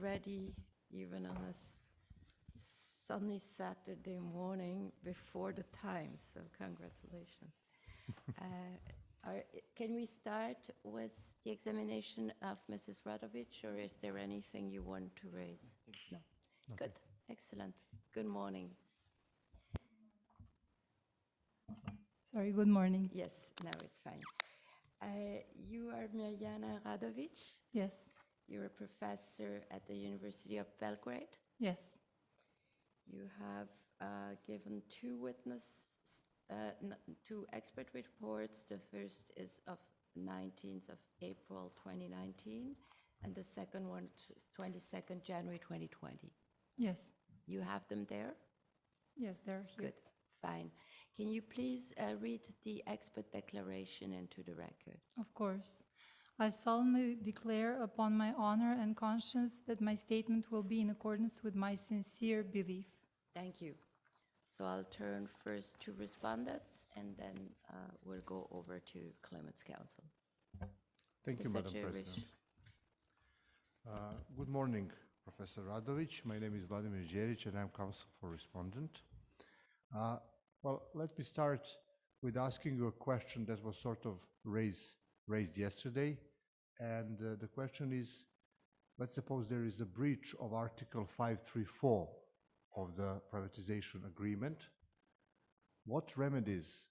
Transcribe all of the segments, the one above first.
already, even on a sunny Saturday morning before the time, so congratulations. Can we start with the examination of Mrs. Radovic, or is there anything you want to raise? No. Good. Excellent. Good morning. Sorry, good morning. Yes, now it's fine. You are Mirjana Radovic. Yes, You're a professor at the University of Belgrade. yes, You have given two expert reports. The first is of 19th of April 2019, and the second one, 22nd January 2020. yes, You have them there? yes, they're here. Good, fine. Can you please read the expert declaration into the record? Of course. I solemnly declare upon my honor and conscience that my statement will be in accordance with my sincere belief. Thank you. So I'll turn first to respondents, and then we'll go over to Claimant's Counsel. Thank you, Mr. Madam Jeric. President. Good morning, Professor Radovic. My name is Vladimir Jeric, and I'm counsel for respondent. Well, let me start with asking you a question that was sort of raised yesterday. And the question is, let's suppose there is a breach of Article 534 of the privatization agreement. What remedies,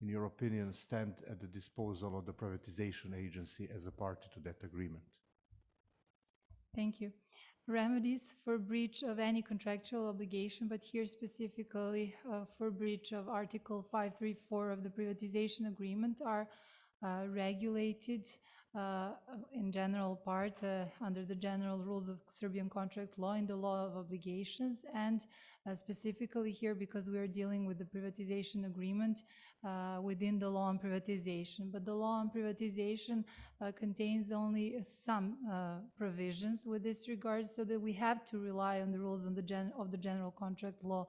in your opinion, stand at the disposal of the privatization agency as a party to that agreement? Thank you. Remedies for breach of any contractual obligation, but here specifically for breach of Article 534 of the privatization agreement are regulated in general part under the general rules of Serbian contract law in the law of obligations, and specifically here because we are dealing with the privatization agreement within the law on privatization. But the law on privatization contains only some provisions with this regard, so that we have to rely on the rules of the general contract law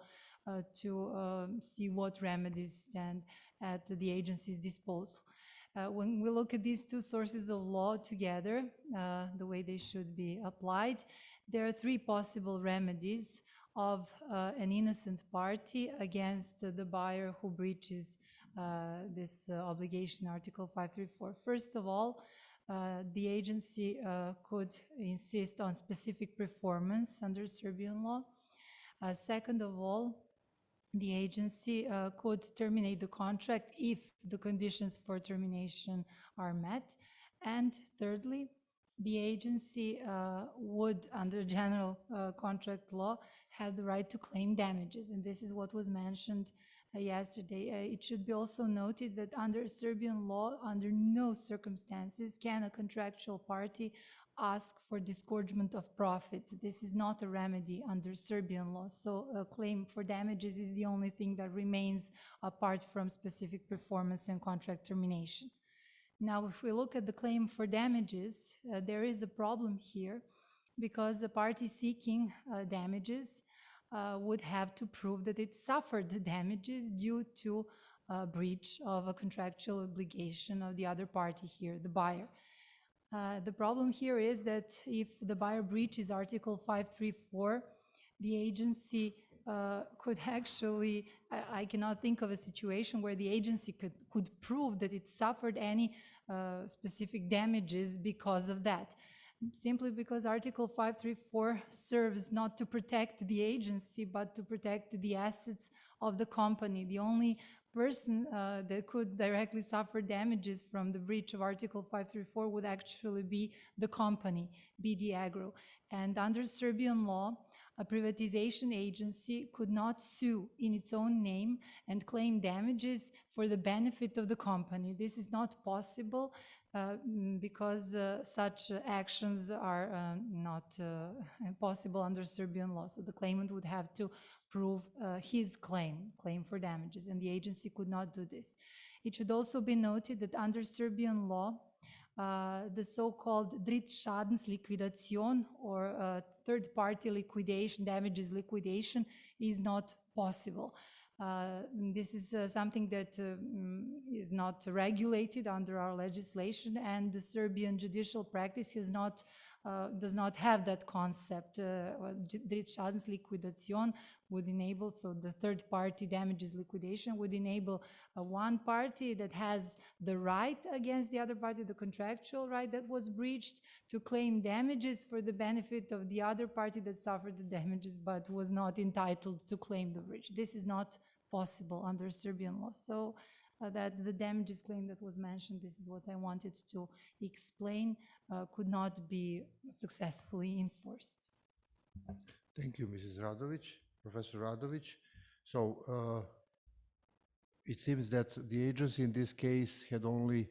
to see what remedies stand at the agency's disposal. When we look at these two sources of law together, the way they should be applied, there are three possible remedies of an innocent party against the buyer who breaches this obligation, Article 534. First of all, the agency could insist on specific performance under Serbian law. Second of all, the agency could terminate the contract if the conditions for termination are met. And thirdly, the agency would, under general contract law, have the right to claim damages. And this is what was mentioned yesterday. It should be also noted that under Serbian law, under no circumstances can a contractual party ask for disgorgement of profits. This is not a remedy under Serbian law. So a claim for damages is the only thing that remains apart from specific performance and contract termination. Now, if we look at the claim for damages, there is a problem here because the party seeking damages would have to prove that it suffered the damages due to a breach of a contractual obligation of the other party here, the buyer. The problem here is that if the buyer breaches Article 534, the agency could actually, I cannot think of a situation where the agency could prove that it suffered any specific damages because of that. Simply because Article 534 serves not to protect the agency, but to protect the assets of the company. The only person that could directly suffer damages from the breach of Article 534 would actually be the company, BD Agro. And under Serbian law, a privatization agency could not sue in its own name and claim damages for the benefit of the company. This is not possible because such actions are not possible under Serbian law. So the claimant would have to prove his claim for damages, and the agency could not do this. It should also be noted that under Serbian law, the so-called drittschadensliquidation or third-party liquidation, damages liquidation, is not possible. This is something that is not regulated under our legislation, and the Serbian judicial practice has not does not have that concept. Drittschadensliquidation would enable, so the third party damages liquidation would enable one party that has the right against the other party, the contractual right that was breached, to claim damages for the benefit of the other party that suffered the damages but was not entitled to claim the breach. This is not possible under Serbian law. So that the damages claim that was mentioned, this is what I wanted to explain, could not be successfully enforced. Thank you, Mrs. Radovic, Professor Radovic. So it seems that the agency in this case had only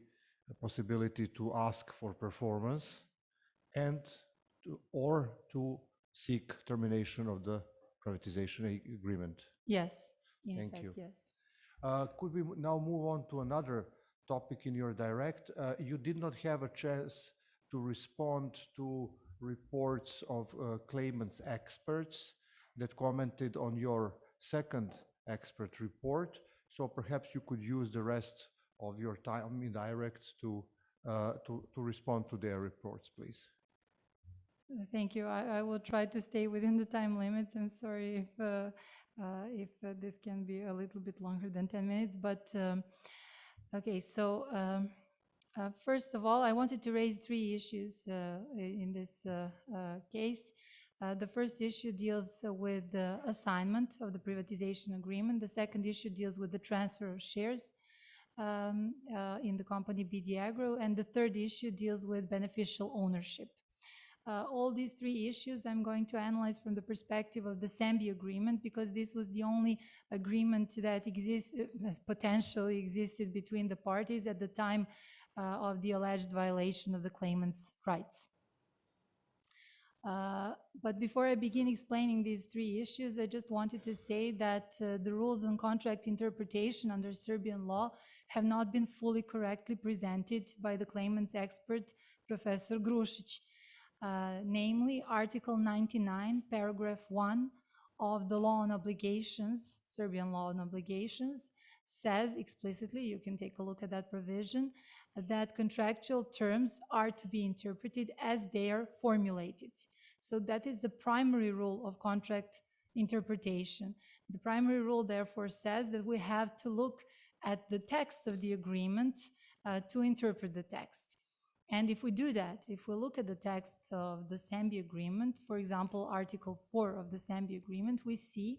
a possibility to ask for performance and or to seek termination of the privatization agreement. Yes, in Thank fact, you. yes. Could we now move on to another topic in your direct? You did not have a chance to respond to reports of claimants experts that commented on your second expert report. So perhaps you could use the rest of your time in direct to respond to their reports, please. Thank you. I will try to stay within the time limit. I'm sorry if this can be a little bit longer than 10 minutes, but okay, so first of all, I wanted to raise three issues in this case. The first issue deals with the assignment of the privatization agreement. The second issue deals with the transfer of shares in the company BD Agro, and the third issue deals with beneficial ownership. All these three issues I'm going to analyze from the perspective of the SAMBI agreement, because this was the only agreement that potentially existed between the parties at the time of the alleged violation of the claimant's rights. But before I begin explaining these three issues, I just wanted to say that the rules on contract interpretation under Serbian law have not been fully correctly presented by the claimant's expert, Professor Grušić. Namely, Article 99, Paragraph 1 of the Law on Obligations, Serbian Law on Obligations, says explicitly, you can take a look at that provision, that contractual terms are to be interpreted as they are formulated. So that is the primary rule of contract interpretation. The primary rule, therefore, says that we have to look at the text of the agreement to interpret the text. And if we do that, if we look at the text of the SAMBI agreement, for example, Article 4 of the SAMBI agreement, we see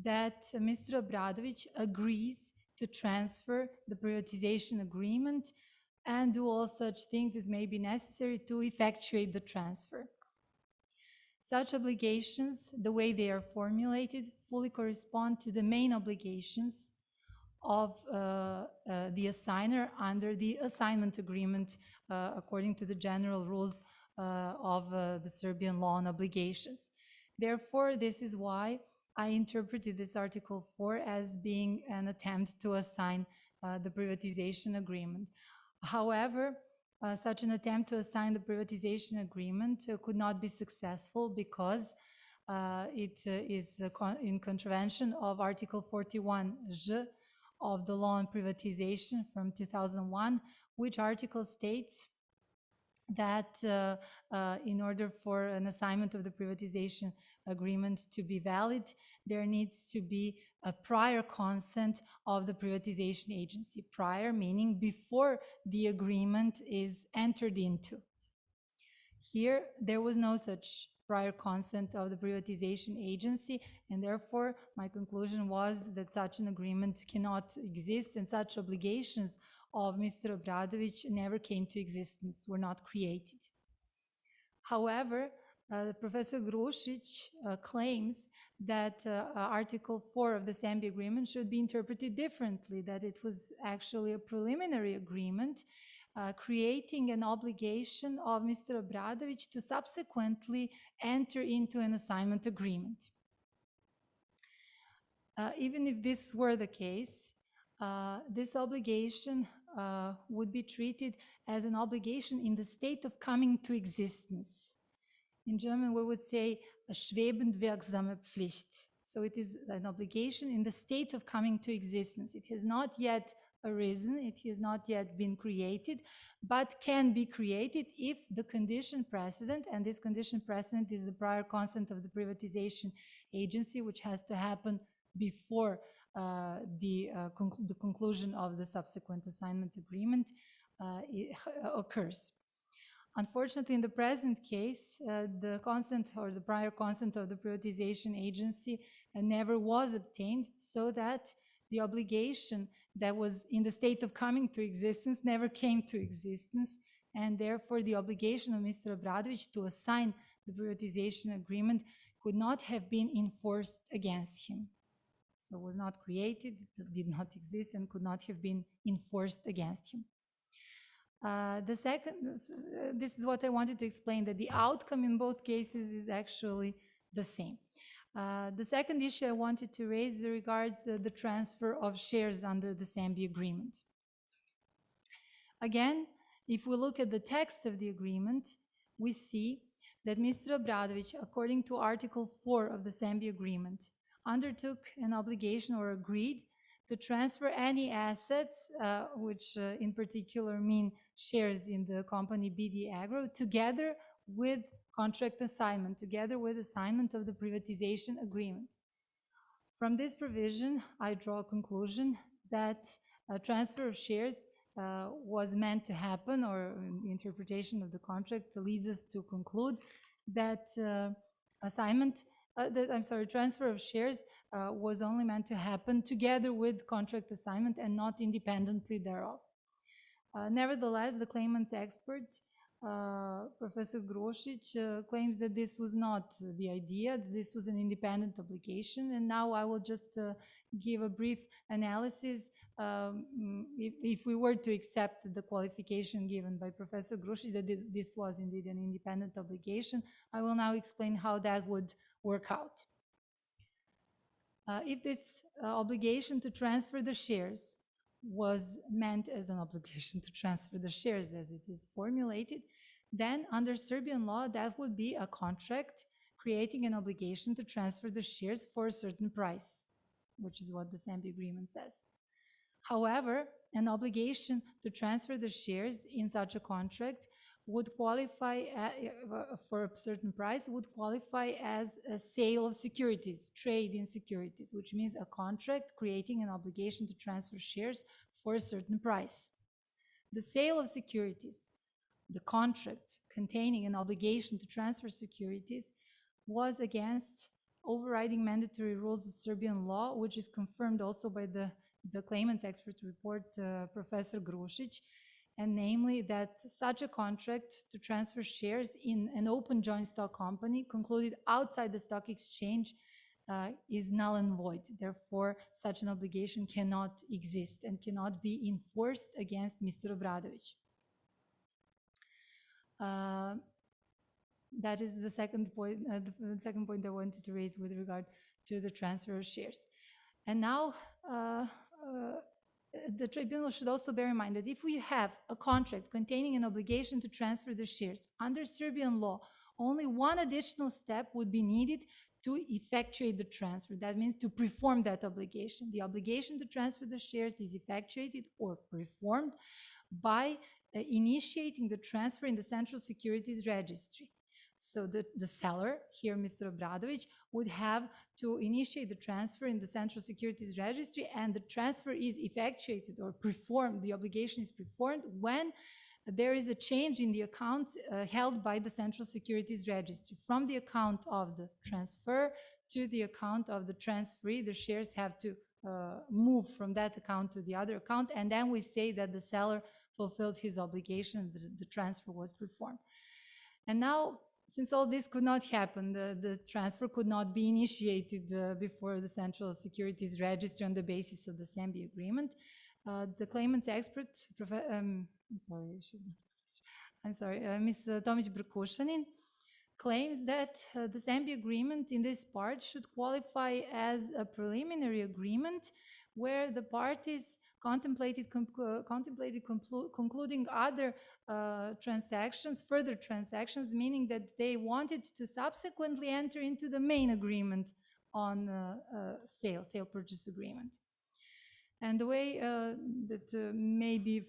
that Mr. Obradović agrees to transfer the privatization agreement and do all such things as may be necessary to effectuate the transfer. Such obligations, the way they are formulated, fully correspond to the main obligations of the assigner under the assignment agreement according to the general rules of the Serbian law on obligations. Therefore, this is why I interpreted this Article 4 as being an attempt to assign the privatization agreement. However, such an attempt to assign the privatization agreement could not be successful because it is in contravention of Article 41J of the law on privatization from 2001, which article states that in order for an assignment of the privatization agreement to be valid, there needs to be a prior consent of the privatization agency. Prior meaning before the agreement is entered into. Here, there was no such prior consent of the privatization agency, and therefore my conclusion was that such an agreement cannot exist, and such obligations of Mr. Obradović never came to existence, were not created. However, Professor Grušić claims that Article 4 of the SAMBI agreement should be interpreted differently, that it was actually a preliminary agreement creating an obligation of Mr. Obradović to subsequently enter into an assignment agreement. Even if this were the case, this obligation would be treated as an obligation in the state of coming to existence. In German, we would say a schwebend wirksame Pflicht. So it is an obligation in the state of coming to existence. It has not yet arisen, it has not yet been created, but can be created if the condition precedent, and this condition precedent is the prior consent of the privatization agency, which has to happen before the conclusion of the subsequent assignment agreement occurs. Unfortunately, in the present case, the consent or the prior consent of the privatization agency never was obtained, so that the obligation that was in the state of coming to existence never came to existence, and therefore the obligation of Mr. Obradović to assign the privatization agreement could not have been enforced against him. So it was not created, it did not exist, and could not have been enforced against him. This is what I wanted to explain, that the outcome in both cases is actually the same. The second issue I wanted to raise regards the transfer of shares under the SAMBI agreement. Again, if we look at the text of the agreement, we see that Mr. Obradović, according to Article 4 of the SAMBI agreement, undertook an obligation or agreed to transfer any assets, which in particular mean shares in the company BD Agro, together with contract assignment, together with assignment of the privatization agreement. From this provision, I draw a conclusion that a transfer of shares was meant to happen, or the interpretation of the contract leads us to conclude that transfer of shares was only meant to happen together with contract assignment and not independently thereof. Nevertheless, the claimant's expert, Professor Grošić, claims that this was not the idea, that this was an independent obligation. And now I will just give a brief analysis. If we were to accept the qualification given by Professor Grošić that this was indeed an independent obligation, I will now explain how that would work out. If this obligation to transfer the shares was meant as an obligation to transfer the shares as it is formulated, then under Serbian law, that would be a contract creating an obligation to transfer the shares for a certain price, which is what the SAMBI agreement says. However, an obligation to transfer the shares in such a contract would qualify for a certain price, would qualify as a sale of securities, trade in securities, which means a contract creating an obligation to transfer shares for a certain price. The sale of securities, the contract containing an obligation to transfer securities, was against overriding mandatory rules of Serbian law, which is confirmed also by the claimant's expert report, Professor Grošić, and namely that such a contract to transfer shares in an open joint stock company concluded outside the stock exchange is null and void. Therefore, such an obligation cannot exist and cannot be enforced against Mr. Obradović. That is the second point I wanted to raise with regard to the transfer of shares. And now, the tribunal should also bear in mind that if we have a contract containing an obligation to transfer the shares under Serbian law, only one additional step would be needed to effectuate the transfer. That means to perform that obligation. The obligation to transfer the shares is effectuated or performed by initiating the transfer in the Central Securities Registry. So the seller, here Mr. Obradović, would have to initiate the transfer in the Central Securities Registry, and the transfer is effectuated or performed, the obligation is performed when there is a change in the account held by the Central Securities Registry. From the account of the transfer to the account of the transferee, the shares have to move from that account to the other account, and then we say that the seller fulfilled his obligation, the transfer was performed. And now, since all this could not happen, the transfer could not be initiated before the Central Securities Registry on the basis of the SAMBI agreement. The claimant's expert, Ms. Tomić Brkušanin, claims that the SAMBI agreement in this part should qualify as a preliminary agreement where the parties contemplated concluding other transactions, further transactions, meaning that they wanted to subsequently enter into the main agreement on sale purchase agreement. And the way that may be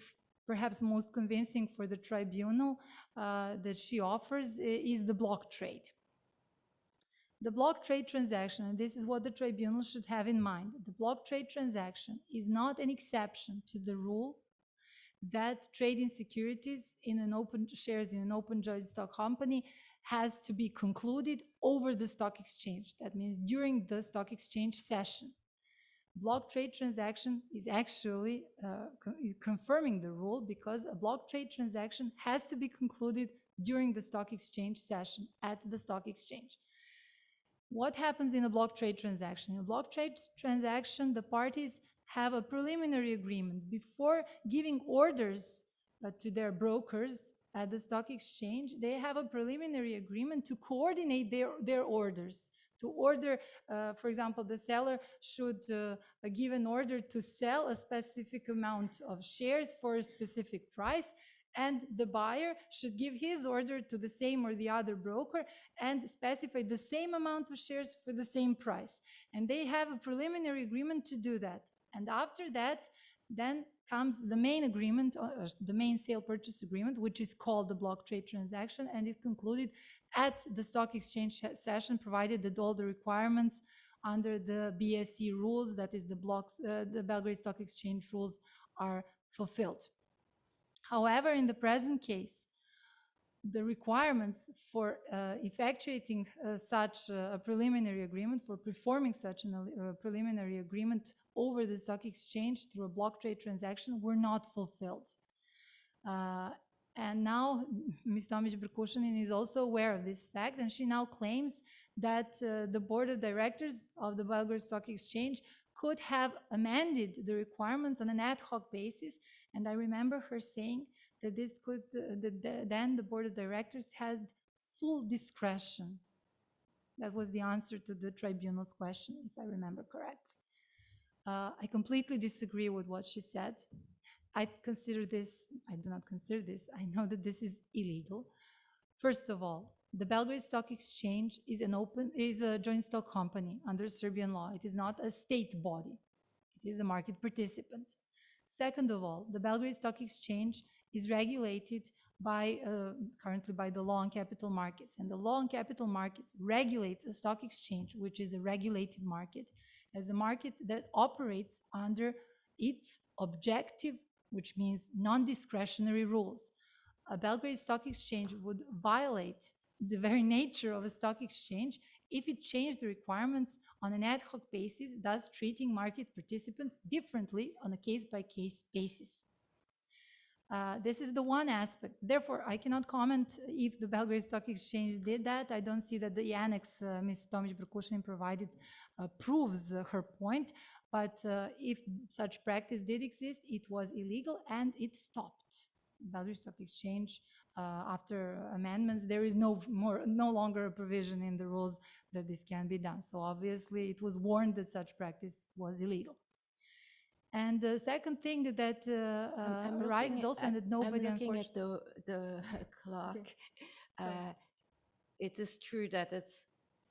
perhaps most convincing for the tribunal that she offers is the block trade. The block trade transaction, and this is what the tribunal should have in mind, the block trade transaction is not an exception to the rule that trading securities in an open shares in an open joint stock company has to be concluded over the stock exchange. That means during the stock exchange session. Block trade transaction is actually confirming the rule, because a block trade transaction has to be concluded during the stock exchange session at the stock exchange. What happens in a block trade transaction? In a block trade transaction, the parties have a preliminary agreement before giving orders to their brokers at the stock exchange. They have a preliminary agreement to coordinate their orders. To order, for example, the seller should give an order to sell a specific amount of shares for a specific price, and the buyer should give his order to the same or the other broker and specify the same amount of shares for the same price. And they have a preliminary agreement to do that. And after that, then comes the main agreement, the main sale purchase agreement, which is called the block trade transaction, and is concluded at the stock exchange session, provided that all the requirements under the BSE rules, that is the Belgrade Stock Exchange rules, are fulfilled. However, in the present case, the requirements for effectuating such a preliminary agreement, for performing such a preliminary agreement over the stock exchange through a block trade transaction, were not fulfilled. And now Ms. Tomic Brkušanin is also aware of this fact, and she now claims that the board of directors of the Belgrade Stock Exchange could have amended the requirements on an ad hoc basis. And I remember her saying that this could, then the board of directors had full discretion. That was the answer to the tribunal's question, if I remember correct. I completely disagree with what she said. I do not consider this, I know that this is illegal. First of all, the Belgrade Stock Exchange is a joint stock company under Serbian law. It is not a state body. It is a market participant. Second of all, the Belgrade Stock Exchange is regulated currently by the law on capital markets. And the law on capital markets regulates a stock exchange, which is a regulated market, as a market that operates under its objective, which means non-discretionary rules. A Belgrade Stock Exchange would violate the very nature of a stock exchange if it changed the requirements on an ad hoc basis, thus treating market participants differently on a case-by-case basis. This is the one aspect. Therefore, I cannot comment if the Belgrade Stock Exchange did that. I don't see that the annex Ms. Tomic Brkušanin provided proves her point. But if such practice did exist, it was illegal and it stopped. Belgrade Stock Exchange, after amendments, there is no longer a provision in the rules that this can be done. So obviously, it was warned that such practice was illegal. And the second thing that arises also that nobody... I'm looking at the clock. Okay. It is true that it's,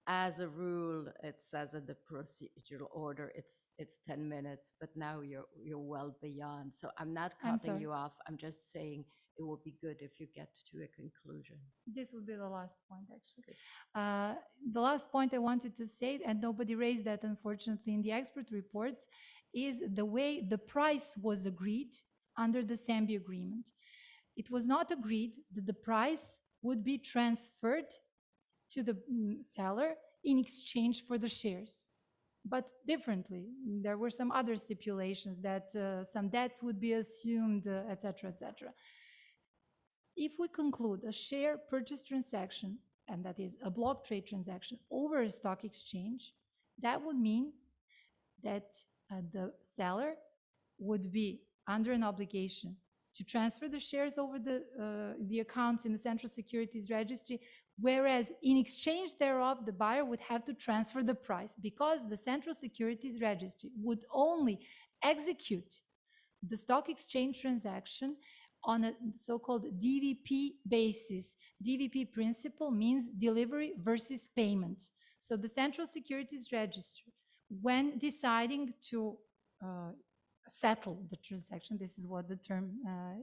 as a rule, it says in the procedural order, it's 10 minutes, but now you're well beyond. So I'm not cutting you off. I'm just saying it would be good if you get to a conclusion. This would be the last point, actually. The last point I wanted to say, and nobody raised that, unfortunately, in the expert reports, is the way the price was agreed under the SAMBI agreement. It was not agreed that the price would be transferred to the seller in exchange for the shares, but differently. There were some other stipulations that some debts would be assumed, etc., etc. If we conclude a share purchase transaction, and that is a block trade transaction over a stock exchange, that would mean that the seller would be under an obligation to transfer the shares over the accounts in the Central Securities Registry, whereas in exchange thereof, the buyer would have to transfer the price, because the Central Securities Registry would only execute the stock exchange transaction on a so-called DVP basis. DVP principle means delivery versus payment. So the Central Securities Registry, when deciding to settle the transaction. This is what the term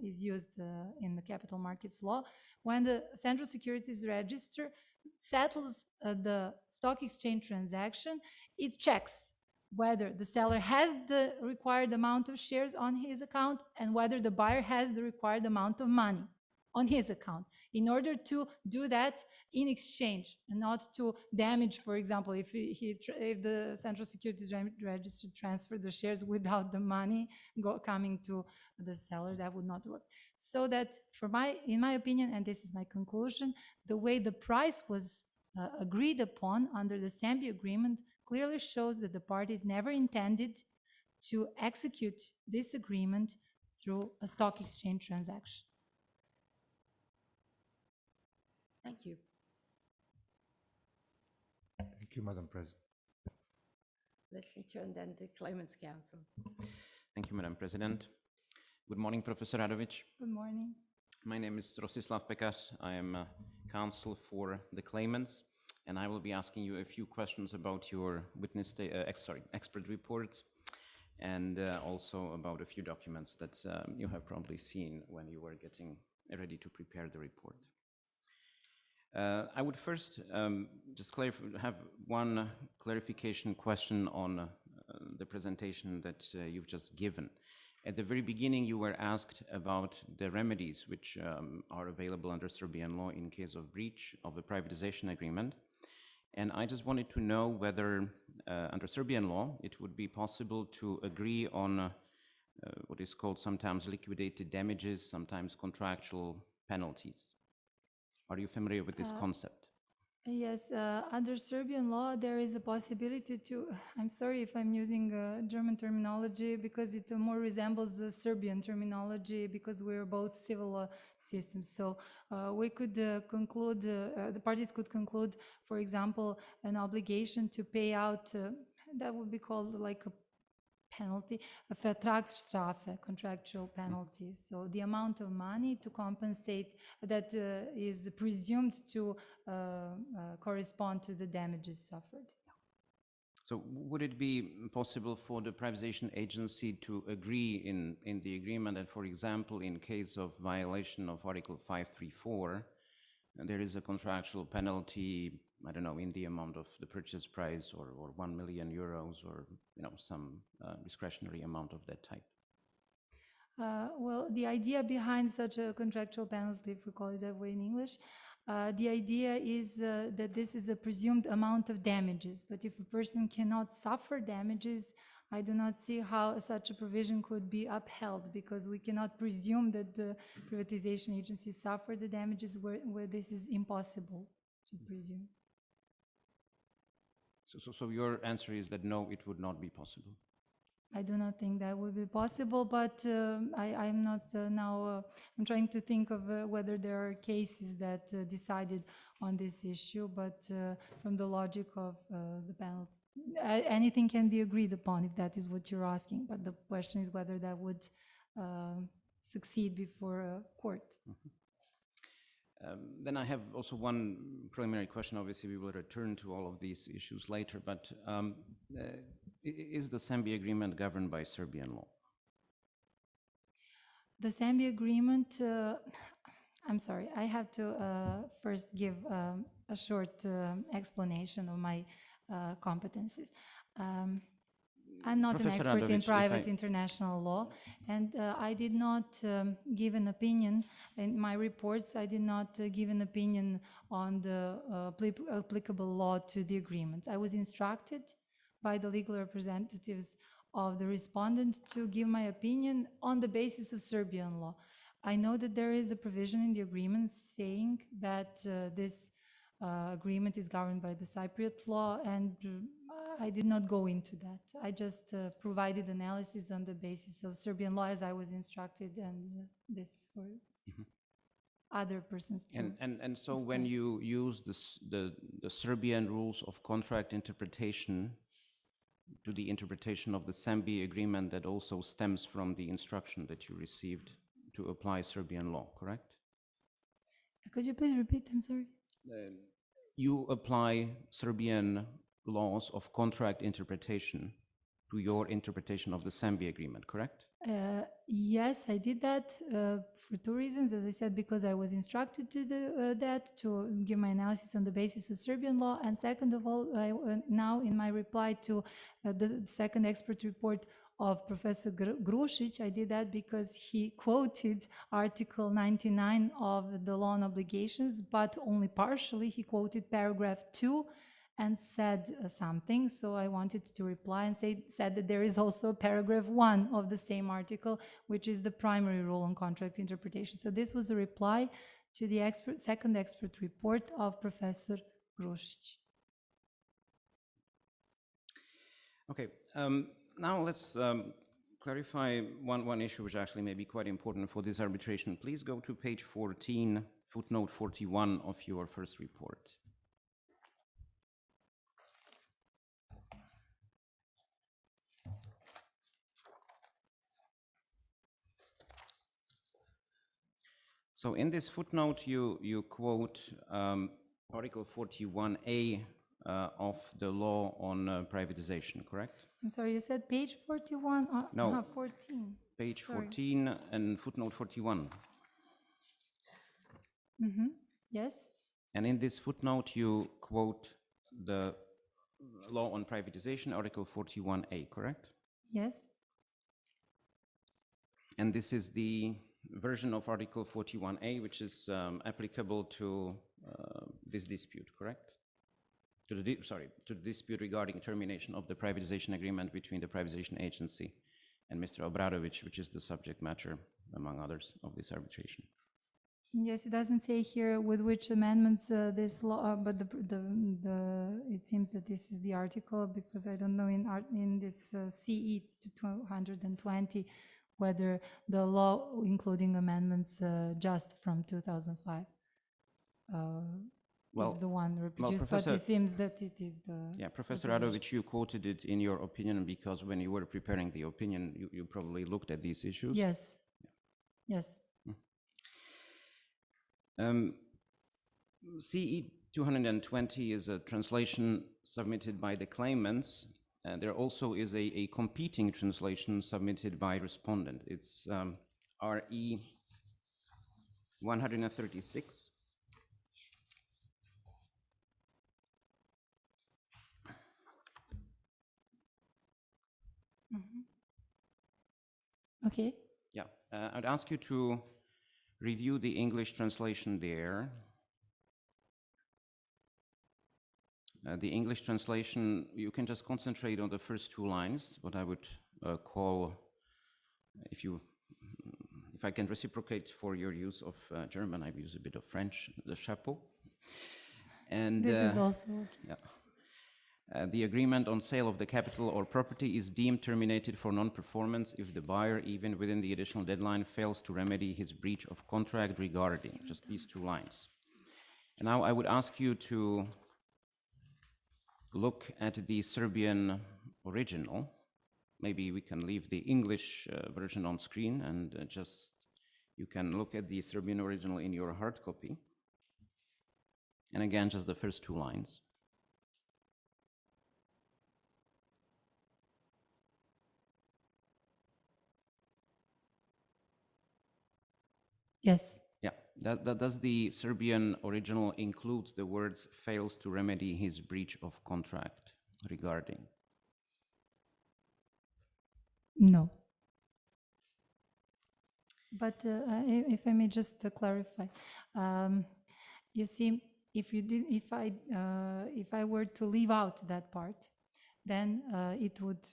is used in the capital markets law. When the Central Securities Register settles the stock exchange transaction, it checks whether the seller has the required amount of shares on his account and whether the buyer has the required amount of money on his account, in order to do that in exchange and not to damage, for example, if the Central Securities Register transferred the shares without the money coming to the seller, that would not work. So that, in my opinion, and this is my conclusion, the way the price was agreed upon under the Serbia agreement clearly shows that the parties never intended to execute this agreement through a stock exchange transaction. Thank you. Thank you, Madam President. Let me turn then to Claimants Council. Thank you, Madam President. Good morning, Professor Radovic. Good morning. My name is Rostislav Pekas. I am counsel for the claimants, and I will be asking you a few questions about your expert reports, and also about a few documents that you have probably seen when you were getting ready to prepare the report. I would first just have one clarification question on the presentation that you've just given. At the very beginning, you were asked about the remedies which are available under Serbian law in case of breach of a privatization agreement. And I just wanted to know whether under Serbian law, it would be possible to agree on what is called sometimes liquidated damages, sometimes contractual penalties. Are you familiar with this concept? Yes, under Serbian law, there is a possibility to, I'm sorry if I'm using German terminology because it more resembles the Serbian terminology because we're both civil law systems. So we could conclude, the parties could conclude, for example, an obligation to pay out, that would be called like a penalty, a Vertragsstrafe, contractual penalty. So the amount of money to compensate that is presumed to correspond to the damages suffered. So would it be possible for the privatization agency to agree in the agreement that, for example, in case of violation of Article 534, there is a contractual penalty, I don't know, in the amount of the purchase price or 1 million euros or some discretionary amount of that type? Well, the idea behind such a contractual penalty, if we call it that way in English, the idea is that this is a presumed amount of damages. But if a person cannot suffer damages, I do not see how such a provision could be upheld, because we cannot presume that the privatization agency suffered the damages where this is impossible to presume. So your answer is that no, it would not be possible? I do not think that would be possible, but I'm not now, I'm trying to think of whether there are cases that decided on this issue, but from the logic of the penalty, anything can be agreed upon if that is what you're asking, but the question is whether that would succeed before a court. Mm-hmm. Then I have also one preliminary question. Obviously, we will return to all of these issues later, but is the Serbia agreement governed by Serbian law? The Serbia agreement, I'm sorry, I have to first give a short explanation of my competencies. I'm not Professor an expert in Radovic, private international law, and I did not give an opinion in my reports. I did not give an opinion on the applicable law to the agreement. I was instructed by the legal representatives of the respondent to give my opinion on the basis of Serbian law. I know that there is a provision in the agreement saying that this agreement is governed by the Cypriot law, and I did not go into that. I just provided analysis on the basis of Serbian law as I was instructed, and this is for other persons too. And so when you use the Serbian rules of contract interpretation to the interpretation of the Serbia agreement, that also stems from the instruction that you received to apply Serbian law, correct? Could you please repeat? I'm sorry. You apply Serbian laws of contract interpretation to to your interpretation of the Serbia agreement, correct? Yes, I did that for two reasons. As I said, because I was instructed to do that, to give my analysis on the basis of Serbian law. And second of all, now in my reply to the second expert report of Professor Grušić, I did that because he quoted Article 99 of the law on obligations, but only partially. He quoted paragraph 2 and said something, so I wanted to reply and said that there is also paragraph 1 of the same article, which is the primary rule on contract interpretation. So this was a reply to the second expert report of Professor Grušić. Okay, now let's clarify one issue which actually may be quite important for this arbitration. Please go to page 14, footnote 41 of your first report. So in this footnote, you quote Article 41A of the law on privatization, correct? I'm sorry, you said page 41? No. 14. Page Sorry. 14 and footnote 41. Mm-hmm. Yes. And in this footnote, you quote the law on privatization, Article 41A, correct? Yes. And this is the version of Article 41A, which is applicable to this dispute, correct? To the dispute regarding termination of the privatization agreement between the privatization agency and Mr. Obradović, which is the subject matter, among others, of this arbitration. Yes, it doesn't say here with which amendments this law, but it seems that this is the article, because I don't know in this CE 220 whether the law, including amendments just from 2005, is the one reproduced, but it seems that it is the... Yeah, Professor Radović, you quoted it in your opinion because when you were preparing the opinion, you probably looked at these issues. Yes, yes. CE 220 is a translation submitted by the claimants. There also is a competing translation submitted by respondent. It's RE 136. Mm-hmm. Okay. Yeah, I'd ask you to review the English translation there. The English translation, you can just concentrate on the first two lines, what I would call, if I can reciprocate for your use of German, I use a bit of French, the chapeau. And this is also okay. Yeah. The agreement on sale of the capital or property is deemed terminated for non-performance if the buyer, even within the additional deadline, fails to remedy his breach of contract regarding, just these two lines. And now I would ask you to look at the Serbian original. Maybe we can leave the English version on screen and you can look at the Serbian original in your hard copy. And again, just the first two lines. Yes. Yeah, does the Serbian original includes the words fails to remedy his breach of contract regarding? No. But if I may just clarify, you see, if I were to leave out that part, then it would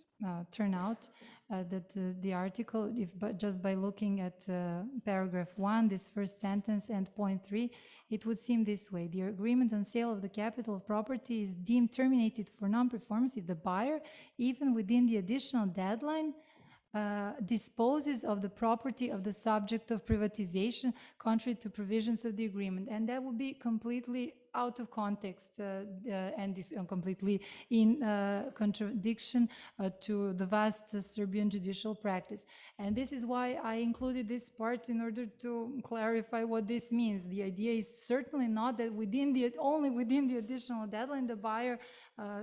turn out that the article, just by looking at paragraph 1, this first sentence, and point 3, it would seem this way. The agreement on sale of the capital of property is deemed terminated for non-performance if the buyer, even within the additional deadline, disposes of the property of the subject of privatization contrary to provisions of the agreement. And that would be completely out of context and is completely in contradiction to the vast Serbian judicial practice. And this is why I included this part in order to clarify what this means. The idea is certainly not that only within the additional deadline, the buyer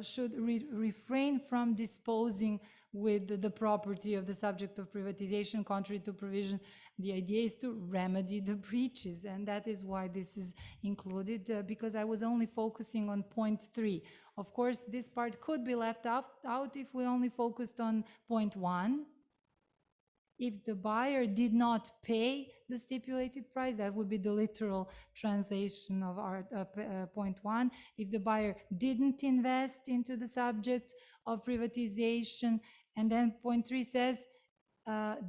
should refrain from disposing with the property of the subject of privatization contrary to provision. The idea is to remedy the breaches, and that is why this is included, because I was only focusing on point 3. Of course, this part could be left out if we only focused on point 1. If the buyer did not pay the stipulated price, that would be the literal translation of our point 1. If the buyer didn't invest into the subject of privatization, and then point 3 says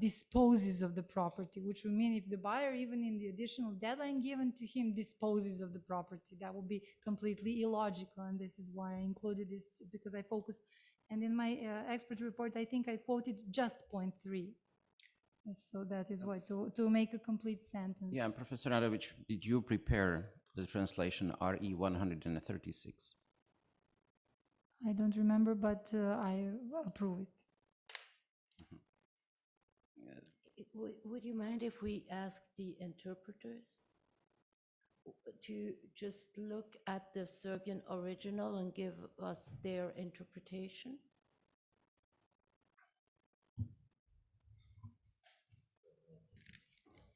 disposes of the property, which would mean if the buyer, even in the additional deadline given to him, disposes of the property, that would be completely illogical. And this is why I included this, because I focused, and in my expert report, I think I quoted just point 3. So that is why, to make a complete sentence. Yeah, Professor Radovic, did you prepare the translation RE 136? I don't remember, but I approve it. Would you mind if we ask the interpreters to just look at the Serbian original and give us their interpretation?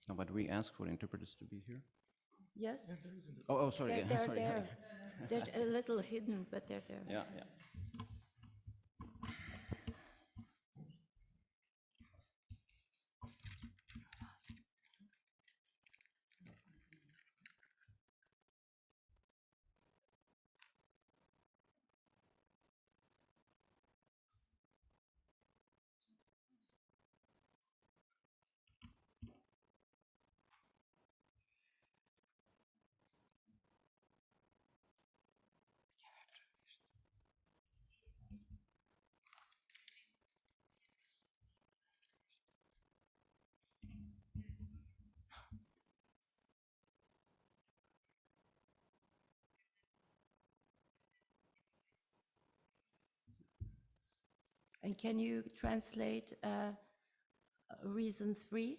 No, but we ask for interpreters to be here. Yes? Oh, sorry. They're Sorry. there. They're a little hidden, but they're there. Yeah. And can you translate reason 3?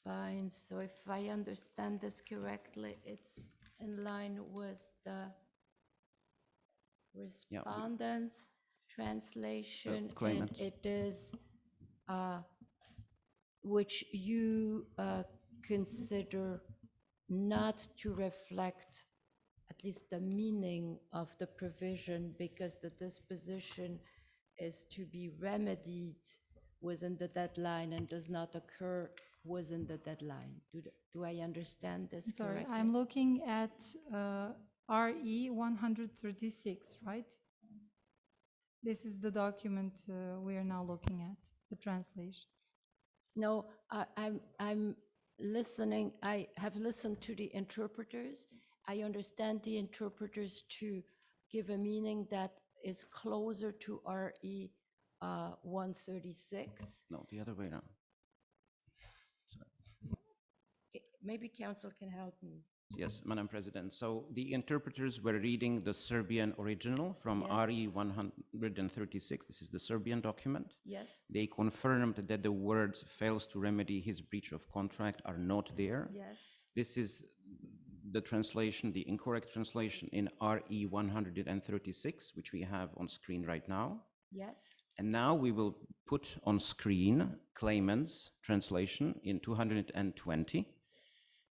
Fine, so if I understand this correctly, it's in line with the respondent's translation, and claimants. it is which you consider not to reflect at least the meaning of the provision, because the disposition is to be remedied within the deadline and does not occur within the deadline. Do I understand this correctly? Sorry, I'm looking at RE 136, right? This is the document we are now looking at, the translation. No, I'm listening. I have listened to the interpreters. I understand the interpreters to give a meaning that is closer to RE 136. No, the other way around. Maybe council can help me. Yes, Madam President. So the interpreters were reading the Serbian original from Yes. RE 136. This is the Serbian document. Yes, They confirmed that the words fails to remedy his breach of contract are not there. yes, This is the translation, the incorrect translation in RE 136, which we have on screen right now. yes, And now we will put on screen claimant's translation in 220,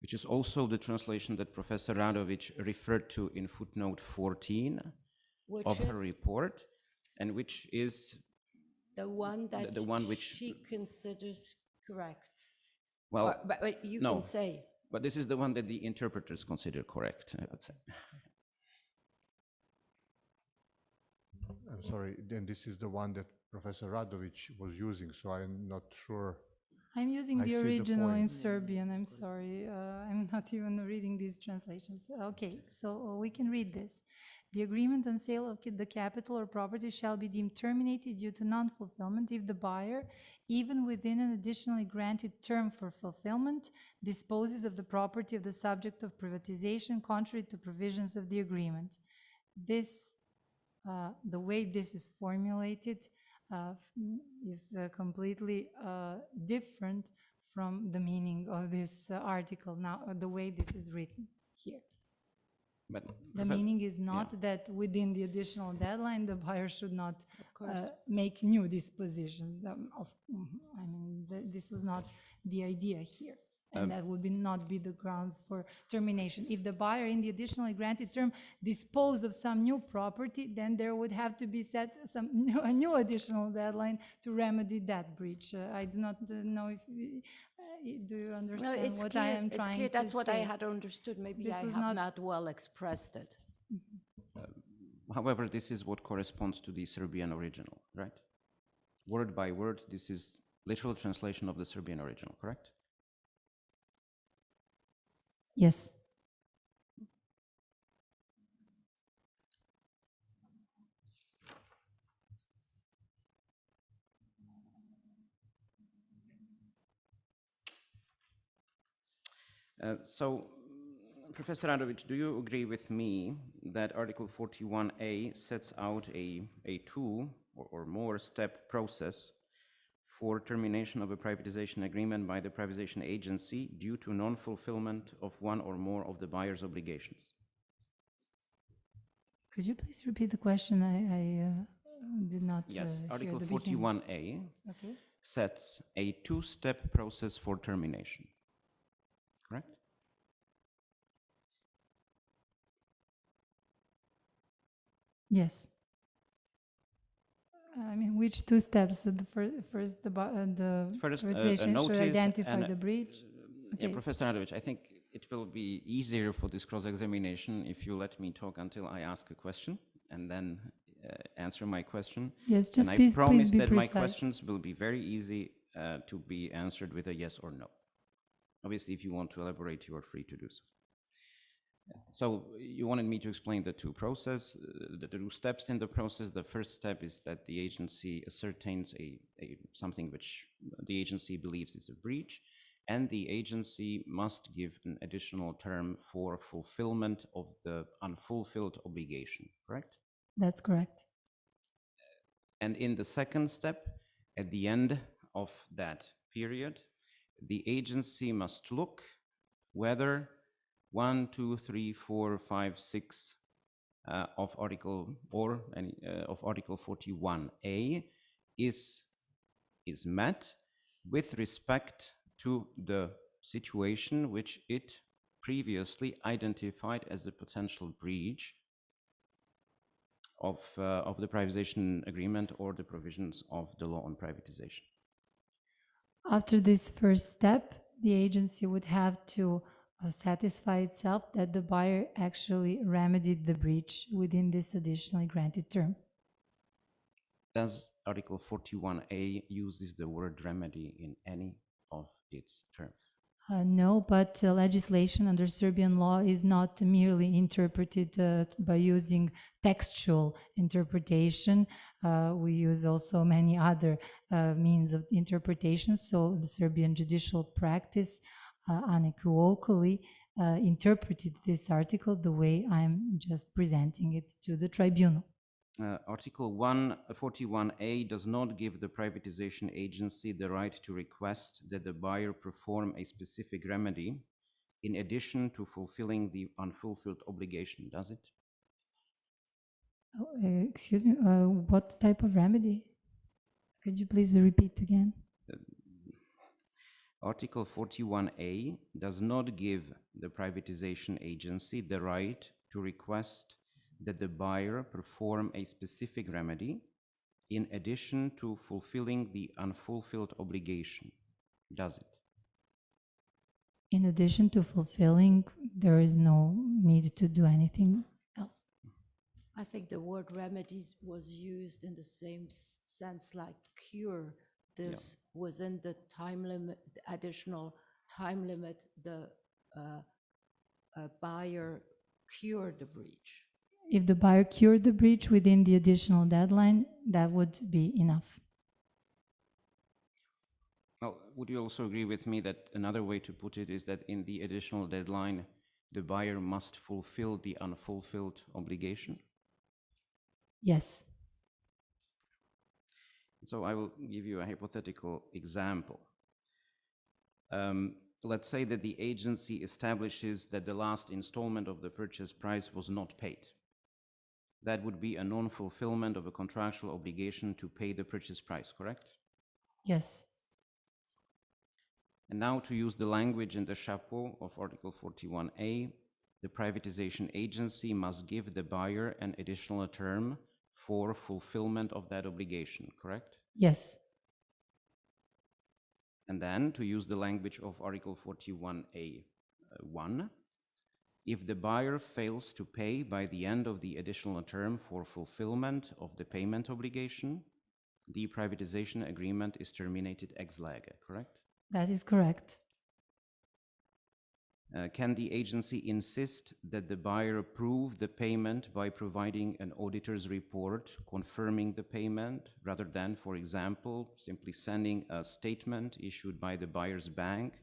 which is also the translation that Professor Radovic referred to in footnote 14 of her report, and which is the one that the one which she considers correct. well, But you no. can say. But this is the one that the interpreters consider correct, I would say. I'm sorry, then this is the one that Professor Radovic was using, so I'm not sure. I'm using I the see the original in point. Serbian, I'm sorry. I'm not even reading these translations. Okay, so we can read this. The agreement on sale of the capital or property shall be deemed terminated due to non-fulfillment if the buyer, even within an additionally granted term for fulfillment, disposes of the property of the subject of privatization contrary to provisions of the agreement. This, the way this is formulated is completely different from the meaning of this article, now the way this is written here. But The meaning is not that within the additional deadline, the buyer should not make new dispositions. I mean, this was not the idea here. And that would not be the grounds for termination. If the buyer in the additionally granted term disposed of some new property, then there would have to be set a new additional deadline to remedy that breach. I do not know if do you understand what I am trying to say? It's clear. That's what I had understood. Maybe I have not well expressed it. however, this is what corresponds to the Serbian original, right? Word by word, this is literal translation of the Serbian original, correct? Yes. Professor Radovic, do you agree with me that Article 41A sets out a two or more step process for termination of a privatization agreement by the privatization agency due to non-fulfillment of one or more of the buyer's obligations? Could you please repeat the question? I did not Yes, hear Article the beginning. 41A sets a two-step process for termination, correct? Yes. I mean, which two steps? The first, the privatization should identify the breach. Yeah, Professor Radovic, I think it will be easier for this cross-examination if you let me talk until I ask a question and then answer my question. Yes, just and I promise that precise. my questions will be very easy to be answered with a yes or no. Obviously, if you want to elaborate, you are free to do so. So you wanted me to explain the two steps in the process. The first step is that the agency ascertains something which the agency believes is a breach, and the agency must give an additional term for fulfillment of the unfulfilled obligation, correct? That's correct. And in the second step, at the end of that period, the agency must look whether 1, 2, 3, 4, 5, 6 of Article 41A is met with respect to the situation which it previously identified as a potential breach of the privatization agreement or the provisions of the law on privatization. After this first step, the agency would have to satisfy itself that the buyer actually remedied the breach within this additionally granted term. Does Article 41A uses the word remedy in any of its terms? No, but legislation under Serbian law is not merely interpreted by using textual interpretation. We use also many other means of interpretation. So the Serbian judicial practice unequivocally interpreted this article the way I'm just presenting it to the tribunal. Article 141A does not give the privatization agency the right to request that the buyer perform a specific remedy in addition to fulfilling the unfulfilled obligation, does it? Excuse me, what type of remedy? Could you please repeat again? Article 41A does not give the privatization agency the right to request that the buyer perform a specific remedy in addition to fulfilling the unfulfilled obligation, does it? In addition to fulfilling, there is no need to do anything else. I think the word remedy was used in the same sense like cure. This was in the time limit, additional time limit, the buyer cured the breach. If the buyer cured the breach within the additional deadline, that would be enough. Well, would you also agree with me that another way to put it is that in the additional deadline, the buyer must fulfill the unfulfilled obligation? Yes. So I will give you a hypothetical example. Let's say that the agency establishes that the last installment of the purchase price was not paid. That would be a non-fulfillment of a contractual obligation to pay the purchase price, correct? Yes. And now, to use the language in the chapeau of Article 41A, the privatization agency must give the buyer an additional term for fulfillment of that obligation, correct? Yes. And then, to use the language of Article 41A(1), if the buyer fails to pay by the end of the additional term for fulfillment of the payment obligation, the privatization agreement is terminated ex lege, correct? That is correct. Can the agency insist that the buyer approve the payment by providing an auditor's report confirming the payment, rather than, for example, simply sending a statement issued by the buyer's bank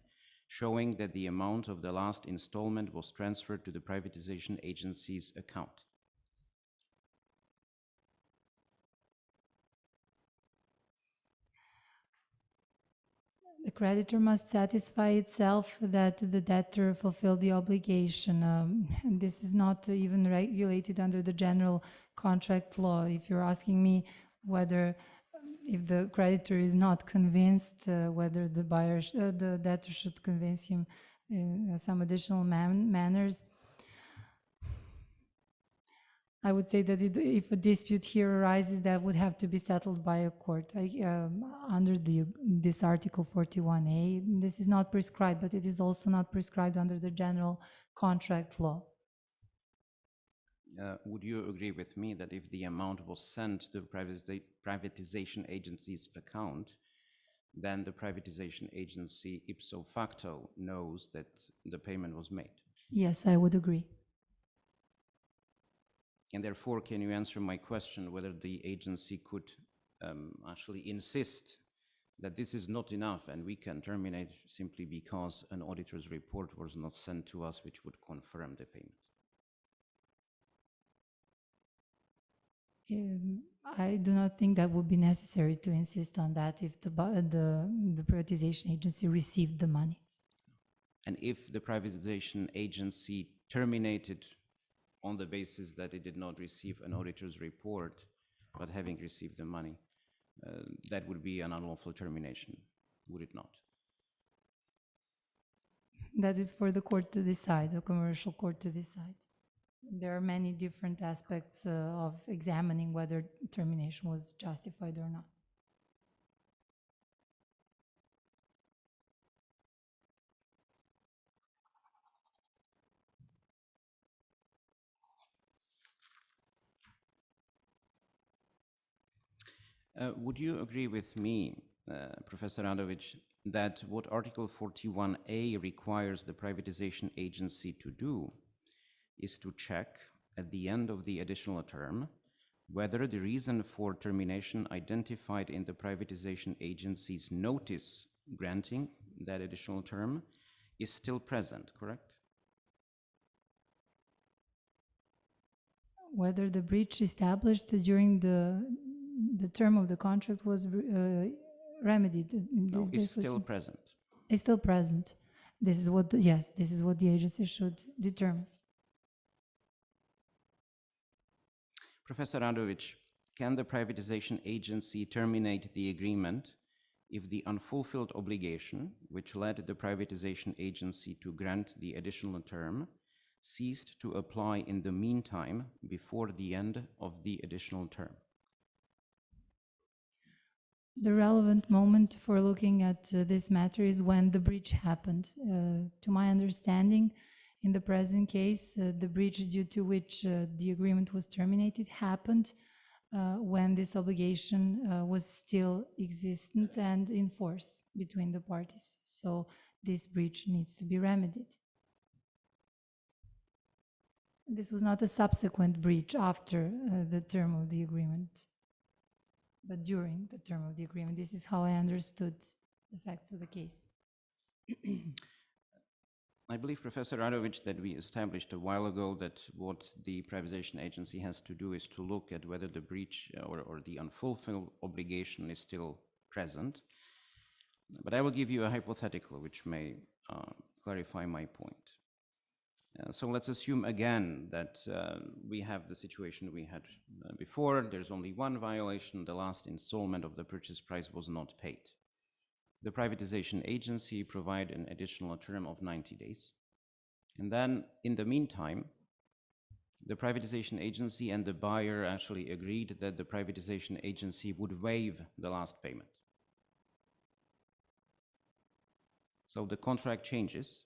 showing that the amount of the last installment was transferred to the privatization agency's account? The creditor must satisfy itself that the debtor fulfilled the obligation. And this is not even regulated under the general contract law. If you're asking me whether, if the creditor is not convinced, whether the buyer, the debtor should convince him in some additional manners, I would say that if a dispute here arises, that would have to be settled by a court. Under this Article 41A, this is not prescribed, but it is also not prescribed under the general contract law. Would you agree with me that if the amount was sent to the privatization agency's account, then the privatization agency ipso facto knows that the payment was made? Yes, I would agree. And therefore, can you answer my question whether the agency could actually insist that this is not enough and we can terminate simply because an auditor's report was not sent to us which would confirm the payment? I do not think that would be necessary to insist on that if the privatization agency received the money. And if the privatization agency terminated on the basis that it did not receive an auditor's report, but having received the money, that would be an unlawful termination, would it not? That is for the court to decide, the commercial court to decide. There are many different aspects of examining whether termination was justified or not. Would you agree with me, Professor Radovic, that what Article 41A requires the privatization agency to do is to check at the end of the additional term whether the reason for termination identified in the privatization agency's notice granting that additional term is still present, correct? Whether the breach established during the term of the contract was remedied. No, it's still present. It's still present. This is what, yes, this is what the agency should determine. Professor Radovic, can the privatization agency terminate the agreement if the unfulfilled obligation, which led the privatization agency to grant the additional term, ceased to apply in the meantime before the end of the additional term? The relevant moment for looking at this matter is when the breach happened. To my understanding, in the present case, the breach due to which the agreement was terminated happened when this obligation was still existent and in force between the parties. So this breach needs to be remedied. This was not a subsequent breach after the term of the agreement, but during the term of the agreement. This is how I understood the facts of the case. I believe, Professor Radovic, that we established a while ago that what the privatization agency has to do is to look at whether the breach or the unfulfilled obligation is still present. But I will give you a hypothetical which may clarify my point. So let's assume again that we have the situation we had before. There's only one violation. The last installment of the purchase price was not paid. The privatization agency provide an additional term of 90 days. And then in the meantime, the privatization agency and the buyer actually agreed that the privatization agency would waive the last payment. So the contract changes,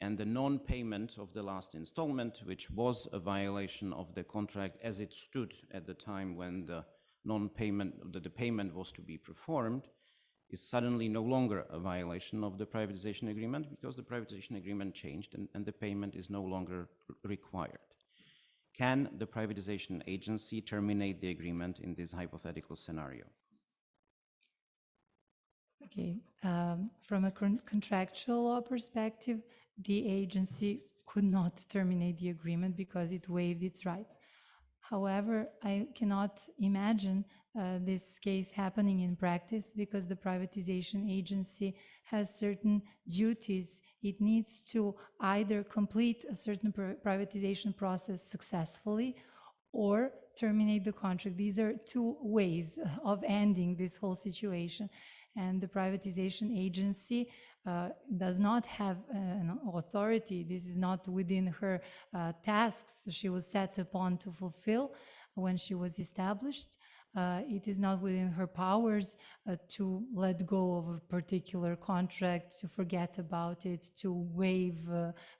and the non-payment of the last installment, which was a violation of the contract as it stood at the time when the non-payment, the payment was to be performed, is suddenly no longer a violation of the privatization agreement because the privatization agreement changed and the payment is no longer required. Can the privatization agency terminate the agreement in this hypothetical scenario? Okay, from a contractual law perspective, the agency could not terminate the agreement because it waived its rights. However, I cannot imagine this case happening in practice because the privatization agency has certain duties. It needs to either complete a certain privatization process successfully or terminate the contract. These are two ways of ending this whole situation. And the privatization agency does not have an authority. This is not within her tasks she was set upon to fulfill when she was established. It is not within her powers to let go of a particular contract, to forget about it, to waive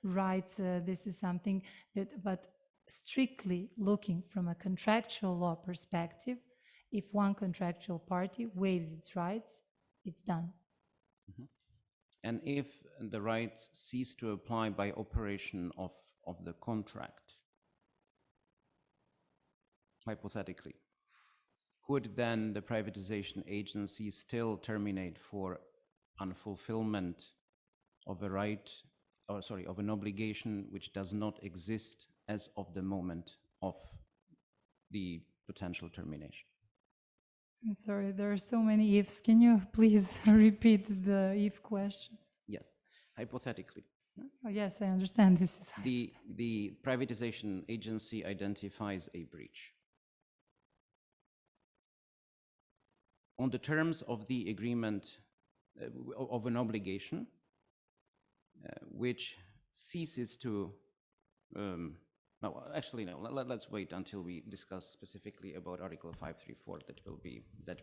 rights. This is something that, but strictly looking from a contractual law perspective, if one contractual party waives its rights, it's done. Mm-hmm. And if the rights cease to apply by operation of the contract, hypothetically, could then the privatization agency still terminate for unfulfillment of a right, or sorry, of an obligation which does not exist as of the moment of the potential termination? I'm sorry, there are so many ifs. Can you please repeat the if question? Yes, hypothetically. Oh, yes, I understand this is the privatization agency identifies a breach. On the terms of the agreement of an obligation, which ceases to no, actually, no. Let's wait until we discuss specifically about Article 534. That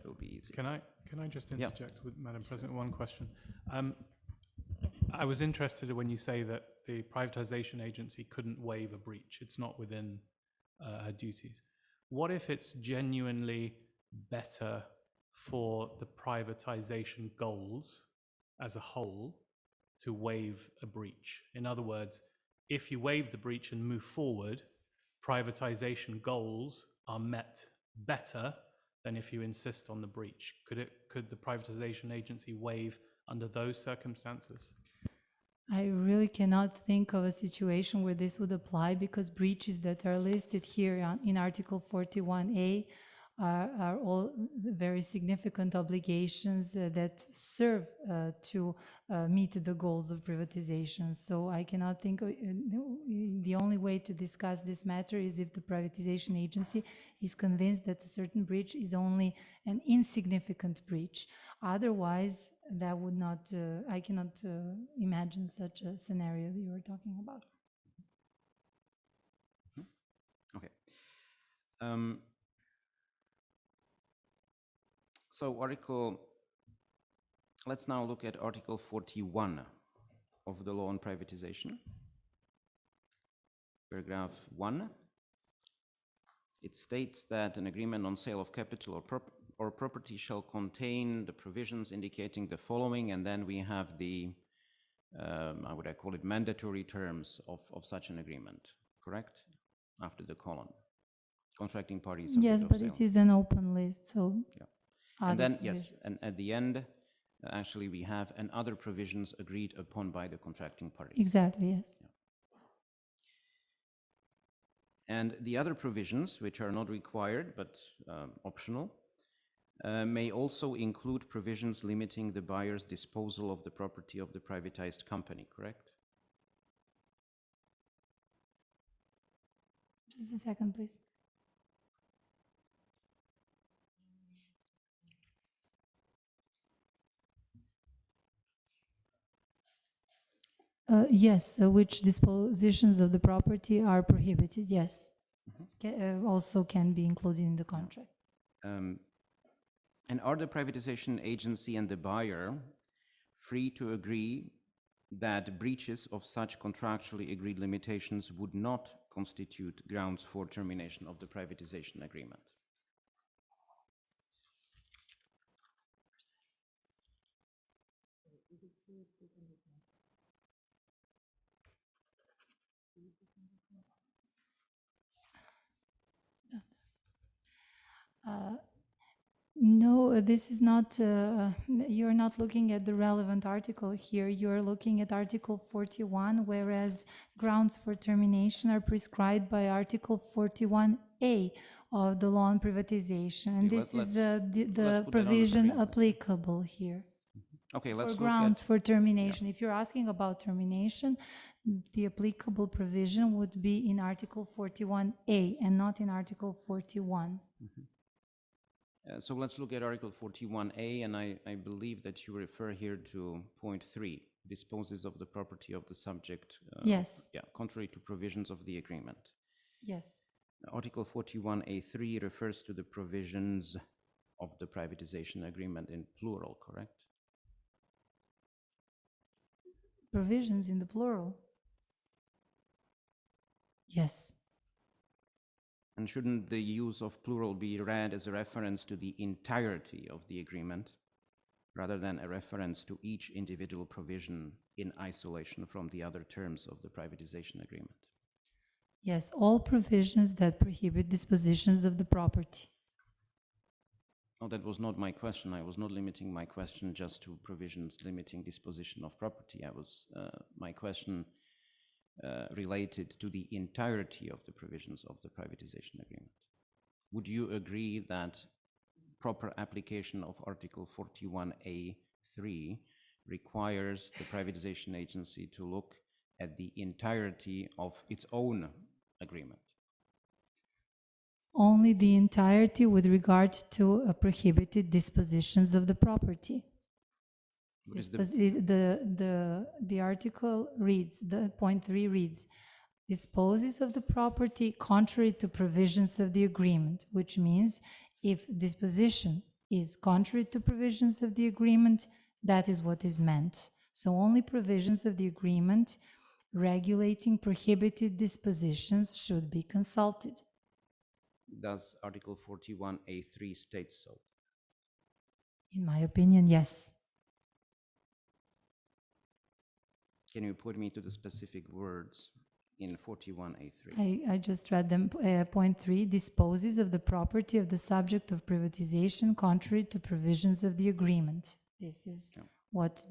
will be easy. Can I just interject with Madam President one question? I was interested when you say that the privatization agency couldn't waive a breach. It's not within her duties. What if it's genuinely better for the privatization goals as a whole to waive a breach? In other words, if you waive the breach and move forward, privatization goals are met better than if you insist on the breach. Could the privatization agency waive under those circumstances? I really cannot think of a situation where this would apply because breaches that are listed here in Article 41A are all very significant obligations that serve to meet the goals of privatization. So I cannot think of, the only way to discuss this matter is if the privatization agency is convinced that a certain breach is only an insignificant breach. Otherwise, that would not, I cannot imagine such a scenario that you were talking about. Okay. So let's now look at Article 41 of the law on privatization. Paragraph 1. It states that an agreement on sale of capital or property shall contain the provisions indicating the following, and then we have the, how would I call it, mandatory terms of such an agreement. correct? After the colon. Contracting party subject Yes, of but sale. it is an open list, so. Yeah. other And then, provision- yes, and at the end, actually, we have and other provisions agreed upon by the contracting parties. Exactly, yes. And the other provisions, which are not required but optional, may also include provisions limiting the buyer's disposal of the property of the privatized company, correct? Just a second, please. Yes, which dispositions of the property are prohibited, yes. Also can be included in the contract. And are the privatization agency and the buyer free to agree that breaches of such contractually agreed limitations would not constitute grounds for termination of the privatization agreement? No, this is not, you're not looking at the relevant article here. You're looking at Article 41, whereas grounds for termination are prescribed by Article 41A of the law on privatization. And Okay, this is let's the put that on the provision screen, please. applicable here. Okay, For let's look grounds at, for termination. If you're asking about termination, the applicable provision would be in Article 41A and not in Article 41. so let's look at Article 41A, and I believe that you refer here to point 3, disposes of the property of the subject. Yes. Yeah, contrary to provisions of the agreement. Yes. Article 41A3 refers to the provisions of the privatization agreement in plural, correct? Provisions in the plural. Yes. And shouldn't the use of plural be read as a reference to the entirety of the agreement, rather than a reference to each individual provision in isolation from the other terms of the privatization agreement? Yes, all provisions that prohibit dispositions of the property. Oh, that was not my question. I was not limiting my question just to provisions limiting disposition of property. My question related to the entirety of the provisions of the privatization agreement. Would you agree that proper application of Article 41A3 requires the privatization agency to look at the entirety of its own agreement? Only the entirety with regard to prohibited dispositions of the property. What is The article reads, the point 3 reads, disposes of the property contrary to provisions of the agreement, which means if disposition is contrary to provisions of the agreement, that is what is meant. So only provisions of the agreement regulating prohibited dispositions should be consulted. Does Article 41A3 state so? In my opinion, yes. Can you put me to the specific words in 41A3? I just read them. Point 3, disposes of the property of the subject of privatization contrary to provisions of the agreement. This is what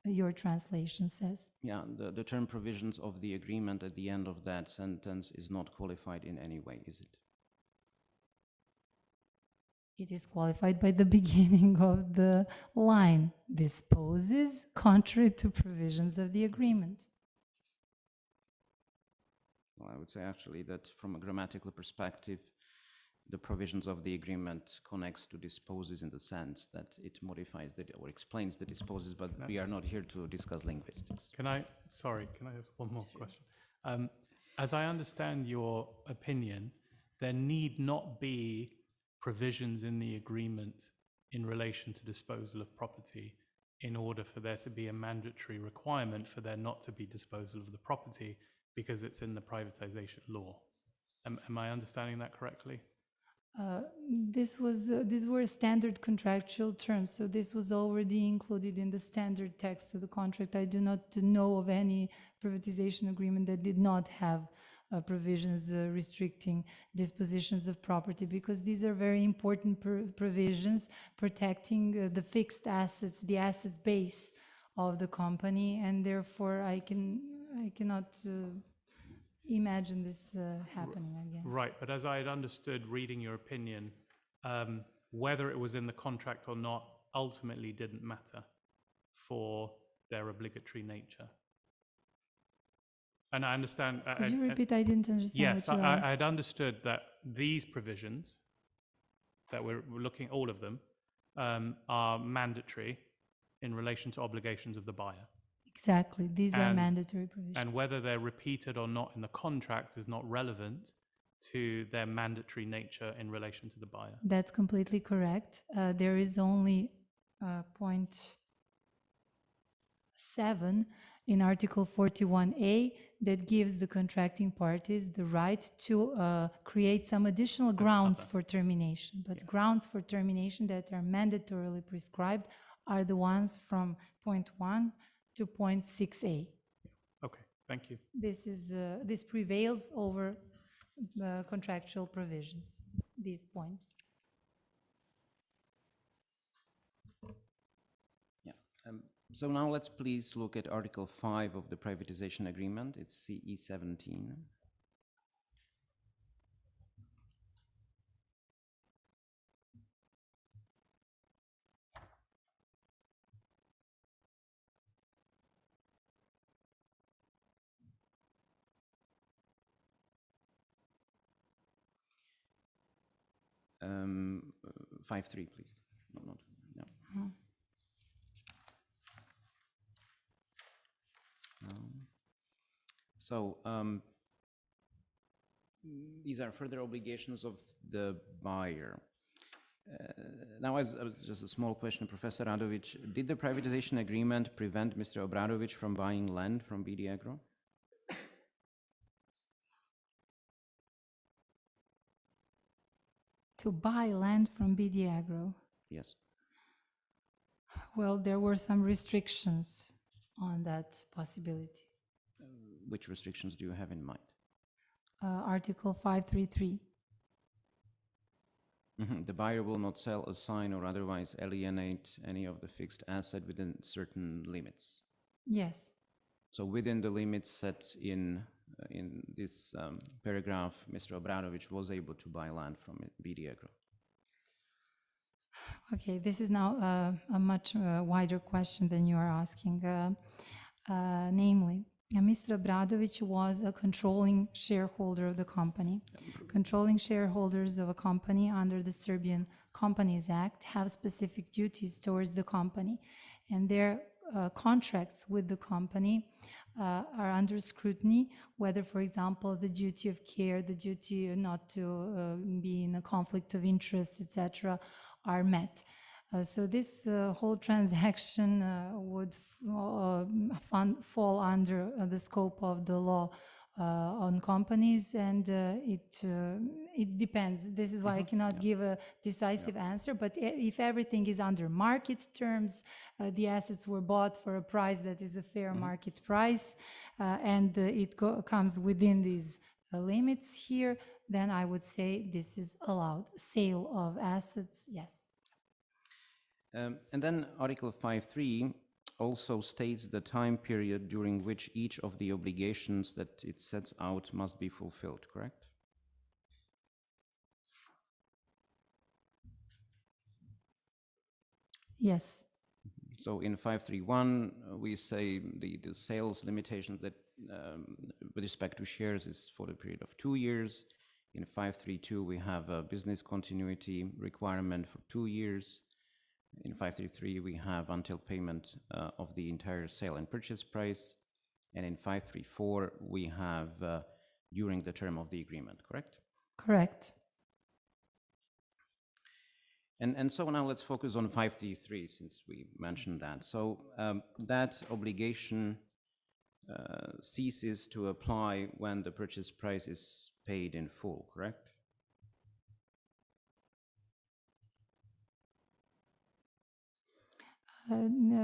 your translation says. Yeah, the term provisions of the agreement at the end of that sentence is not qualified in any way, is it? It is qualified by the beginning of the line, disposes contrary to provisions of the agreement. Well, I would say actually that from a grammatical perspective, the provisions of the agreement connects to disposes in the sense that it modifies or explains the disposes, but we are not here to discuss linguistics. Can I have one more question? As I understand your opinion, there need not be provisions in the agreement in relation to disposal of property in order for there to be a mandatory requirement for there not to be disposal of the property because it's in the privatization law. Am I understanding that correctly? These were standard contractual terms, so this was already included in the standard text of the contract. I do not know of any privatization agreement that did not have provisions restricting dispositions of property, because these are very important provisions protecting the fixed assets, the asset base of the company, and therefore I cannot imagine this happening again. Right, but as I had understood reading your opinion, whether it was in the contract or not ultimately didn't matter for their obligatory nature. And I understand... Could you repeat? I didn't understand yes, what you asked. I had understood that these provisions, that we're looking, all of them, are mandatory in relation to obligations of the buyer. Exactly, these are mandatory provisions. And whether they're repeated or not in the contract is not relevant to their mandatory nature in relation to the buyer. That's completely correct. There is only point 7 in Article 41A that gives the contracting parties the right to create some additional grounds for termination. But grounds for termination that are mandatorily prescribed are the ones from point 1 to point 6A. Okay, thank you. This prevails over contractual provisions, these points. Yeah. So now let's please look at Article 5 of the privatization agreement. It's CE 17. Um, 5.3, please. No. These are further obligations of the buyer. Now, as just a small question, Professor Radovic, did the privatization agreement prevent Mr. Obradovic from buying land from BD Agro? To buy land from BD Agro? Yes. Well, there were some restrictions on that possibility. Which restrictions do you have in mind? Article 533. The buyer will not sell, assign, or otherwise alienate any of the fixed asset within certain limits. Yes. So within the limits set in this paragraph, Mr. Obradovic was able to buy land from BD Agro. Okay, this is now a much wider question than you are asking. Namely, Mr. Obradovic was a controlling shareholder of the company. Controlling shareholders of a company under the Serbian Companies Act have specific duties towards the company, and their contracts with the company are under scrutiny, whether, for example, the duty of care, the duty not to be in a conflict of interest, etc., are met. So this whole transaction would fall under the scope of the law on companies, and it depends. This is why I cannot give a decisive answer, but if everything is under market terms, the assets were bought for a price that is a fair market price, and it comes within these limits here, then I would say this is allowed. Sale of assets, yes. And then Article 5.3 also states the time period during which each of the obligations that it sets out must be fulfilled, correct? Yes. So in 5.3.1, we say the sales limitations that with respect to shares is for the period of 2 years. In 5.3.2, we have a business continuity requirement for 2 years. In 5.3.3, we have until payment of the entire sale and purchase price. And in 5.3.4, we have during the term of the agreement, correct? Correct. And so now let's focus on 5.3.3 since we mentioned that. So that obligation ceases to apply when the purchase price is paid in full, correct?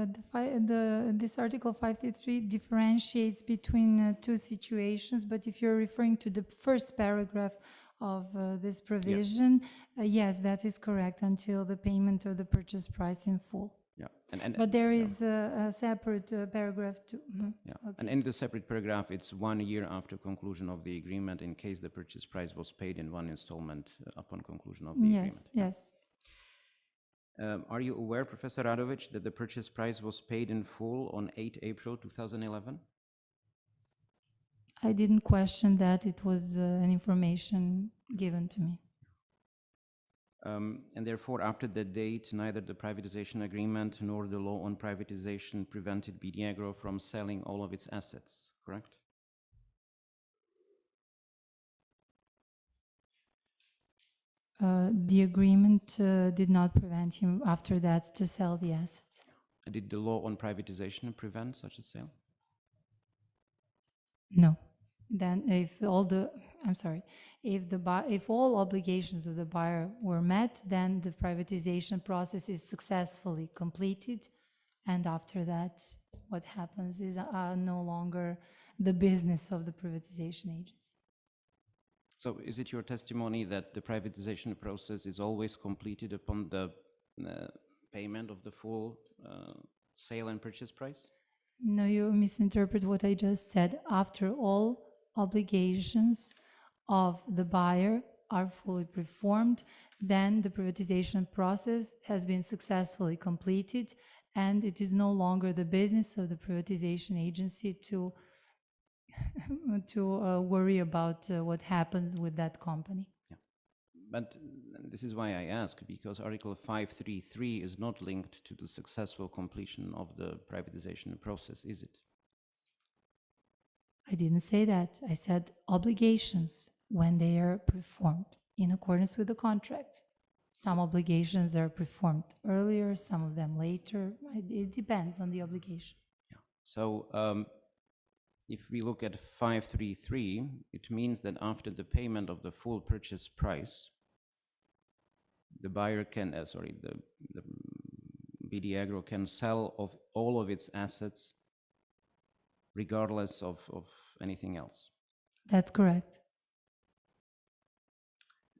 This Article 533 differentiates between two situations, but if you're referring to the first paragraph of this provision, yes, that is correct, until the payment of the purchase price in full. Yeah. But there is a separate paragraph too. Yeah. Okay. And in the separate paragraph, it's 1 year after conclusion of the agreement in case the purchase price was paid in one installment upon conclusion of the agreement. Yes. Are you aware, Professor Radovic, that the purchase price was paid in full on 8 April 2011? I didn't question that. It was an information given to me. And therefore, after that date, neither the privatization agreement nor the law on privatization prevented BD Agro from selling all of its assets, correct? The agreement did not prevent him after that to sell the assets. Did the law on privatization prevent such a sale? No. Then if all obligations of the buyer were met, then the privatization process is successfully completed. And after that, what happens is no longer the business of the privatization agency. So is it your testimony that the privatization process is always completed upon the payment of the full sale and purchase price? No, you misinterpret what I just said. After all obligations of the buyer are fully performed, then the privatization process has been successfully completed, and it is no longer the business of the privatization agency to worry about what happens with that company. Yeah. But this is why I ask, because Article 533 is not linked to the successful completion of the privatization process, is it? I didn't say that. I said obligations when they are performed in accordance with the contract. Some obligations are performed earlier, some of them later. It depends on the obligation. Yeah. So if we look at 533, it means that after the payment of the full purchase price, the buyer can, the BD Agro can sell of all of its assets regardless of anything else. That's correct.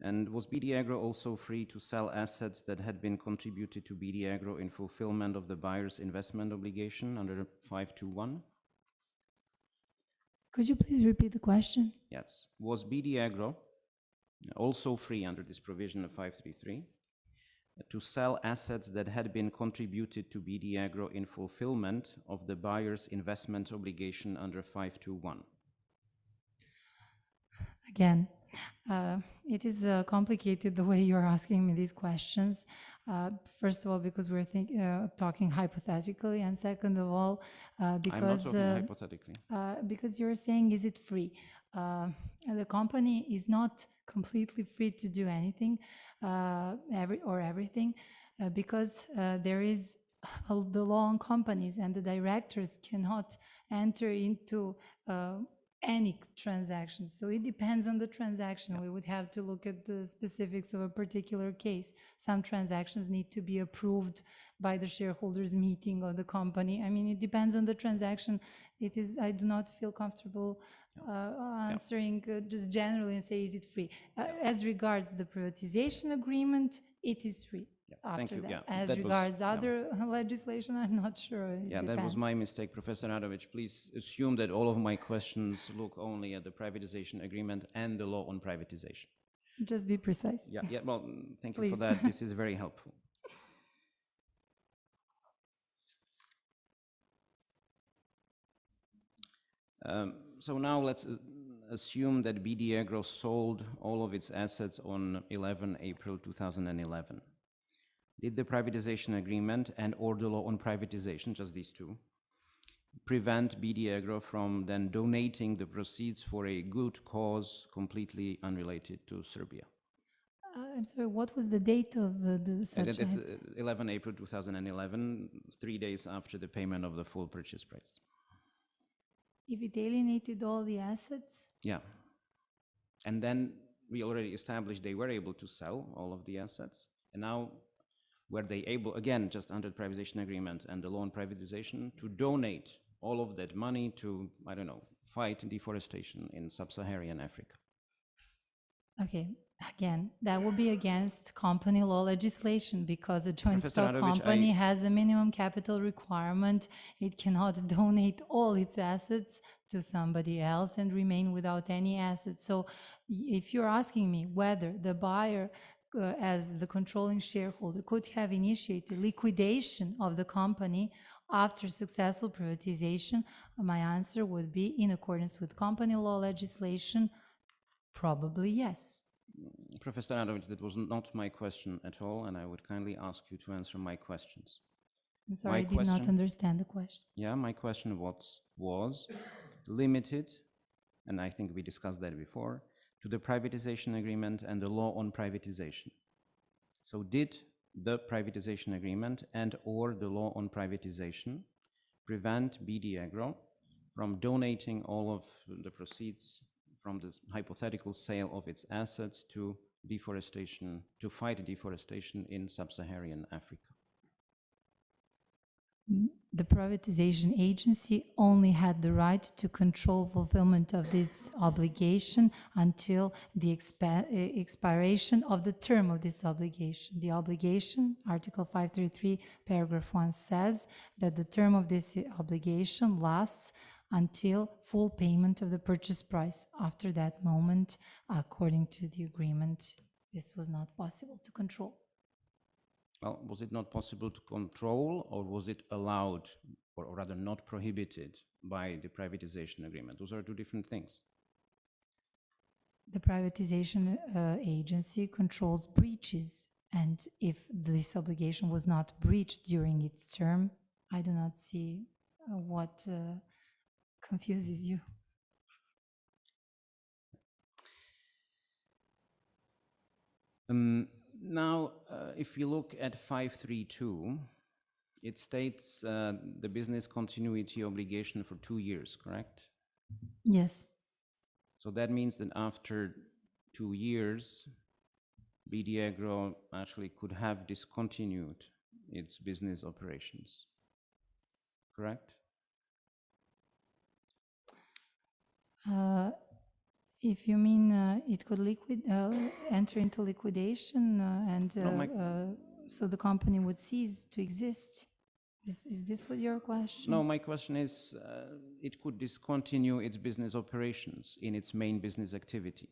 And was BD Agro also free to sell assets that had been contributed to BD Agro in fulfillment of the buyer's investment obligation under 521? Could you please repeat the question? Yes. Was BD Agro also free under this provision of 533 to sell assets that had been contributed to BD Agro in fulfillment of the buyer's investment obligation under 521? Again, it is complicated the way you're asking me these questions. First of all, because we're talking hypothetically, and second of all, because I'm not talking hypothetically. Because you're saying, is it free? The company is not completely free to do anything everything, because there is the law on companies, and the directors cannot enter into any transaction. So it depends on the transaction. Yeah. We would have to look at the specifics of a particular case. Some transactions need to be approved by the shareholders meeting of the company. I mean, it depends on the transaction. I do not feel comfortable answering just generally and say, is it free? As regards the privatization agreement, it is free. Yeah, thank you. That. Yeah, As that regards other legislation, I'm not sure. Yeah, that was my mistake, Professor Radovic. Please assume that all of my questions look only at the privatization agreement and the law on privatization. Just be precise. Yeah. Well, thank you for that. This is very helpful. So now let's assume that BD Agro sold all of its assets on 11 April 2011. Did the privatization agreement and/or the law on privatization, just these two, prevent BD Agro from then donating the proceeds for a good cause completely unrelated to Serbia? I'm sorry, what was the date of such? It's 11 April 2011, 3 days after the payment of the full purchase price. If it alienated all the assets? Yeah. And then we already established they were able to sell all of the assets. And now were they able, again, just under the privatization agreement and the law on privatization, to donate all of that money to, I don't know, fight deforestation in sub-Saharan Africa? Okay, again, that would be against company law legislation because a joint Professor stock Radovic, company has a minimum capital requirement. It cannot donate all its assets to somebody else and remain without any assets. So if you're asking me whether the buyer as the controlling shareholder could have initiated liquidation of the company after successful privatization, my answer would be in accordance with company law legislation. Probably yes. Professor Radovic, that was not my question at all, and I would kindly ask you to answer my questions. I'm sorry, I did not understand the question. Yeah, my question was limited, and I think we discussed that before, to the privatization agreement and the law on privatization. So did the privatization agreement and or the law on privatization prevent BD Agro from donating all of the proceeds from the hypothetical sale of its assets to deforestation, to fight deforestation in sub-Saharan Africa? The privatization agency only had the right to control fulfillment of this obligation until the expiration of the term of this obligation. The obligation, Article 533, paragraph 1 says that the term of this obligation lasts until full payment of the purchase price. After that moment, according to the agreement, this was not possible to control. Well, was it not possible to control, or was it allowed, or rather not prohibited by the privatization agreement? Those are two different things. The privatization agency controls breaches, and if this obligation was not breached during its term, I do not see what confuses you. Now, if you look at 532, it states the business continuity obligation for 2 years, correct? Yes. So that means that after 2 years, BD Agro actually could have discontinued its business operations, correct? If you mean it could enter into liquidation so the company would cease to exist. Is this what your question? No, my question is it could discontinue its business operations in its main business activity.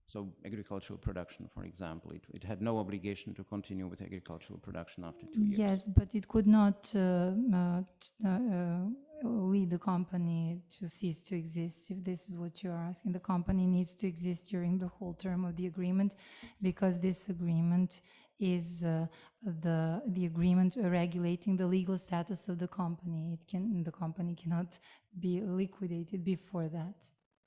So agricultural production, for example, it had no obligation to continue with agricultural production after 2 years. Yes, but it could not lead the company to cease to exist, if this is what you're asking. The company needs to exist during the whole term of the agreement, because this agreement is the agreement regulating the legal status of the company. The company cannot be liquidated before that,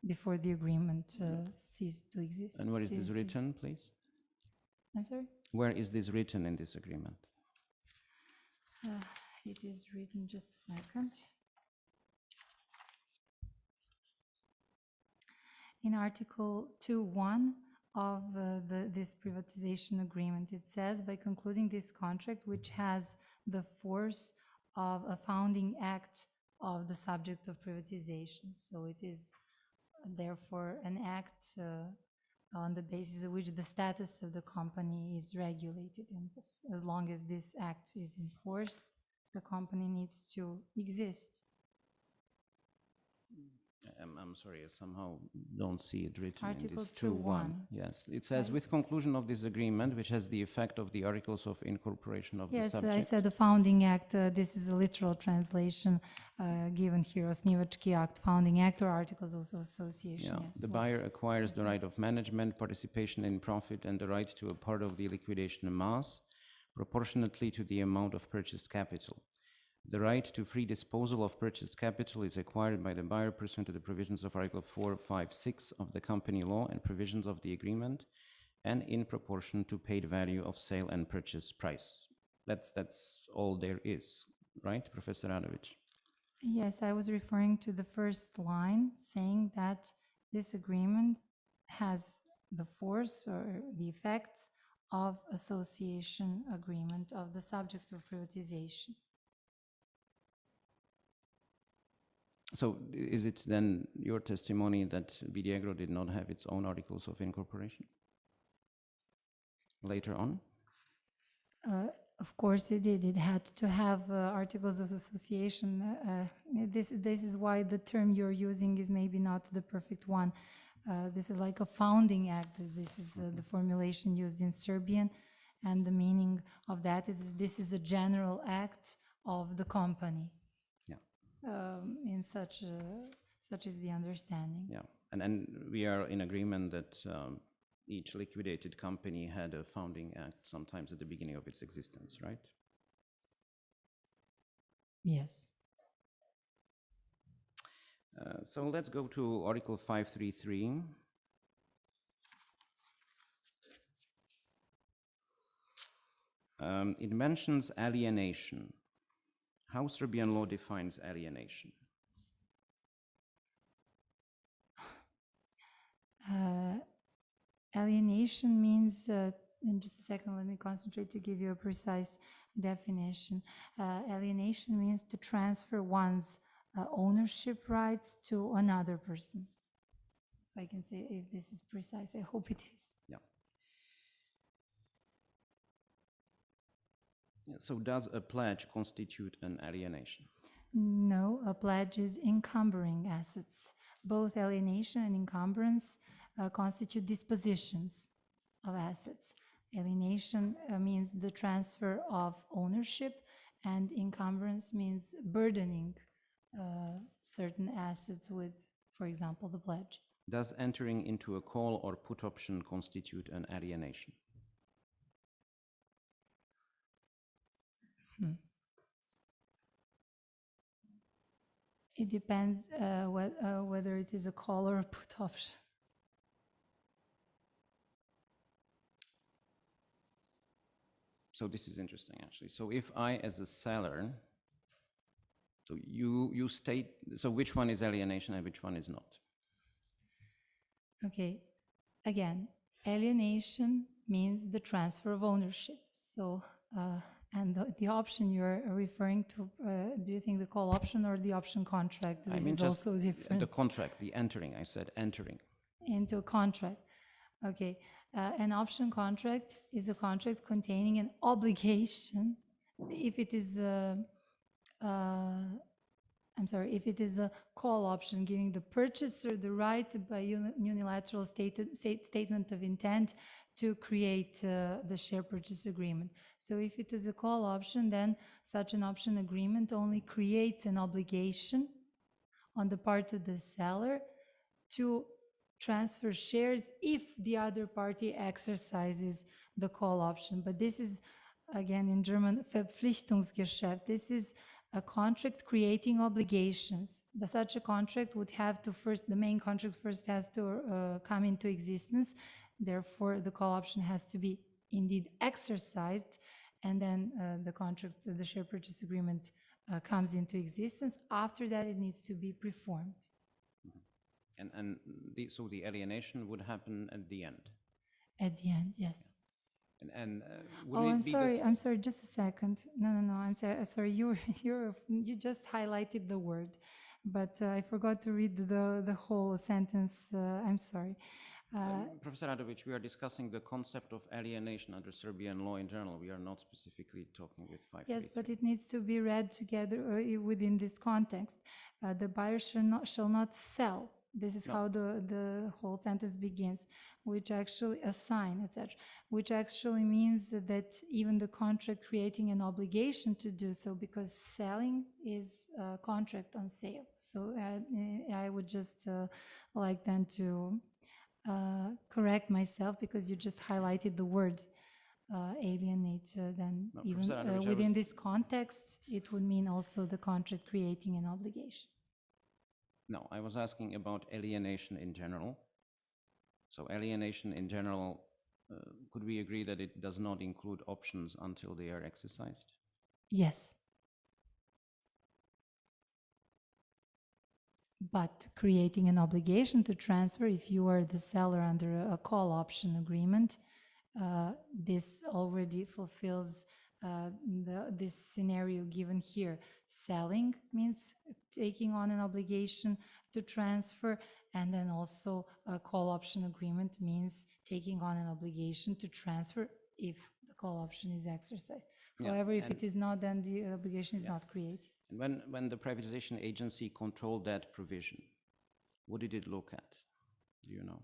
before the agreement ceased to exist. And where is this written, please? I'm sorry? Where is this written in this agreement? It is written, just a second. In Article 2.1 of this privatization agreement, it says, by concluding this contract, which has the force of a founding act of the subject of privatization. So it is therefore an act on the basis of which the status of the company is regulated. And as long as this act is enforced, the company needs to exist. I'm sorry, I somehow don't see it written Article in this 2.1. Yes, it says, with conclusion of this agreement, which has the effect of the articles of incorporation of the subject. Yes, I said the founding act. This is a literal translation given here, Osnivački Act, founding act, or articles of association. Yeah. Yes. The buyer acquires the right of management, participation in profit, and the right to a part of the liquidation mass, proportionately to the amount of purchased capital. The right to free disposal of purchased capital is acquired by the buyer pursuant to the provisions of Article 456 of the company law and provisions of the agreement, and in proportion to paid value of sale and purchase price. That's all there is, right, Professor Radovic? Yes, I was referring to the first line, saying that this agreement has the force or the effects of association agreement of the subject of privatization. So is it then your testimony that Vidiagro did not have its own articles of incorporation later on? Of course it did. It had to have articles of association. This is why the term you're using is maybe not the perfect one. This is like a founding act. This is the formulation used in Serbian, and the meaning of that is this is a general act of the company. Yeah. In such is the understanding. Yeah, and we are in agreement that each liquidated company had a founding act sometimes at the beginning of its existence, right? Yes. So let's go to Article 533. It mentions alienation. How Serbian law defines alienation? Alienation means, in just a second, let me concentrate to give you a precise definition. Alienation means to transfer one's ownership rights to another person. If I can say if this is precise, I hope it is. Yeah. So does a pledge constitute an alienation? No, a pledge is encumbering assets. Both alienation and encumbrance constitute dispositions of assets. Alienation means the transfer of ownership, and encumbrance means burdening certain assets with, for example, the pledge. Does entering into a call or put option constitute an alienation? It depends whether it is a call or a put option. So this is interesting, actually. So if I, as a seller, so you state, so which one is alienation and which one is not? Okay, again, alienation means the transfer of ownership. So, and the option you're referring to, do you think the call option or the option contract? This is also different. The contract, the entering, I said entering. Into a contract. Okay, an option contract is a contract containing an obligation if it is if it is a call option giving the purchaser the right by unilateral statement of intent to create the share purchase agreement. So if it is a call option, then such an option agreement only creates an obligation on the part of the seller to transfer shares if the other party exercises the call option. But this is, again, in German, Verpflichtungsgeschäft. This is a contract creating obligations. Such a contract would have to first, the main contract first has to come into existence. Therefore, the call option has to be indeed exercised, and then the contract, the share purchase agreement comes into existence. After that, it needs to be performed. So the alienation would happen at the end? At the end, yes. I'm sorry, just a second. No, I'm sorry, you just highlighted the word, but I forgot to read the whole sentence. I'm sorry. Professor Radovic, we are discussing the concept of alienation under Serbian law in general. We are not specifically talking with 533. Yes, but it needs to be read together within this context. The buyer shall not sell. This is how the whole sentence begins, which actually assign, etc., which actually means that even the contract creating an obligation to do so, because selling is a contract on sale. So I would just like then to correct myself, because you just highlighted the word alienate. Then even within this context, it would mean also the contract creating an obligation. No, I was asking about alienation in general. So alienation in general, could we agree that it does not include options until they are exercised? Yes. But creating an obligation to transfer, if you are the seller under a call option agreement, this already fulfills this scenario given here. Selling means taking on an obligation to transfer, and then also a call option agreement means taking on an obligation to transfer if the call option is exercised. Yeah, However, if and- it is not, then the obligation is not created. And when the privatization agency controlled that provision, what did it look at? Do you know?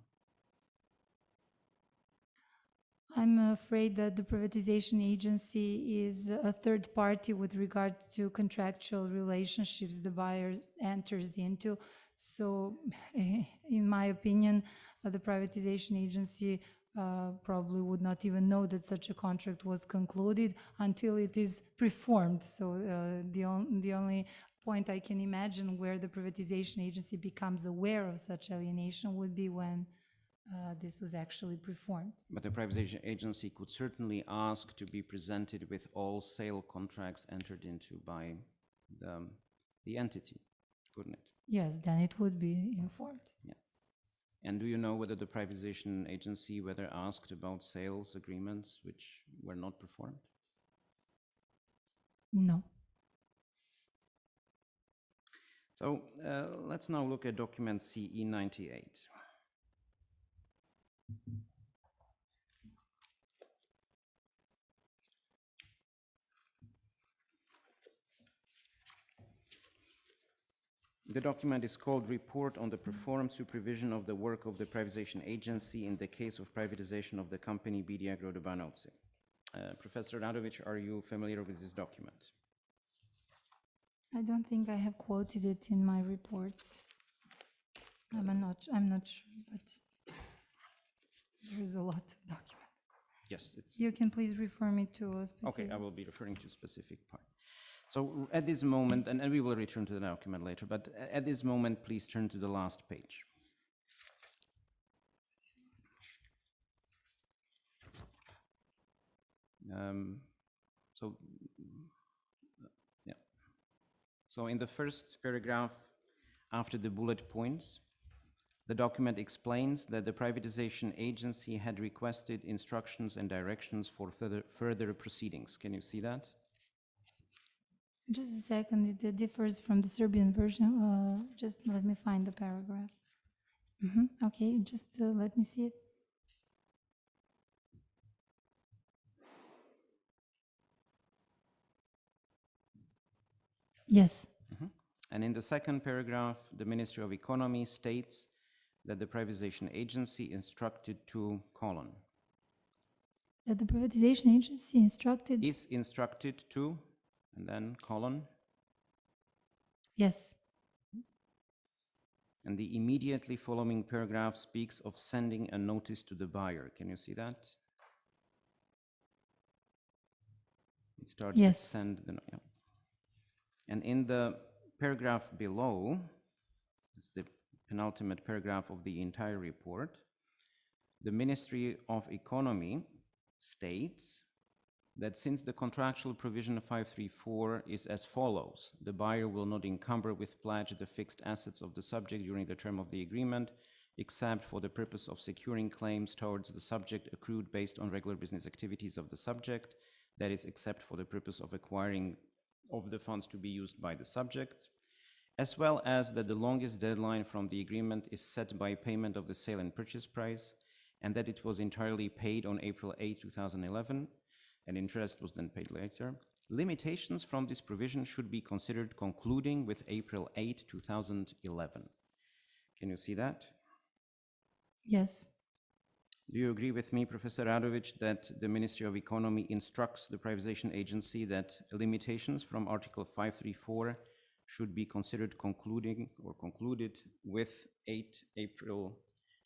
I'm afraid that the privatization agency is a third party with regard to contractual relationships the buyer enters into. So, in my opinion, the privatization agency probably would not even know that such a contract was concluded until it is performed. So, the only point I can imagine where the privatization agency becomes aware of such alienation would be when this was actually performed. But the privatization agency could certainly ask to be presented with all sale contracts entered into by the entity, couldn't it? Yes, then it would be informed. Yes. And do you know whether the privatization agency whether asked about sales agreements which were not performed? No. So let's now look at document CE 98. The document is called Report on the Performed Supervision of the Work of the Privatization Agency in the Case of Privatization of the Company BD Agro de Băneauțe. Professor Radovic, are you familiar with this document? I don't think I have quoted it in my reports. I'm not sure, but there's a lot of documents. Yes, it's You can please refer me to a specific. okay. I will be referring to a specific part. So at this moment, and we will return to the document later, but at this moment, please turn to the last page. So in the first paragraph, after the bullet points, the document explains that the privatization agency had requested instructions and directions for further proceedings. Can you see that? Just a second, it differs from the Serbian version. Just let me find the paragraph. Okay, just let me see it. Yes. And in the second paragraph, the Ministry of Economy states that the privatization agency instructed to : That the privatization agency instructed. is instructed to, and then : Yes. and the immediately following paragraph speaks of sending a notice to the buyer. Can you see that? It starts with Yes. send the yeah. And in the paragraph below, it's the penultimate paragraph of the entire report, the Ministry of Economy states that since the contractual provision of 534 is as follows: the buyer will not encumber with pledge the fixed assets of the subject during the term of the agreement, except for the purpose of securing claims towards the subject accrued based on regular business activities of the subject, that is, except for the purpose of acquiring of the funds to be used by the subject, as well as that the longest deadline from the agreement is set by payment of the sale and purchase price, and that it was entirely paid on April 8, 2011, and interest was then paid later. Limitations from this provision should be considered concluding with April 8, 2011. Can you see that? Yes. Do you agree with me, Professor Radovic, that the Ministry of Economy instructs the privatization agency that limitations from Article 534 should be considered concluding or concluded with 8 April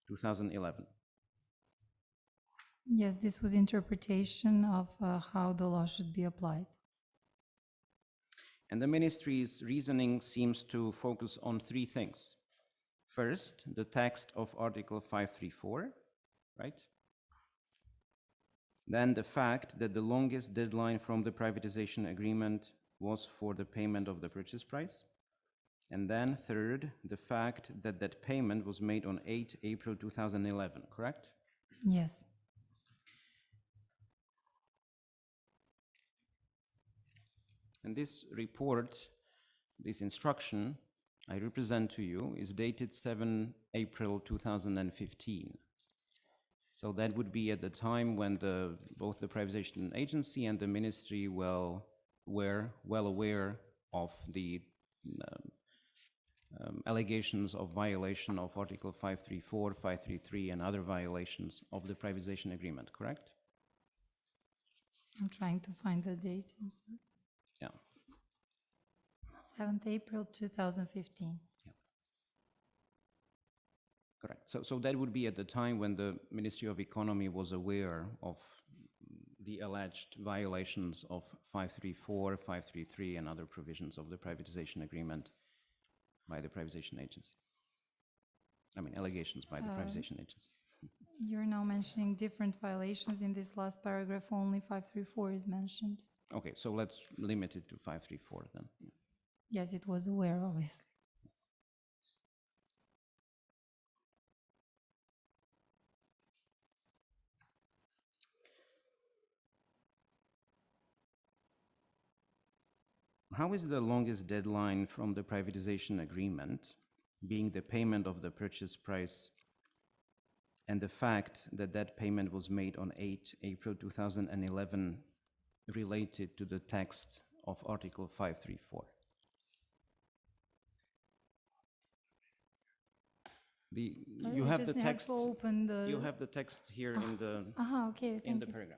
2011? Yes, this was interpretation of how the law should be applied. And the ministry's reasoning seems to focus on three things. First, the text of Article 534, right? Then the fact that the longest deadline from the privatization agreement was for the payment of the purchase price. And then third, the fact that that payment was made on 8 April 2011, correct? Yes. And this report, this instruction I represent to you is dated 7 April 2015. So that would be at the time when both the privatization agency and the ministry were well aware of the allegations of violation of Article 534, 533, and other violations of the privatization agreement, correct? I'm trying to find the date. I'm sorry. Yeah. 7th April 2015. Correct. So that would be at the time when the Ministry of Economy was aware of the alleged violations of 534, 533, and other provisions of the privatization agreement by the privatization agency. I mean, allegations by the privatization agency. You're now mentioning different violations. In this last paragraph, only 534 is mentioned. Okay, so let's limit it to 534 then. Yes, it was aware, obviously. How is the longest deadline from the privatization agreement, being the payment of the purchase price, and the fact that that payment was made on 8 April 2011, related to the text of Article 534? You have the text. You have the text here in the okay, in the you. paragraph.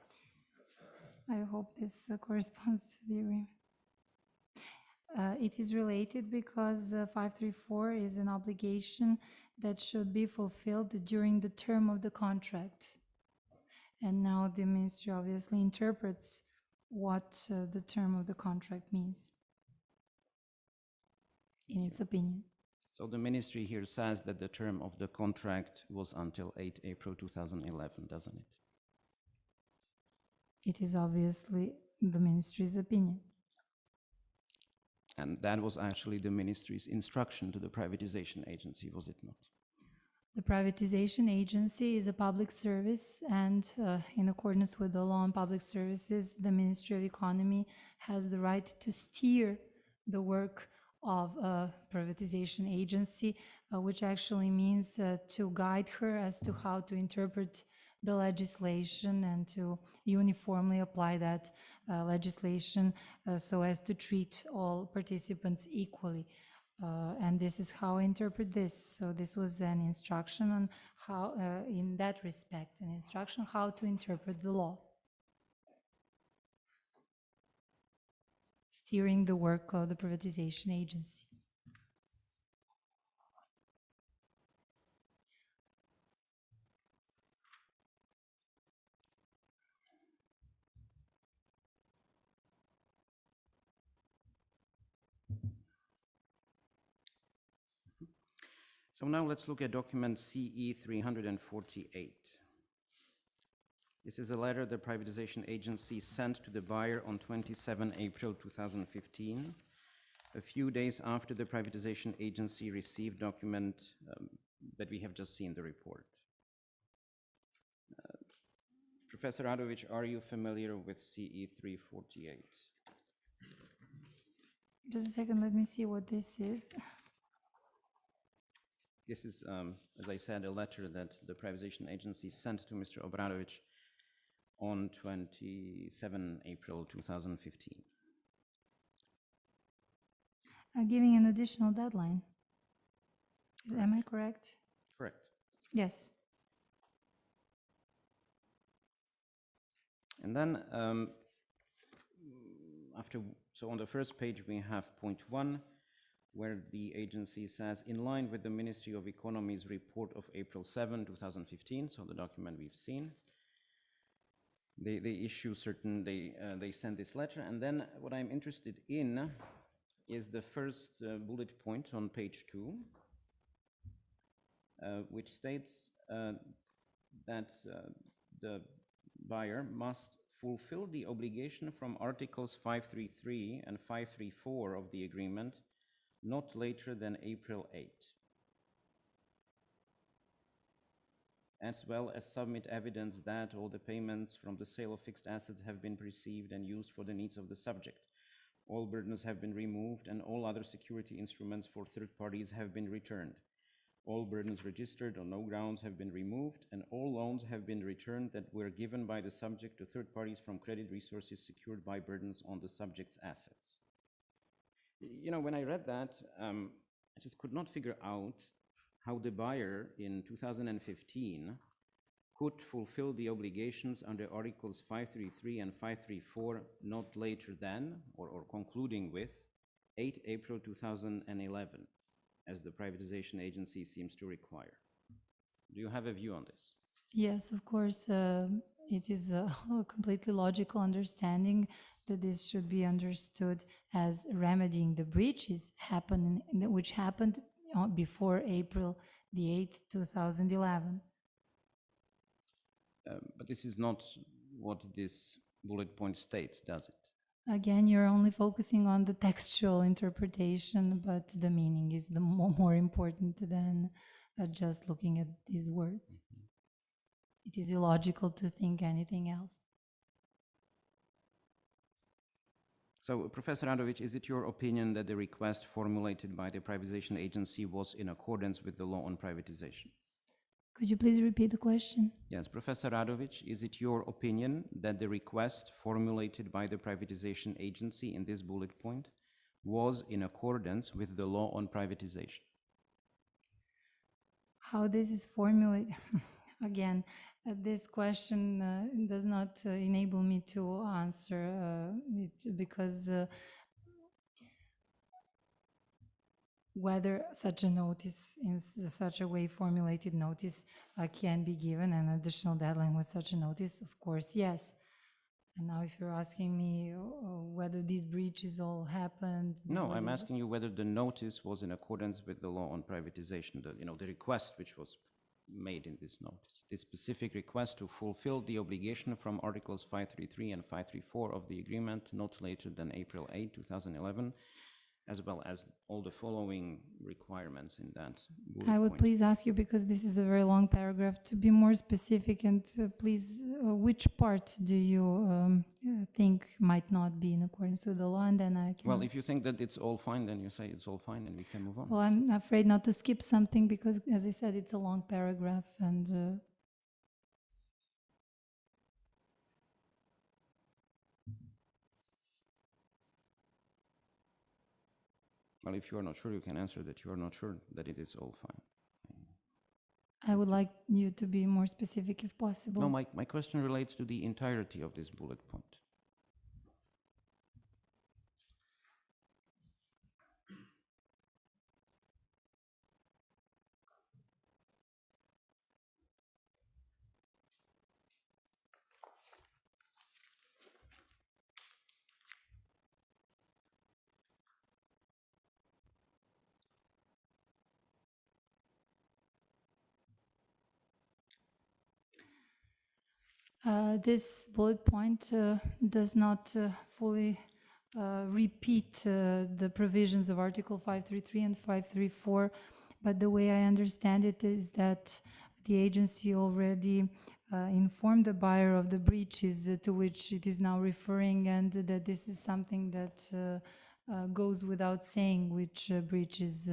I hope this corresponds to the agreement. It is related because 534 is an obligation that should be fulfilled during the term of the contract. And now the ministry obviously interprets what the term of the contract means, in its opinion. So the ministry here says that the term of the contract was until 8 April 2011, doesn't it? It is obviously the ministry's opinion. And that was actually the ministry's instruction to the privatization agency, was it not? The privatization agency is a public service, and in accordance with the law on public services, the Ministry of Economy has the right to steer the work of a privatization agency, which actually means to guide her as to how to interpret the legislation and to uniformly apply that legislation so as to treat all participants equally. And this is how I interpret this. So this was an instruction on how, in that respect, an instruction how to interpret the law, steering the work of the privatization agency. So now let's look at document CE 348. This is a letter the privatization agency sent to the buyer on 27 April 2015, a few days after the privatization agency received document that we have just seen the report. Professor Radovic, are you familiar with CE 348? Just a second, let me see what this is. This is, as I said, a letter that the privatization agency sent to Mr. Obradovic on 27 April 2015. Giving an additional deadline. Am I correct? Correct. Yes. And then so on the first page we have point 1, where the agency says, in line with the Ministry of Economy's report of April 7, 2015, so the document we've seen, they send this letter. And then what I'm interested in is the first bullet point on page 2, which states that the buyer must fulfill the obligation from Articles 533 and 534 of the agreement not later than April 8, as well as submit evidence that all the payments from the sale of fixed assets have been received and used for the needs of the subject. all burdens have been removed, and all other security instruments for third parties have been returned. All burdens registered on no grounds have been removed, and all loans have been returned that were given by the subject to third parties from credit resources secured by burdens on the subject's assets. You know, when I read that, I just could not figure out how the buyer in 2015 could fulfill the obligations under Articles 533 and 534 not later than, or concluding with, 8 April 2011, as the privatization agency seems to require. Do you have a view on this? Yes, of course. It is a completely logical understanding that this should be understood as remedying the breaches which happened before April the 8th, 2011. But this is not what this bullet point states, does it? Again, you're only focusing on the textual interpretation, but the meaning is the more important than just looking at these words. It is illogical to think anything else. So, Professor Radovic, is it your opinion that the request formulated by the privatization agency was in accordance with the law on privatization? Could you please repeat the question? Yes, Professor Radovic, is it your opinion that the request formulated by the privatization agency in this bullet point was in accordance with the law on privatization? How this is formulated? Again, this question does not enable me to answer it because whether such a notice, in such a way formulated notice can be given, an additional deadline with such a notice, of course, yes. And now if you're asking me whether these breaches all happened... No, I'm asking you whether the notice was in accordance with the law on privatization, the request which was made in this notice, the specific request to fulfill the obligation from Articles 533 and 534 of the agreement not later than April 8, 2011, as well as all the following requirements in that bullet I would point. please ask you, because this is a very long paragraph, to be more specific, and please, which part do you think might not be in accordance with the law, and then I can... Well, if you think that it's all fine, then you say it's all fine and we can move on. Well, I'm afraid not to skip something because, as I said, it's a long paragraph, and Well, if you are not sure, you can answer that you are not sure that it is all fine. I would like you to be more specific if possible. No, my question relates to the entirety of this bullet point. This bullet point does not fully repeat the provisions of Article 533 and 534, but the way I understand it is that the agency already informed the buyer of the breaches to which it is now referring, and that this is something that goes without saying which breaches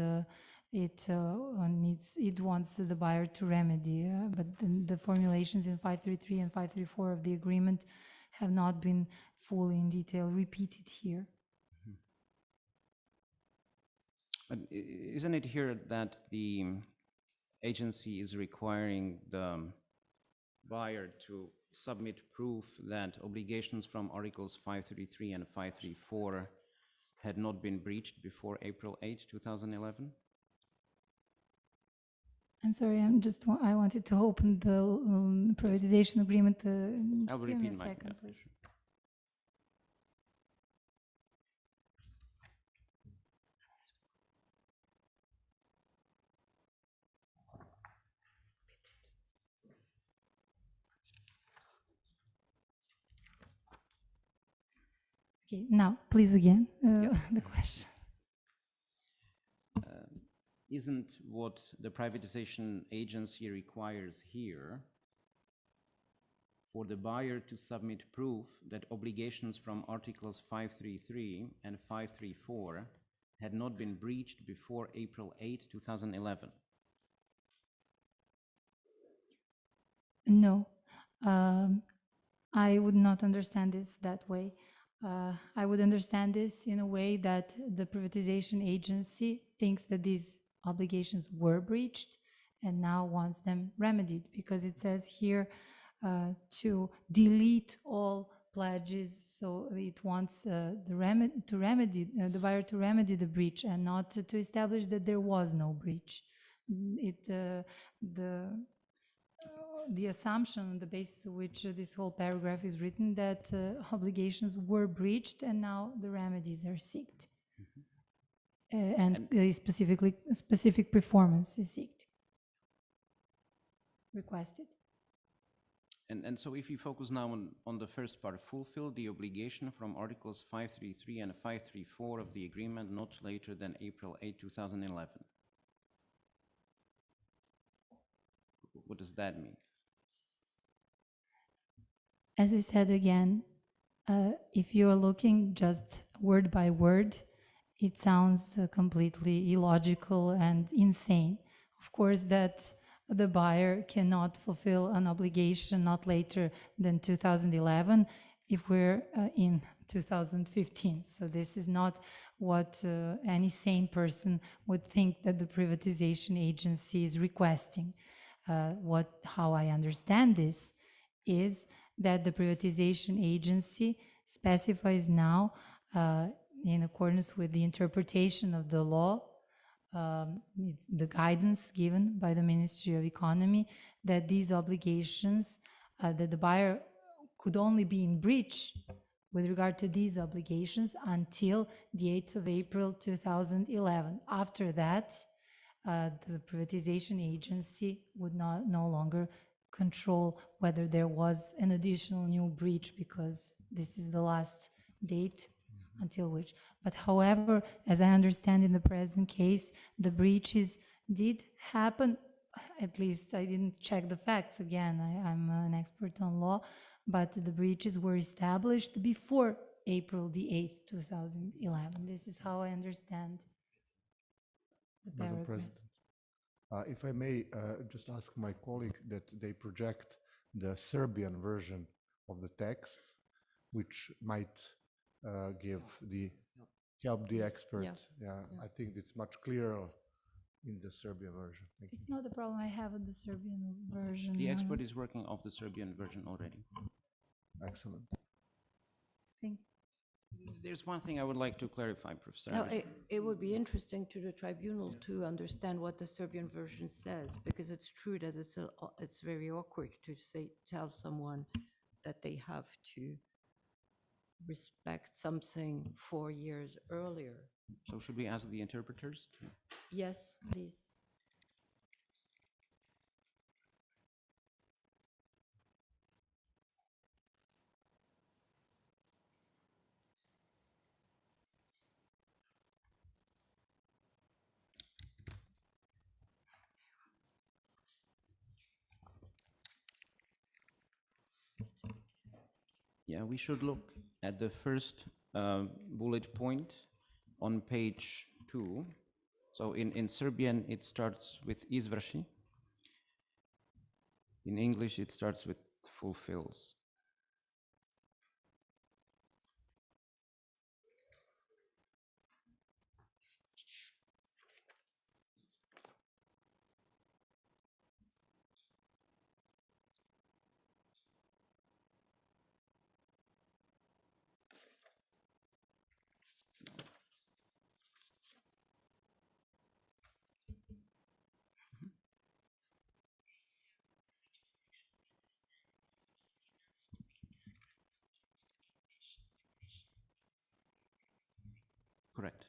it wants the buyer to remedy, but the formulations in 533 and 534 of the agreement have not been fully in detail repeated here. But isn't it here that the agency is requiring the buyer to submit proof that obligations from Articles 533 and 534 had not been breached before April 8, 2011? I'm sorry, I wanted to open the privatization agreement. I'll Just give me a repeat my second, please. sure. Okay, now, please again, the question. Isn't what the privatization agency requires here for the buyer to submit proof that obligations from Articles 533 and 534 had not been breached before April 8, 2011. No, I would not understand this that way. I would understand this in a way that the privatization agency thinks that these obligations were breached and now wants them remedied, because it says here to delete all pledges. So it wants the buyer to remedy the breach and not to establish that there was no breach. The assumption on the basis of which this whole paragraph is written, that obligations were breached and now the remedies are sought. And specific performance is sought, requested. And so if you focus now on the first part, fulfill the obligation from Articles 533 and 534 of the agreement not later than April 8, 2011. What does that mean? As I said again, if you're looking just word by word, it sounds completely illogical and insane. Of course, that the buyer cannot fulfill an obligation not later than 2011 if we're in 2015. So this is not what any sane person would think that the privatization agency is requesting. How I understand this is that the privatization agency specifies now, in accordance with the interpretation of the law, the guidance given by the Ministry of Economy, that these obligations, that the buyer could only be in breach with regard to these obligations until the 8th of April 2011. After that, the privatization agency would no longer control whether there was an additional new breach, because this is the last date until which. But however, as I understand in the present case, the breaches did happen. At least I didn't check the facts again. I'm an expert on law, but the breaches were established before April the 8th, 2011. This is how I understand the Madam paragraph. President, if I may just ask my colleague that they project the Serbian version of the text, which might help the expert. Yeah, I think it's much clearer in the Serbian version. Thank It's not a problem I have with the Serbian version. The expert is working off the Serbian version already. Excellent. Thank There's one thing I would like to clarify, Professor. No, Anderson. it would be interesting to the tribunal to understand what the Serbian version says, because it's true that it's very awkward to tell someone that they have to respect something 4 years earlier. So should we ask the interpreters? Yes, please. Yeah, we should look at the first bullet point on page 2. So in Serbian, it starts with izvrši. In English, it starts with fulfills. Correct.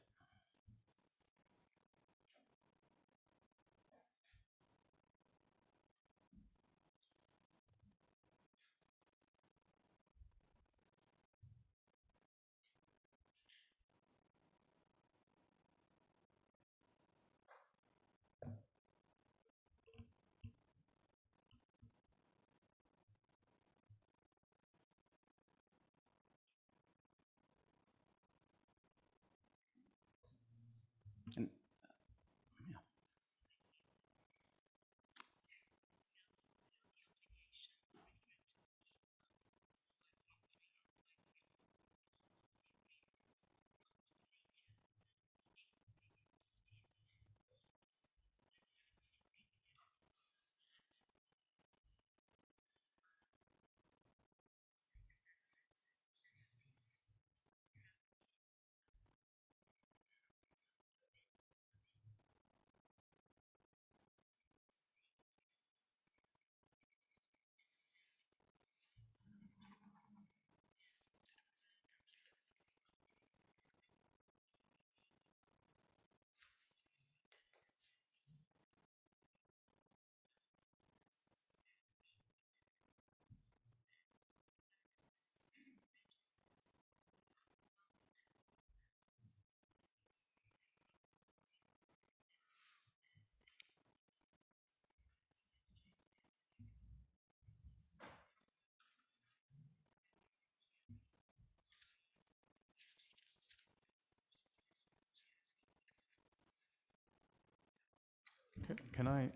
Can I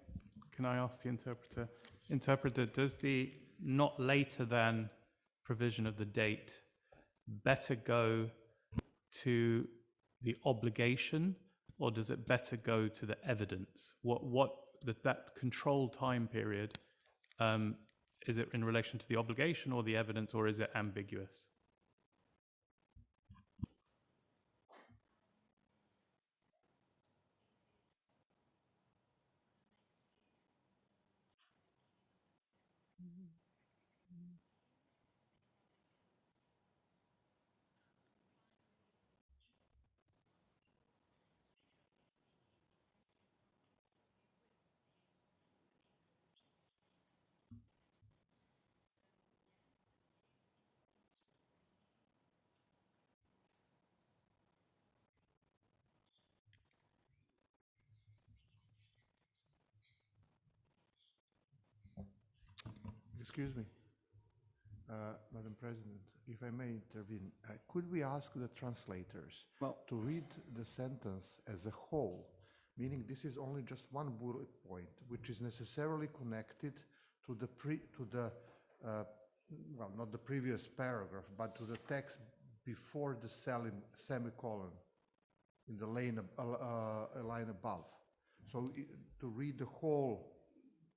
ask the interpreter? Interpreter, does the not later than provision of the date better go to the obligation, or does it better go to the evidence? That control time period, is it in relation to the obligation or the evidence, or is it ambiguous? Excuse me, Madam President, if I may intervene, could we ask the translators to read the sentence as a whole, meaning this is only just one bullet point, which is necessarily connected to well, not the previous paragraph, but to the text before the semicolon in the line above. So to read the whole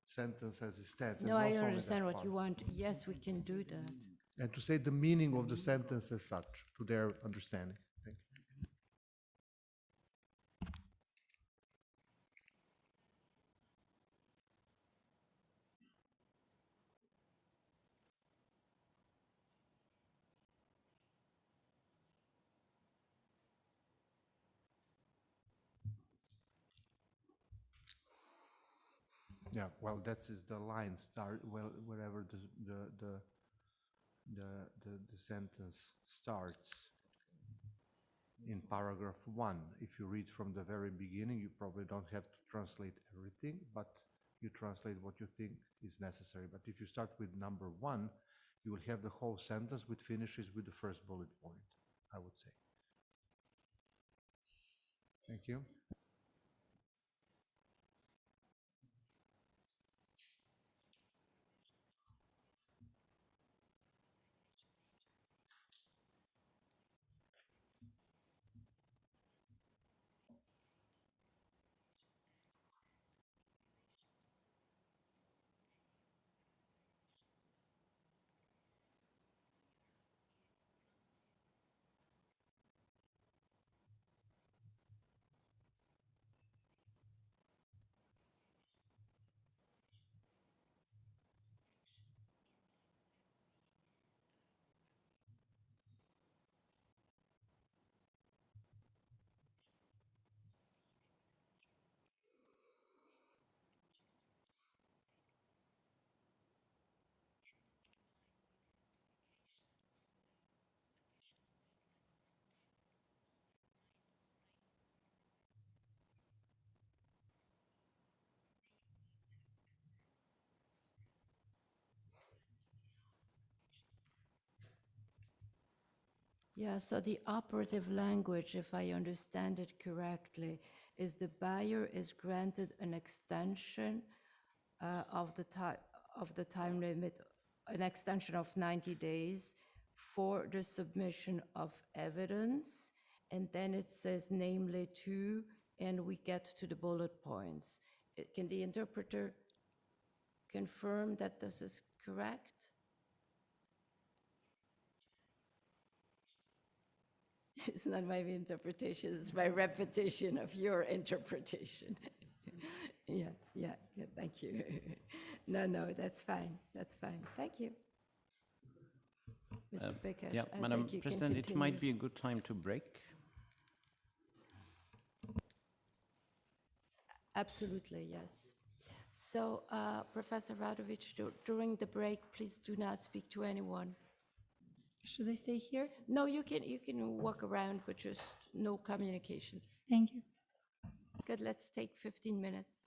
sentence as it stands. No, I understand what you want. Yes, we can do that. And to say the meaning of the sentence as such, to their understanding. Thank you. Yeah, well, that is the line start, well, wherever the sentence starts in paragraph 1. If you read from the very beginning, you probably don't have to translate everything, but you translate what you think is necessary. But if you start with number 1, you will have the whole sentence which finishes with the first bullet point, I would say. Thank you. Yeah, so the operative language, if I understand it correctly, is the buyer is granted an extension of the time limit, an extension of 90 days for the submission of evidence. And then it says namely to, and we get to the bullet points. Can the interpreter confirm that this is correct? It's not my interpretation, it's my repetition of your interpretation. Yeah, thank you. No, that's fine, thank you. Mr. Becker, Yeah, I Madam think you can President, it continue. might be a good time to break. Absolutely, yes. So, Professor Radovic, during the break, please do not speak to anyone. Should I stay here? No, you can walk around, but just no communications. Thank you. Good, let's take 15 minutes.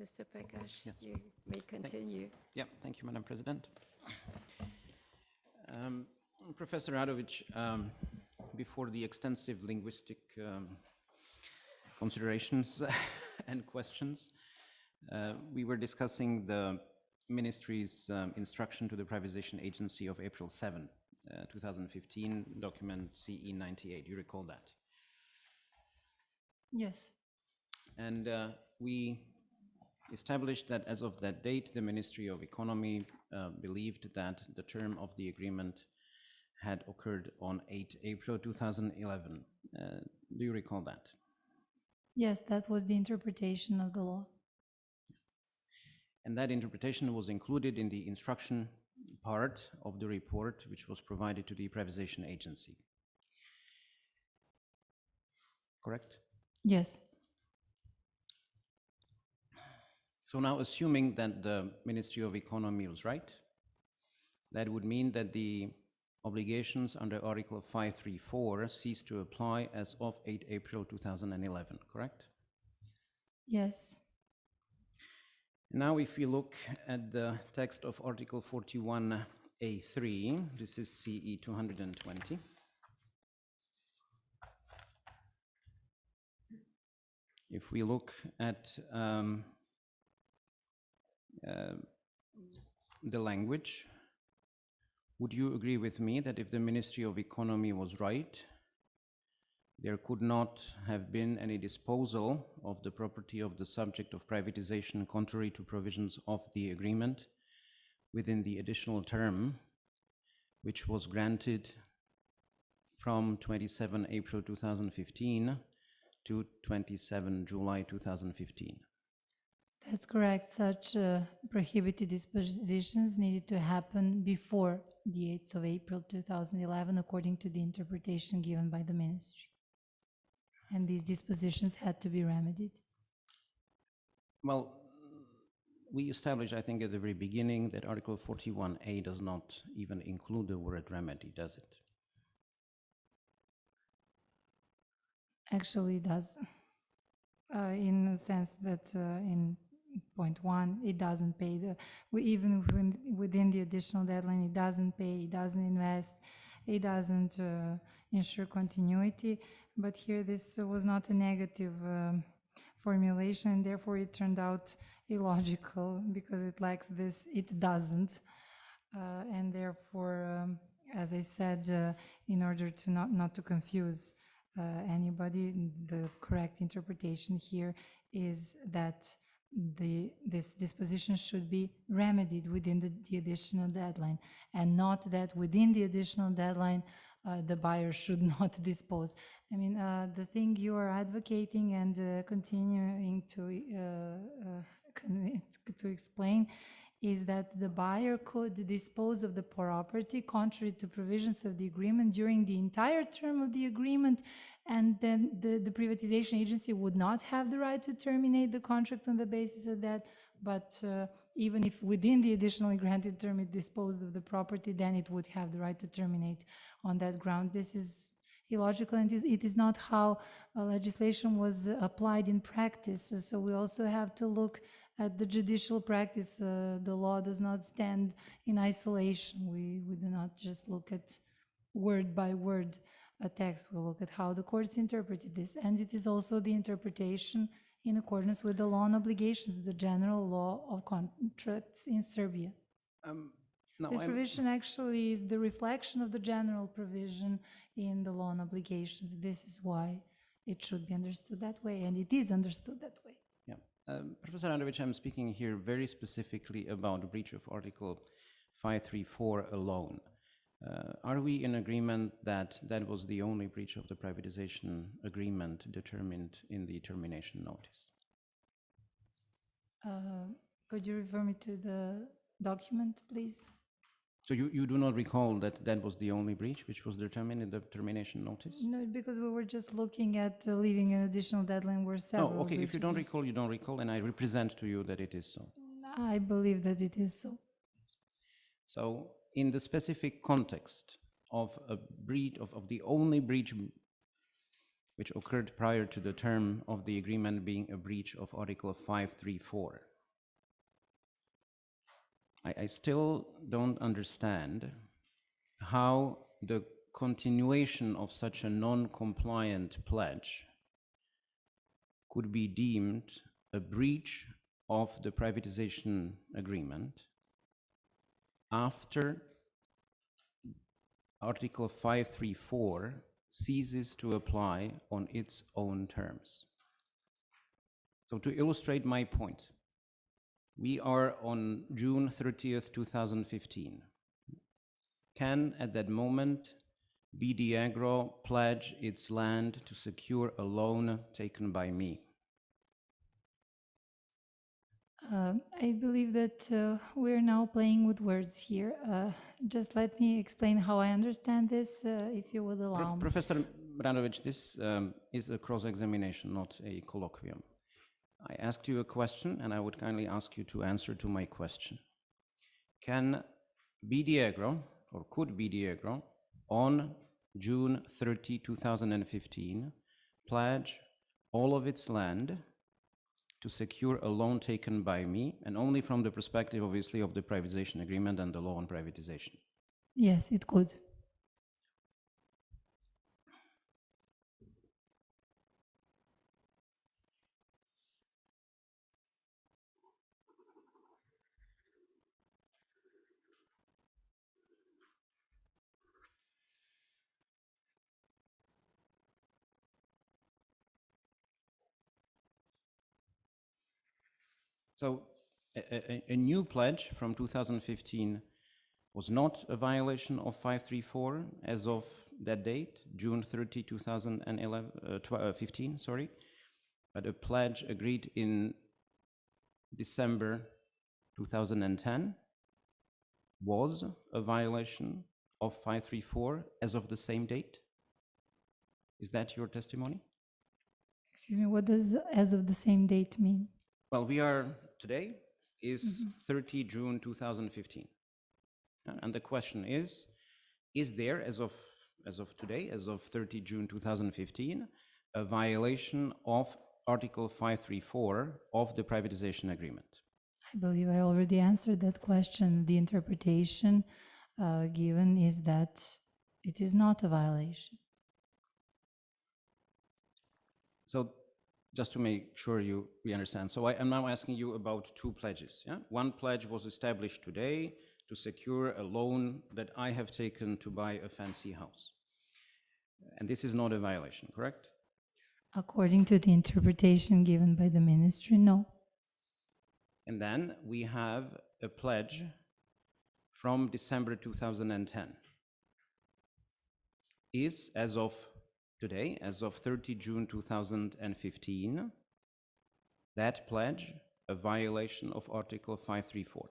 Mr. Pekash, Yes. you may continue. Yeah, thank you, Madam President. Professor Radovic, before the extensive linguistic considerations and questions, we were discussing the Ministry's instruction to the Privatization Agency of April 7, 2015, document CE 98. You recall that? Yes. And we established that as of that date, the Ministry of Economy believed that the term of the agreement had occurred on 8 April 2011. Do you recall that? Yes, that was the interpretation of the law. And that interpretation was included in the instruction part of the report, which was provided to the Privatization Agency. Correct? Yes. So now, assuming that the Ministry of Economy was right, that would mean that the obligations under Article 534 cease to apply as of 8 April 2011, correct? Yes. Now, if we look at the text of Article 41A3, this is CE 220. If we look at the language, would you agree with me that if the Ministry of Economy was right, there could not have been any disposal of the property of the subject of privatization contrary to provisions of the agreement within the additional term, which was granted from 27 April 2015 to 27 July 2015? That's correct. Such prohibited dispositions needed to happen before the 8th of April 2011, according to the interpretation given by the Ministry. And these dispositions had to be remedied. Well, we established, I think, at the very beginning that Article 41A does not even include the word remedy, does it? Actually, it does. In the sense that in point 1, it doesn't pay even within the additional deadline, it doesn't pay, it doesn't invest, it doesn't ensure continuity. But here, this was not a negative formulation, and therefore it turned out illogical because it lacks this, it doesn't. And therefore, as I said, in order to not to confuse anybody, the correct interpretation here is that this disposition should be remedied within the additional deadline, and not that within the additional deadline the buyer should not dispose. I mean, the thing you are advocating and continuing to explain is that the buyer could dispose of the property contrary to provisions of the agreement during the entire term of the agreement, and then the privatization agency would not have the right to terminate the contract on the basis of that. But even if within the additionally granted term it disposed of the property, then it would have the right to terminate on that ground. This is illogical, and it is not how legislation was applied in practice. So we also have to look at the judicial practice. The law does not stand in isolation. We do not just look at word by word a text. We look at how the courts interpreted this, and it is also the interpretation in accordance with the law and obligations, the general law of contracts in Serbia. This provision actually is the reflection of the general provision in the law and obligations. This is why it should be understood that way, and it is understood that way. Yeah. Professor Androvic, I'm speaking here very specifically about the breach of Article 534 alone. Are we in agreement that that was the only breach of the privatization agreement determined in the termination notice? Could you refer me to the document, please? So you do not recall that that was the only breach which was determined in the termination notice? No, because we were just looking at leaving an additional deadline where several Oh, okay. breaches. If you don't recall, you don't recall, and I represent to you that it is so. I believe that it is so. So in the specific context of a breach, of the only breach which occurred prior to the term of the agreement being a breach of Article 534, I still don't understand how the continuation of such a non-compliant pledge could be deemed a breach of the privatization agreement after Article 534 ceases to apply on its own terms. So to illustrate my point, we are on June 30th, 2015. Can, at that moment, BD Agro pledge its land to secure a loan taken by me? I believe that we're now playing with words here. Just let me explain how I understand this, if you would allow me. Professor Branovic, this is a cross-examination, not a colloquium. I asked you a question, and I would kindly ask you to answer to my question. Can BD Agro, or could BD Agro, on June 30, 2015, pledge all of its land to secure a loan taken by me, and only from the perspective, obviously, of the privatization agreement and the law on privatization? Yes, it could. So a new pledge from 2015 was not a violation of 534 as of that date, June 30, 2015, sorry, but a pledge agreed in December 2010 was a violation of 534 as of the same date? Is that your testimony? Excuse me, what does as of the same date mean? Well, we are today is 30 June 2015. And the question is there, as of today, as of 30 June 2015, a violation of Article 534 of the privatization agreement? I believe I already answered that question. The interpretation given is that it is not a violation. So just to make sure we understand. So I am now asking you about two pledges. Yeah? One pledge was established today to secure a loan that I have taken to buy a fancy house. And this is not a violation, correct? According to the interpretation given by the ministry, no. And then we have a pledge from December 2010. Is, as of today, as of 30 June 2015, that pledge a violation of Article 534?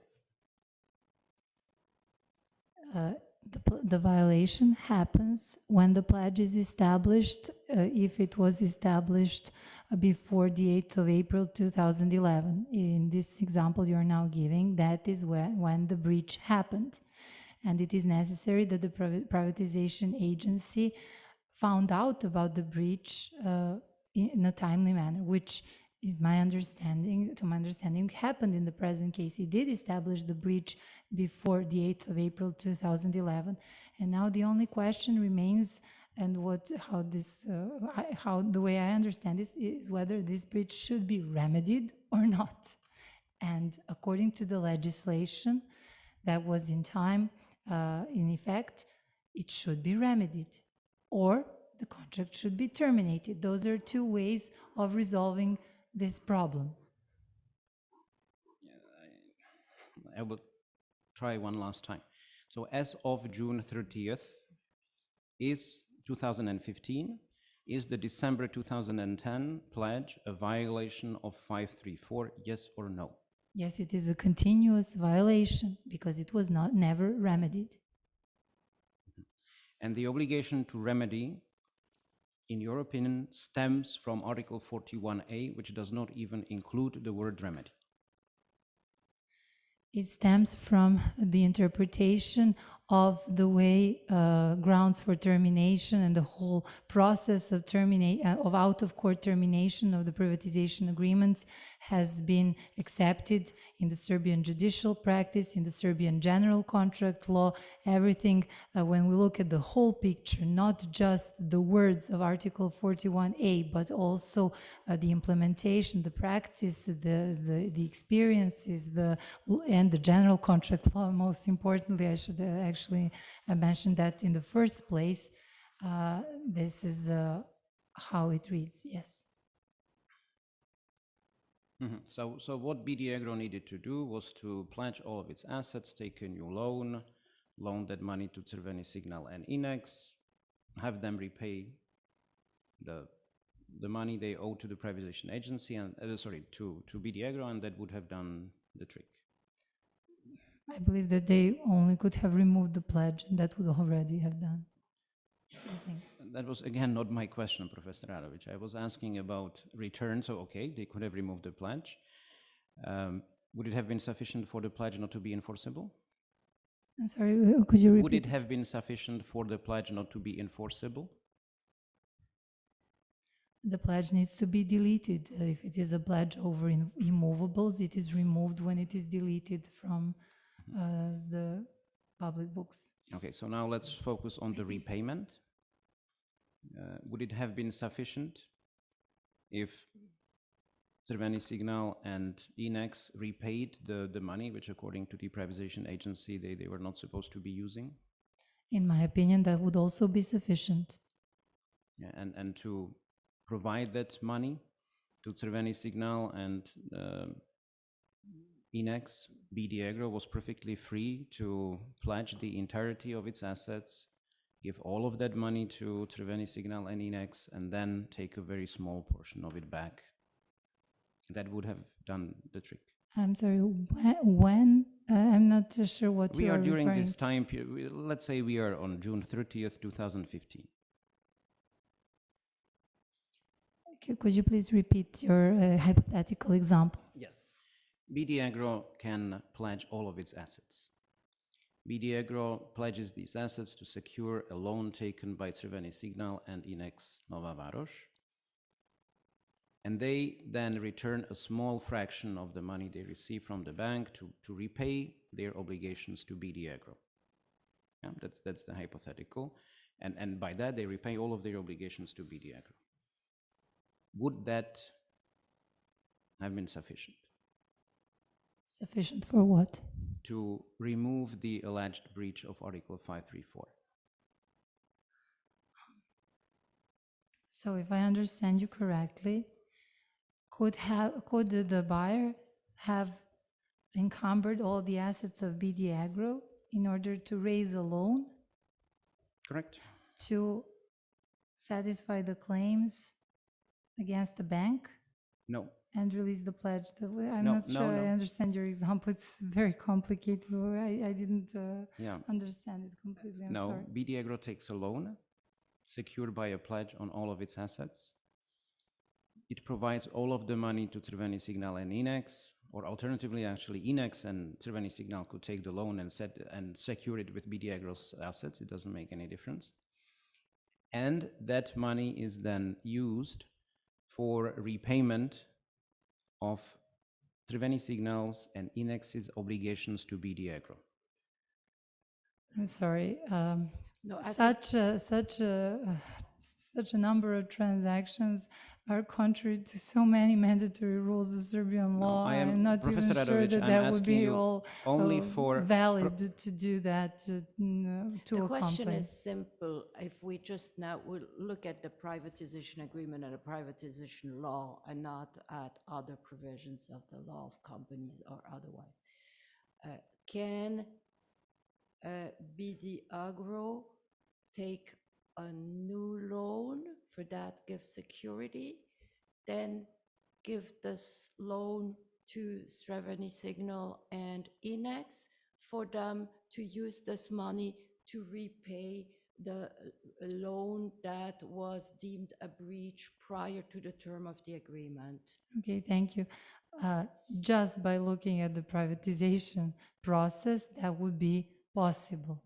The violation happens when the pledge is established, if it was established before the 8th of April 2011. In this example you are now giving, that is when the breach happened. And it is necessary that the privatization agency found out about the breach in a timely manner, which is to my understanding, happened in the present case. It did establish the breach before the 8th of April 2011. And now the only question remains, and how the way I understand this is whether this breach should be remedied or not. And according to the legislation that was in time, in effect, it should be remedied, or the contract should be terminated. Those are two ways of resolving this problem. I will try one last time. So as of June 30th, is 2015, is the December 2010 pledge a violation of 534, yes or no? Yes, it is a continuous violation because it was never remedied. And the obligation to remedy, in your opinion, stems from Article 41A, which does not even include the word remedy. It stems from the interpretation of the way grounds for termination and the whole process of of out-of-court termination of the privatization agreements has been accepted in the Serbian judicial practice, in the Serbian general contract law, everything. When we look at the whole picture, not just the words of Article 41A, but also the implementation, the practice, the experiences, and the general contract law. Most importantly, I should actually mention that in the first place. This is how it reads. Yes. So what BD Agro needed to do was to pledge all of its assets, take a new loan that money to Crveni Signal and Inex, have them repay the money they owe to the privatization agency and to BD Agro, and that would have done the trick. I believe that they only could have removed the pledge, and that would already have done. That was, again, not my question, Professor Radovic. I was asking about return. So, okay, they could have removed the pledge. Would it have been sufficient for the pledge not to be enforceable? I'm sorry, could you repeat? Would it have been sufficient for the pledge not to be enforceable? The pledge needs to be deleted. If it is a pledge over immovables, it is removed when it is deleted from the public books. Okay, so now let's focus on the repayment. Would it have been sufficient if Crveni Signal and Inex repaid the money, which according to the privatization agency, they were not supposed to be using? In my opinion, that would also be sufficient. Yeah, and to provide that money to Crveni Signal and Inex, BD Agro was perfectly free to pledge the entirety of its assets, give all of that money to Crveni Signal and Inex, and then take a very small portion of it back. That would have done the trick. I'm sorry, when? I'm not sure what we you are are during referring this time period. Let's say we are on June 30th, 2015. Okay, could you please repeat your hypothetical example? Yes. BD Agro can pledge all of its assets. BD Agro pledges these assets to secure a loan taken by Crveni Signal and Inex Nova Varoš, and they then return a small fraction of the money they receive from the bank to repay their obligations to BD Agro. Yeah, that's the hypothetical, and by that they repay all of their obligations to BD Agro. Would that have been sufficient? Sufficient for what? To remove the alleged breach of Article 534. So if I understand you correctly, could the buyer have encumbered all the assets of BD Agro in order to raise a loan? Correct. To satisfy the claims against the bank? No. And release the pledge? I'm not sure I understand your example. It's very complicated. I didn't understand it completely. I'm sorry. BD Agro takes a loan secured by a pledge on all of its assets. It provides all of the money to Crveni Signal and Inex, or alternatively, actually, Inex and Crveni Signal could take the loan and secure it with BD Agro's assets. It doesn't make any difference. And that money is then used for repayment of Crveni Signal's and Inex's obligations to BD Agro. I'm sorry. No, such a number of transactions are contrary to so many mandatory rules of Serbian law. I'm not Professor even sure Radovic, that would be all only for valid to do that to the a question company. is simple. If we just now will look at the privatization agreement and the privatization law and not at other provisions of the law of companies or otherwise, can BD Agro take a new loan for that, give security, then give this loan to Crveni Signal and Inex for them to use this money to repay the loan that was deemed a breach prior to the term of the agreement? Okay, thank you. Just by looking at the privatization process, that would be possible.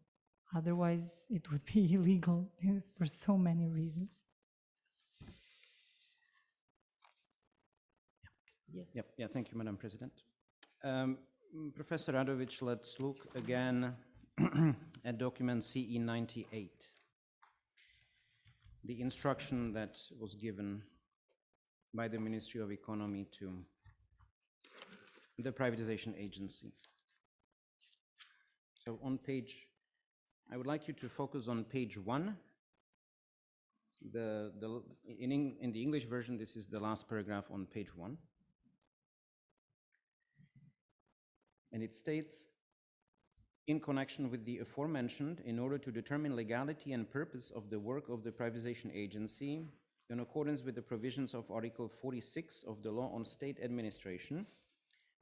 Otherwise, it would be illegal for so many reasons. Yes. Yep. Yeah, thank you, Madam President. Professor Radovic, let's look again at document CE 98, the instruction that was given by the Ministry of Economy to the privatization agency. So on page, I would like you to focus on page 1. In the English version, this is the last paragraph on page 1. And it states, in connection with the aforementioned, in order to determine legality and purpose of the work of the privatization agency, in accordance with the provisions of Article 46 of the Law on State Administration,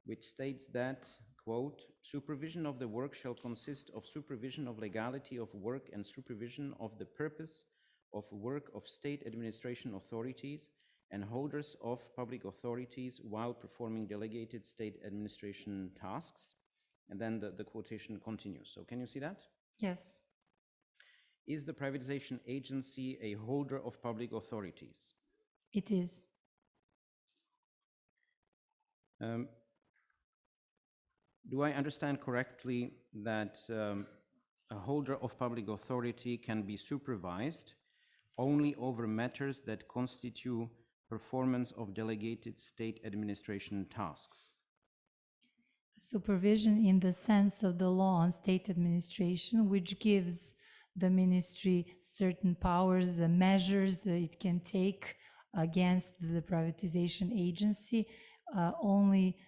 which states that, quote, supervision of the work shall consist of supervision of legality of work and supervision of the purpose of work of state administration authorities and holders of public authorities while performing delegated state administration tasks. And then the quotation continues. So can you see that? Yes. Is the privatization agency a holder of public authorities? It is. Do I understand correctly that a holder of public authority can be supervised only over matters that constitute performance of delegated state administration tasks? Supervision in the sense of the law on state administration, which gives the ministry certain powers and measures it can take against the privatization agency, only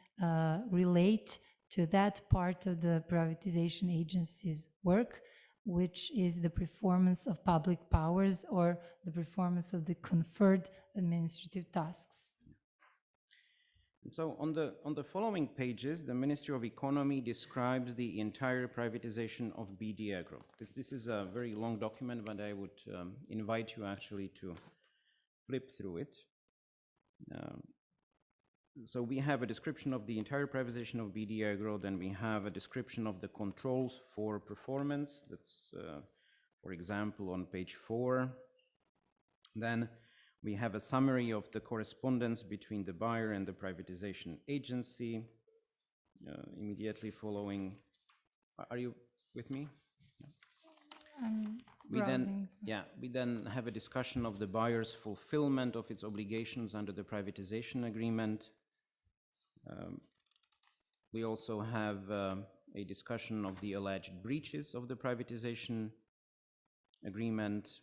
relate to that part of the privatization agency's work, which is the performance of public powers or the performance of the conferred administrative tasks. And so on the following pages, the Ministry of Economy describes the entire privatization of BD Agro. This is a very long document, but I would invite you actually to flip through it. So we have a description of the entire privatization of BD Agro, then we have a description of the controls for performance. That's, for example, on page 4. Then we have a summary of the correspondence between the buyer and the privatization agency. Immediately following, are you with me? I'm browsing. We then have a discussion of the buyer's fulfillment of its obligations under the privatization agreement. We also have a discussion of the alleged breaches of the privatization agreement.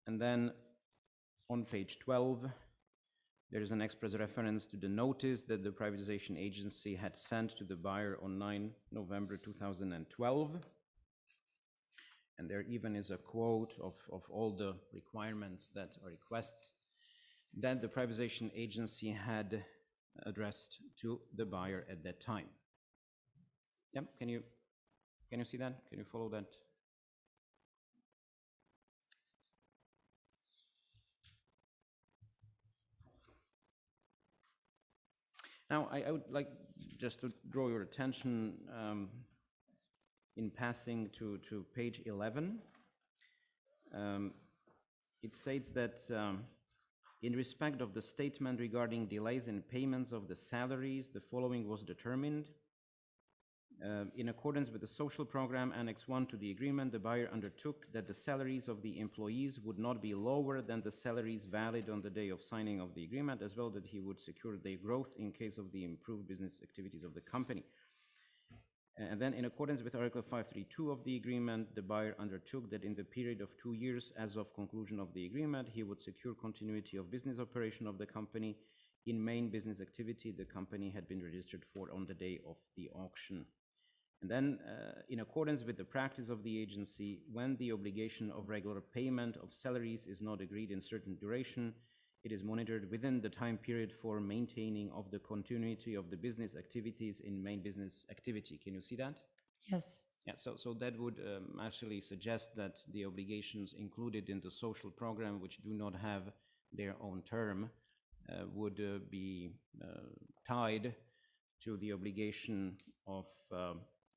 And then on page 12, there is an express reference to the notice that the privatization agency had sent to the buyer on 9 November 2012. And there even is a quote of all the requirements that are requests that the privatization agency had addressed to the buyer at that time. Yep, can you see that? Can you follow that? Now, I would like just to draw your attention in passing to page 11. It states that in respect of the statement regarding delays in payments of the salaries, the following was determined. In accordance with the social program Annex 1 to the agreement, the buyer undertook that the salaries of the employees would not be lower than the salaries valid on the day of signing of the agreement, as well that he would secure their growth in case of the improved business activities of the company. And then in accordance with Article 532 of the agreement, the buyer undertook that in the period of 2 years as of conclusion of the agreement, he would secure continuity of business operation of the company in main business activity the company had been registered for on the day of the auction. And then, in accordance with the practice of the agency, when the obligation of regular payment of salaries is not agreed in certain duration, it is monitored within the time period for maintaining of the continuity of the business activities in main business activity. Can you see that? Yes. Yeah, so that would actually suggest that the obligations included in the social program, which do not have their own term, would be tied to the obligation of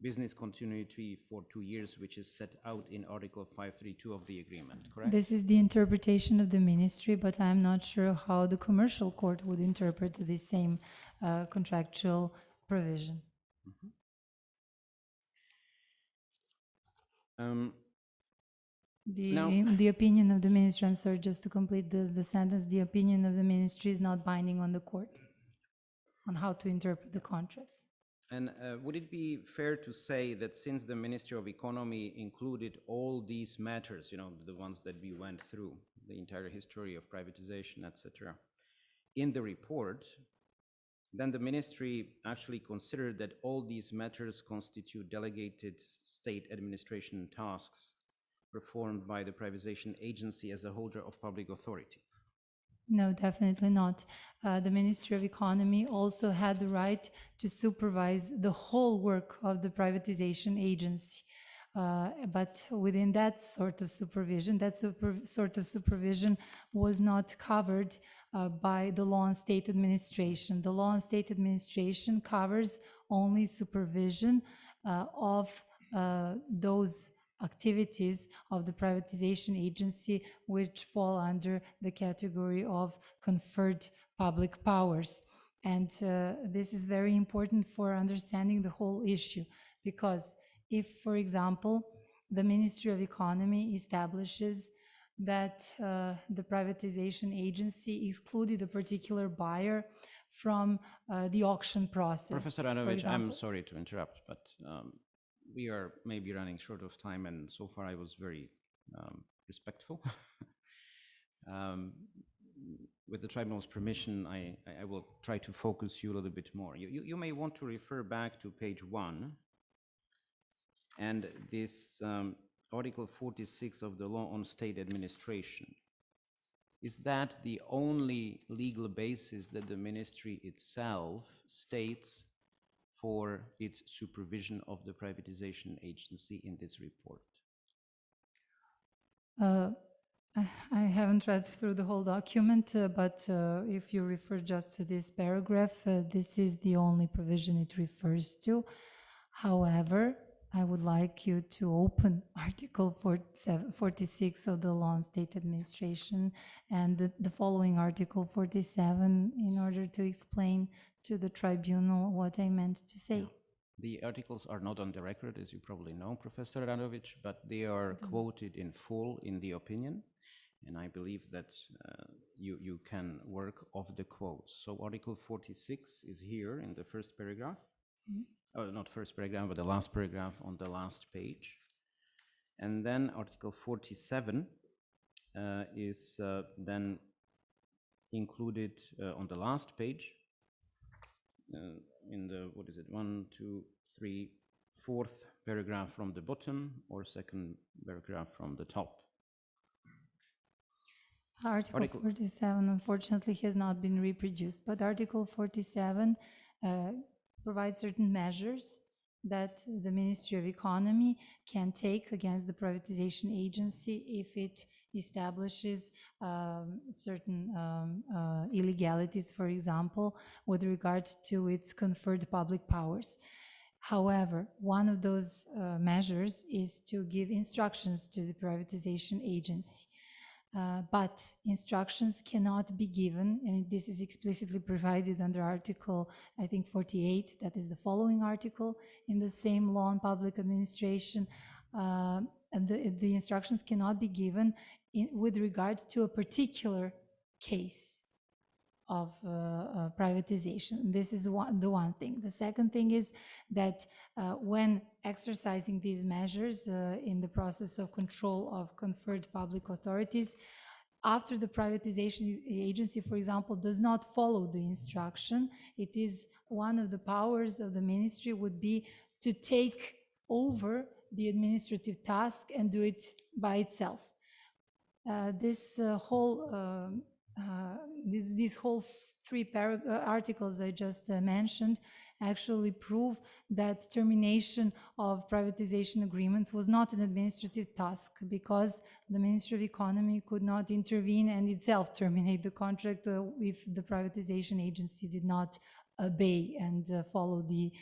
business continuity for 2 years, which is set out in Article 532 of the agreement, correct? This is the interpretation of the ministry, but I'm not sure how the commercial court would interpret the same contractual provision. The opinion of the ministry, I'm sorry, just to complete the sentence, the opinion of the ministry is not binding on the court on how to interpret the contract. And would it be fair to say that since the Ministry of Economy included all these matters, you know, the ones that we went through, the entire history of privatization, etc., in the report, then the ministry actually considered that all these matters constitute delegated state administration tasks performed by the privatization agency as a holder of public authority? No, definitely not. The Ministry of Economy also had the right to supervise the whole work of the privatization agency. But within that sort of supervision, sort of supervision was not covered by the law on state administration. The law on state administration covers only supervision of those activities of the privatization agency which fall under the category of conferred public powers. And this is very important for understanding the whole issue, because if, for example, the Ministry of Economy establishes that the privatization agency excluded a particular buyer from the auction process. Professor Radovic, I'm sorry to interrupt, but we are maybe running short of time, and so far I was very respectful. With the tribunal's permission, I will try to focus you a little bit more. You may want to refer back to page 1, and this Article 46 of the Law on State Administration. Is that the only legal basis that the ministry itself states for its supervision of the privatization agency in this report? I haven't read through the whole document, but if you refer just to this paragraph, this is the only provision it refers to. However, I would like you to open Article 46 of the Law on State Administration and the following Article 47 in order to explain to the tribunal what I meant to say. Yeah. The articles are not on the record, as you probably know, Professor Radovic, but they are quoted in full in the opinion, and I believe that you can work off the quotes. So Article 46 is here in the first paragraph. Not first paragraph, but the last paragraph on the last page. And then Article 47 is then included on the last page in the, what is it, 1, 2, 3, fourth paragraph from the bottom or second paragraph from the top. Article 47, unfortunately, has not been reproduced, but Article 47 provides certain measures that the Ministry of Economy can take against the privatization agency if it establishes certain illegalities, for example, with regard to its conferred public powers. However, one of those measures is to give instructions to the privatization agency. But instructions cannot be given, and this is explicitly provided under Article, I think, 48, that is the following article in the same law on public administration, and the instructions cannot be given with regard to a particular case of privatization. This is the one thing. The second thing is that when exercising these measures in the process of control of conferred public authorities, after the privatization agency, for example, does not follow the instruction, it is one of the powers of the ministry would be to take over the administrative task and do it by itself. These whole three articles I just mentioned actually prove that termination of privatization agreements was not an administrative task, because the Ministry of Economy could not intervene and itself terminate the contract if the privatization agency did not obey and follow the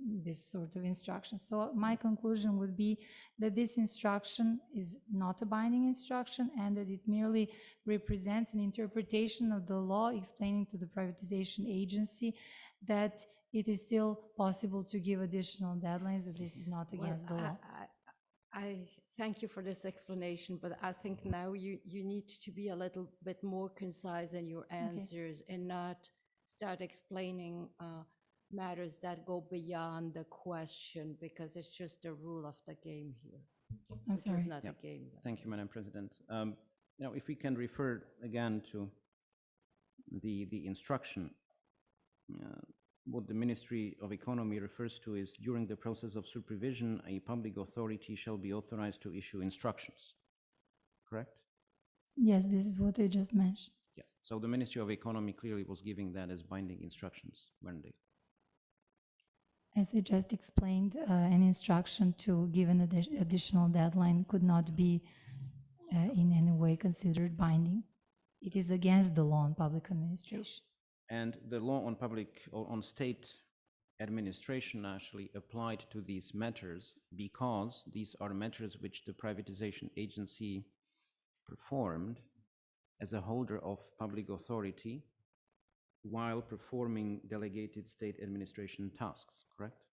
this sort of instruction. So my conclusion would be that this instruction is not a binding instruction and that it merely represents an interpretation of the law explaining to the privatization agency that it is still possible to give additional deadlines, that this is not against the law. I thank you for this explanation, but I think now you need to be a little bit more concise in your answers and not start explaining matters that go beyond the question, because it's just a rule of the game here. I'm sorry. It's not a game. Thank you, Madam President. If we can refer again to the instruction, what the Ministry of Economy refers to is, during the process of supervision, a public authority shall be authorized to issue instructions. Correct? Yes, this is what I just mentioned. Yes. So the Ministry of Economy clearly was giving that as binding instructions, weren't they? As I just explained, an instruction to give an additional deadline could not be in any way considered binding. It is against the law on public administration. And the law on on state administration actually applied to these matters because these are matters which the privatization agency performed as a holder of public authority while performing delegated state administration tasks, correct?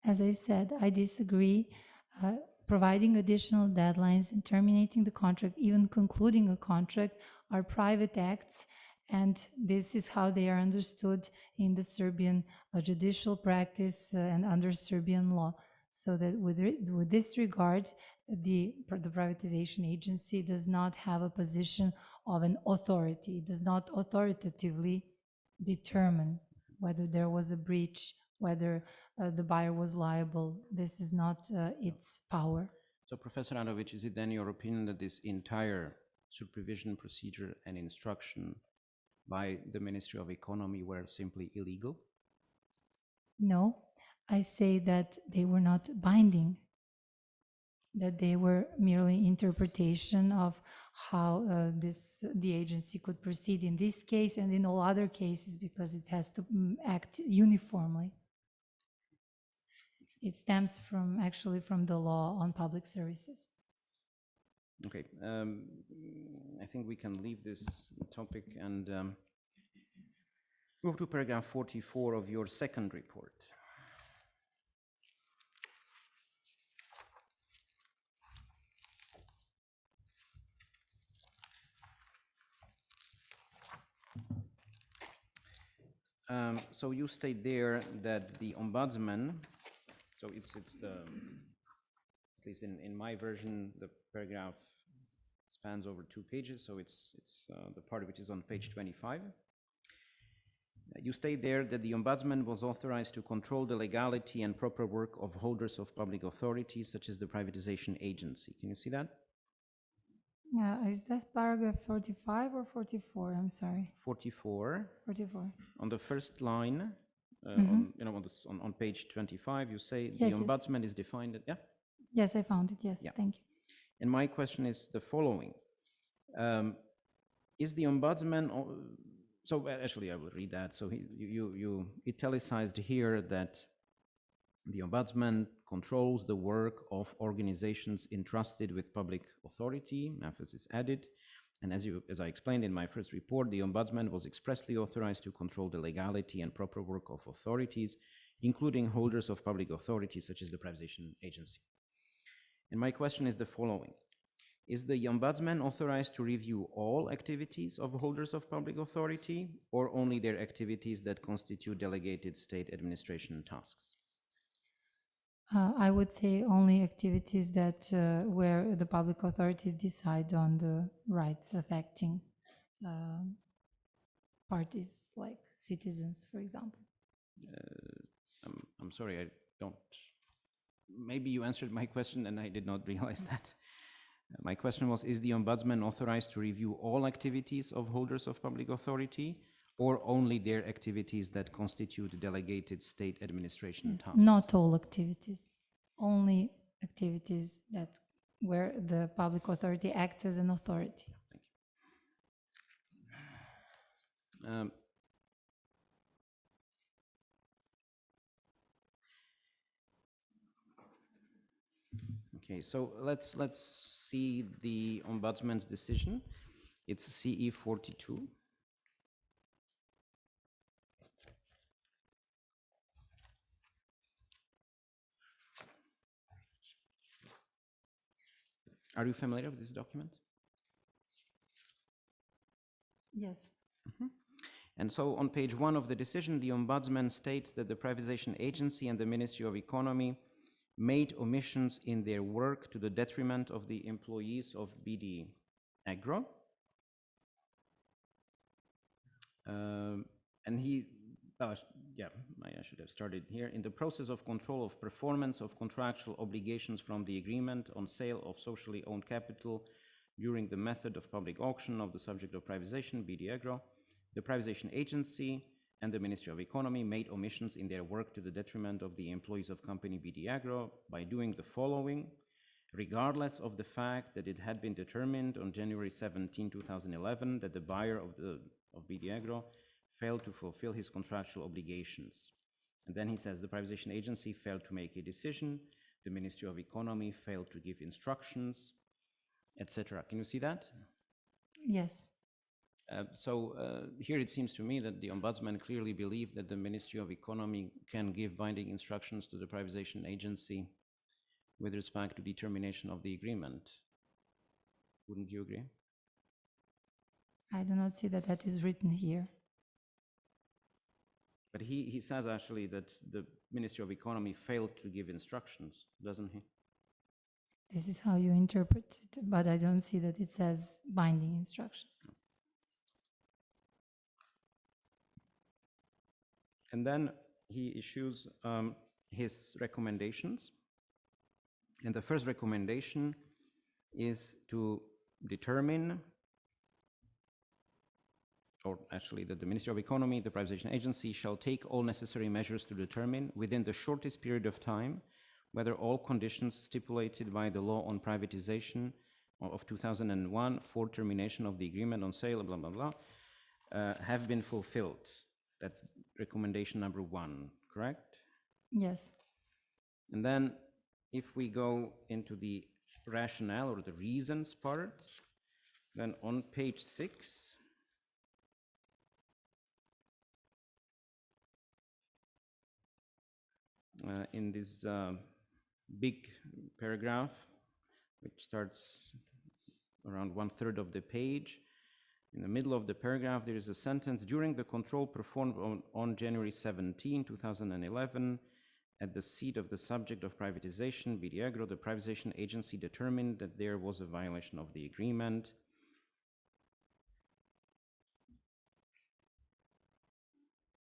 As I said, I disagree. Providing additional deadlines and terminating the contract, even concluding a contract, are private acts, and this is how they are understood in the Serbian judicial practice and under Serbian law. So that with this regard, the privatization agency does not have a position of an authority. It does not authoritatively determine whether there was a breach, whether the buyer was liable. This is not its power. So, Professor Radovic, is it then your opinion that this entire supervision procedure and instruction by the Ministry of Economy were simply illegal? No, I say that they were not binding, that they were merely interpretation of how the agency could proceed in this case and in all other cases, because it has to act uniformly. It stems actually from the law on public services. Okay, I think we can leave this topic and move to paragraph 44 of your second report. So you state there that the ombudsman, so it's the, at least in my version, the paragraph spans over 2 pages, so it's the part which is on page 25. You state there that the ombudsman was authorized to control the legality and proper work of holders of public authority, such as the privatization agency. Can you see that? Yeah, is that paragraph 45 or 44? I'm sorry. 44. 44. On the first line, on page 25, you say Yes, the ombudsman is defined. Yeah. Yes, I found it. Yes, Yeah. thank you. And my question is the following: is the ombudsman? So actually, I will read that. So you italicized here that the ombudsman controls the work of organizations entrusted with public authority, emphasis added. And as I explained in my first report, the ombudsman was expressly authorized to control the legality and proper work of authorities, including holders of public authority, such as the privatization agency. And my question is the following: is the ombudsman authorized to review all activities of holders of public authority, or only their activities that constitute delegated state administration tasks? I would say only activities that where the public authorities decide on the rights affecting parties like citizens, for example. I'm sorry, I don't. Maybe you answered my question and I did not realize that. My question was, is the ombudsman authorized to review all activities of holders of public authority, or only their activities that constitute delegated state administration Yes, tasks? not all activities, only activities that where the public authority acts as an authority. Thank you. Okay, so let's see the Ombudsman's decision. It's CE 42. Are you familiar with this document? Yes. And so on page 1 of the decision, the Ombudsman states that the privatization agency and the Ministry of Economy made omissions in their work to the detriment of the employees of BD Agro. And he, I should have started here. In the process of control of performance of contractual obligations from the agreement on sale of socially owned capital during the method of public auction of the subject of privatization, BD Agro, the privatization agency and the Ministry of Economy made omissions in their work to the detriment of the employees of company BD Agro by doing the following, regardless of the fact that it had been determined on January 17, 2011, that the buyer of BD Agro failed to fulfill his contractual obligations. And then he says the privatization agency failed to make a decision, the Ministry of Economy failed to give instructions, etc. Can you see that? Yes. Here it seems to me that the Ombudsman clearly believed that the Ministry of Economy can give binding instructions to the privatization agency with respect to determination of the agreement. Wouldn't you agree? I do not see that that is written here. But he says actually that the Ministry of Economy failed to give instructions, doesn't he? This is how you interpret it, but I don't see that it says binding instructions. And then he issues his recommendations. And the first recommendation is to determine, or actually that the Ministry of Economy, the privatization agency, shall take all necessary measures to determine within the shortest period of time whether all conditions stipulated by the law on privatization of 2001 for termination of the agreement on sale, blah, blah, blah, have been fulfilled. That's recommendation number 1, correct? Yes. And then if we go into the rationale or the reasons part, then on page 6, in this big paragraph, which starts around 1/3 of the page, in the middle of the paragraph, there is a sentence, during the control performed on January 17, 2011, at the seat of the subject of privatization, BD Agro, the privatization agency determined that there was a violation of the agreement.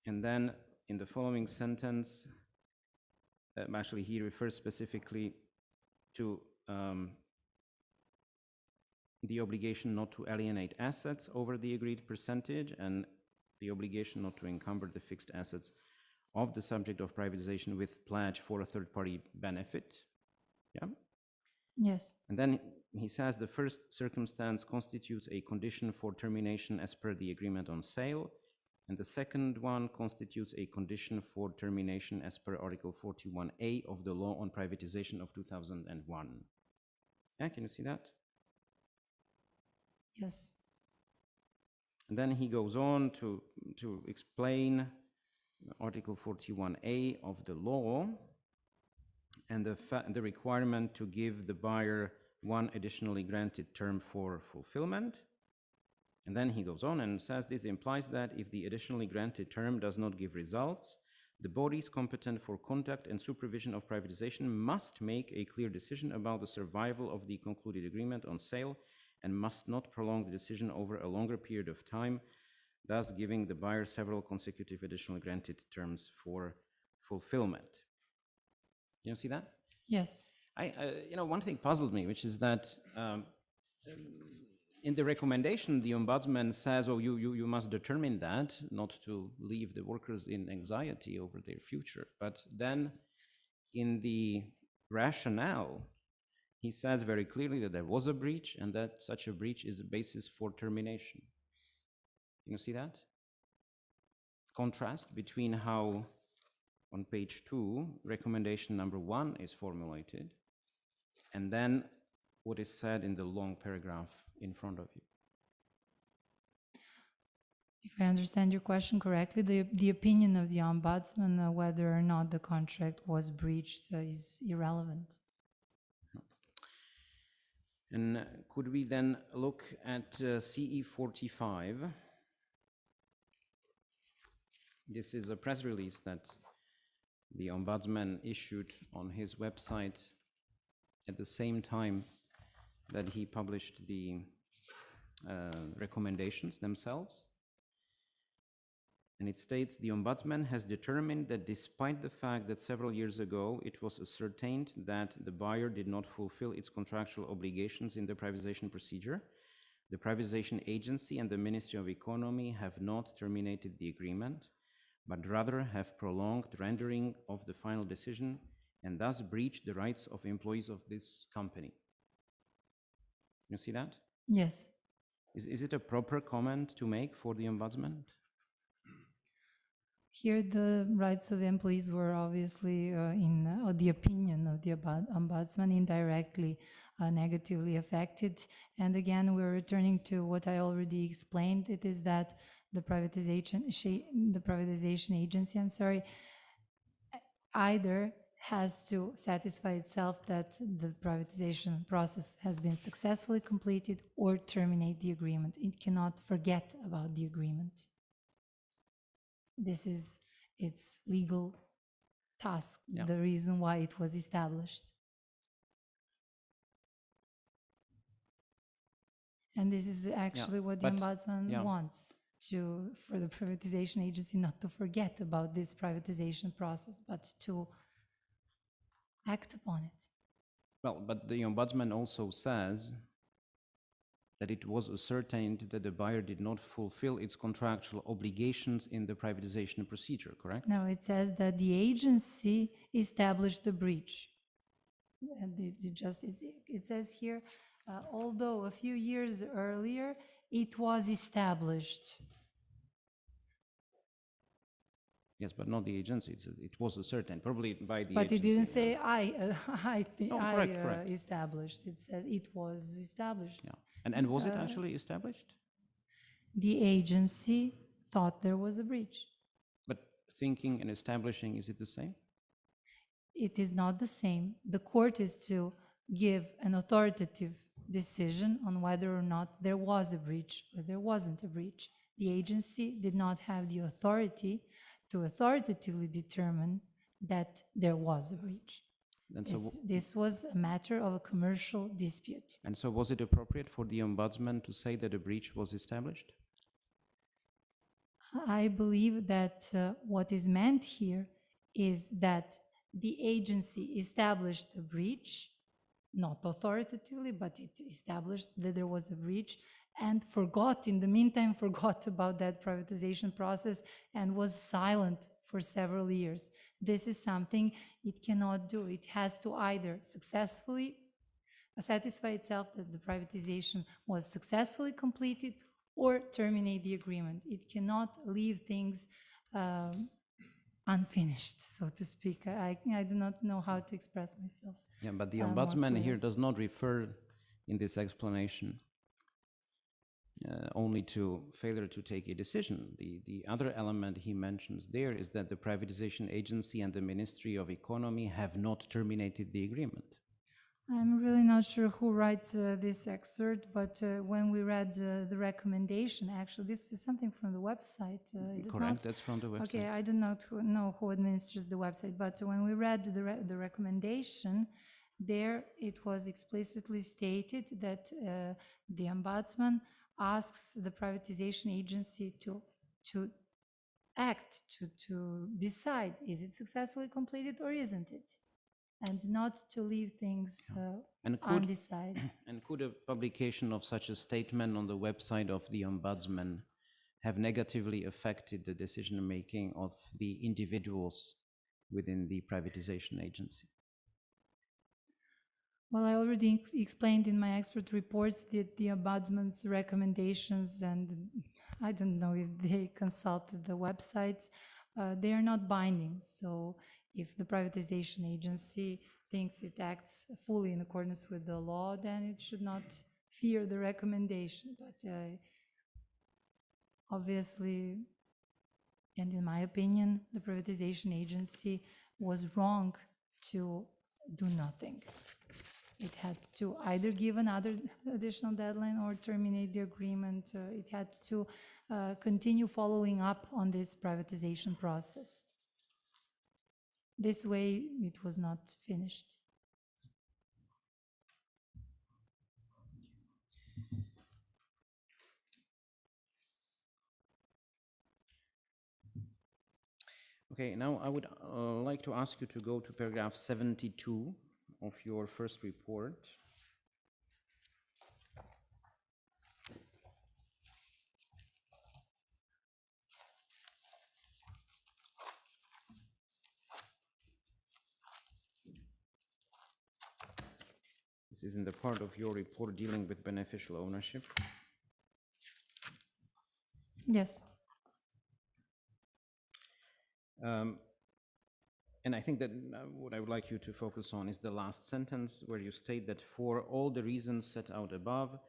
And then in the following sentence, actually he refers specifically to the obligation not to alienate assets over the agreed percentage and the obligation not to encumber the fixed assets of the subject of privatization with pledge for a third-party benefit. Yeah? Yes. And then he says the first circumstance constitutes a condition for termination as per the agreement on sale, and the second one constitutes a condition for termination as per Article 41A of the law on privatization of 2001. Yeah, can you see that? Yes. And then he goes on to explain Article 41A of the law and the requirement to give the buyer one additionally granted term for fulfillment. And then he goes on and says this implies that if the additionally granted term does not give results, the bodies competent for conduct and supervision of privatization must make a clear decision about the survival of the concluded agreement on sale and must not prolong the decision over a longer period of time, thus giving the buyer several consecutive additional granted terms for fulfillment. You see that? Yes. One thing puzzled me, which is that in the recommendation, the Ombudsman says, oh, you must determine that, not to leave the workers in anxiety over their future. But then in the rationale, he says very clearly that there was a breach and that such a breach is the basis for termination. You see that? Contrast between how on page 2, recommendation number 1 is formulated and then what is said in the long paragraph in front of you. If I understand your question correctly, the opinion of the ombudsman whether or not the contract was breached is irrelevant. And could we then look at CE 45? This is a press release that the ombudsman issued on his website at the same time that he published the recommendations themselves. And it states, the ombudsman has determined that despite the fact that several years ago it was ascertained that the buyer did not fulfill its contractual obligations in the privatization procedure, the privatization agency and the Ministry of Economy have not terminated the agreement, but rather have prolonged rendering of the final decision and thus breached the rights of employees of this company. You see that? Yes. Is it a proper comment to make for the ombudsman? Here, the rights of employees were obviously, in the opinion of the ombudsman, indirectly negatively affected. And again, we're returning to what I already explained. It is that the privatization agency, either has to satisfy itself that the privatization process has been successfully completed or terminate the agreement. It cannot forget about the agreement. This is its legal task, the reason why it was established. And this is actually what the ombudsman wants, for the privatization agency not to forget about this privatization process, but to act upon it. Well, but the ombudsman also says that it was ascertained that the buyer did not fulfill its contractual obligations in the privatization procedure, correct? No, it says that the agency established the breach. And it says here, although a few years earlier, it was established. Yes, but not the agency. It was ascertained, probably by the agency. But it didn't say correct. Established. It says it was established. Yeah. And was it actually established? The agency thought there was a breach. But thinking and establishing, is it the same? It is not the same. The court is to give an authoritative decision on whether or not there was a breach or there wasn't a breach. The agency did not have the authority to authoritatively determine that there was a breach. This was a matter of a commercial dispute. And so was it appropriate for the ombudsman to say that a breach was established? I believe that what is meant here is that the agency established a breach, not authoritatively, but it established that there was a breach and in the meantime, forgot about that privatization process and was silent for several years. This is something it cannot do. It has to either successfully satisfy itself that the privatization was successfully completed or terminate the agreement. It cannot leave things unfinished, so to speak. I do not know how to express myself. Yeah, but the ombudsman here does not refer in this explanation only to failure to take a decision. The other element he mentions there is that the privatization agency and the Ministry of Economy have not terminated the agreement. I'm really not sure who writes this excerpt, but when we read the recommendation, actually, this is something from the website, is it Correct, not? that's from the website. Okay, I do not know who administers the website, but when we read the recommendation, there it was explicitly stated that the ombudsman asks the privatization agency to act, to decide, is it successfully completed or isn't it? And not to leave things undecided. And could a publication of such a statement on the website of the ombudsman have negatively affected the decision-making of the individuals within the privatization agency? Well, I already explained in my expert reports that the ombudsman's recommendations, and I don't know if they consulted the websites, they are not binding. So if the privatization agency thinks it acts fully in accordance with the law, then it should not fear the recommendation. But obviously, and in my opinion, the privatization agency was wrong to do nothing. It had to either give another additional deadline or terminate the agreement. It had to continue following up on this privatization process. This way, it was not finished. Okay, now I would like to ask you to go to paragraph 72 of your first report. This is in the part of your report dealing with beneficial ownership. Yes. And I think that what I would like you to focus on is the last sentence where you state that for all the reasons set out above,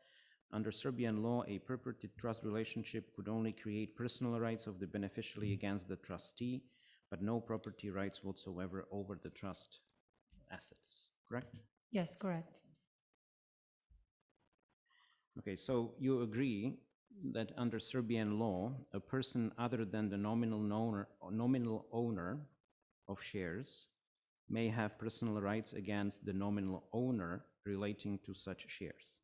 under Serbian law, a purported trust relationship could only create personal rights of the beneficiary against the trustee, but no property rights whatsoever over the trust assets, correct? Yes, correct. Okay, so you agree that under Serbian law, a person other than the nominal owner of shares may have personal rights against the nominal owner relating to such shares.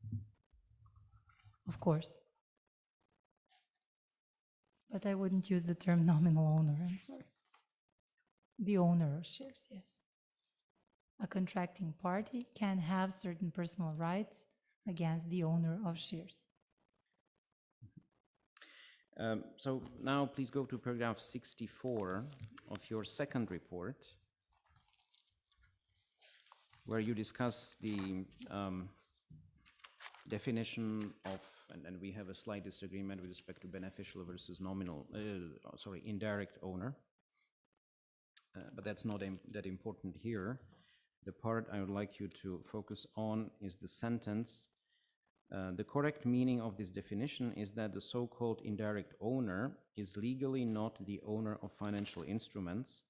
Of course. But I wouldn't use the term nominal owner, I'm sorry. The owner of shares, yes. A contracting party can have certain personal rights against the owner of shares. So now please go to paragraph 64 of your second report, where you discuss the definition of, and we have a slight disagreement with respect to beneficial versus indirect owner. But that's not that important here. The part I would like you to focus on is the sentence. The correct meaning of this definition is that the so-called indirect owner is legally not the owner of financial instruments,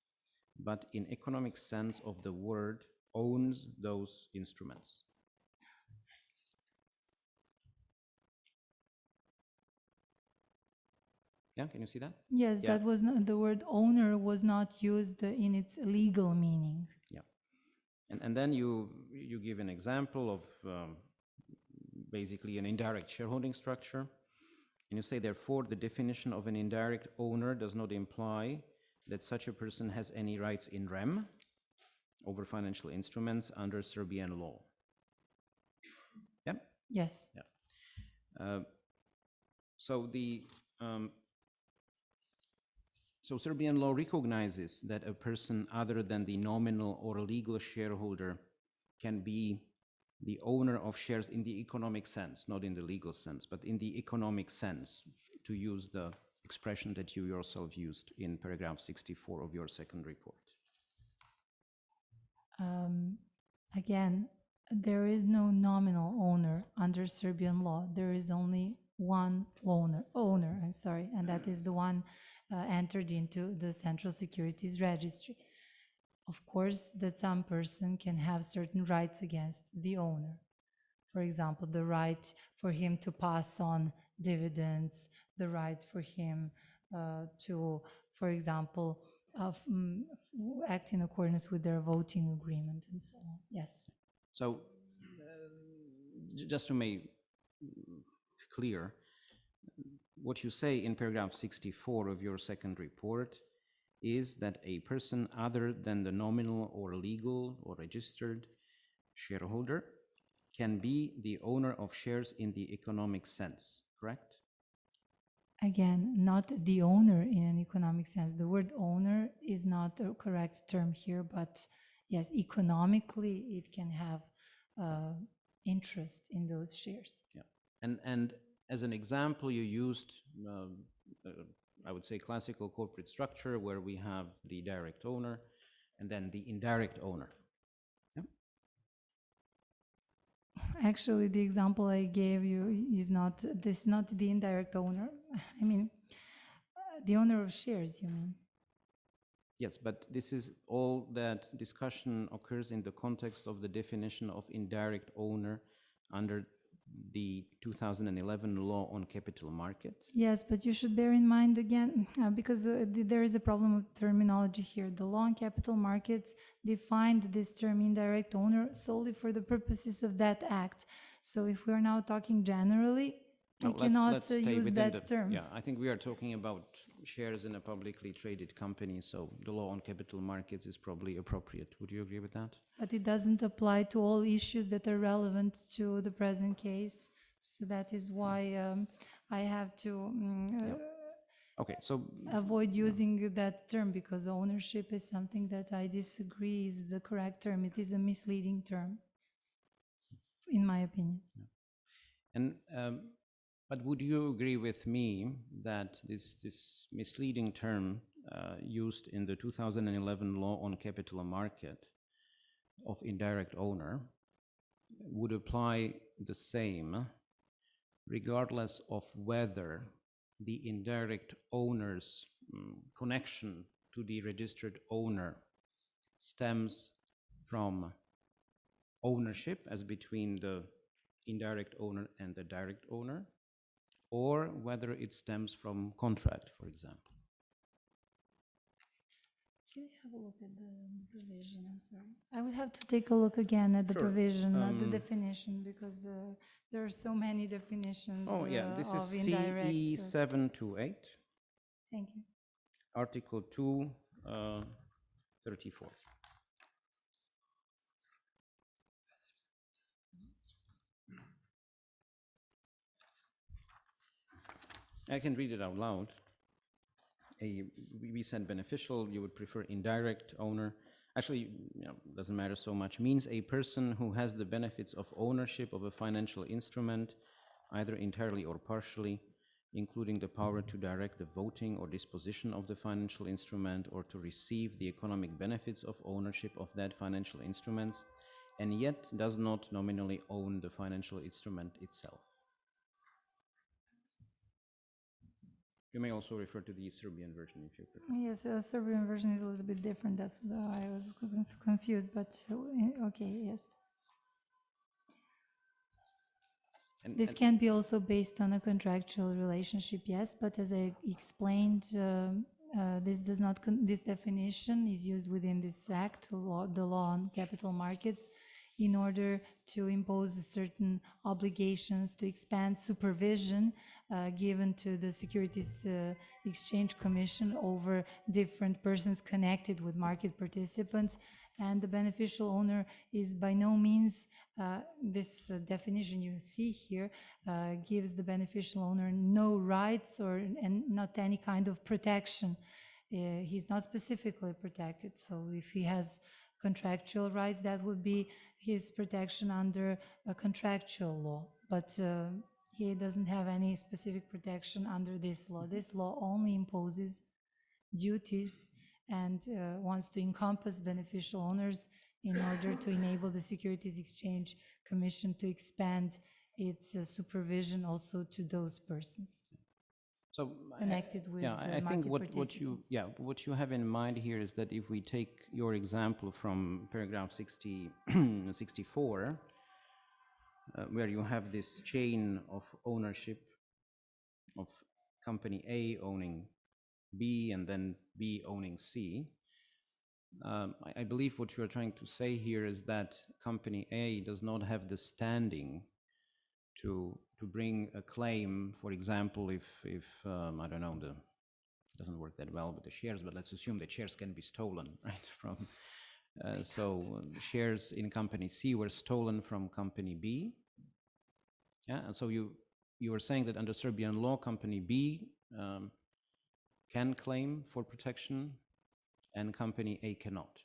but in economic sense of the word, owns those instruments. Yeah, can you see that? Yes, Yeah. that was not, the word owner was not used in its legal meaning. Yeah. And then you give an example of basically an indirect shareholding structure. And you say, therefore, the definition of an indirect owner does not imply that such a person has any rights in rem over financial instruments under Serbian law. Yeah? Yes. Yeah. So Serbian law recognizes that a person other than the nominal or legal shareholder can be the owner of shares in the economic sense, not in the legal sense, but in the economic sense, to use the expression that you yourself used in paragraph 64 of your second report. Again, there is no nominal owner under Serbian law. There is only one owner, and that is the one entered into the Central Securities Registry. Of course, that some person can have certain rights against the owner. For example, the right for him to pass on dividends, the right for him to, for example, act in accordance with their voting agreement and so on. Yes. So, just to make clear, what you say in paragraph 64 of your second report is that a person other than the nominal or legal or registered shareholder can be the owner of shares in the economic sense, correct? Again, not the owner in an economic sense. The word owner is not a correct term here, but yes, economically it can have interest in those shares. Yeah, and as an example, you used, I would say, classical corporate structure where we have the direct owner and then the indirect owner. Yeah? Actually, the example I gave you is not, this is not the indirect owner. I mean, the owner of shares, you mean? Yes, but this is all that discussion occurs in the context of the definition of indirect owner under the 2011 law on capital market. Yes, but you should bear in mind again, because there is a problem of terminology here. The law on capital markets defined this term indirect owner solely for the purposes of that act. So if we are now talking generally, I cannot stay use within that term. Yeah, I think we are talking about shares in a publicly traded company, so the law on capital markets is probably appropriate. Would you agree with that? But it doesn't apply to all issues that are relevant to the present case. So that is why I have to Okay, so avoid using that term, because ownership is something that I disagree is the correct term. It is a misleading term, in my opinion. and but would you agree with me that this misleading term used in the 2011 law on capital market of indirect owner would apply the same regardless of whether the indirect owner's connection to the registered owner stems from ownership as between the indirect owner and the direct owner, or whether it stems from contract, for example? Can I have a look at the provision? I'm sorry. I would have to take a look again at the Sure. provision, not the definition, because there are so many definitions Oh, yeah, this is of indirect. CE 728, Thank you. Article 2, 34. I can read it out loud. We said beneficial, you would prefer indirect owner. Actually, doesn't matter so much. Means a person who has the benefits of ownership of a financial instrument, either entirely or partially, including the power to direct the voting or disposition of the financial instrument, or to receive the economic benefits of ownership of that financial instrument, and yet does not nominally own the financial instrument itself. You may also refer to the Serbian version if you prefer. Yes, the Serbian version is a little bit different. That's why I was confused, but okay, yes. This can be also based on a contractual relationship, yes, but as I explained, this does not. This definition is used within this act, the law on capital markets, in order to impose certain obligations to expand supervision given to the Securities Exchange Commission over different persons connected with market participants. And the beneficial owner is by no means, this definition you see here gives the beneficial owner no rights and not any kind of protection. He's not specifically protected. So if he has contractual rights, that would be his protection under a contractual law. But he doesn't have any specific protection under this law. This law only imposes duties and wants to encompass beneficial owners in order to enable the Securities Exchange Commission to expand its supervision also to those persons. So connected with I think what you have in mind here is that if we take your example from paragraph 64, where you have this chain of ownership of company A owning B and then B owning C, I believe what you're trying to say here is that company A does not have the standing to bring a claim, for example, if I don't know, it doesn't work that well with the shares, but let's assume that shares can be stolen, right? From so shares in company C were stolen from company B. Yeah, and so you were saying that under Serbian law, company B can claim for protection, and company A cannot.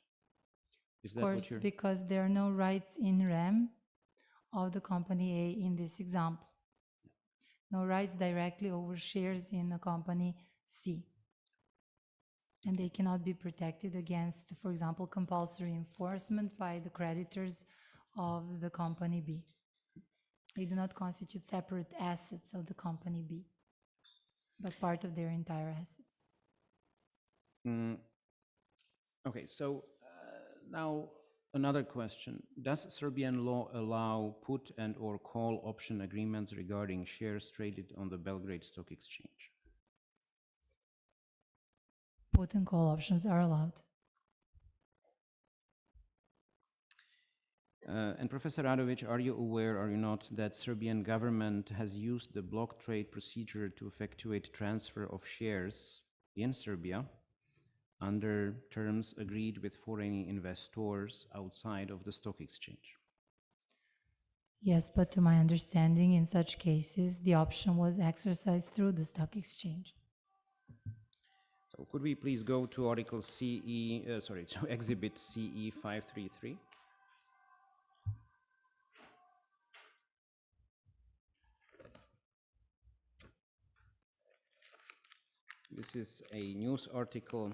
Is that what you're... because there are no rights in rem of the company A in this example. No rights directly over shares in the company C. And they cannot be protected against, for example, compulsory enforcement by the creditors of the company B. They do not constitute separate assets of the company B, but part of their entire assets. Okay, so now another question. Does Serbian law allow put and or call option agreements regarding shares traded on the Belgrade Stock Exchange? Put and call options are allowed. And Professor Radovic, are you aware, are you not, that Serbian government has used the block trade procedure to effectuate transfer of shares in Serbia under terms agreed with foreign investors outside of the stock exchange? Yes, but to my understanding, in such cases, the option was exercised through the stock exchange. So could we please go to Article to Exhibit CE 533? This is a news article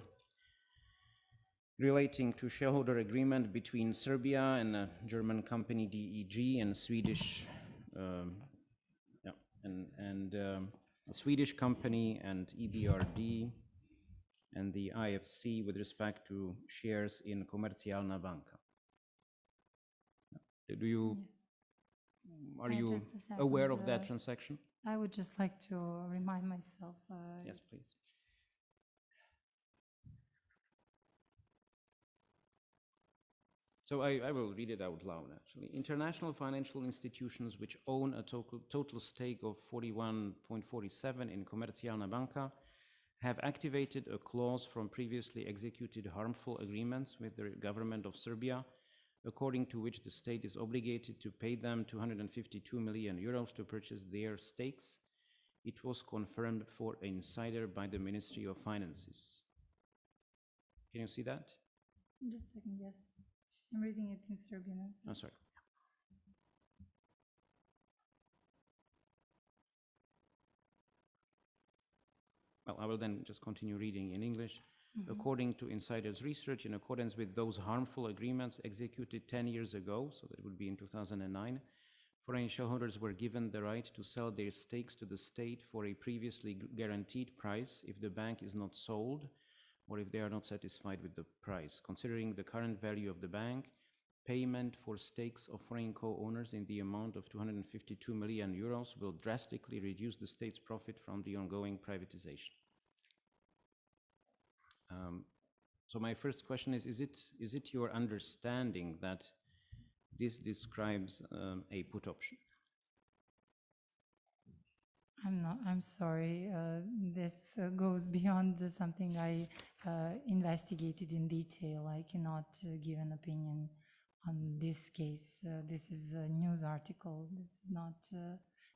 relating to shareholder agreement between Serbia and a German company DEG and Swedish a Swedish company and EBRD and the IFC with respect to shares in Komercijalna Banka. Are you aware of that transaction? I would just like to remind myself. Yes, please. So I will read it out loud, actually. International financial institutions which own a total stake of 41.47 in Komercijalna Banka have activated a clause from previously executed harmful agreements with the government of Serbia, according to which the state is obligated to pay them 252 million euros to purchase their stakes. It was confirmed for insider by the Ministry of Finances. Can you see that? Just a second, yes. I'm reading it in Serbian. Oh, sorry. Well, I will then just continue reading in English. According to insiders' research, in accordance with those harmful agreements executed 10 years ago, so that would be in 2009, foreign shareholders were given the right to sell their stakes to the state for a previously guaranteed price if the bank is not sold or if they are not satisfied with the price. Considering the current value of the bank, payment for stakes of foreign co-owners in the amount of 252 million euros will drastically reduce the state's profit from the ongoing privatization. So my first question is it your understanding that this describes a put option? I'm sorry. This goes beyond something I investigated in detail. I cannot give an opinion on this case. This is a news article. This is not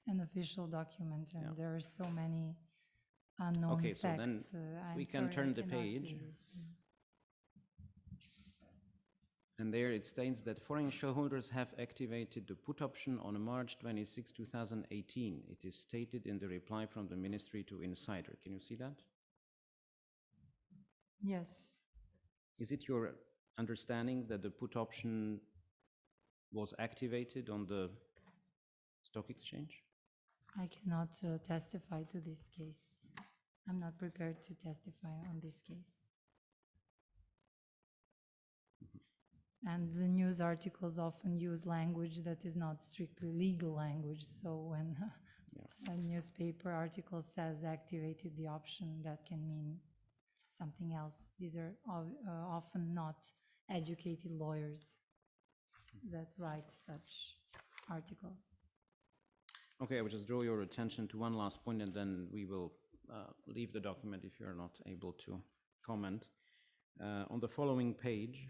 an official document, and there are so many unknown facts. So then we can turn the page. And there it states that foreign shareholders have activated the put option on March 26, 2018. It is stated in the reply from the Ministry to Insider. Can you see that? Yes. Is it your understanding that the put option was activated on the stock exchange? I cannot testify to this case. I'm not prepared to testify on this case. And the news articles often use language that is not strictly legal language. So when a newspaper article says activated the option, that can mean something else. These are often not educated lawyers that write such articles. Okay, I will just draw your attention to one last point and then we will leave the document if you're not able to comment. On the following page,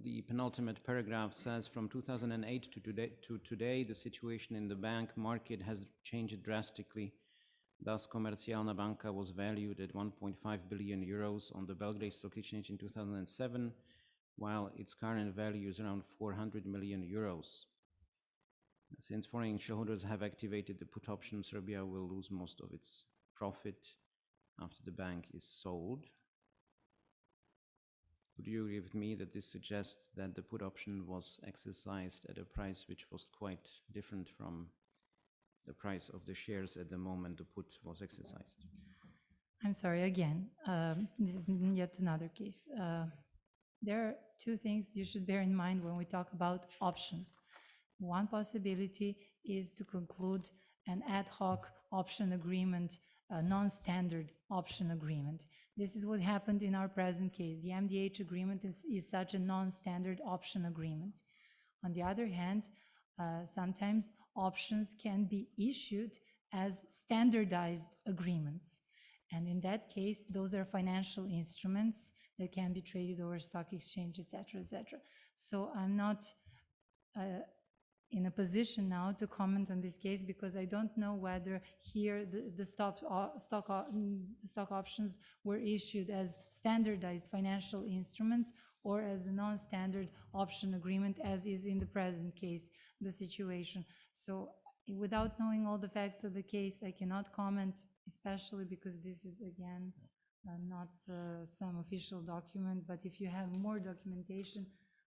the penultimate paragraph says, from 2008 to today, the situation in the bank market has changed drastically. Thus, Komercijalna Banka was valued at 1.5 billion euros on the Belgrade Stock Exchange in 2007, while its current value is around 400 million euros. Since foreign shareholders have activated the put option, Serbia will lose most of its profit after the bank is sold. Would you agree with me that this suggests that the put option was exercised at a price which was quite different from the price of the shares at the moment the put was exercised? I'm sorry, again, this is yet another case. There are two things you should bear in mind when we talk about options. One possibility is to conclude an ad hoc option agreement, a non-standard option agreement. This is what happened in our present case. The MDH agreement is such a non-standard option agreement. On the other hand, sometimes options can be issued as standardized agreements. And in that case, those are financial instruments that can be traded over stock exchange, etc., etc. So I'm not in a position now to comment on this case because I don't know whether here the stock options were issued as standardized financial instruments or as a non-standard option agreement, as is in the present case, the situation. So without knowing all the facts of the case, I cannot comment, especially because this is, again, not some official document, but if you have more documentation,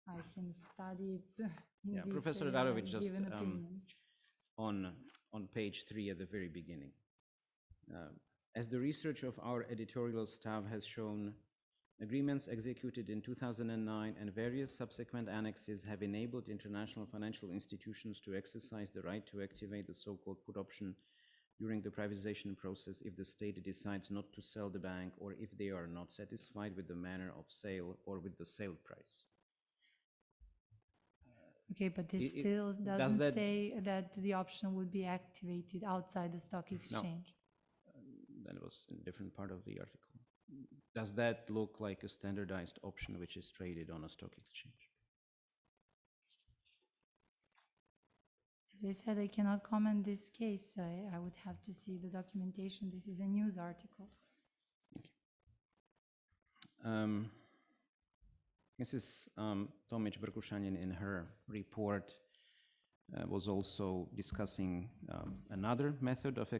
I can study it in detail Professor and Radovic, just give an opinion. on page 3 at the very beginning. As the research of our editorial staff has shown, agreements executed in 2009 and various subsequent annexes have enabled international financial institutions to exercise the right to activate the so-called put option during the privatization process if the state decides not to sell the bank or if they are not satisfied with the manner of sale or with the sale price. Okay, but this still doesn't say that the option would be activated outside the stock exchange. No. That was in a different part of the article. Does that look like a standardized option which is traded on a stock exchange? As I said, I cannot comment this case. I would have to see the documentation. This is a news article. Thank you. Mrs. Tomic-Brkushanin in her report was also discussing another method of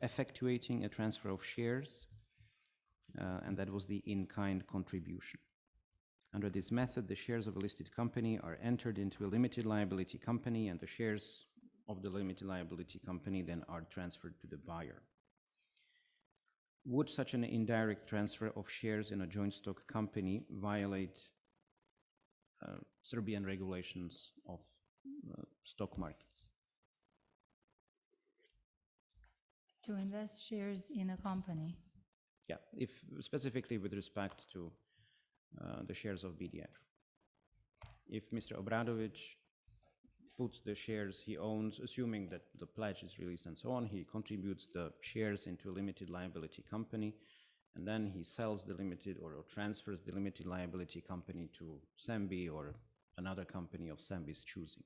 effectuating a transfer of shares, and that was the in-kind contribution. Under this method, the shares of a listed company are entered into a limited liability company, and the shares of the limited liability company then are transferred to the buyer. Would such an indirect transfer of shares in a joint stock company violate Serbian regulations of stock markets? To invest shares in a company? Yeah, if specifically with respect to the shares of BDF. If Mr. Obradovic puts the shares he owns, assuming that the pledge is released and so on, he contributes the shares into a limited liability company, and then he sells the limited or transfers the limited liability company to SEMBI or another company of SEMBI's choosing.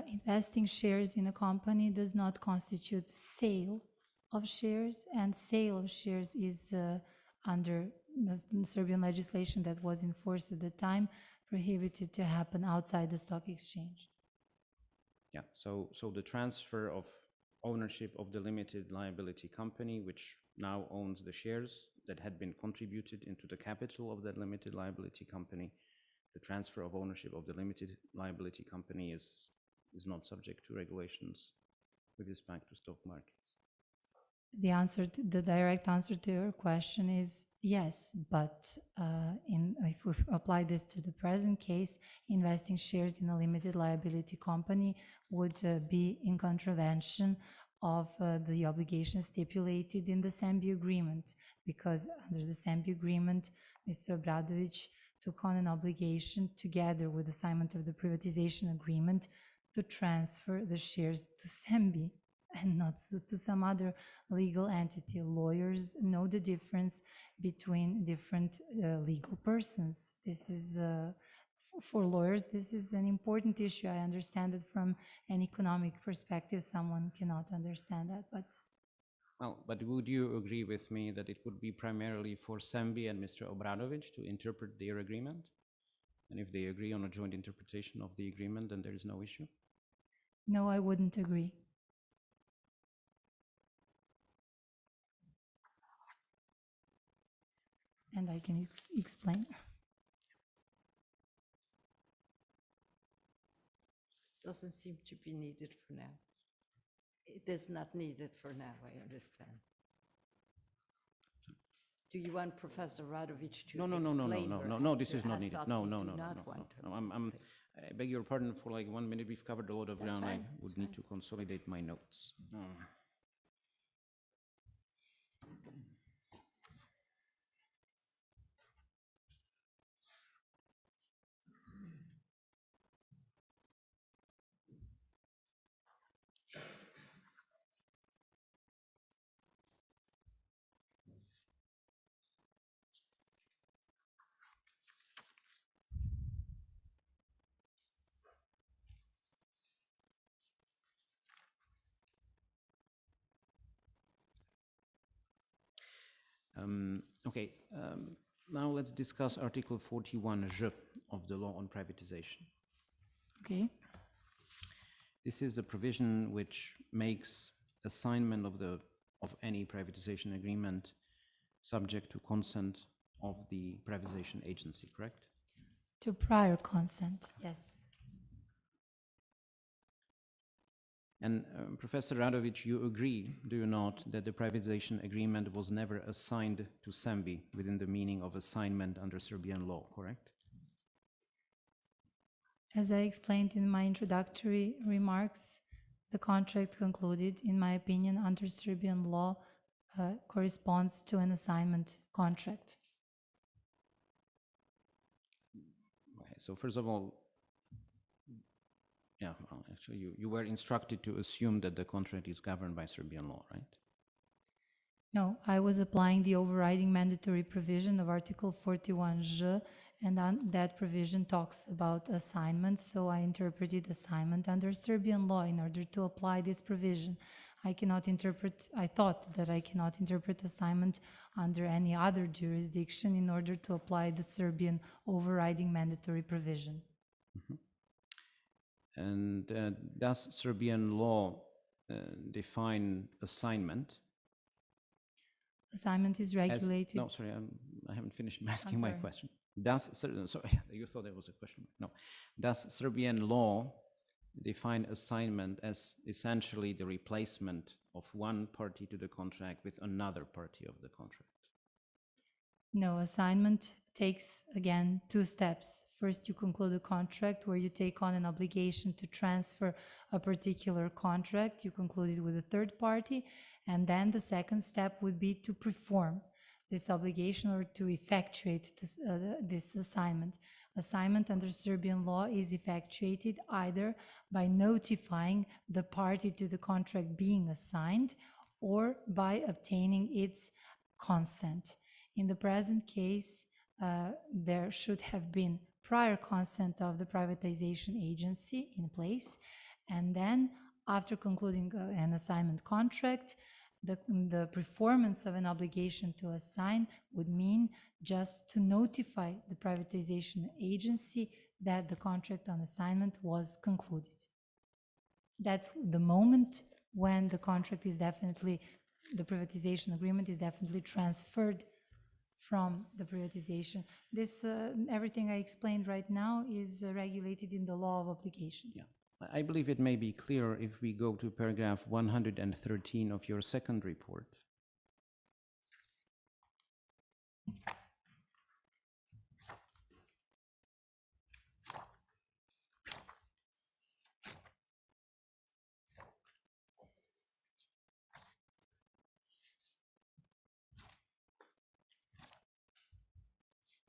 Investing shares in a company does not constitute sale of shares, and sale of shares is under the Serbian legislation that was enforced at the time, prohibited to happen outside the stock exchange. Yeah, so the transfer of ownership of the limited liability company, which now owns the shares that had been contributed into the capital of that limited liability company, the transfer of ownership of the limited liability company is not subject to regulations with respect to stock markets. The direct answer to your question is yes, but if we apply this to the present case, investing shares in a limited liability company would be in contravention of the obligations stipulated in the SEMBI agreement, because under the SEMBI agreement, Mr. Obradovic took on an obligation together with the assignment of the privatization agreement to transfer the shares to SEMBI and not to some other legal entity. Lawyers know the difference between different legal persons. This is, for lawyers, this is an important issue. I understand that from an economic perspective, someone cannot understand that, but... Well, but would you agree with me that it would be primarily for SEMBI and Mr. Obradovic to interpret their agreement? And if they agree on a joint interpretation of the agreement, then there is no issue? No, I wouldn't agree. and I can explain. Doesn't seem to be needed for now. It is not needed for now, I understand. Do you want Professor Radovic to No, explain her this answer? is not I needed. thought No, you no, do no, no, not no, want no. to explain. I beg your pardon for like 1 minute. We've covered a lot of That's ground. I fine, would that's need fine. to consolidate my notes. Okay, now let's discuss Article 41J of the law on privatization. Okay. This is a provision which makes assignment of any privatization agreement subject to consent of the privatization agency, correct? To prior consent, yes. And Professor Radovic, you agree, do you not, that the privatization agreement was never assigned to Sembi within the meaning of assignment under Serbian law, correct? As I explained in my introductory remarks, the contract concluded, in my opinion, under Serbian law corresponds to an assignment contract. Okay, so first of all, yeah, well, actually you were instructed to assume that the contract is governed by Serbian law, right? No, I was applying the overriding mandatory provision of Article 41J, and that provision talks about assignment, so I interpreted assignment under Serbian law in order to apply this provision. I thought that I cannot interpret assignment under any other jurisdiction in order to apply the Serbian overriding mandatory provision. Mm-hmm. And does Serbian law define assignment? Assignment is regulated. No, sorry, I haven't finished asking my question. Sorry, you thought there was a question. No. Does Serbian law define assignment as essentially the replacement of one party to the contract with another party of the contract? No, assignment takes, again, two steps. First, you conclude a contract where you take on an obligation to transfer a particular contract. You conclude it with a third party. And then the second step would be to perform this obligation or to effectuate this assignment. Assignment under Serbian law is effectuated either by notifying the party to the contract being assigned or by obtaining its consent. In the present case, there should have been prior consent of the privatization agency in place, and then after concluding an assignment contract, the performance of an obligation to assign would mean just to notify the privatization agency that the contract on assignment was concluded. That's the moment when the contract is definitely, the privatization agreement is definitely transferred from the privatization. This, everything I explained right now is regulated in the law of obligations. Yeah. I believe it may be clear if we go to paragraph 113 of your second report.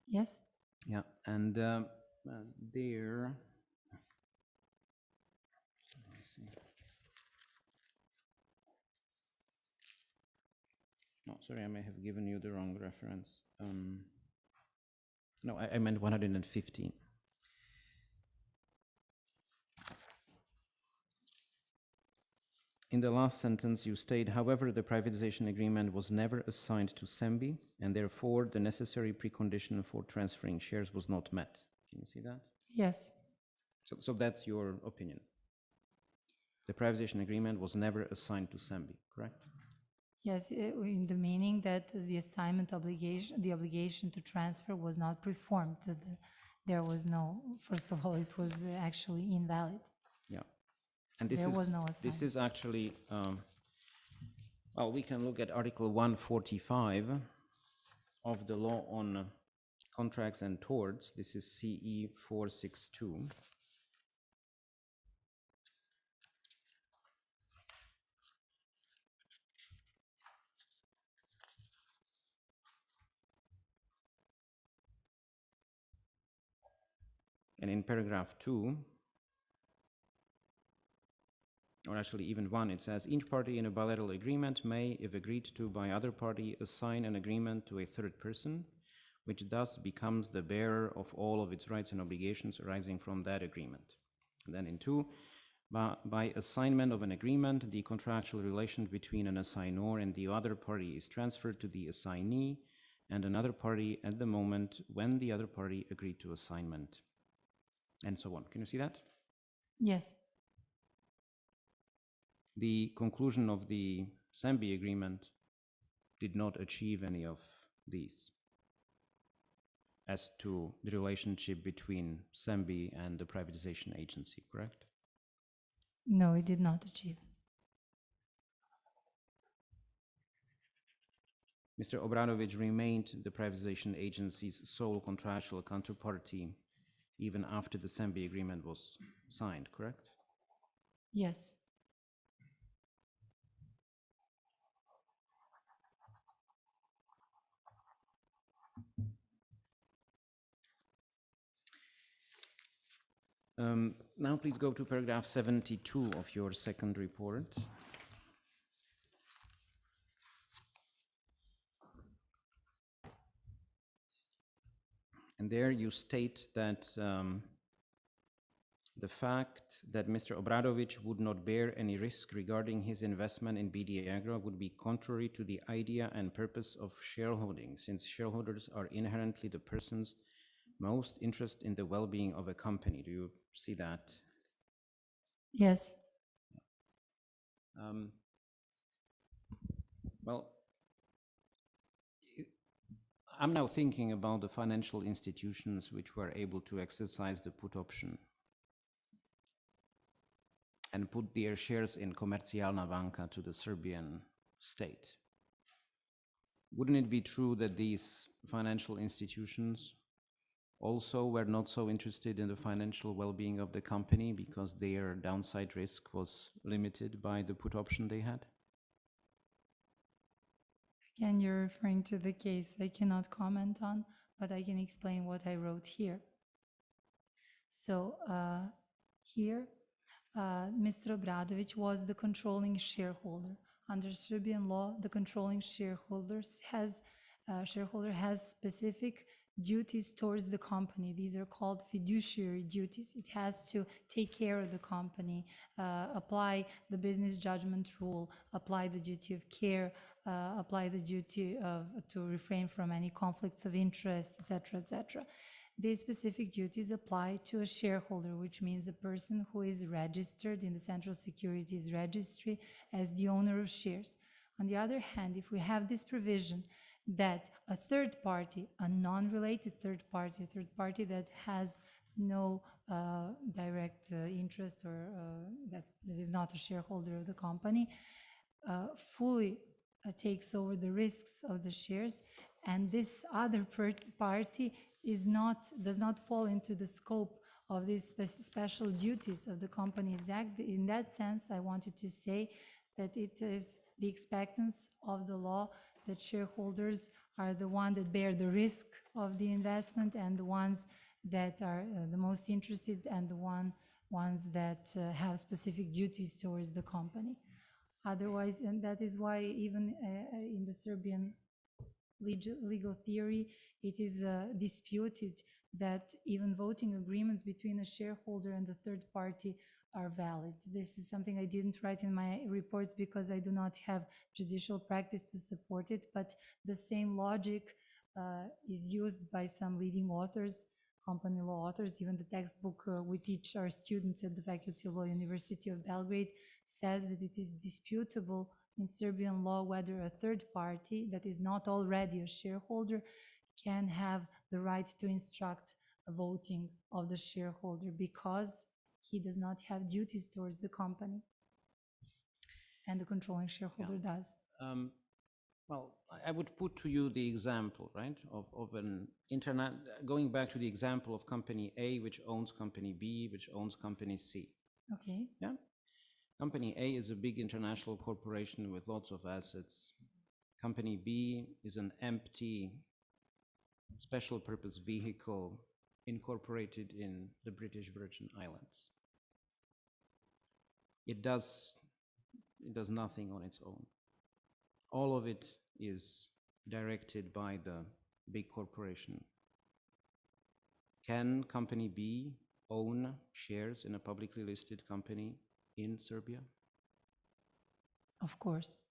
Yes? Yeah, and there, let's see. No, sorry, I may have given you the wrong reference. No, I meant 115. In the last sentence, you state, however, the privatization agreement was never assigned to Sembi, and therefore the necessary precondition for transferring shares was not met. Can you see that? Yes. So that's your opinion. The privatization agreement was never assigned to Sembi, correct? Yes, in the meaning that the assignment obligation, the obligation to transfer was not performed. There was no, first of all, it was actually invalid. Yeah. And There was no this assignment. is actually, well, we can look at Article 145 of the law on contracts and torts. This is CE 462. And in paragraph 2, or actually even 1, it says, each party in a bilateral agreement may, if agreed to by other party, assign an agreement to a third person, which thus becomes the bearer of all of its rights and obligations arising from that agreement. And then in 2, by assignment of an agreement, the contractual relation between an assignor and the other party is transferred to the assignee and another party at the moment when the other party agreed to assignment, and so on. Can you see that? Yes. The conclusion of the SAMBI agreement did not achieve any of these as to the relationship between SAMBI and the privatization agency, correct? No, it did not achieve. Mr. Obradovic remained the privatization agency's sole contractual counterparty even after the SAMBI agreement was signed, correct? Yes. Now please go to paragraph 72 of your second report. And there you state that the fact that Mr. Obradovic would not bear any risk regarding his investment in BD Agro would be contrary to the idea and purpose of shareholding, since shareholders are inherently the persons most interested in the well-being of a company. Do you see that? Yes. Well, I'm now thinking about the financial institutions which were able to exercise the put option and put their shares in Komercijalna Banka to the Serbian state. Wouldn't it be true that these financial institutions also were not so interested in the financial well-being of the company because their downside risk was limited by the put option they had? Again, you're referring to the case I cannot comment on, but I can explain what I wrote here. So here, Mr. Obradovic was the controlling shareholder. Under Serbian law, the controlling shareholder has specific duties towards the company. These are called fiduciary duties. It has to take care of the company, apply the business judgment rule, apply the duty of care, apply the duty to refrain from any conflicts of interest, etc., etc. These specific duties apply to a shareholder, which means a person who is registered in the Central Securities Registry as the owner of shares. On the other hand, if we have this provision that a third party, a non-related third party that has no direct interest or that is not a shareholder of the company, fully takes over the risks of the shares, and this other party does not fall into the scope of these special duties of the Companies Act. In that sense, I wanted to say that it is the expectancy of the law that shareholders are the ones that bear the risk of the investment and the ones that are the most interested and the ones that have specific duties towards the company. Otherwise, and that is why even in the Serbian legal theory, it is disputed that even voting agreements between a shareholder and the third party are valid. This is something I didn't write in my reports because I do not have judicial practice to support it, but the same logic is used by some leading authors, company law authors. Even the textbook we teach our students at the Faculty of Law, University of Belgrade, says that it is disputable in Serbian law whether a third party that is not already a shareholder can have the right to instruct a voting of the shareholder because he does not have duties towards the company and the controlling shareholder does. Well, I would put to you the example, right, of an internet, going back to the example of company A, which owns company B, which owns company C. Okay. Yeah. Company A is a big international corporation with lots of assets. Company B is an empty special purpose vehicle incorporated in the British Virgin Islands. It does nothing on its own. All of it is directed by the big corporation. Can company B own shares in a publicly listed company in Serbia? Of course.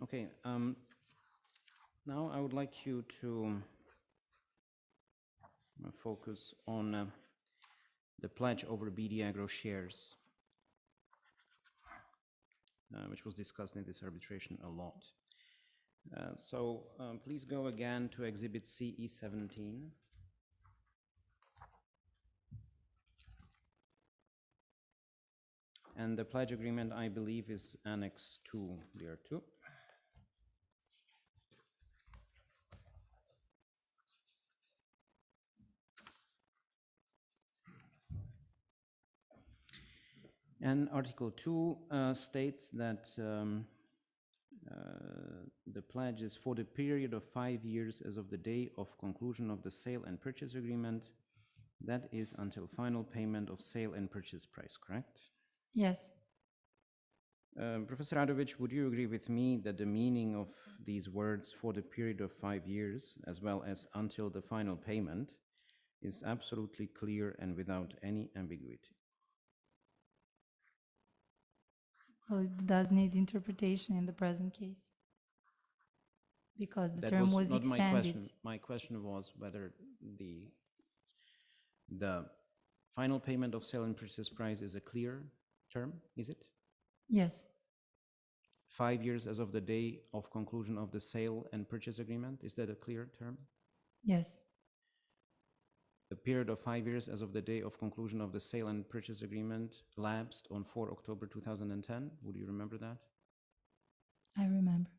Okay, now I would like you to focus on the pledge over BD Agro shares, which was discussed in this arbitration a lot. So please go again to Exhibit CE17. And the pledge agreement, I believe, is Annex 2 there too. And Article 2 states that the pledge is for the period of 5 years as of the day of conclusion of the sale and purchase agreement. That is until final payment of sale and purchase price, correct? Yes. Professor Radovic, would you agree with me that the meaning of these words for the period of 5 years, as well as until the final payment, is absolutely clear and without any ambiguity? Well, it does need interpretation in the present case because the term was not extended. My question was whether the final payment of sale and purchase price is a clear term, is it? Yes. 5 years as of the day of conclusion of the sale and purchase agreement, is that a clear term? Yes. The period of 5 years as of the day of conclusion of the sale and purchase agreement lapsed on 4 October 2010. Would you remember that? I remember.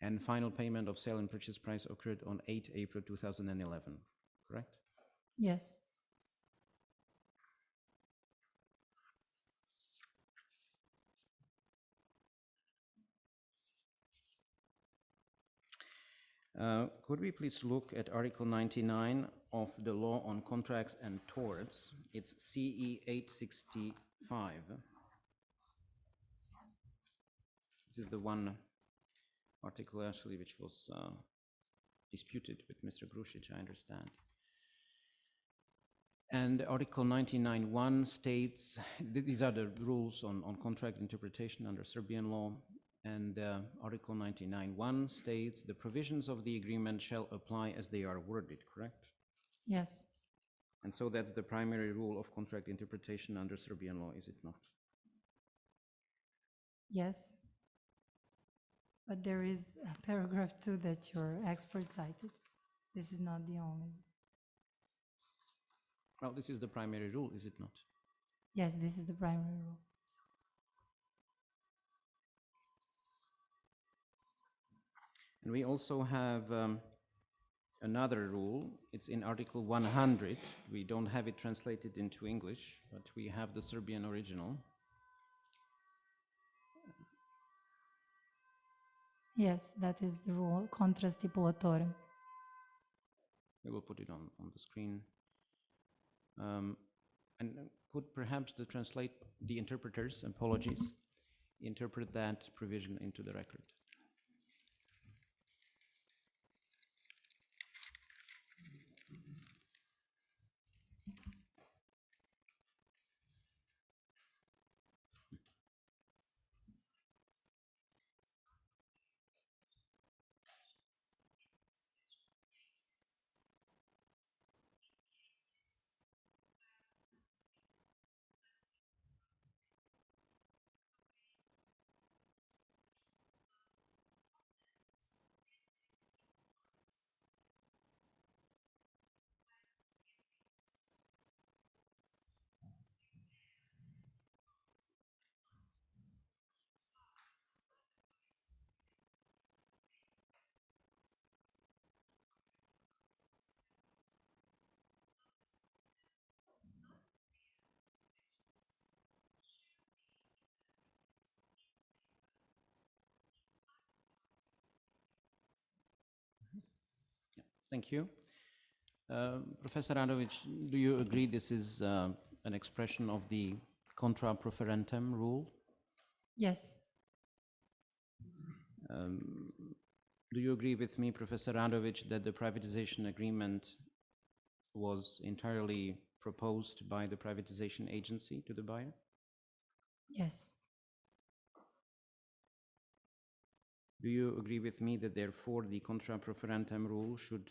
And final payment of sale and purchase price occurred on 8 April 2011, correct? Yes. Could we please look at Article 99 of the Law on Contracts and Torts? It's CE 865. This is the one article actually which was disputed with Mr. Grušić, I understand. And Article 99.1 states, these are the rules on contract interpretation under Serbian law. And Article 99.1 states the provisions of the agreement shall apply as they are worded, correct? Yes. And so that's the primary rule of contract interpretation under Serbian law, is it not? Yes. But there is a paragraph 2 that your expert cited. This is not the only. Well, this is the primary rule, is it not? Yes, this is the primary rule. And we also have another rule. It's in Article 100. We don't have it translated into English, but we have the Serbian original. Yes, that is the rule, contra stipulatorem. We will put it on the screen. And could perhaps the interpreters, apologies, interpret that provision into the record? Thank you. Professor Radovic, do you agree this is an expression of the contra proferentem rule? Yes. Do you agree with me, Professor Radovic, that the privatization agreement was entirely proposed by the privatization agency to the buyer? Yes. Do you agree with me that therefore the contra proferentem rule should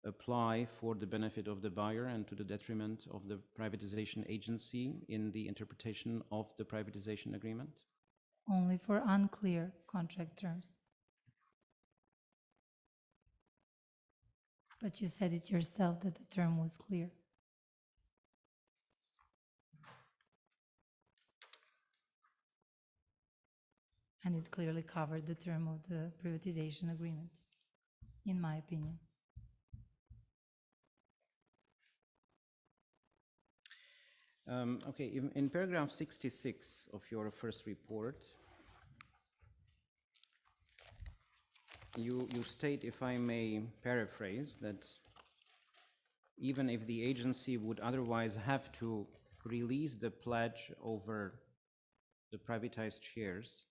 apply for the benefit of the buyer and to the detriment of the privatization agency in the interpretation of the privatization agreement? Only for unclear contract terms. But you said it yourself that the term was clear. And it clearly covered the term of the privatization agreement, in my opinion. Okay, in paragraph 66 of your first report, you state, if I may paraphrase, that even if the agency would otherwise have to release the pledge over the privatized shares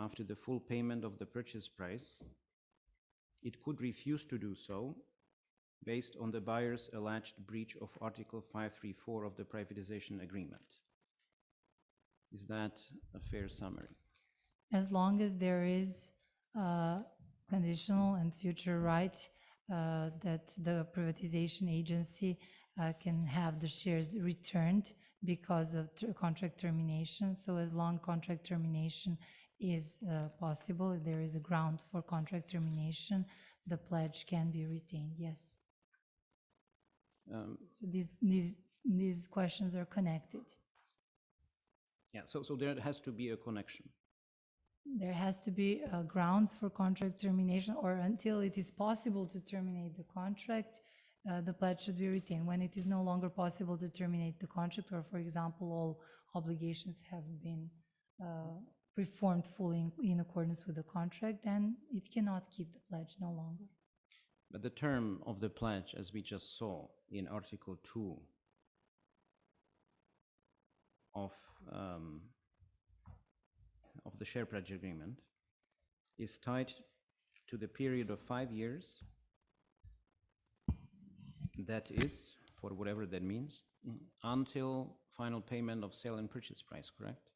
after the full payment of the purchase price, it could refuse to do so based on the buyer's alleged breach of Article 534 of the privatization agreement. Is that a fair summary? As long as there is a conditional and future right that the privatization agency can have the shares returned because of contract termination. So as long contract termination is possible, if there is a ground for contract termination, the pledge can be retained, yes. So these questions are connected. Yeah, so there has to be a connection. There has to be grounds for contract termination, or until it is possible to terminate the contract, the pledge should be retained. When it is no longer possible to terminate the contract, or for example, all obligations have been performed fully in accordance with the contract, then it cannot keep the pledge no longer. But the term of the pledge, as we just saw in Article 2 of the share pledge agreement, is tied to the period of 5 years. That is, for whatever that means, until final payment of sale and purchase price, correct?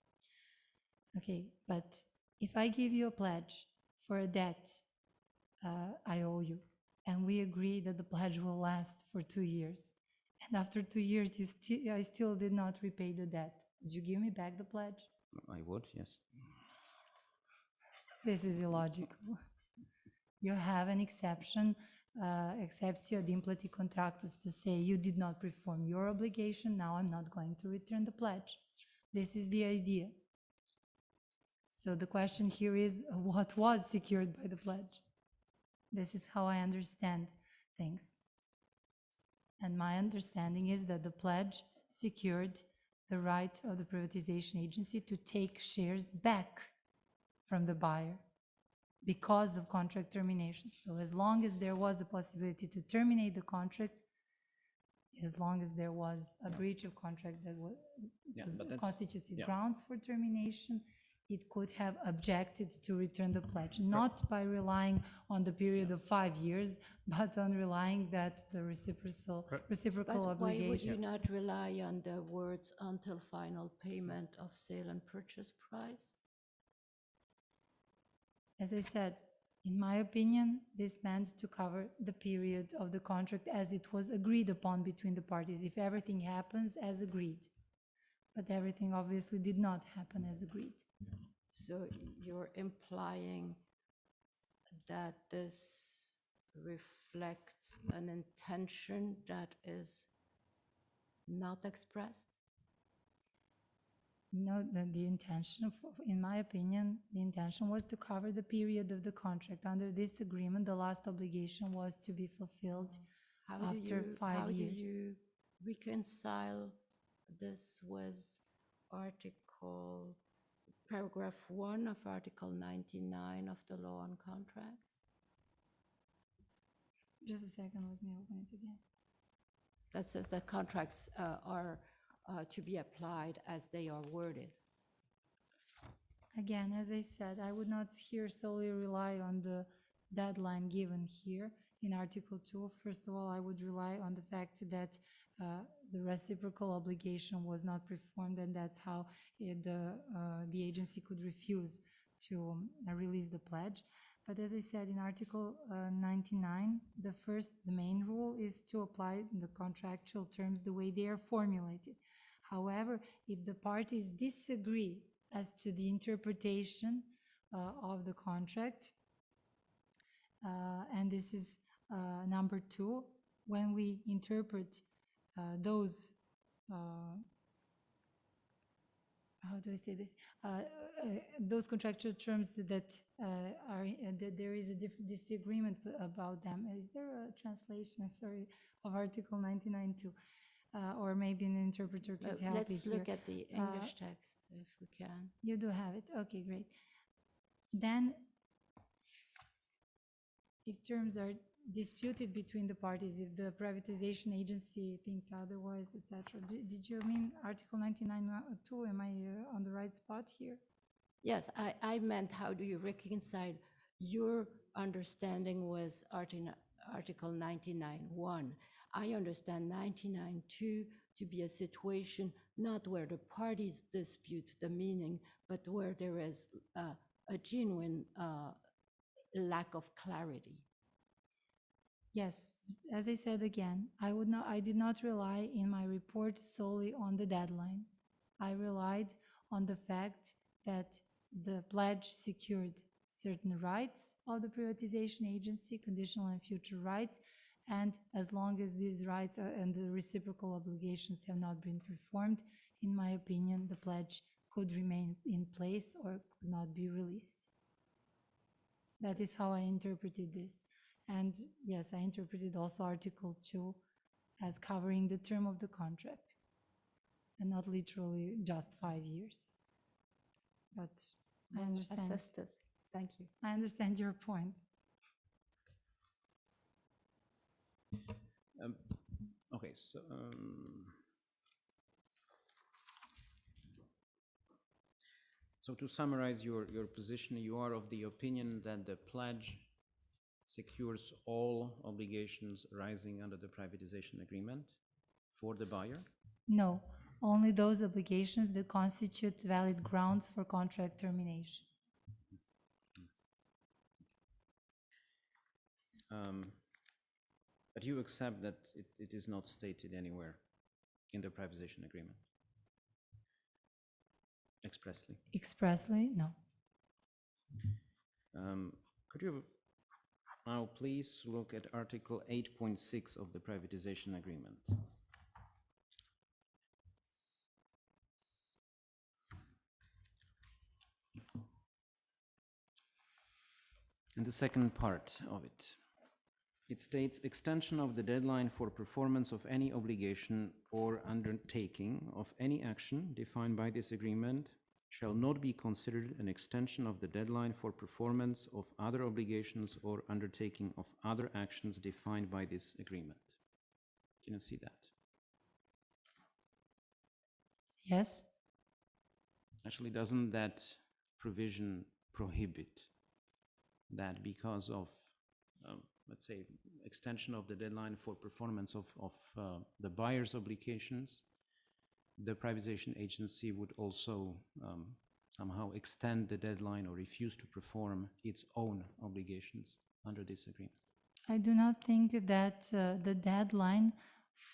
Okay, but if I give you a pledge for a debt I owe you, and we agree that the pledge will last for 2 years, and after 2 years I still did not repay the debt, would you give me back the pledge? I would, yes. This is illogical. You have an exception, exceptio ad impleti contractus, to say you did not perform your obligation, now I'm not going to return the pledge. This is the idea. So the question here is, what was secured by the pledge? This is how I understand things. And my understanding is that the pledge secured the right of the privatization agency to take shares back from the buyer because of contract termination. So as long as there was a possibility to terminate the contract, as long as there was a breach of contract that constituted grounds for termination, it could have objected to return the pledge, not by relying on the period of 5 years, but on relying that the reciprocal But why would obligation. you not rely on the words until final payment of sale and purchase price? As I said, in my opinion, this meant to cover the period of the contract as it was agreed upon between the parties, if everything happens as agreed. But everything obviously did not happen as agreed. So you're implying that this reflects an intention that is not expressed? No, the intention, in my opinion, the intention was to cover the period of the contract. Under this agreement, the last obligation was to be fulfilled after 5 years. How do you reconcile this with paragraph 1 of Article 99 of the Law on Contracts? Just a second, let me open it again. That says that contracts are to be applied as they are worded. Again, as I said, I would not here solely rely on the deadline given here in Article 2. First of all, I would rely on the fact that the reciprocal obligation was not performed, and that's how the agency could refuse to release the pledge. But as I said, in Article 99, the main rule is to apply the contractual terms the way they are formulated. However, if the parties disagree as to the interpretation of the contract, and this is number 2, when we interpret those, how do I say this? Those contractual terms that that there is a disagreement about them. Is there a translation, sorry, of Article 99 too? Or maybe an interpreter could help Let's it look here. at the English text if we can. You do have it. Okay, great. Then, if terms are disputed between the parties, if the privatization agency thinks otherwise, etc. Did you mean Article 99(2)? Am I on the right spot here? Yes, I meant how do you reconcile your understanding with Article 99(1). I understand 99(2) to be a situation not where the parties dispute the meaning, but where there is a genuine lack of clarity. Yes, as I said again, I did not rely in my report solely on the deadline. I relied on the fact that the pledge secured certain rights of the privatization agency, conditional and future rights, and as long as these rights and the reciprocal obligations have not been performed, in my opinion, the pledge could remain in place or could not be released. That is how I interpreted this. And yes, I interpreted also Article 2 as covering the term of the contract and not literally just 5 years. But I understand. Assess this. Thank you. I understand your point. Okay, so so to summarize your position, you are of the opinion that the pledge secures all obligations arising under the privatization agreement for the buyer? No, only those obligations that constitute valid grounds for contract termination. But you accept that it is not stated anywhere in the privatization agreement? Expressly? Expressly, no. Could you now please look at Article 8.6 of the privatization agreement? In the second part of it, it states, extension of the deadline for performance of any obligation or undertaking of any action defined by this agreement shall not be considered an extension of the deadline for performance of other obligations or undertaking of other actions defined by this agreement. Can you see that? Yes. Actually, doesn't that provision prohibit that because of, let's say, extension of the deadline for performance of the buyer's obligations, the privatization agency would also somehow extend the deadline or refuse to perform its own obligations under this agreement? I do not think that the deadline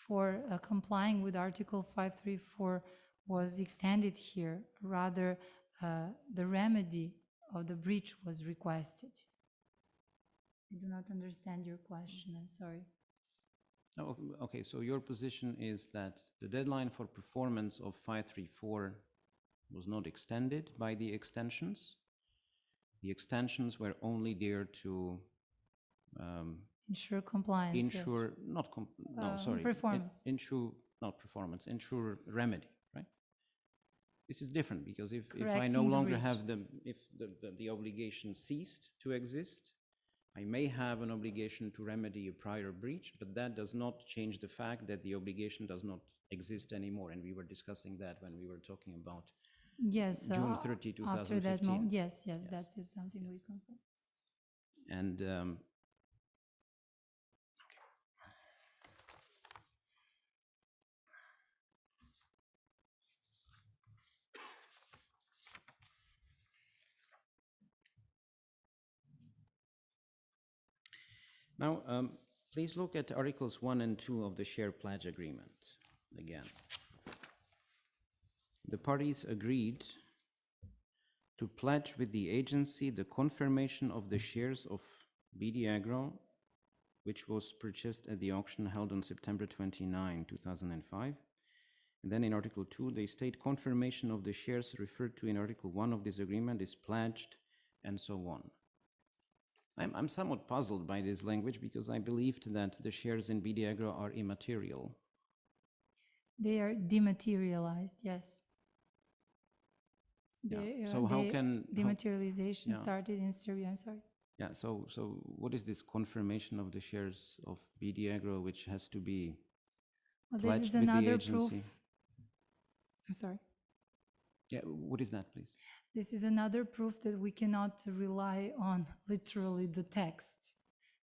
for complying with Article 534 was extended here. Rather, the remedy of the breach was requested. I do not understand your question. I'm sorry. Oh, okay, so your position is that the deadline for performance of 534 was not extended by the extensions. The extensions were only there to ensure compliance. ensure, performance. Ensure remedy, right? This is different because if I Correcting no the longer breach. have if the obligation ceased to exist, I may have an obligation to remedy a prior breach, but that does not change the fact that the obligation does not exist anymore. And we were discussing that when we were talking about Yes. June 30, 2015. After that moment, yes, that is something we confirm. And now, please look at Articles 1 and 2 of the Share Pledge Agreement again. The parties agreed to pledge with the agency the confirmation of the shares of BD Agro, which was purchased at the auction held on September 29, 2005. And then in Article 2, they state confirmation of the shares referred to in Article 1 of this agreement is pledged, and so on. I'm somewhat puzzled by this language because I believed that the shares in BD Agro are immaterial. They are dematerialized, yes. Yeah. So how can dematerialization started in Serbia? I'm sorry. Yeah. So what is this confirmation of the shares of BD Agro, which has to be Well, this is with the another agency? proof. I'm sorry. Yeah. What is that, please? This is another proof that we cannot rely on literally the text,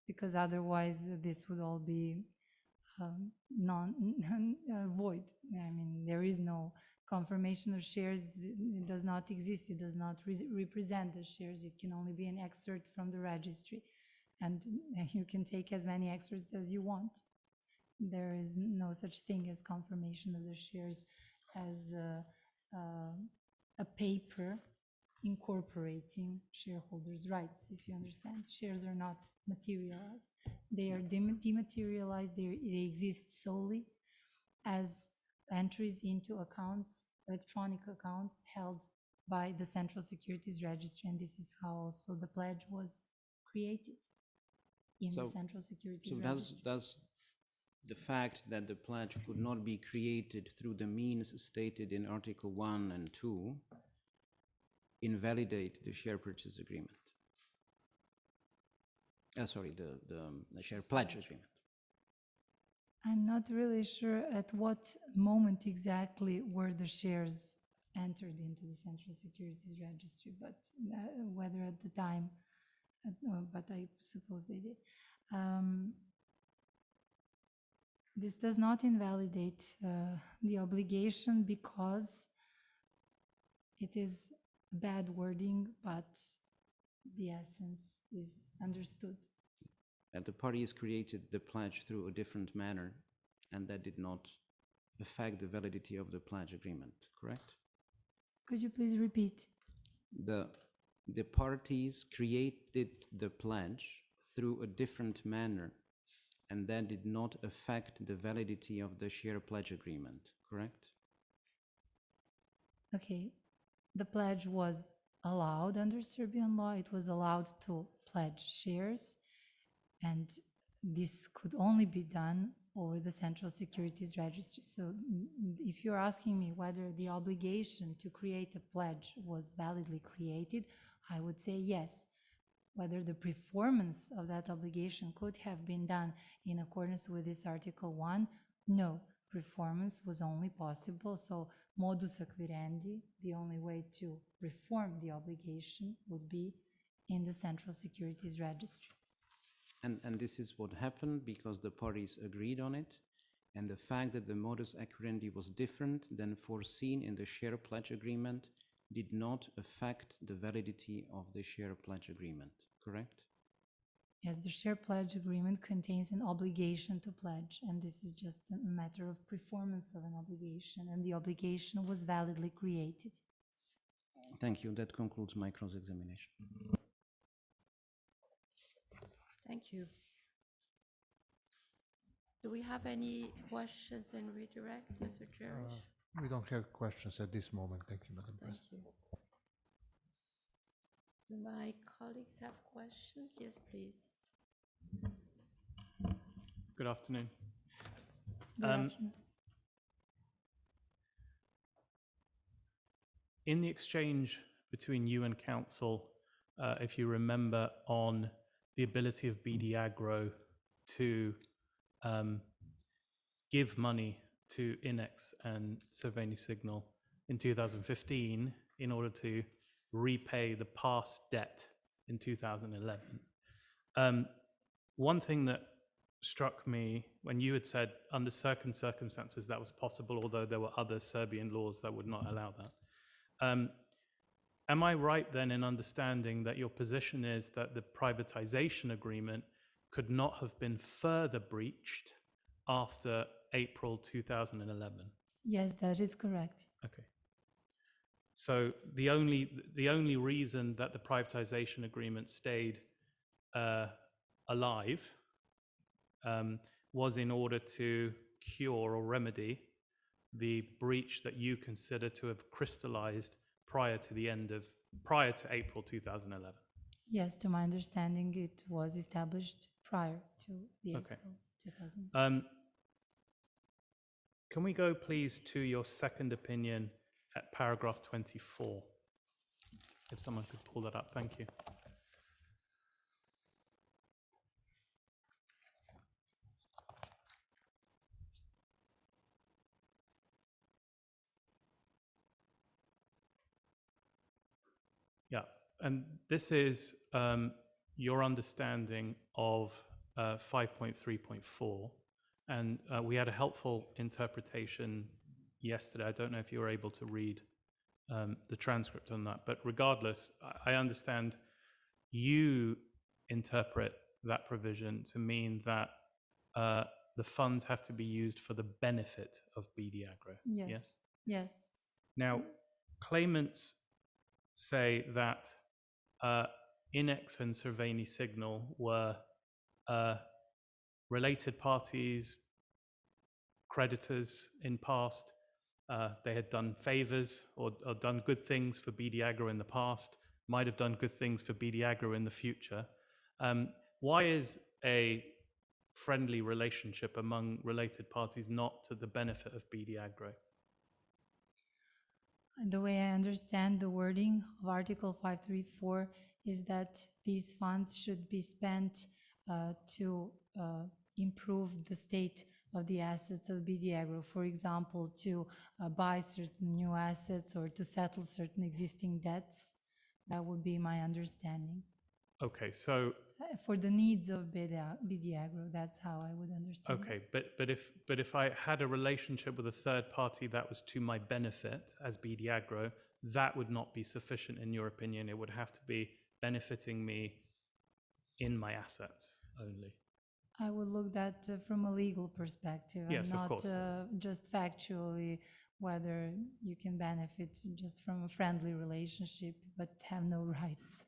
because otherwise this would all be void. I mean, there is no confirmation of shares. It does not exist. It does not represent the shares. It can only be an excerpt from the registry, and you can take as many excerpts as you want. There is no such thing as confirmation of the shares as a paper incorporating shareholders' rights, if you understand. Shares are not materialized. They are dematerialized. They exist solely as entries into accounts, electronic accounts held by the Central Securities Registry, and this is how also the pledge was created in the Central Securities Registry. So does the fact that the pledge could not be created through the means stated in Article 1 and 2 invalidate the share purchase agreement? Sorry, the share pledge agreement. I'm not really sure at what moment exactly were the shares entered into the Central Securities Registry, but whether at the time, but I suppose they did. This does not invalidate the obligation because it is bad wording, but the essence is understood. And the parties created the pledge through a different manner, and that did not affect the validity of the pledge agreement, correct? Could you please repeat? The parties created the pledge through a different manner, and that did not affect the validity of the share pledge agreement, correct? Okay. The pledge was allowed under Serbian law. It was allowed to pledge shares, and this could only be done over the Central Securities Registry. So if you're asking me whether the obligation to create a pledge was validly created, I would say yes. Whether the performance of that obligation could have been done in accordance with this Article 1, no. performance was only possible. So modus acquirendi, the only way to reform the obligation would be in the Central Securities Registry. And this is what happened because the parties agreed on it. And the fact that the modus acquiendi was different than foreseen in the share pledge agreement did not affect the validity of the share pledge agreement, correct? Yes, the share pledge agreement contains an obligation to pledge, and this is just a matter of performance of an obligation, and the obligation was validly created. Thank you. That concludes my cross-examination. Thank you. Do we have any questions in redirect, Mr. Jerish? We don't have questions at this moment. Thank you, Madam Thank President. you. Do my colleagues have questions? Yes, please. Good afternoon. Good afternoon. In the exchange between you and counsel, if you remember, on the ability of BD Agro to give money to Inex and Cerveni Signal in 2015 in order to repay the past debt in 2011. One thing that struck me when you had said under certain circumstances that was possible, although there were other Serbian laws that would not allow that. Am I right then in understanding that your position is that the privatization agreement could not have been further breached after April 2011? Yes, that is correct. Okay. So the only reason that the privatization agreement stayed alive was in order to cure or remedy the breach that you consider to have crystallized prior to April 2011. Yes, to my understanding, it was established prior to the Okay. April 2000. Can we go, please, to your second opinion at paragraph 24? If someone could pull that up, thank you. Yeah, and this is your understanding of 5.3.4, and we had a helpful interpretation yesterday. I don't know if you were able to read the transcript on that, but regardless, I understand you interpret that provision to mean that the funds have to be used for the benefit of BD Agro. Yes. Yes. Now, claimants say that Inex and Cerveni Signal were related parties, creditors in past. They had done favors or done good things for BD Agro in the past, might have done good things for BD Agro in the future. Why is a friendly relationship among related parties not to the benefit of BD Agro? The way I understand the wording of Article 534 is that these funds should be spent to improve the state of the assets of BD Agro. For example, to buy certain new assets or to settle certain existing debts. That would be my understanding. Okay, so for the needs of BD Agro, that's how I would understand. Okay, but if I had a relationship with a third party that was to my benefit as BD Agro, that would not be sufficient in your opinion. It would have to be benefiting me in my assets only. I would look at that from a legal perspective, yes, and of course. not just factually whether you can benefit just from a friendly relationship but have no rights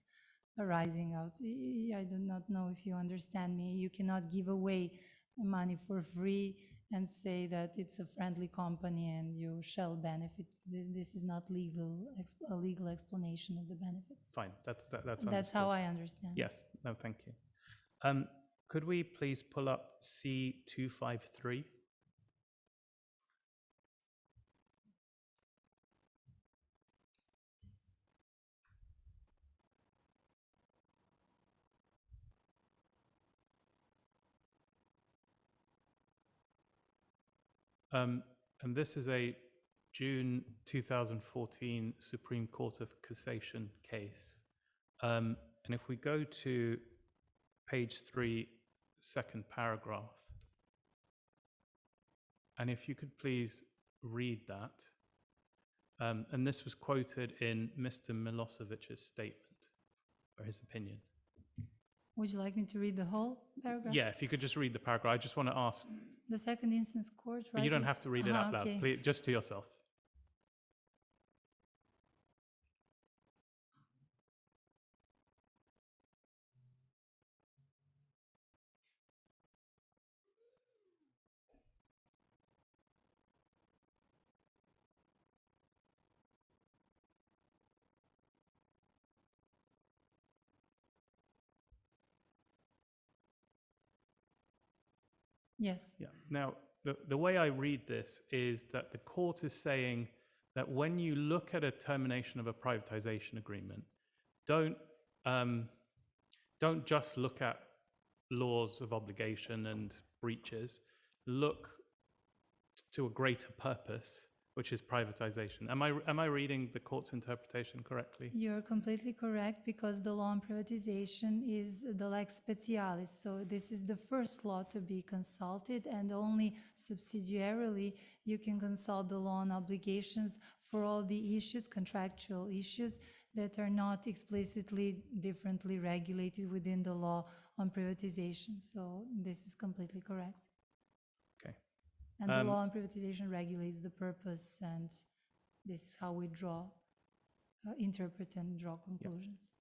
arising out. I do not know if you understand me. You cannot give away money for free and say that it's a friendly company and you shall benefit. This is not a legal explanation of the benefits. Fine, that's That's how I understand. Yes, no, thank you. Could we please pull up C253? And this is a June 2014 Supreme Court of Cassation case. And if we go to page 3, second paragraph, and if you could please read that. And this was quoted in Mr. Milosevic's statement, or his opinion. Would you like me to read the whole paragraph? Yeah, if you could just read the paragraph. I just want to ask. The second instance court, right? You don't have to read it out loud, okay. please, just to yourself. Yes. Yeah. Now, the way I read this is that the court is saying that when you look at a termination of a privatization agreement, don't just look at laws of obligation and breaches. Look to a greater purpose, which is privatization. Am I reading the court's interpretation correctly? You're completely correct, because the law on privatization is the lex specialis. So this is the first law to be consulted, and only subsidiarily you can consult the law on obligations for all the issues, contractual issues, that are not explicitly differently regulated within the law on privatization. So this is completely correct. Okay. And the law on privatization regulates the purpose, and this is how we draw, interpret and draw conclusions.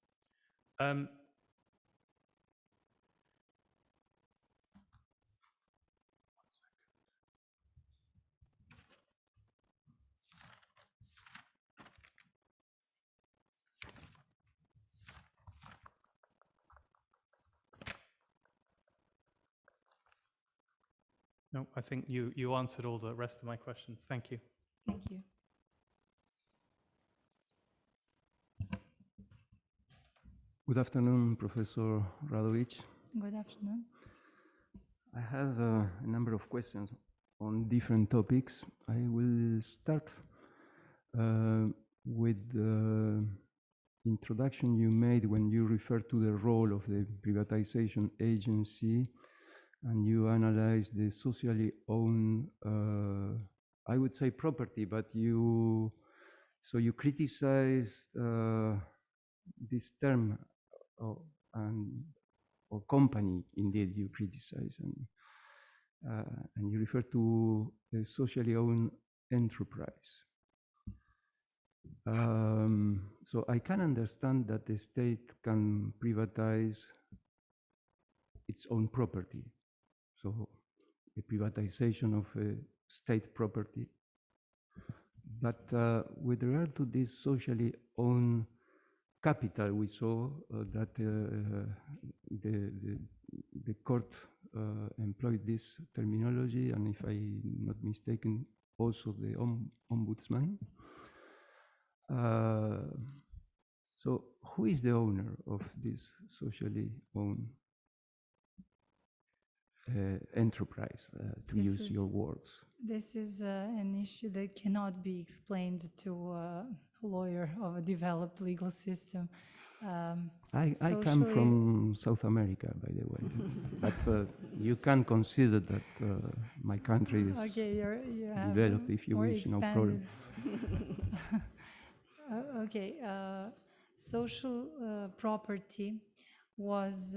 Yeah. No, I think you answered all the rest of my questions. Thank you. Thank you. Good afternoon, Professor Radovic. Good afternoon. I have a number of questions on different topics. I will start with the introduction you made when you referred to the role of the privatization agency, and you analyzed the socially owned, I would say property, but you criticized this term, or company, indeed, you criticize, and you refer to a socially owned enterprise. So I can understand that the state can privatize its own property. So a privatization of a state property. But with regard to this socially owned capital, we saw that the court employed this terminology, and if I'm not mistaken, also the ombudsman. So who is the owner of this socially owned enterprise, to use your words? This is an issue that cannot be explained to a lawyer of a developed legal system. I come from South America, by the way, but you can consider that my country is developed, if you wish, no problem. Okay, social property was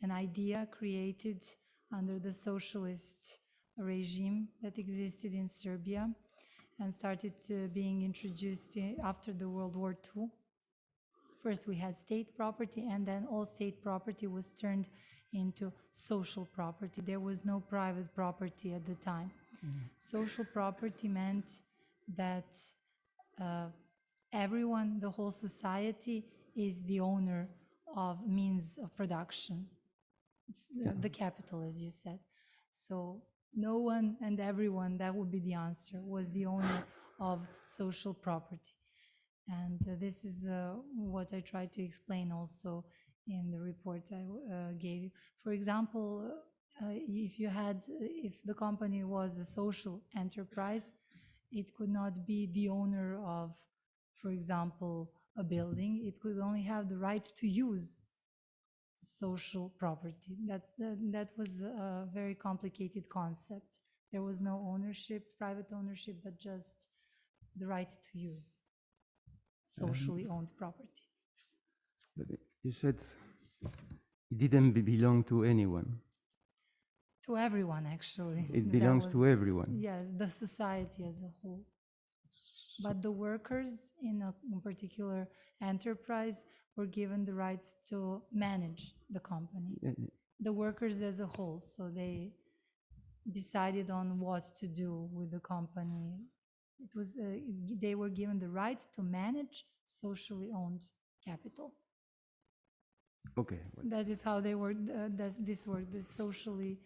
an idea created under the socialist regime that existed in Serbia and started being introduced after the World War II. First we had state property, and then all state property was turned into social property. There was no private property at the time. Social property meant that everyone, the whole society, is the owner of means of production. It's the capital, as you said. So no one and everyone, that would be the answer, was the owner of social property. And this is what I tried to explain also in the report I gave you. For example, if the company was a social enterprise, it could not be the owner of, for example, a building. It could only have the right to use social property. That was a very complicated concept. There was no ownership, private ownership, but just the right to use socially owned property. But you said it didn't belong to anyone. To everyone, actually. It belongs to everyone. Yes, the society as a whole. But the workers in a particular enterprise were given the rights to manage the company. The workers as a whole, so they decided on what to do with the company. It was they were given the right to manage socially owned capital. Okay. Well, That is how they were. This worked. The socially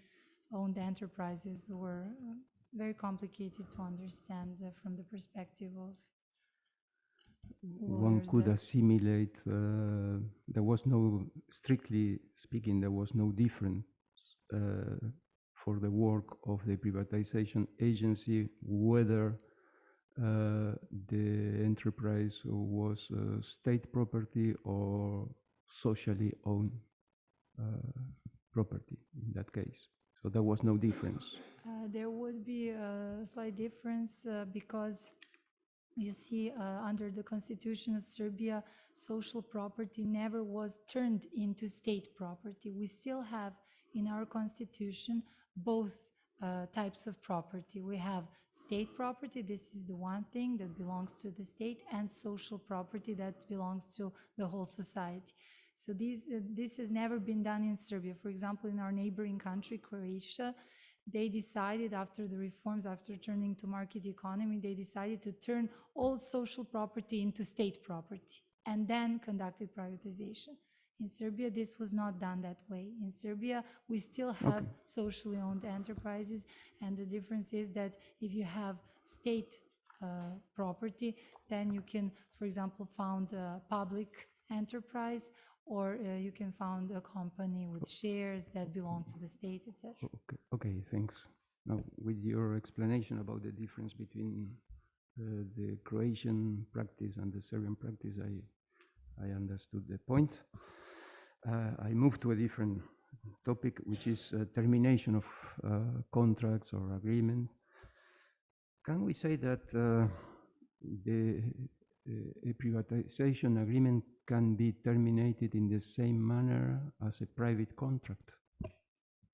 owned enterprises were very complicated to understand from the perspective of one lawyers. could assimilate, there was no, strictly speaking, there was no difference for the work of the privatization agency, whether the enterprise was state property or socially owned property in that case. So there was no difference. There would be a slight difference because you see, under the Constitution of Serbia, social property never was turned into state property. We still have in our Constitution both types of property. We have state property, this is the one thing that belongs to the state, and social property that belongs to the whole society. So this has never been done in Serbia. For example, in our neighboring country, Croatia, they decided after the reforms, after turning to market economy, they decided to turn all social property into state property and then conducted privatization. In Serbia, this was not done that way. In Serbia, we still have socially owned enterprises, and the difference is that if you have state property, then you can, for example, found a public enterprise, or you can found a company with shares that belong to the state, etc. Okay, thanks. Now, with your explanation about the difference between the Croatian practice and the Serbian practice, I understood the point. I move to a different topic, which is termination of contracts or agreements. Can we say that a privatization agreement can be terminated in the same manner as a private contract?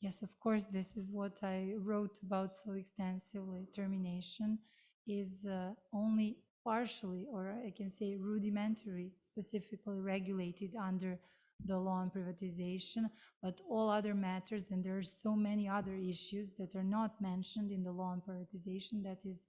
Yes, of course, this is what I wrote about so extensively. Termination is only partially, or I can say rudimentary, specifically regulated under the law on privatization, but all other matters, and there are so many other issues that are not mentioned in the law on privatization, that is,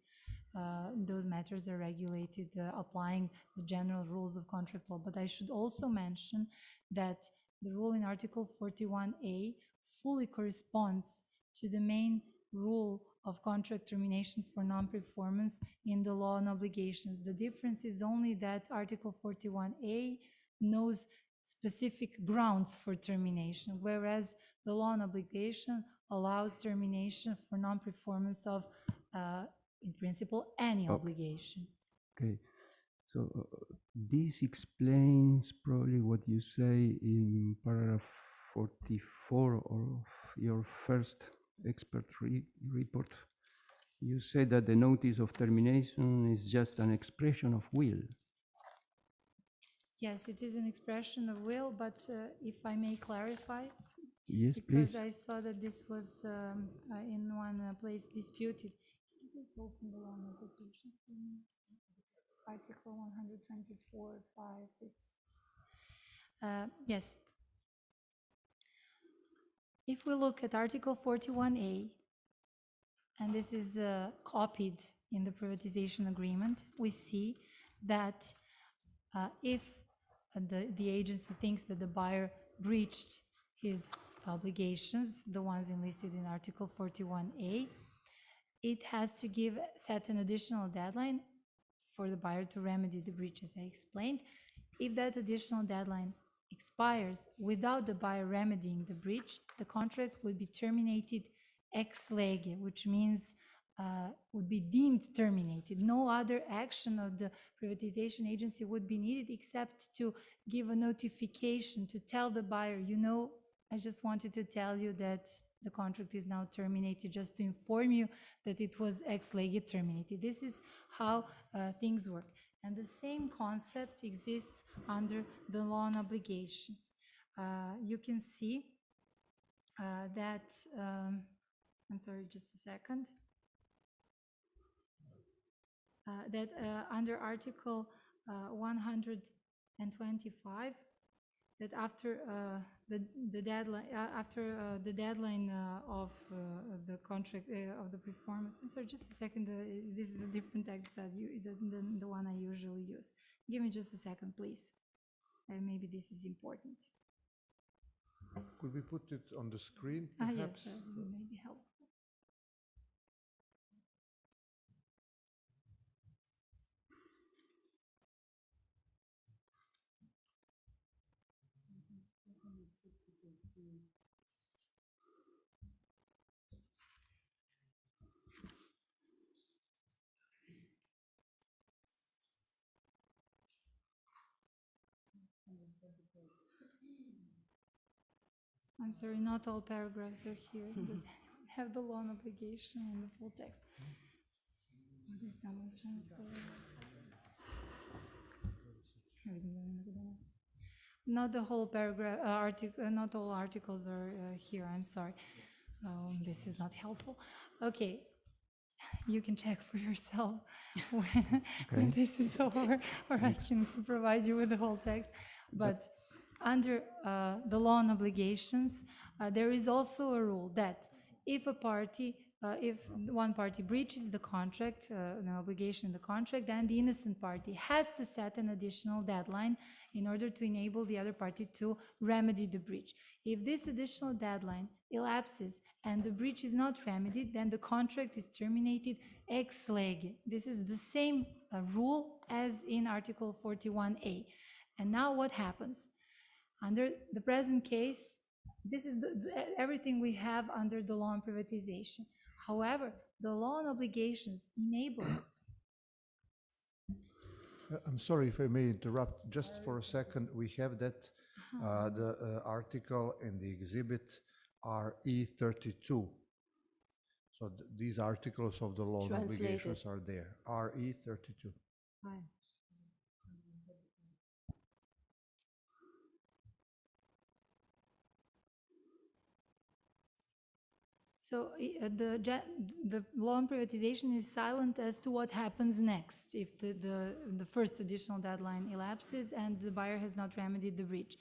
those matters are regulated applying the general rules of contract law. But I should also mention that the rule in Article 41A fully corresponds to the main rule of contract termination for non-performance in the law on obligations. The difference is only that Article 41A knows specific grounds for termination, whereas the law on obligation allows termination for non-performance of, in principle, any obligation. Okay, so this explains probably what you say in paragraph 44 of your first expert report. You say that the notice of termination is just an expression of will. Yes, it is an expression of will, but if I may clarify. Yes, because please. I saw that this was in one place disputed. Can you please open the law on obligations for me? Article 124, 5, 6. Yes. If we look at Article 41A, and this is copied in the privatization agreement, we see that if the agency thinks that the buyer breached his obligations, the ones enlisted in Article 41A, it has to set an additional deadline for the buyer to remedy the breach, as I explained. If that additional deadline expires without the buyer remedying the breach, the contract would be terminated ex lege, which means would be deemed terminated. No other action of the privatization agency would be needed except to give a notification to tell the buyer, you know, I just wanted to tell you that the contract is now terminated, just to inform you that it was ex lege terminated. This is how things work. And the same concept exists under the loan obligations. You can see that, I'm sorry, just a second, that under Article 125, that after the deadline of the contract of the performance. I'm sorry, just a second. This is a different act than the one I usually use. Give me just a second, please. Maybe this is important. Could we put it on the screen, Yes, perhaps? that would maybe help. I'm sorry, not all paragraphs are here. Does anyone have the loan obligation and the full text? Not the whole paragraph, not all articles are here, I'm sorry. This is not helpful. Okay, you can check for yourself when this is over, or I can provide you with the whole text. But under the loan obligations, there is also a rule that if one party breaches the contract, an obligation in the contract, then the innocent party has to set an additional deadline in order to enable the other party to remedy the breach. If this additional deadline elapses and the breach is not remedied, then the contract is terminated ex lege. This is the same rule as in Article 41A. And now what happens? Under the present case, this is everything we have under the law on privatization. However, the loan obligations enables. I'm sorry if I may interrupt just for a second. We have that the article and the exhibit are E32. So these articles of the loan obligations are there. RE32. Fine. So the law on privatization is silent as to what happens next if the first additional deadline elapses and the buyer has not remedied the breach.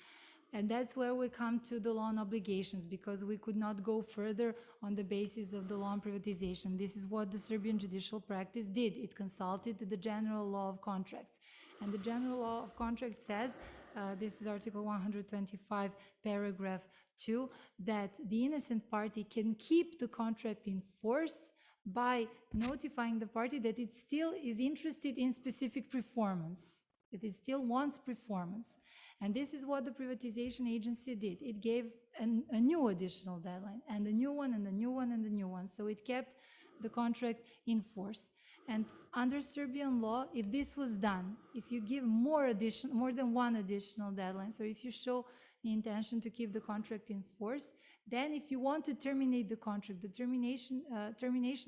And that's where we come to the law on obligations, because we could not go further on the basis of the law on privatization. This is what the Serbian judicial practice did. It consulted the general law of contracts. And the general law of contracts says, this is Article 125, paragraph 2, that the innocent party can keep the contract in force by notifying the party that it still is interested in specific performance, that it still wants performance. And this is what the privatization agency did. It gave a new additional deadline, and a new one, and a new one, and a new one. So it kept the contract in force. And under Serbian law, if this was done, if you give more than one additional deadline, so if you show the intention to keep the contract in force, then if you want to terminate the contract, the termination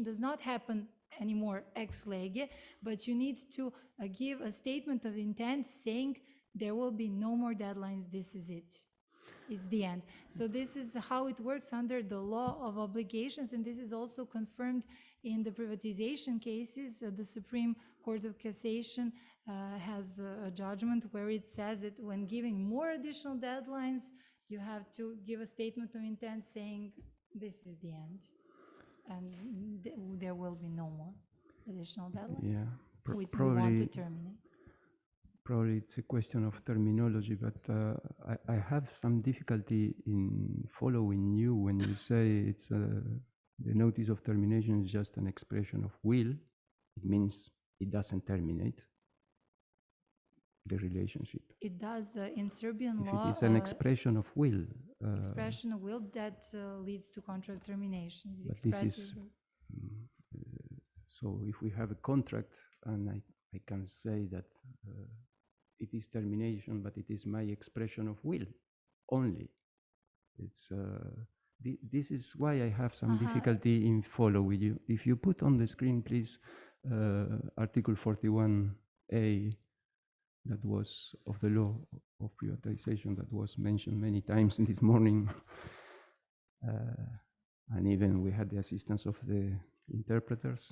does not happen anymore ex lege, but you need to give a statement of intent saying there will be no more deadlines, this is it. It's the end. So this is how it works under the law of obligations, and this is also confirmed in the privatization cases. The Supreme Court of Cassation has a judgment where it says that when giving more additional deadlines, you have to give a statement of intent saying this is the end, and there will be no more additional deadlines. Yeah, we want to terminate. Probably it's a question of terminology, but I have some difficulty in following you when you say it's the notice of termination is just an expression of will. It means it doesn't terminate. the relationship. It does in Serbian If law. it is an expression of will. Expression of will that leads to contract termination. It But this expresses is, so if we have a contract and I can say that it is termination, but it is my expression of will only. It's, this is why I have some difficulty in following you. If you put on the screen, please, Article 41A, that was of the law of privatization that was mentioned many times this morning. And even we had the assistance of the interpreters.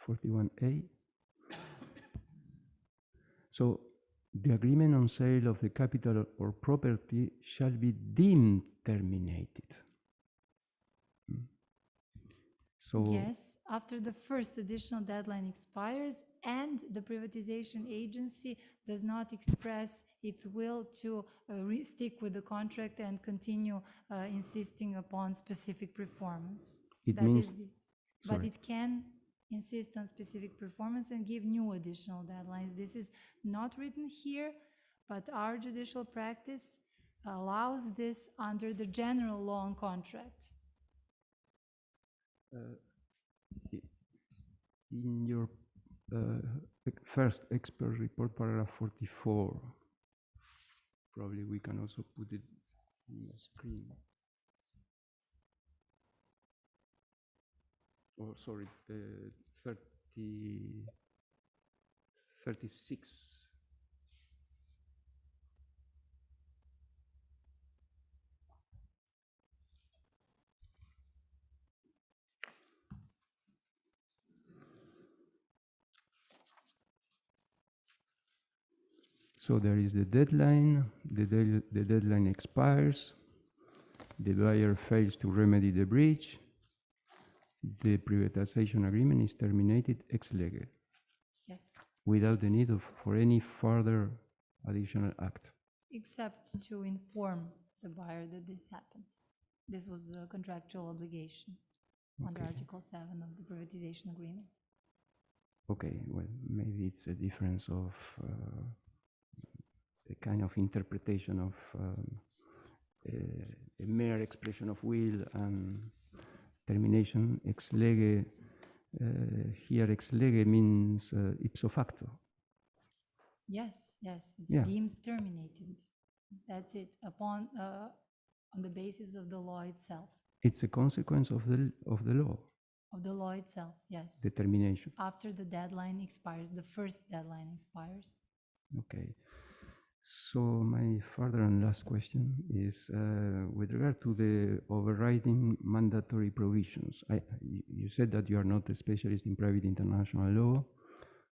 41A. So the agreement on sale of the capital or property shall be deemed terminated. So yes, after the first additional deadline expires and the privatization agency does not express its will to stick with the contract and continue insisting upon specific performance. It means, but it can insist on specific performance and give new additional deadlines. This is not written here, but our judicial practice allows this under the general law on contract. In your first expert report, paragraph 44, probably we can also put it on the screen. Oh, sorry, 36. So there is the deadline, the deadline expires, the buyer fails to remedy the breach, the privatization agreement is terminated ex lege. Yes. Without the need for any further additional act. Except to inform the buyer that this happened. This was a contractual obligation under Article 7 of the privatization agreement. Okay, well, maybe it's a difference of a kind of interpretation of a mere expression of will and termination ex lege. Here ex lege means ipso facto. Yes, yes, it's deemed terminated. That's it, upon on the basis of the law itself. It's a consequence of the law. Of the law itself, yes. The termination. After the deadline expires, the first deadline expires. Okay. So my further and last question is with regard to the overriding mandatory provisions. You said that you are not a specialist in private international law,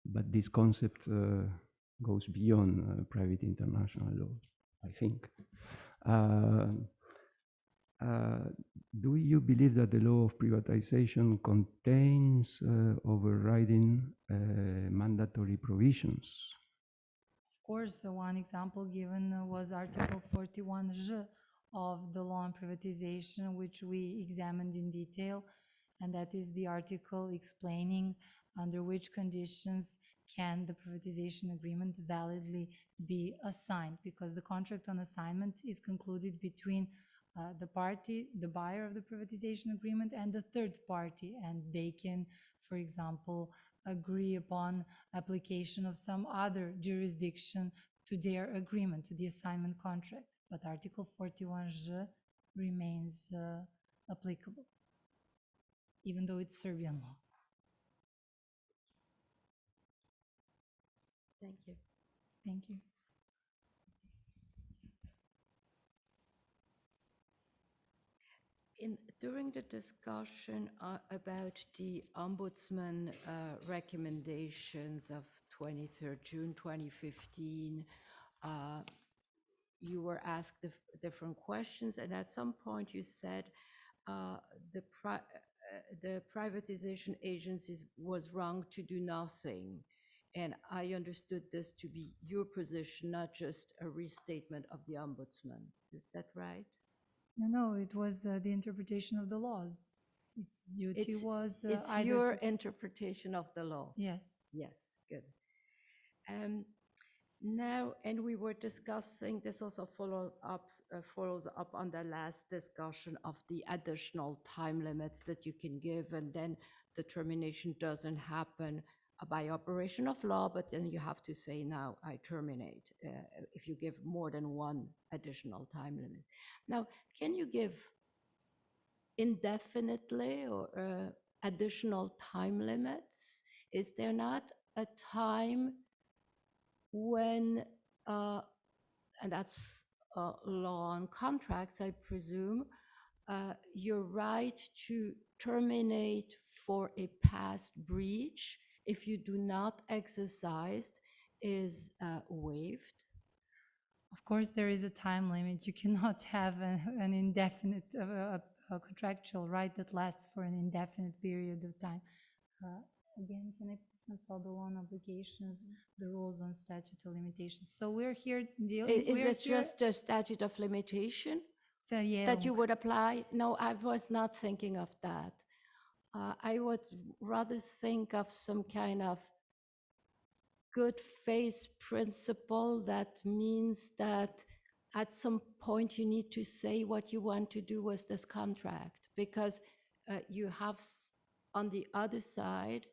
but this concept goes beyond private international law, I think. Do you believe that the law of privatization contains overriding mandatory provisions? Of course, one example given was Article 41J of the law on privatization, which we examined in detail, and that is the article explaining under which conditions can the privatization agreement validly be assigned, because the contract on assignment is concluded between the party, the buyer of the privatization agreement, and the third party, and they can, for example, agree upon application of some other jurisdiction to their agreement, to the assignment contract. But Article 41J remains applicable, even though it's Serbian law. Thank you. Thank you. During the discussion about the Ombudsman recommendations of 23rd June 2015, you were asked different questions, and at some point you said the privatization agencies was wrong to do nothing. And I understood this to be your position, not just a restatement of the ombudsman. Is that right? No, it was the interpretation of the laws. Its duty was it's either your to- interpretation of the law. Yes. Yes, good. Now, and we were discussing, this also follows up on the last discussion of the additional time limits that you can give, and then the termination doesn't happen by operation of law, but then you have to say, now I terminate, if you give more than one additional time limit. Now, can you give indefinitely or additional time limits? Is there not a time when, and that's law on contracts, I presume, your right to terminate for a past breach, if you do not exercise, is waived? Of course, there is a time limit. You cannot have an indefinite, a contractual right that lasts for an indefinite period of time. Again, can I please consult the law on obligations, the rules on statute of limitations? So we're here dealing. Is it just a statute of limitation that you would apply? No, I was not thinking of that. I would rather think of some kind of good faith principle that means that at some point you need to say what you want to do with this contract, because you have on the other side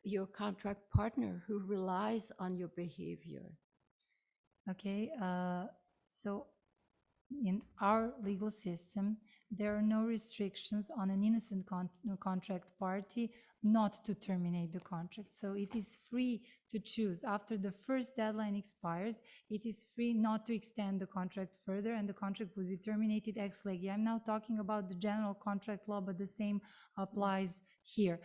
your contract partner who relies on your behavior. Okay, so in our legal system, there are no restrictions on an innocent contract party not to terminate the contract. So it is free to choose. After the first deadline expires, it is free not to extend the contract further, and the contract will be terminated ex lege. I'm now talking about the general contract law, but the same applies here.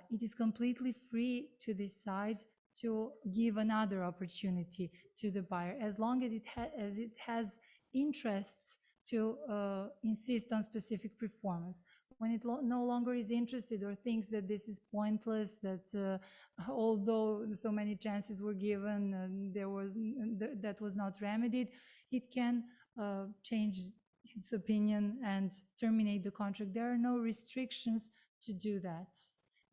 It is completely free to decide to give another opportunity to the buyer, as long as it has interests to insist on specific performance. When it no longer is interested or thinks that this is pointless, that although so many chances were given, that was not remedied, it can change its opinion and terminate the contract. There are no restrictions to do that.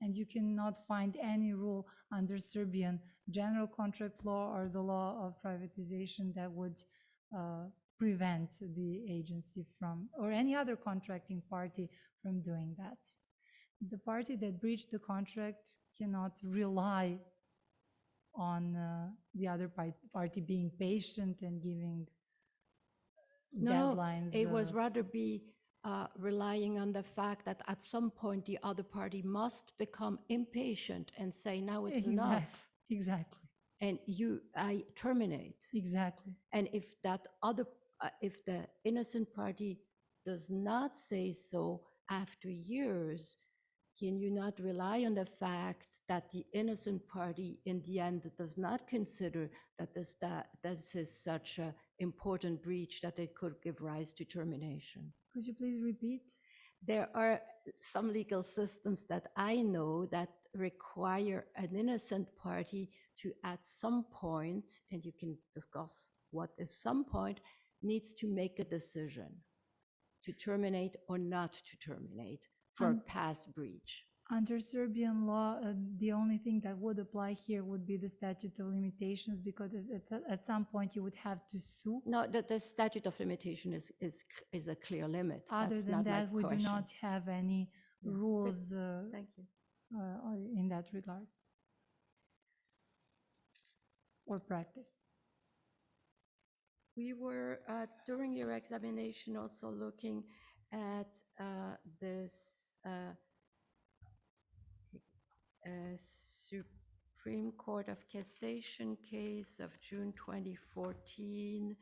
And you cannot find any rule under Serbian general contract law or the law of privatization that would prevent the agency from, or any other contracting party from doing that. The party that breached the contract cannot rely on the other party being patient and giving deadlines. It was rather be relying on the fact that at some point the other party must become impatient and say, now it's enough. Exactly. And I terminate. Exactly. And if that if the innocent party does not say so after years, can you not rely on the fact that the innocent party in the end does not consider that this is such an important breach that it could give rise to termination? Could you please repeat? There are some legal systems that I know that require an innocent party to, at some point, and you can discuss what is some point, needs to make a decision to terminate or not to terminate for a past breach. Under Serbian law, the only thing that would apply here would be the statute of limitations, because at some point you would have to sue. No, the statute of limitation is a clear limit. Other That's than not that, my we question. do not have any rules Thank you. in that regard or practice. We were, during your examination, also looking at this Supreme Court of Cassation case of June 2014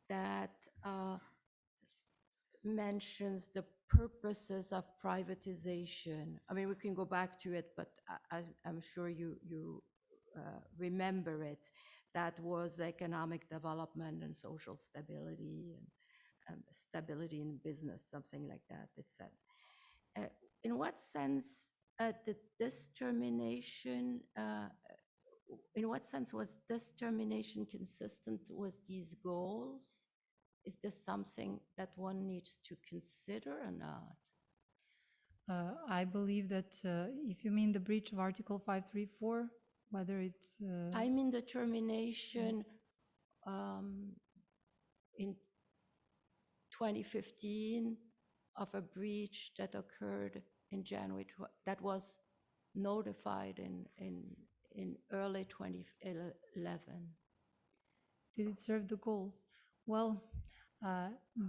that mentions the purposes of privatization. I mean, we can go back to it, but I'm sure you remember it. That was economic development and social stability and stability in business, something like that, it said. In what sense did this termination, in what sense was this termination consistent with these goals? Is this something that one needs to consider or not? I believe that if you mean the breach of Article 534, whether it's... I mean the termination in 2015 of a breach that occurred in January, that was notified in early 2011. Did it serve the goals? Well,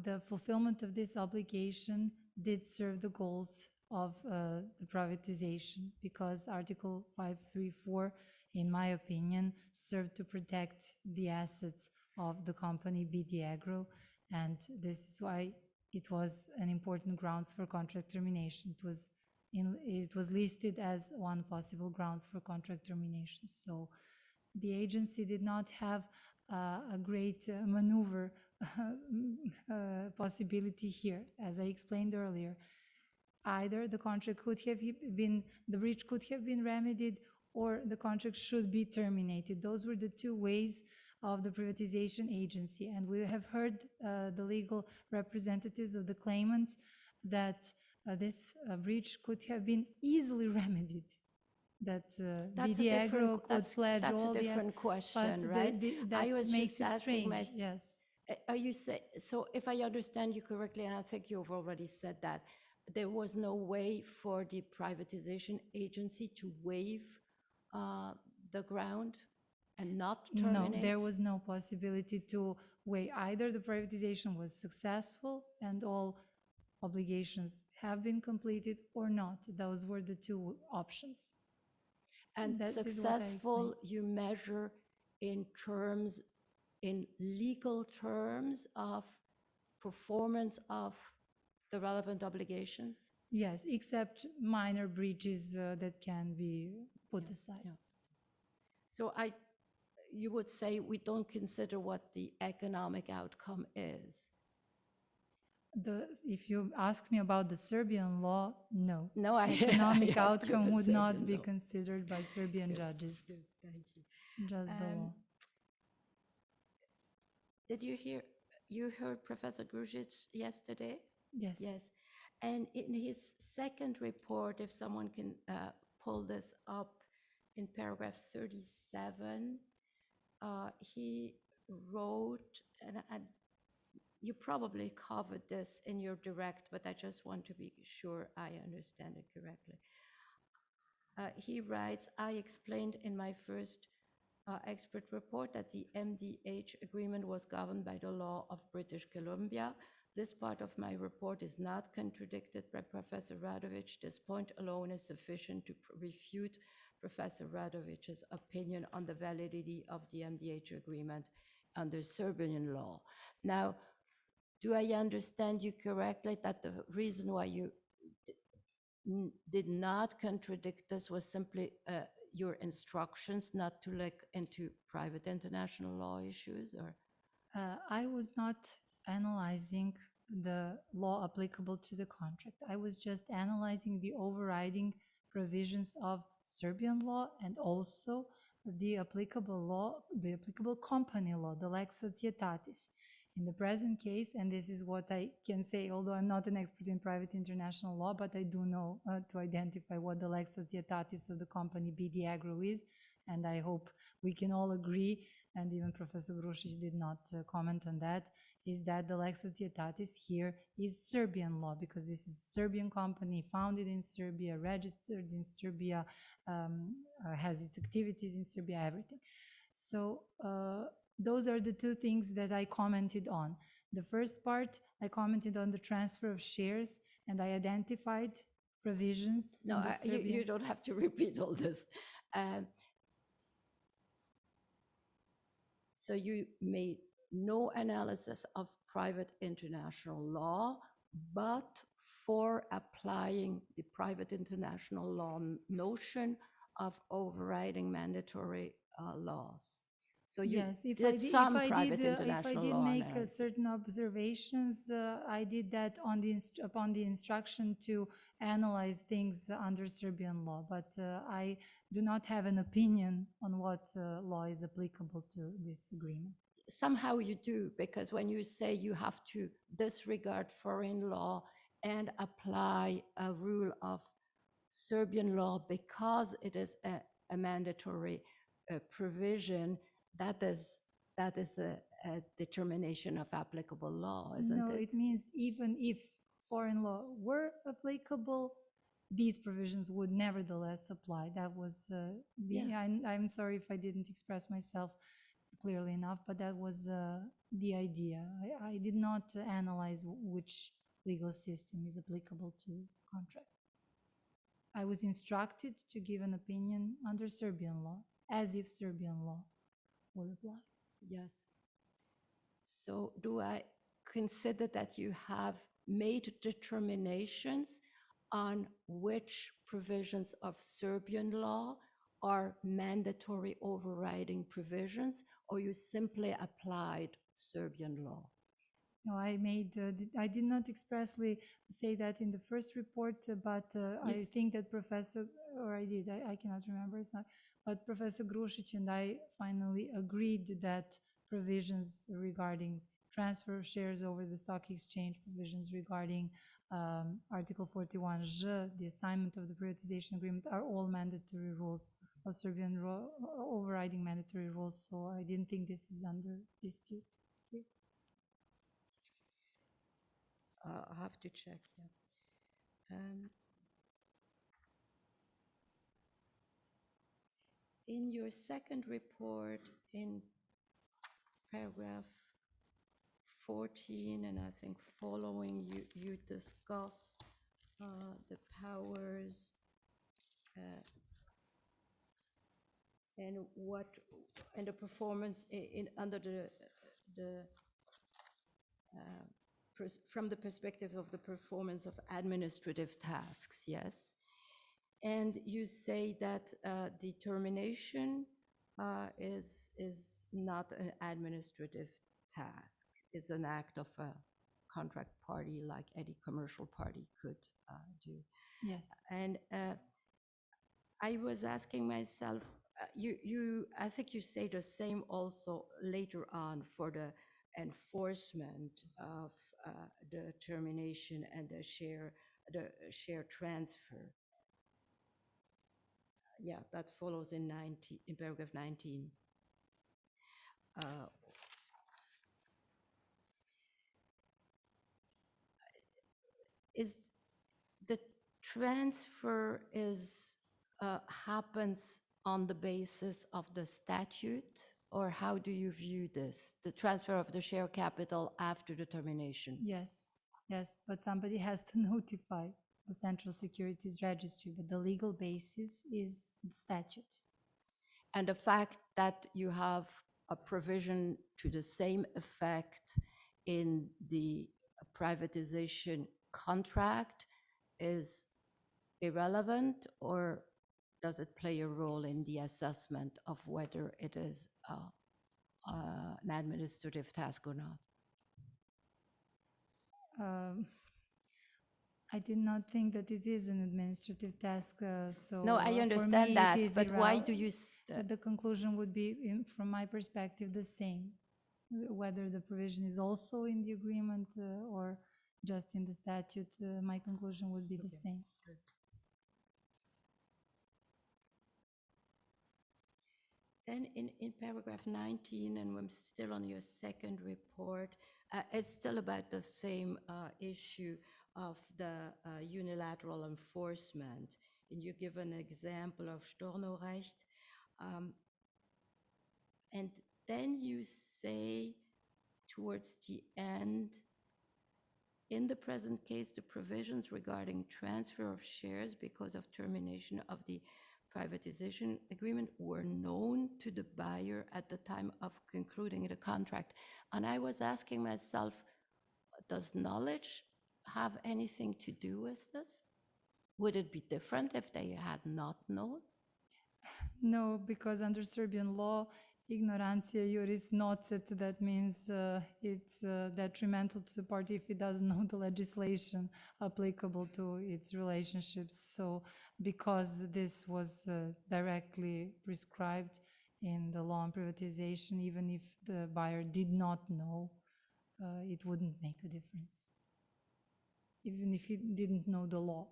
the fulfillment of this obligation did serve the goals of the privatization, because Article 534, in my opinion, served to protect the assets of the company BD Agro, and this is why it was an important grounds for contract termination. It was listed as one possible grounds for contract termination. So the agency did not have a great maneuver possibility here, as I explained earlier. Either the contract could have been, the breach could have been remedied, or the contract should be terminated. Those were the two ways of the privatization agency. And we have heard the legal representatives of the claimants that this breach could have been easily remedied. That BD Agro could pledge all the... That's a different question, right? That I was makes just it asking strange, yes. Are you say, so if I understand you correctly, and I think you've already said that, there was no way for the privatization agency to waive the ground and not terminate? No, there was no possibility to waive. Either the privatization was successful and all obligations have been completed, or not. Those were the two options. And That is what I successful, explained. you measure in terms, in legal terms of performance of the relevant obligations? Yes, except minor breaches that can be put aside. Yeah. So you would say we don't consider what the economic outcome is? If you ask me about the Serbian law, no. No, Economic I asked you outcome the would not Serbian be law. considered by Serbian judges. Good, thank you. Just the law. Did you heard Professor Grujic yesterday? Yes. Yes. And in his second report, if someone can pull this up in paragraph 37, he wrote, and you probably covered this in your direct, but I just want to be sure I understand it correctly. He writes, I explained in my first expert report that the MDH agreement was governed by the law of British Columbia. This part of my report is not contradicted by Professor Radovic. This point alone is sufficient to refute Professor Radovic's opinion on the validity of the MDH agreement under Serbian law. Now, do I understand you correctly that the reason why you did not contradict this was simply your instructions not to look into private international law issues, or? I was not analyzing the law applicable to the contract. I was just analyzing the overriding provisions of Serbian law and also the applicable law, the applicable company law, the lex societatis. In the present case, and this is what I can say, although I'm not an expert in private international law, but I do know to identify what the lex societatis of the company BD Agro is, and I hope we can all agree, and even Professor Grušić did not comment on that, is that the lex societatis here is Serbian law, because this is a Serbian company founded in Serbia, registered in Serbia, has its activities in Serbia, everything. So those are the two things that I commented on. The first part, I commented on the transfer of shares, and I identified provisions. No, you don't have to repeat all this. So you made no analysis of private international law, but for applying the private international law notion of overriding mandatory laws. So you Yes, if did some private if I international did law make analysis. certain observations, I did that on the upon the instruction to analyze things under Serbian law. But I do not have an opinion on what law is applicable to this agreement. Somehow you do, because when you say you have to disregard foreign law and apply a rule of Serbian law because it is a mandatory provision, that is a determination of applicable law, isn't No, it? it means even if foreign law were applicable, these provisions would nevertheless apply. That was I'm sorry if I didn't express myself clearly enough, but that was the idea. I did not analyze which legal system is applicable to contract. I was instructed to give an opinion under Serbian law, as if Serbian law would apply. Yes. So do I consider that you have made determinations on which provisions of Serbian law are mandatory overriding provisions, or you simply applied Serbian law? No, I did not expressly say that in the first report, but I Yes. think that I cannot remember, it's not, but Professor Grušić and I finally agreed that provisions regarding transfer of shares over the stock exchange, provisions regarding Article 41Ž, the assignment of the privatization agreement, are all mandatory rules of Serbian law, overriding mandatory rules, so I didn't think this is under dispute here. I'll have to check, yeah. In your second report, in paragraph 14, and I think following, you discuss the powers and the performance under the from the perspective of the performance of administrative tasks, yes? And you say that determination is not an administrative task. It's an act of a contract party like any commercial party could do. Yes. And I was asking myself, I think you say the same also later on for the enforcement of the termination and the share transfer. Yeah, that follows in paragraph 19. Is the transfer happens on the basis of the statute, or how do you view this? The transfer of the share capital after the termination? Yes, yes, but somebody has to notify the Central Securities Registry, but the legal basis is the statute. And the fact that you have a provision to the same effect in the privatization contract is irrelevant, or does it play a role in the assessment of whether it is an administrative task or not? I did not think that it is an administrative task, so no, I understand that, but why do you? The conclusion would be, from my perspective, the same, whether the provision is also in the agreement or just in the statute. My conclusion would be the same. Good. Then in paragraph 19, and I'm still on your second report, it's still about the same issue of the unilateral enforcement. And you give an example of Stornorecht. And then you say towards the end, in the present case, the provisions regarding transfer of shares because of termination of the privatization agreement were known to the buyer at the time of concluding the contract. And I was asking myself, does knowledge have anything to do with this? Would it be different if they had not known? No, because under Serbian law, ignorantia juris nocet, that means it's detrimental to the party if it doesn't know the legislation applicable to its relationships. So because this was directly prescribed in the law on privatization, even if the buyer did not know, it wouldn't make a difference, even if he didn't know the law.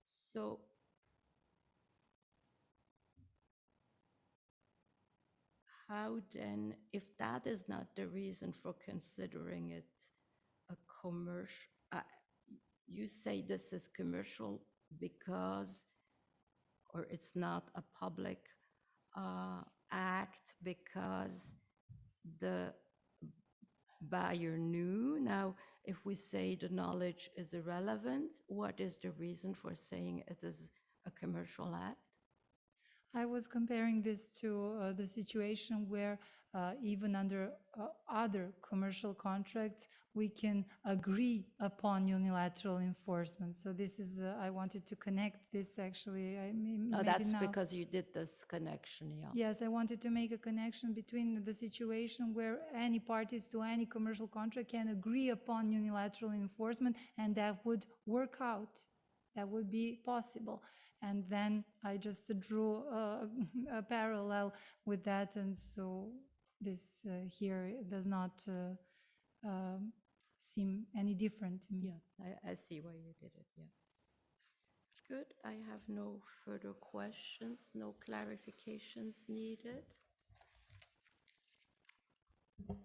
So how then, if that is not the reason for considering it a commercial, you say this is commercial because, or it's not a public act because the buyer knew. Now, if we say the knowledge is irrelevant, what is the reason for saying it is a commercial act? I was comparing this to the situation where even under other commercial contracts, we can agree upon unilateral enforcement. So this is, I wanted to connect this actually. No, that's because you did this connection, yeah. Yes, I wanted to make a connection between the situation where any parties to any commercial contract can agree upon unilateral enforcement, and that would work out. That would be possible. And then I just drew a parallel with that. And so this here does not seem any different to me. Yeah, I see why you did it, yeah. Good, I have no further questions, no clarifications needed.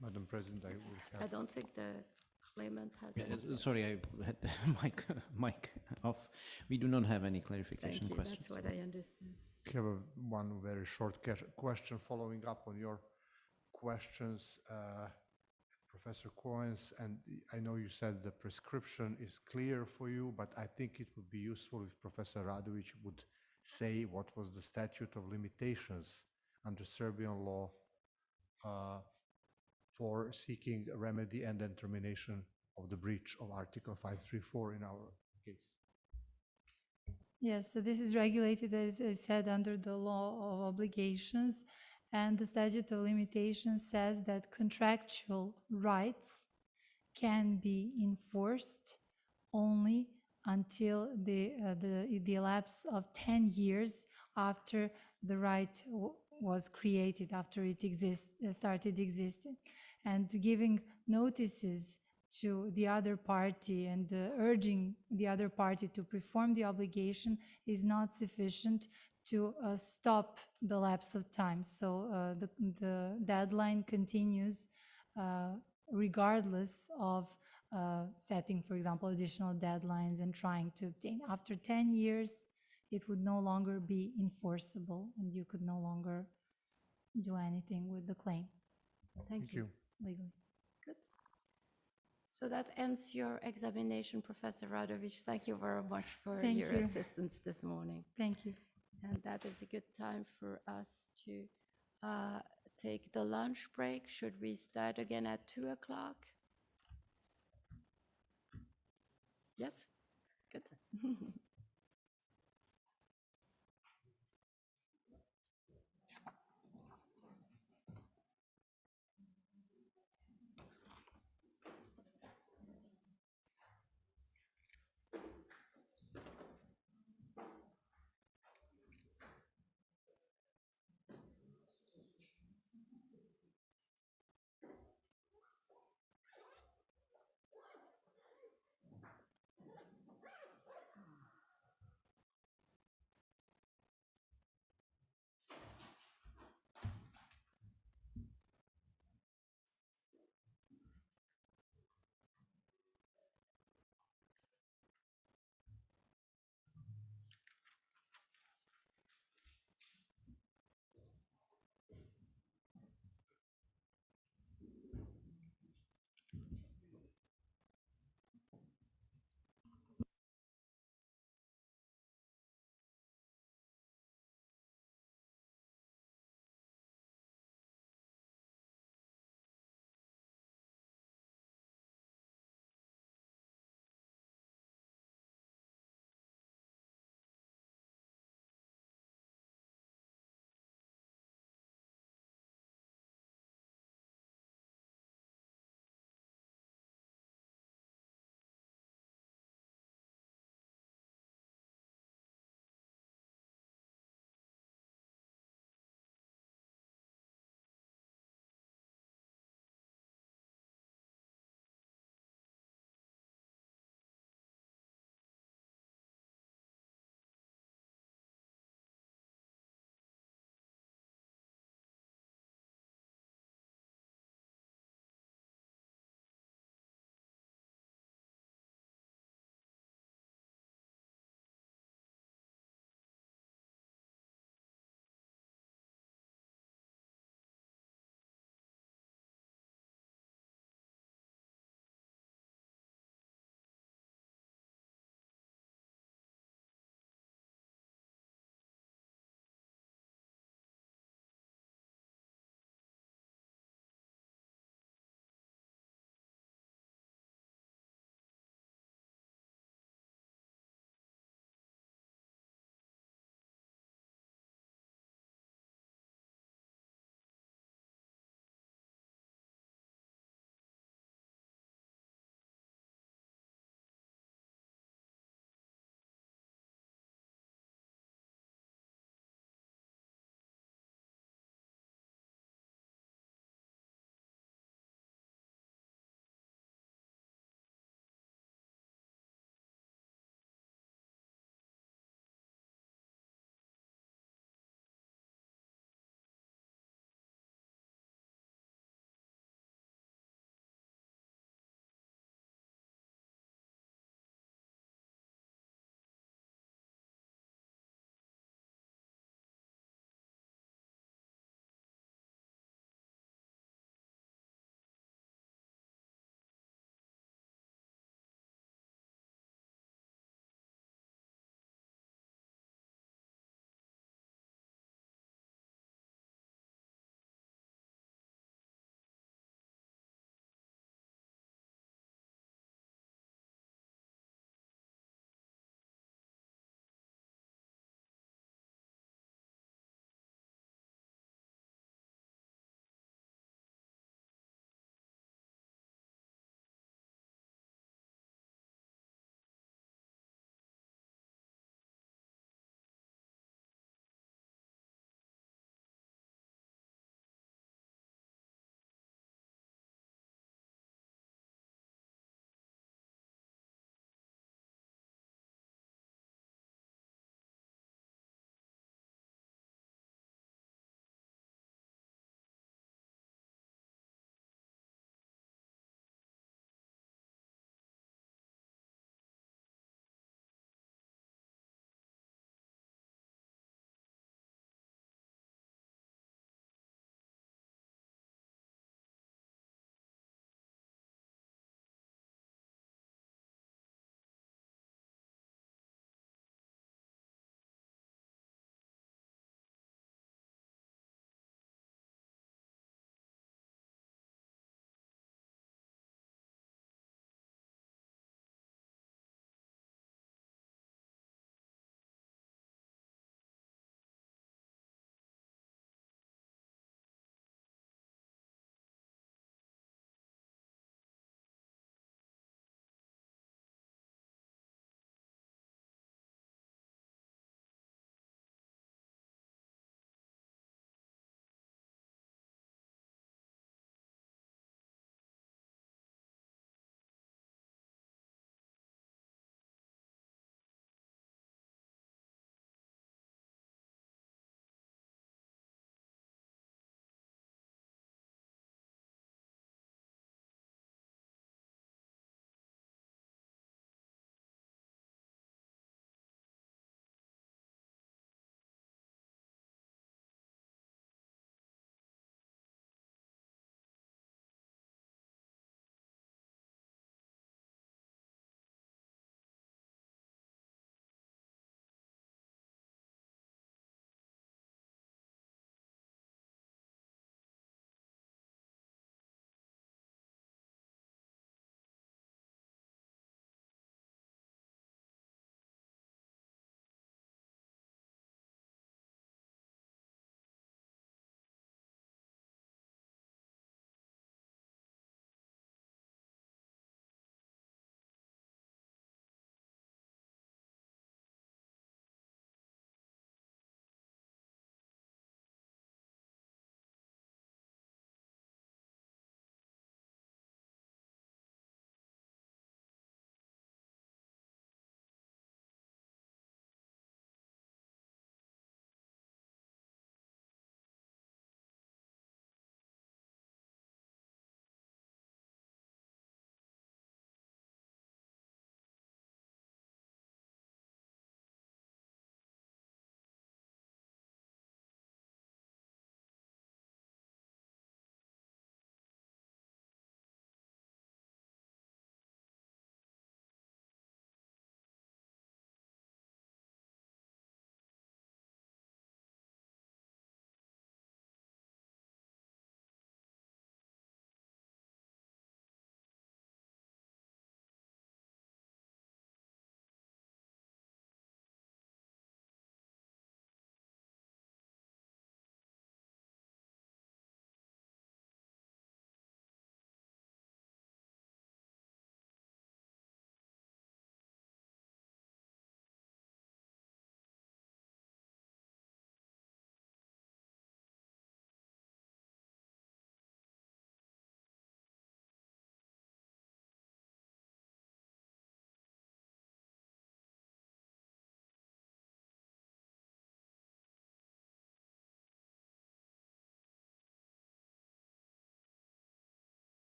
Madam President, I will have... I don't think the claimant has any. Sorry, I had the mic off. We do not have any clarification Thank you, questions. that's what I understand. I have one very short question following up on your questions, Professor Coens, and I know you said the prescription is clear for you, but I think it would be useful if Professor Radovic would say what was the statute of limitations under Serbian law for seeking a remedy and then termination of the breach of Article 534 in our case. Yes, so this is regulated, as I said, under the law of obligations, and the statute of limitations says that contractual rights can be enforced only until the elapse of 10 years after the right was created, after it started existing. And giving notices to the other party and urging the other party to perform the obligation is not sufficient to stop the lapse of time. So the deadline continues regardless of setting, for example, additional deadlines and trying to obtain. After 10 years, it would no longer be enforceable and you could no longer do anything with the claim. Thank you. Legally. Good. So that ends your examination, Professor Radovic. Thank you very much for your assistance this morning. Thank you. And that is a good time for us to take the lunch break. Should we start again at 2 o'clock? Yes? Good.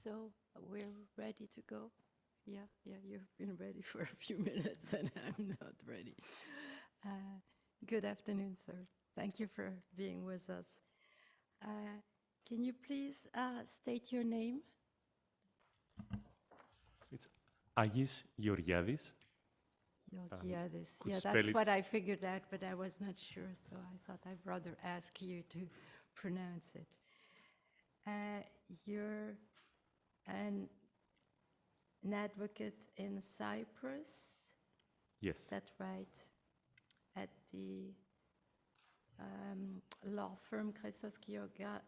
So we're ready to go. Yeah, you've been ready for a few minutes and I'm not ready. Good afternoon, sir. Thank you for being with us. Can you please state your name? It's Agis Georgiadis. Georgiadis. could Yeah, spell that's it- what I figured out, but I was not sure, so I thought I'd rather ask you to pronounce it. You're an advocate in Cyprus, Yes, is that right? At the law firm Christos Georgiades.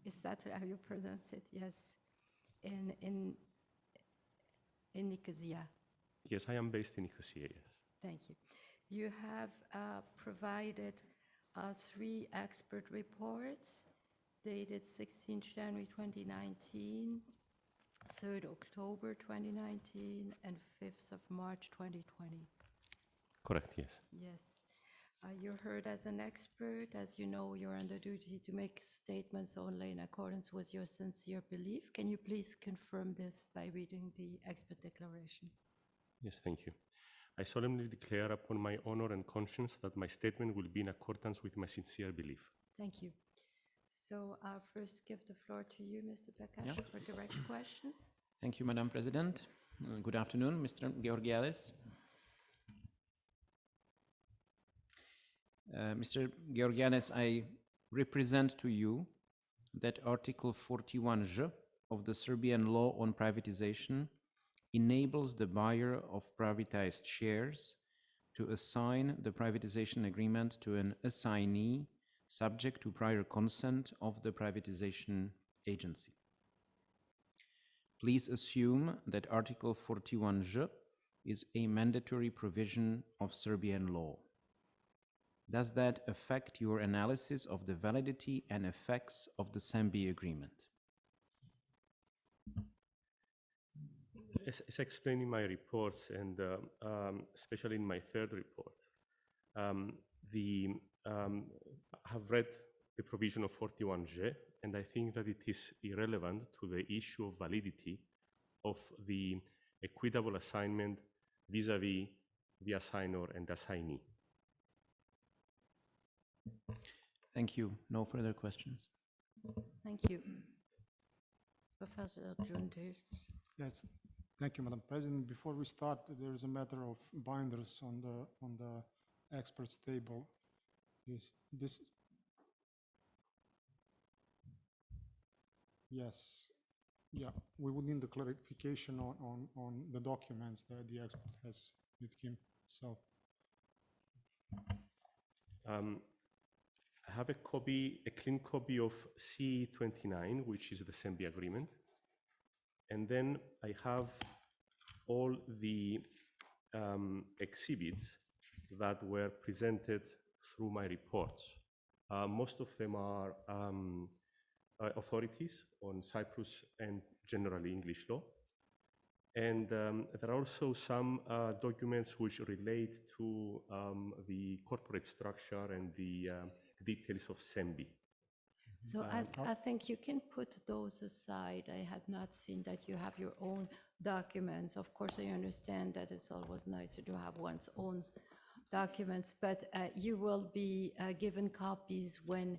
Is that how you pronounce it? Yes. In Nicosia. yes, I am based in Nicosia, yes. Thank you. You have provided 3 expert reports dated 16th January 2019, 3rd October 2019, and 5th of March 2020. Correct, yes. Yes. You're heard as an expert. As you know, you're under duty to make statements only in accordance with your sincere belief. Can you please confirm this by reading the expert declaration? Yes, thank you. I solemnly declare upon my honor and conscience that my statement will be in accordance with my sincere belief. Thank you. So I'll first give the floor to you, Mr. Pekash, Yeah. for direct questions. Thank you, Madam President. Good afternoon, Mr. Georgiades. Mr. Georgiades, I represent to you that Article 41J of the Serbian law on privatization enables the buyer of privatized shares to assign the privatization agreement to an assignee subject to prior consent of the privatization agency. Please assume that Article 41J is a mandatory provision of Serbian law. Does that affect your analysis of the validity and effects of the SAMBI agreement? As explained in my reports, and especially in my 3rd report, I have read the provision of 41J, and I think that it is irrelevant to the issue of validity of the equitable assignment vis-à-vis the assigner and assignee. Thank you. No further questions. Thank you. Professor Juntis. Yes, thank you, Madam President. Before we start, there is a matter of binders on the experts table. Is this? Yes, yeah. We would need the clarification on the documents that the expert has with himself. I have a clean copy of C29, which is the SAMBI agreement. And then I have all the exhibits that were presented through my reports. Most of them are authorities on Cyprus and generally English law. And there are also some documents which relate to the corporate structure and the details of SAMBI. So I think you can put those aside. I had not seen that you have your own documents. Of course, I understand that it's always nicer to have one's own documents, but you will be given copies when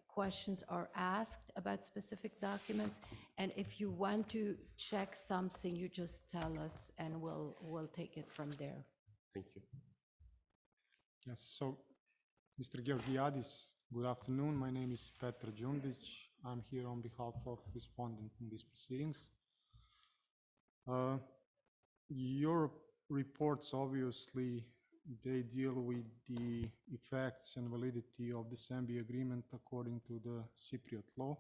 questions are asked about specific documents. And if you want to check something, you just tell us and we'll take it from there. Thank you. Yes, so Mr. Georgiadis, good afternoon. My name is Petar Jundic. I'm here on behalf of respondent in these proceedings. Your reports, obviously, they deal with the effects and validity of the SAMBI agreement according to the Cypriot law.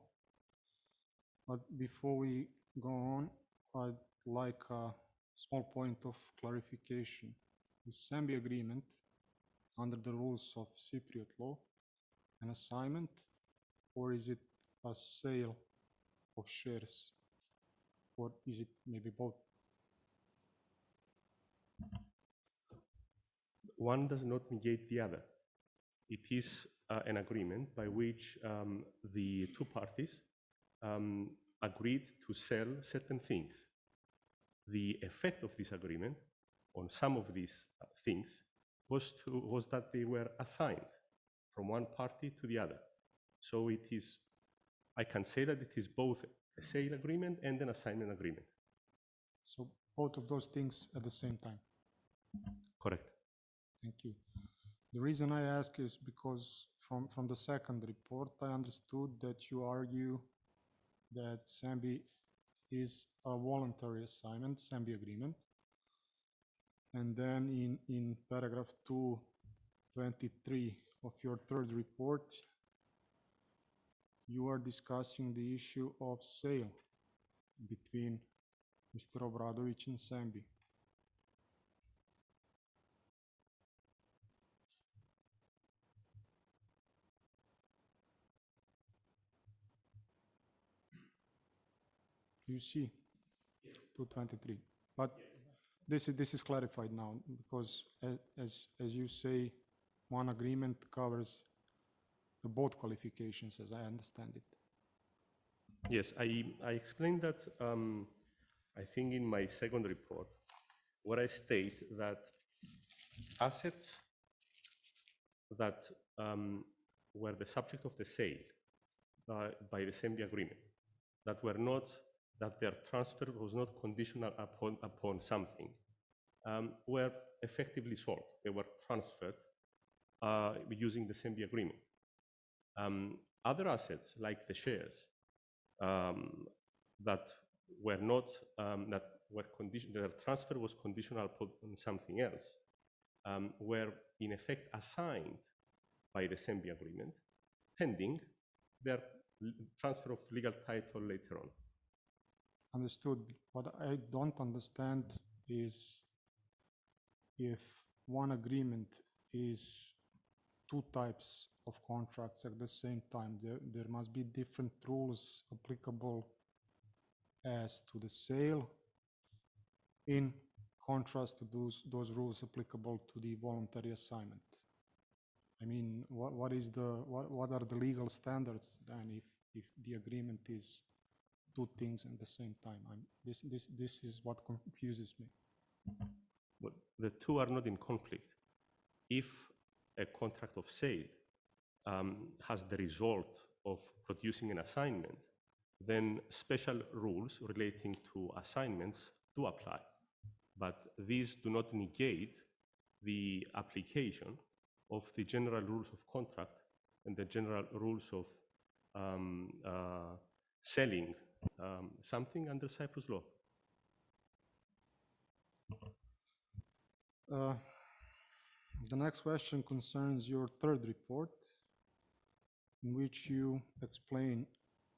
But before we go on, I'd like a small point of clarification. The SAMBI agreement, under the rules of Cypriot law, an assignment, or is it a sale of shares, or is it maybe both? One does not negate the other. It is an agreement by which the two parties agreed to sell certain things. The effect of this agreement on some of these things was that they were assigned from one party to the other. So it is, I can say that it is both a sale agreement and an assignment agreement. So both of those things at the same time? Correct. Thank you. The reason I ask is because from the second report, I understood that you argue that SAMBI is a voluntary assignment, SAMBI agreement. And then in paragraph 223 of your third report, you are discussing the issue of sale between Mr. Obradović and SAMBI. You see, 223. But this is clarified now because, as you say, one agreement covers both qualifications, as I understand it. Yes, I explained that, I think in my second report, where I state that assets that were the subject of the sale by the SAMBI agreement, that their transfer was not conditional upon something, were effectively sold. They were transferred using the SAMBI agreement. Other assets, like the shares, that were not, their transfer was conditional upon something else, were in effect assigned by the SAMBI agreement, pending their transfer of legal title later on. Understood. What I don't understand is if one agreement is two types of contracts at the same time, there must be different rules applicable as to the sale in contrast to those rules applicable to the voluntary assignment. I mean, what are the legal standards then if the agreement is two things at the same time? This is what confuses me. Well, the two are not in conflict. If a contract of sale has the result of producing an assignment, then special rules relating to assignments do apply. But these do not negate the application of the general rules of contract and the general rules of selling something under Cyprus law. The next question concerns your third report, in which you explain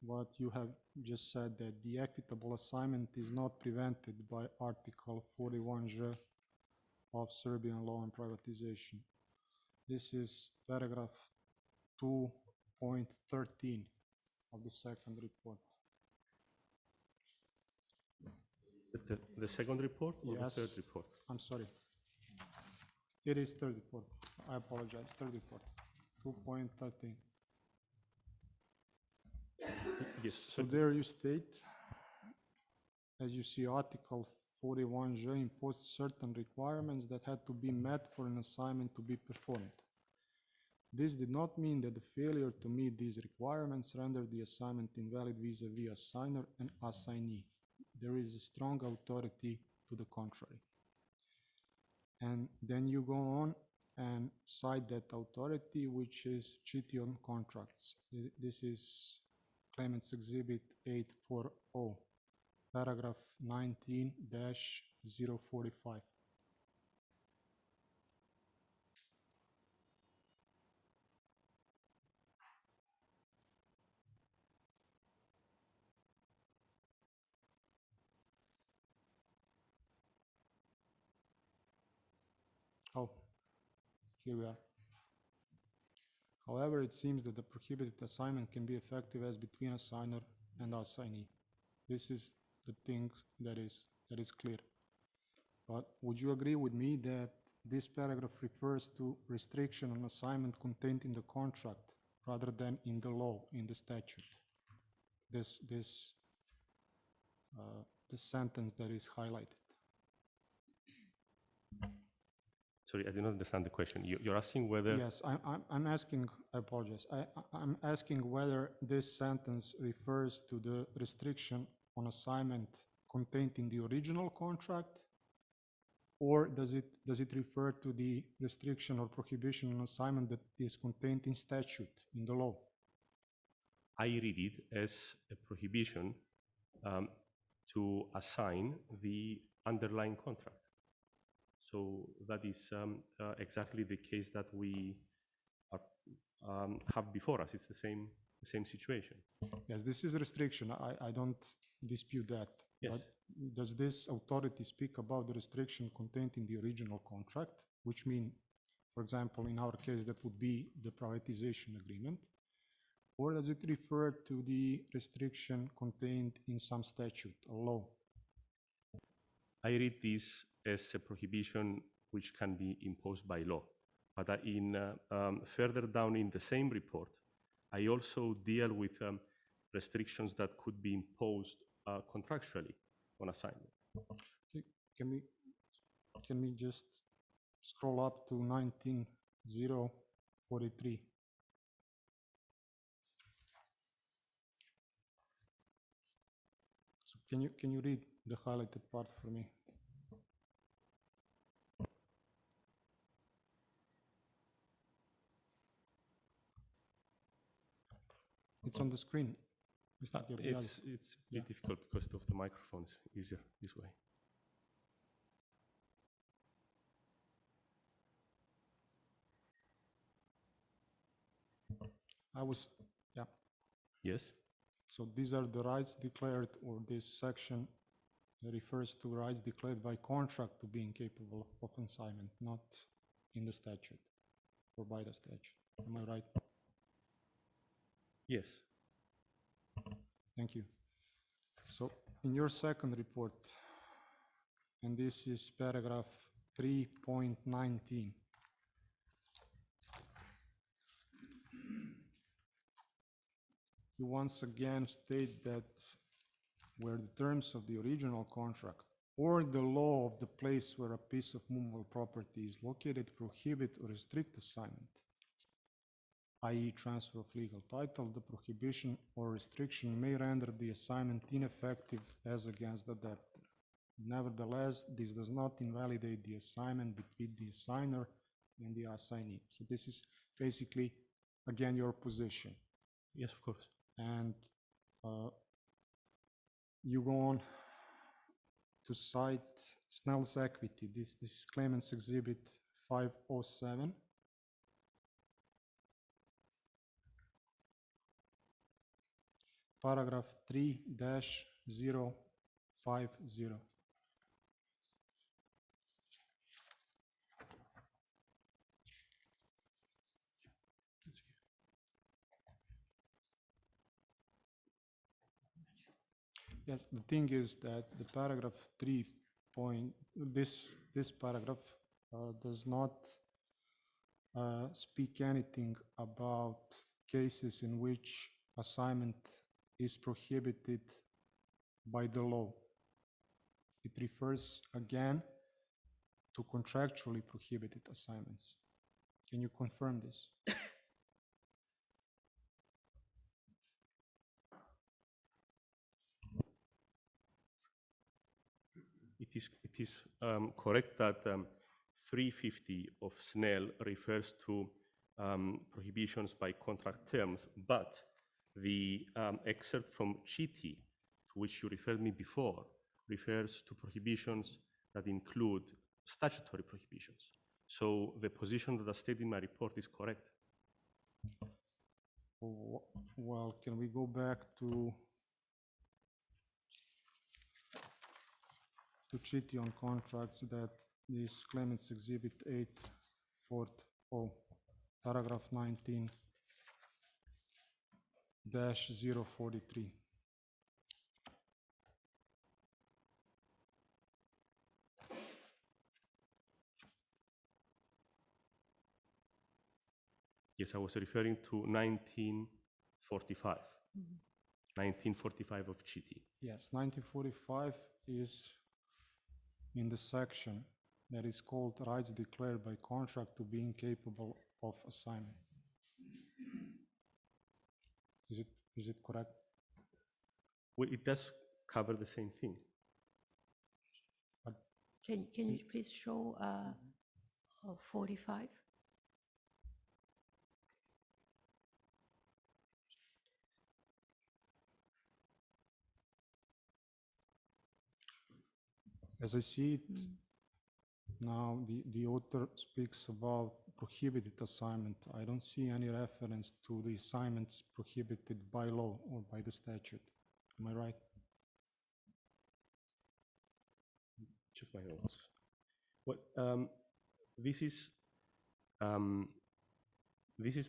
what you have just said, that the equitable assignment is not prevented by Article 41J of Serbian law on privatization. This is paragraph 2.13 of the second report. The second report or Yes. the third report? I'm sorry. It is third report. I apologize. Third report. 2.13. Yes. So there you state, as you see, Article 41J imposed certain requirements that had to be met for an assignment to be performed. This did not mean that the failure to meet these requirements rendered the assignment invalid vis-à-vis assigner and assignee. There is a strong authority to the contrary. And then you go on and cite that authority, which is treaty on contracts. This is Claimant's Exhibit 840, paragraph 19-045. Oh, here we are. However, it seems that the prohibited assignment can be effective as between assigner and assignee. This is the thing that is clear. But would you agree with me that this paragraph refers to restriction on assignment contained in the contract rather than in the law, in the statute? this sentence that is highlighted. Sorry, I did not understand the question. You're asking whether... Yes, I'm asking, I apologize. I'm asking whether this sentence refers to the restriction on assignment contained in the original contract, or does it refer to the restriction or prohibition on assignment that is contained in statute, in the law? I read it as a prohibition to assign the underlying contract. So that is exactly the case that we have before us. It's the same situation. Yes, this is a restriction. I don't dispute that. Yes. But does this authority speak about the restriction contained in the original contract, which mean, for example, in our case, that would be the privatization agreement? Or does it refer to the restriction contained in some statute or law? I read this as a prohibition which can be imposed by law. But further down in the same report, I also deal with restrictions that could be imposed contractually on assignment. Can we just scroll up to 19.043? So can you read the highlighted part for me? It's on the screen. It's a bit difficult because of the microphone. It's easier this way. Yes. So these are the rights declared, or this section refers to rights declared by contract to being capable of assignment, not in the statute or by the statute. Am I right? Yes. Thank you. So in your second report, and this is paragraph 3.19, you once again state that where the terms of the original contract or the law of the place where a piece of movable property is located prohibit or restrict assignment, i.e. transfer of legal title, the prohibition or restriction may render the assignment ineffective as against the debtor. Nevertheless, this does not invalidate the assignment between the assigner and the assignee. So this is basically, again, your position. Yes, of course. And you go on to cite Snell's equity. This is Claimant's Exhibit 507. Paragraph 3-050. Yes, the thing is that the paragraph 3 point, this paragraph does not speak anything about cases in which assignment is prohibited by the law. It refers again to contractually prohibited assignments. Can you confirm this? It is correct that 350 of Snell refers to prohibitions by contract terms, but the excerpt from Chitty, to which you referred me before, refers to prohibitions that include statutory prohibitions. So the position that I stated in my report is correct. Well, can we go back to Chitty on contracts? That is Claimant's Exhibit 8.40, paragraph 19-043. Yes, I was referring to 1945. Mm-hmm. 1945 of GT. Yes, 1945 is in the section that is called rights declared by contract to be incapable of assignment. Is it correct? Well, it does cover the same thing. Can you please show 45? As I see it now, the author speaks about prohibited assignment. I don't see any reference to the assignments prohibited by law or by the statute. Am I right? Check my notes. Well, this is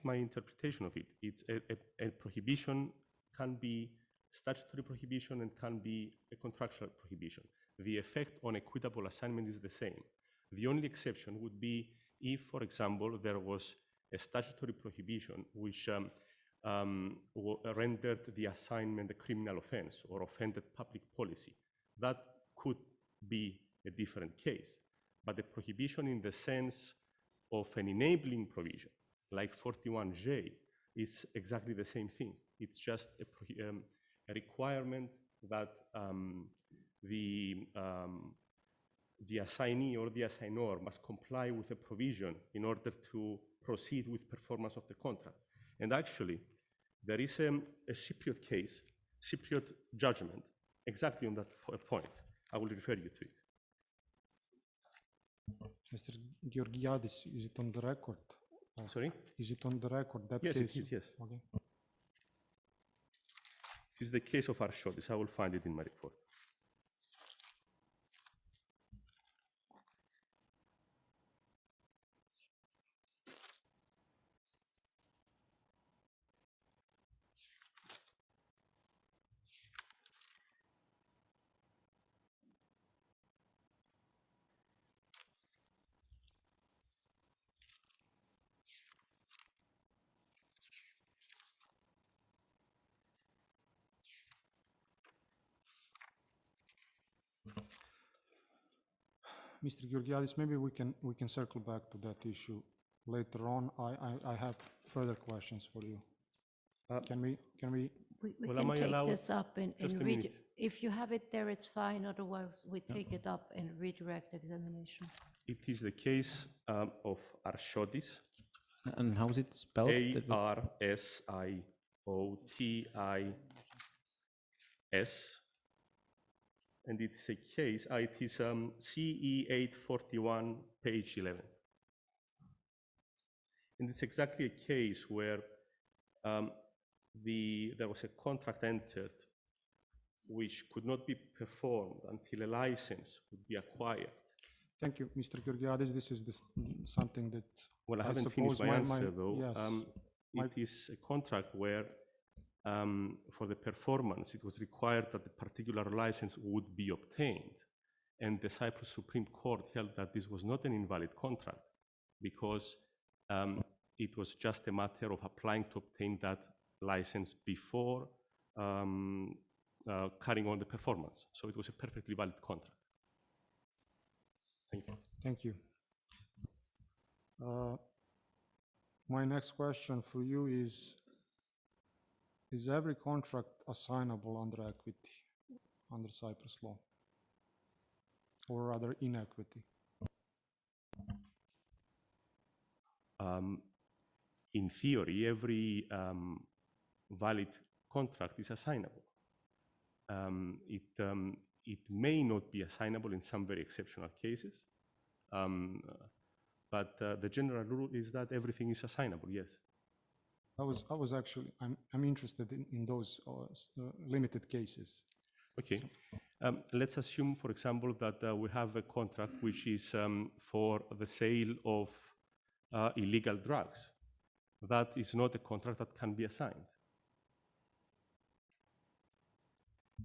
my interpretation of it. It's a prohibition can be statutory prohibition and can be a contractual prohibition. The effect on equitable assignment is the same. The only exception would be if, for example, there was a statutory prohibition which rendered the assignment a criminal offense or offended public policy. That could be a different case. But the prohibition in the sense of an enabling provision, like 41J, is exactly the same thing. It's just a requirement that the assignee or the assignor must comply with a provision in order to proceed with performance of the contract. And actually, there is a Cypriot judgment exactly on that point. I will refer you to it. Mr. Georgiadis, is it on the record? Sorry? Is it on the record, that yes, case? It is, yes. Okay. This is the case of Arshodis. I will find it in my report. Mr. Georgiadis, maybe we can circle back to that issue later on. I have further questions for you. Can we? We Well, can am I take allowed this up in just a minute? if you have it there, it's fine. Otherwise, we take it up in redirect examination. It is the case of Arshodis, And how is it spelled? Arsiotis, and it's a case, it is CE 841, page 11. And it's exactly a case where there was a contract entered which could not be performed until a license would be acquired. Thank you, Mr. Georgiadis. This is something that Well, I haven't finished my answer, though. Yes. It is a contract where, for the performance, it was required that the particular license would be obtained. And the Cyprus Supreme Court held that this was not an invalid contract because it was just a matter of applying to obtain that license before carrying on the performance. So it was a perfectly valid contract. Thank you. Thank you. My next question for you is every contract assignable under equity, under Cyprus law, or rather inequity? In theory, every valid contract is assignable. It may not be assignable in some very exceptional cases, but the general rule is that everything is assignable, yes. I was actually, I'm interested in those limited cases. Okay. Let's assume, for example, that we have a contract which is for the sale of illegal drugs. That is not a contract that can be assigned.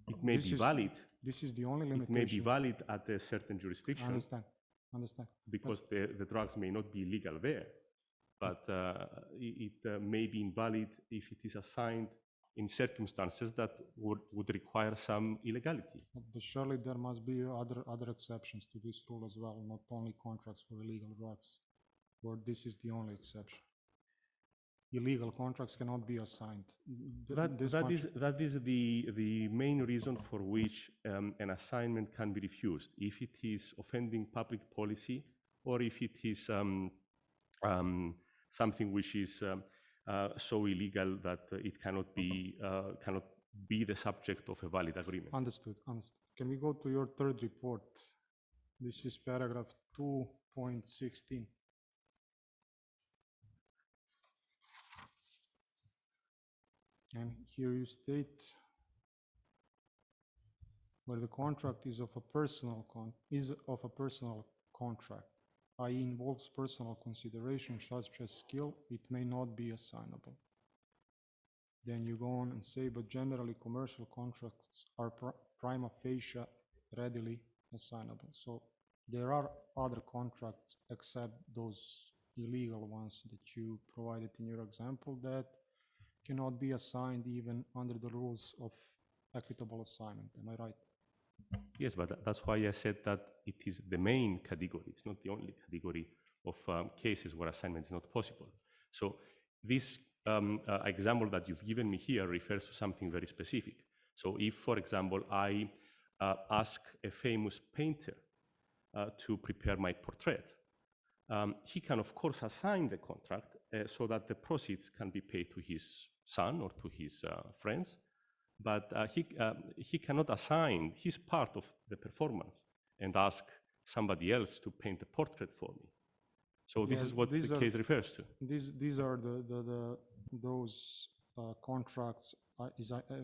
It may be valid. This is the only limitation. It may be valid at a certain jurisdiction. I understand. Because the drugs may not be illegal there, but it may be invalid if it is assigned in circumstances that would require some illegality. But surely there must be other exceptions to this rule as well, not only contracts for illegal drugs, or this is the only exception. Illegal contracts cannot be assigned. That is the main reason for which an assignment can be refused, if it is offending public policy or if it is something which is so illegal that it cannot be the subject of a valid agreement. Understood. Can we go to your third report? This is paragraph 2.16. And here you state where the contract is of a personal contract, i.e. involves personal consideration such as skill, it may not be assignable. Then you go on and say, but generally commercial contracts are prima facie readily assignable. So there are other contracts except those illegal ones that you provided in your example that cannot be assigned even under the rules of equitable assignment. Am I right? Yes, but that's why I said that it is the main category. It's not the only category of cases where assignment is not possible. So this example that you've given me here refers to something very specific. So if, for example, I ask a famous painter to prepare my portrait, he can, of course, assign the contract so that the proceeds can be paid to his son or to his friends, but he cannot assign his part of the performance and ask somebody else to paint a portrait for me. So this is what the case refers to. These are those contracts,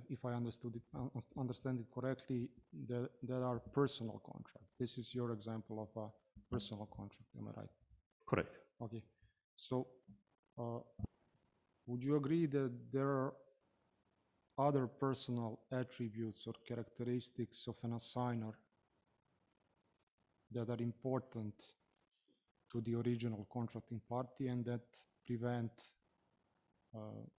if I understand it correctly, that are personal contracts. This is your example of a personal contract, am I right? Correct. Okay. So would you agree that there are other personal attributes or characteristics of an assigner that are important to the original contracting party and that prevent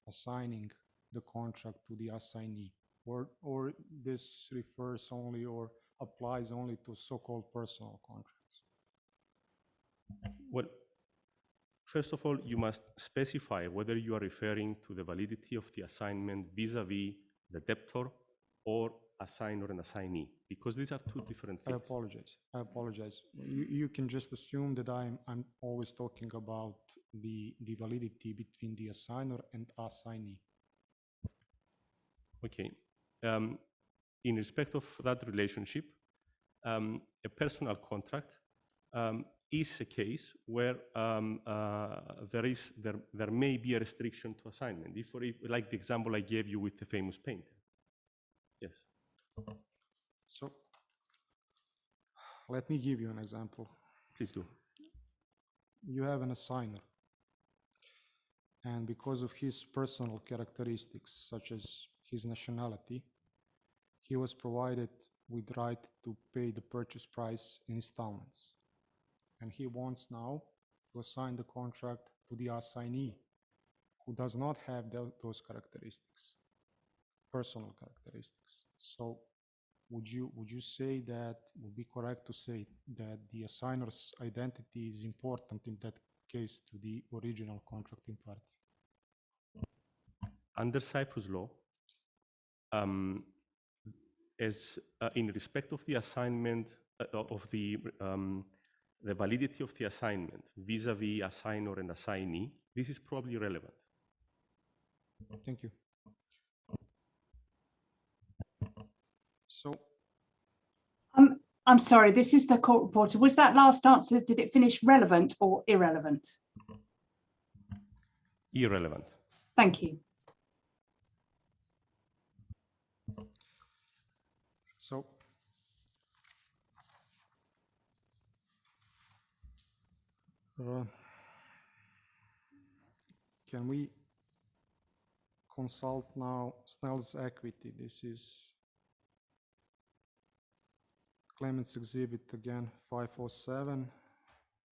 assigning the contract to the assignee? Or this refers only or applies only to so-called personal contracts? Well, first of all, you must specify whether you are referring to the validity of the assignment vis-a-vis the debtor or assigner and assignee, because these are two different things. I apologize. You can just assume that I'm always talking about the validity between the assigner and assignee. Okay. In respect of that relationship, a personal contract is a case where there may be a restriction to assignment, like the example I gave you with the famous painter. Yes. So let me give you an example. Please do. You have an assigner, and because of his personal characteristics, such as his nationality, he was provided with right to pay the purchase price in installments. And he wants now to assign the contract to the assignee, who does not have those characteristics, personal characteristics. So would you say that it would be correct to say that the assigner's identity is important in that case to the original contracting party? Under Cyprus law, as in respect of the assignment of the validity of the assignment vis-a-vis assigner and assignee, this is probably relevant. Thank you. So, I'm sorry, this is the court reporter. Was that last answer, did it finish relevant or irrelevant? Irrelevant. Thank you. So, can we consult now Snell's equity? This is claimant's exhibit again, 507,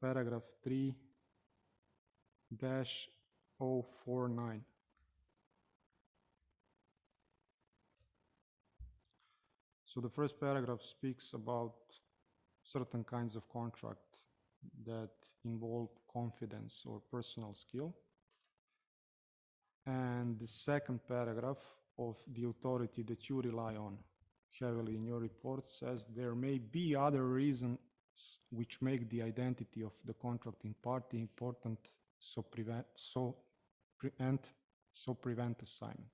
paragraph 3-049. So the first paragraph speaks about certain kinds of contract that involve confidence or personal skill. And the second paragraph of the authority that you rely on heavily in your report says there may be other reasons which make the identity of the contracting party important, so prevent assignment.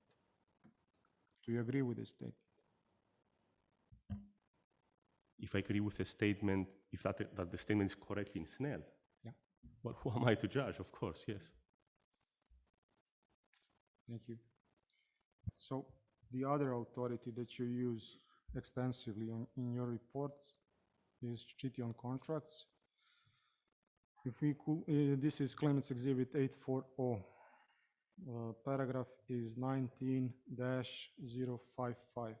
Do you agree with this statement? If I agree with the statement, if that the statement is correct in Snell, yeah. Well, who am I to judge? Of course, yes. Thank you. So the other authority that you use extensively in your report is treaty on contracts. If we could, this is Claimants Exhibit 840. Paragraph is 19-055.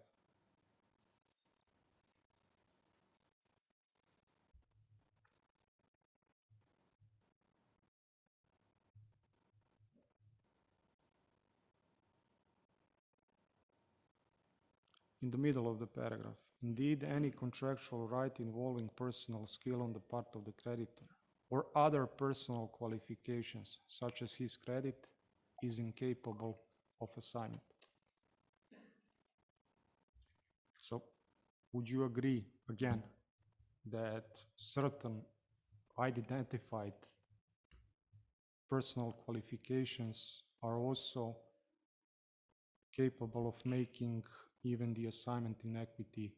In the middle of the paragraph, indeed, any contractual right involving personal skill on the part of the creditor or other personal qualifications, such as his credit, is incapable of assignment. So, would you agree, again, that certain identified personal qualifications are also capable of making even the assignment in equity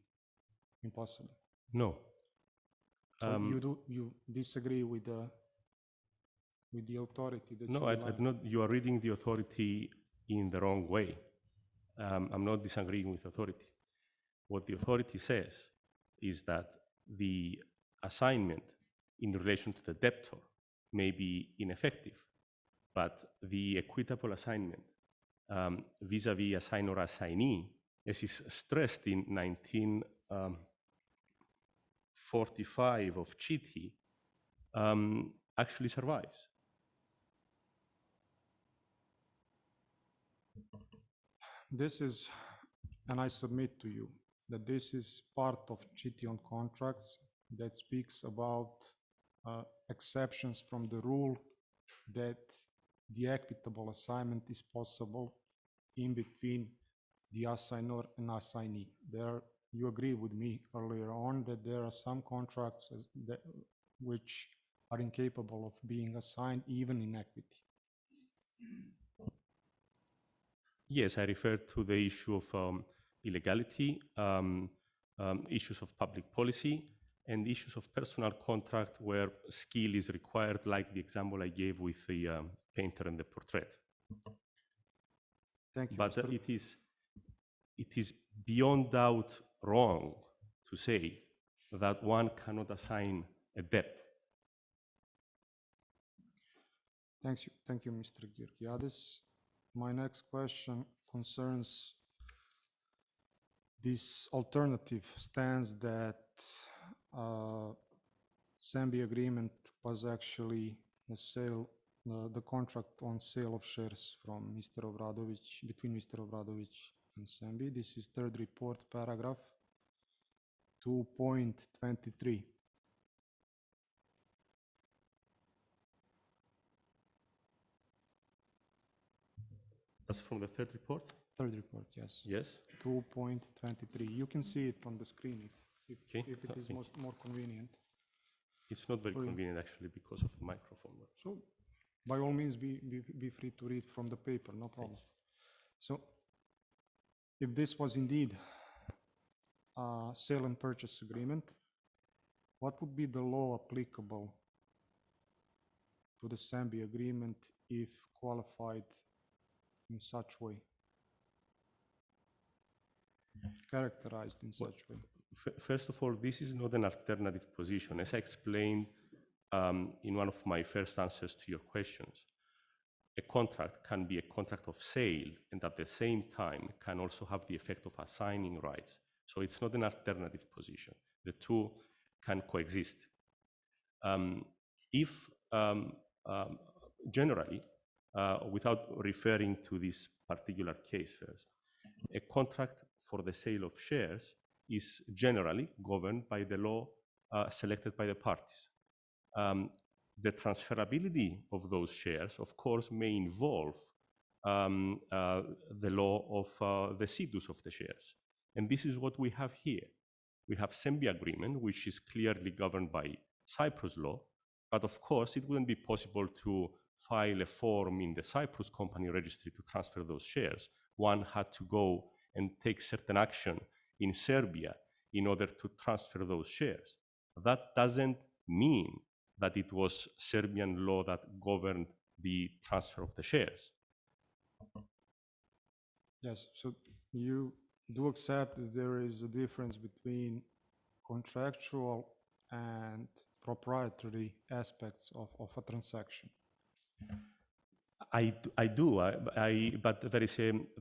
impossible? No. So you disagree with the authority that no, I do not. You are reading the authority in the wrong way. I'm not disagreeing with authority. What the authority says is that the assignment in relation to the debtor may be ineffective, but the equitable assignment vis-a-vis assignor assignee, as is stressed in 1945 of treaty, actually survives. This is, and I submit to you, that this is part of treaty on contracts that speaks about exceptions from the rule that the equitable assignment is possible in between the assignor and assignee. You agreed with me earlier on that there are some contracts which are incapable of being assigned even in equity. Yes, I referred to the issue of illegality, issues of public policy, and issues of personal contract where skill is required, like the example I gave with the painter and the portrait. Thank you, but Mr. it is beyond doubt wrong to say that one cannot assign a debt. Thank you, Mr. Georgiadis. My next question concerns this alternative stance that Serbia agreement was actually a sale, the contract on sale of shares from Mr. Obradović, between Mr. Obradović and Serbia. This is third report, paragraph 2.23. That's from the third report? Third report, yes. Yes. 2.23. You can see it on the screen if it is more convenient. It's not very convenient, actually, because of the microphone. So, by all means, be free to read from the paper, no problem. So, if this was indeed a sale and purchase agreement, what would be the law applicable to the Serbia agreement if qualified in such way? Characterized in such way? First of all, this is not an alternative position. As I explained in one of my first answers to your questions, a contract can be a contract of sale and at the same time can also have the effect of assigning rights. So it's not an alternative position. The two can coexist. Generally, without referring to this particular case first, a contract for the sale of shares is generally governed by the law selected by the parties. The transferability of those shares, of course, may involve the law of the situs of the shares. And this is what we have here. We have Serbia agreement, which is clearly governed by Cyprus law, but of course, it wouldn't be possible to file a form in the Cyprus company registry to transfer those shares. One had to go and take certain action in Serbia in order to transfer those shares. That doesn't mean that it was Serbian law that governed the transfer of the shares. Yes, so you do accept that there is a difference between contractual and proprietary aspects of a transaction. I do, but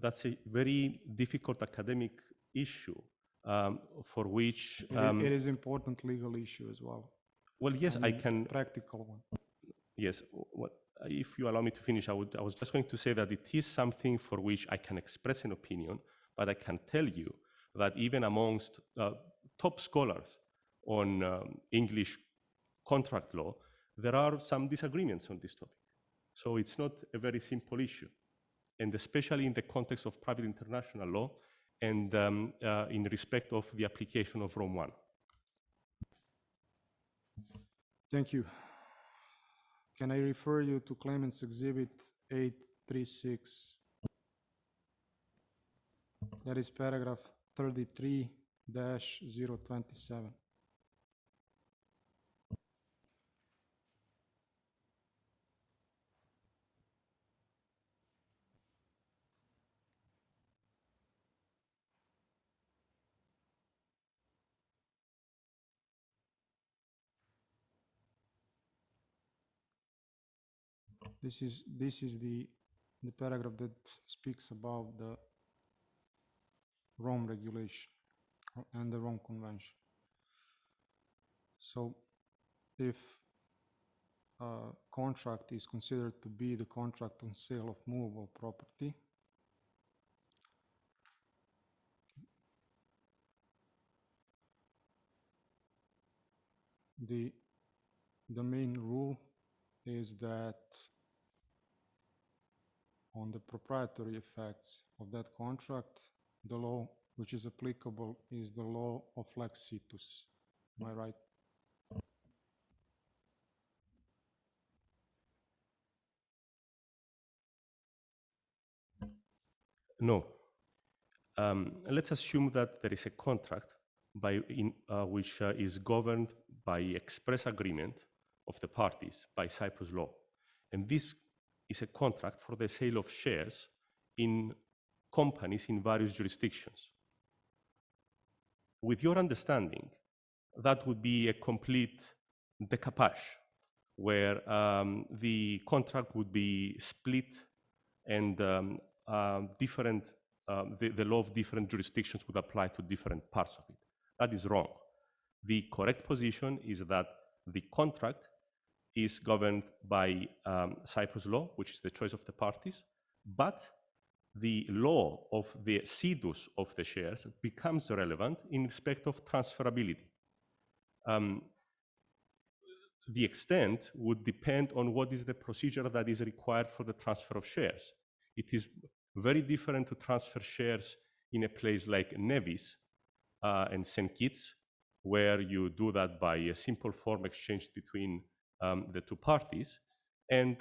that's a very difficult academic issue for which... it is important legal issue as well. Well, yes, I can... Practical one. Yes, if you allow me to finish, I was just going to say that it is something for which I can express an opinion, but I can tell you that even amongst top scholars on English contract law, there are some disagreements on this topic. So it's not a very simple issue, and especially in the context of private international law and in respect of the application of Rome I. Thank you. Can I refer you to Claimant's Exhibit 836? That is paragraph 33-027. This is the paragraph that speaks about the Rome regulation and the Rome Convention. So if a contract is considered to be the contract on sale of movable property, the main rule is that on the proprietary effects of that contract, the law which is applicable is the law of lex situs. Am I right? No. Let's assume that there is a contract which is governed by express agreement of the parties by Cyprus law. And this is a contract for the sale of shares in companies in various jurisdictions. With your understanding, that would be a complete decoupage, where the contract would be split and the law of different jurisdictions would apply to different parts of it. That is wrong. The correct position is that the contract is governed by Cyprus law, which is the choice of the parties, but the law of the situs of the shares becomes relevant in respect of transferability. The extent would depend on what is the procedure that is required for the transfer of shares. It is very different to transfer shares in a place like Nevis and St. Kitts, where you do that by a simple form exchange between the two parties, and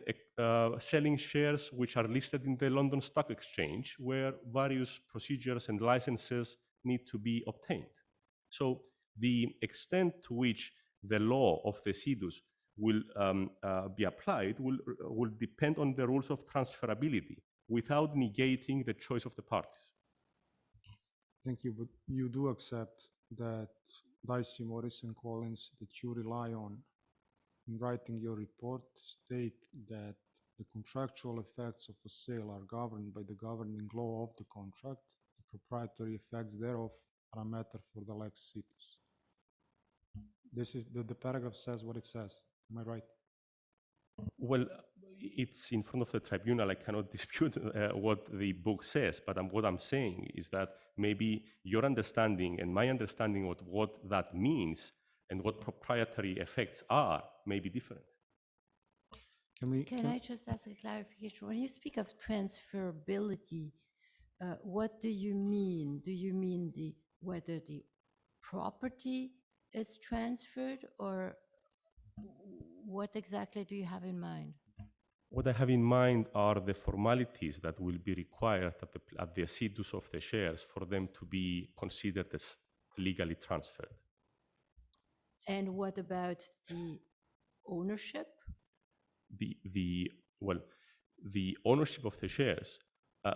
selling shares which are listed in the London Stock Exchange, where various procedures and licenses need to be obtained. So the extent to which the law of the situs will be applied will depend on the rules of transferability without negating the choice of the parties. Thank you, but you do accept that Dicey, Morris, and Collins that you rely on in writing your report state that the contractual effects of a sale are governed by the governing law of the contract. The proprietary effects thereof are a matter for the lex situs. This is the paragraph says what it says. Am I right? Well, it's in front of the tribunal. I cannot dispute what the book says, but what I'm saying is that maybe your understanding and my understanding of what that means and what proprietary effects are may be different. Can I just ask a clarification? When you speak of transferability, what do you mean? Do you mean whether the property is transferred, or what exactly do you have in mind? What I have in mind are the formalities that will be required at the situs of the shares for them to be considered as legally transferred. And what about the ownership? The ownership of the shares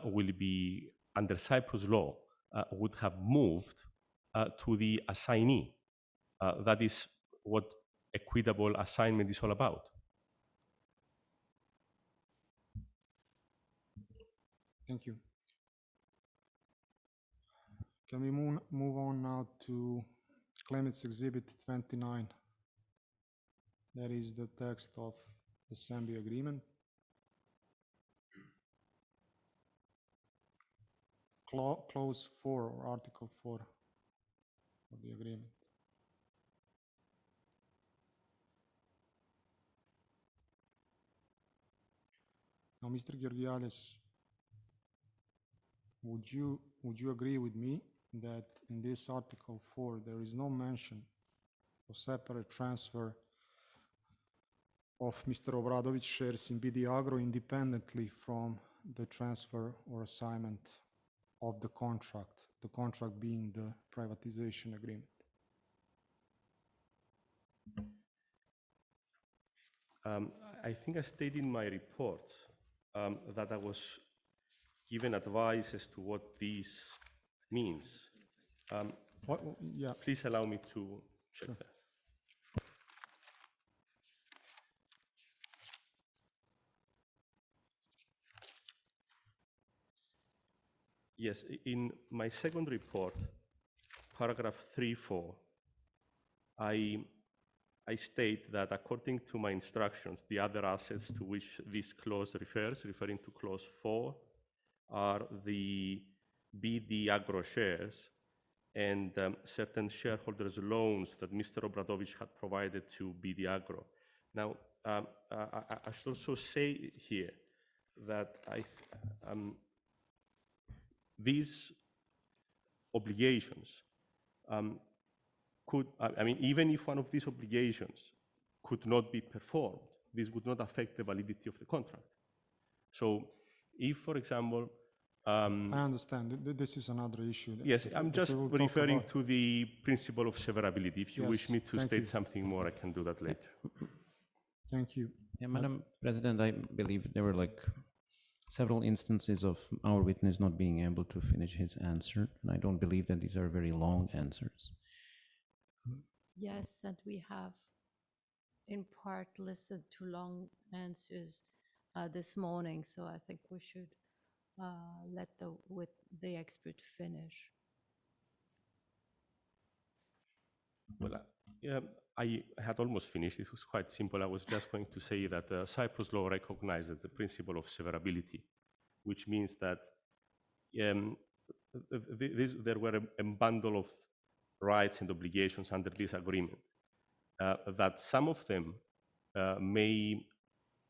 will be, under Cyprus law, would have moved to the assignee. That is what equitable assignment is all about. Thank you. Can we move on now to Claimant's Exhibit 29? That is the text of the Serbia agreement. Clause 4 or Article 4 of the agreement. Now, Mr. Georgiades, would you agree with me that in this Article 4 there is no mention of separate transfer of Mr. Obradović shares in BD Agro independently from the transfer or assignment of the contract being the privatization agreement? I think I stated in my report that I was given advice as to what this means. Yeah. Please allow me to check that. Yes, in my second report, paragraph 3.4, I state that according to my instructions, the other assets to which this clause refers, referring to clause 4, are the BD Agro shares and certain shareholders' loans that Mr. Obradović had provided to BD Agro. Now, I should also say here that these obligations even if one of these obligations could not be performed, this would not affect the validity of the contract. So if, for example, I understand. This is another issue. Yes, I'm just referring to the principle of severability. If you wish me to state something more, I can do that later. Thank you. Yeah, Madam President, I believe there were several instances of our witness not being able to finish his answer, and I don't believe that these are very long answers. Yes, and we have in part listened to long answers this morning, so I think we should let the expert finish. Well, I had almost finished. It was quite simple. I was just going to say that Cyprus law recognizes the principle of severability, which means that there were a bundle of rights and obligations under this agreement, that some of them may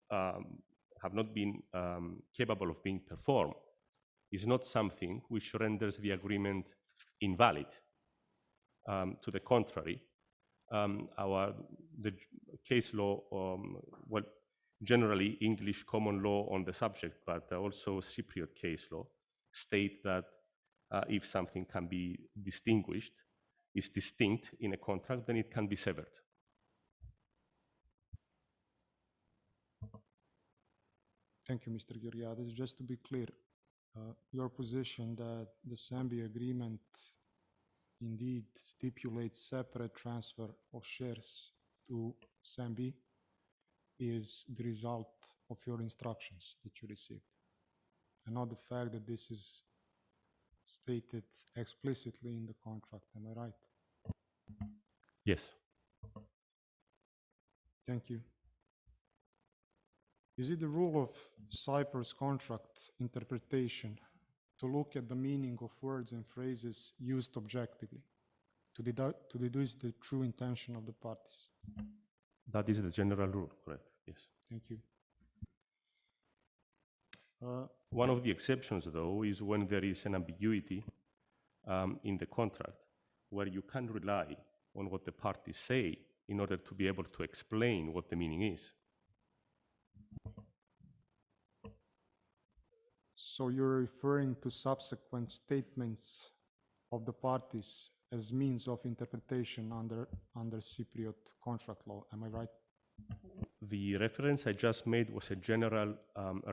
have not been capable of being performed, is not something which renders the agreement invalid. To the contrary, the case law, generally English common law on the subject, but also Cypriot case law, state that if something can be distinguished, is distinct in a contract, then it can be severed. Thank you, Mr. Georgiades. Just to be clear, your position that the Serbia agreement indeed stipulates separate transfer of shares to Serbia is the result of your instructions that you received, and not the fact that this is stated explicitly in the contract. Am I right? Yes. Thank you. Is it the rule of Cyprus contract interpretation to look at the meaning of words and phrases used objectively, to deduce the true intention of the parties? That is the general rule, correct? Yes. Thank you. One of the exceptions, though, is when there is an ambiguity in the contract where you can rely on what the parties say in order to be able to explain what the meaning is. So you're referring to subsequent statements of the parties as means of interpretation under Cypriot contract law, am I right? The reference I just made was a general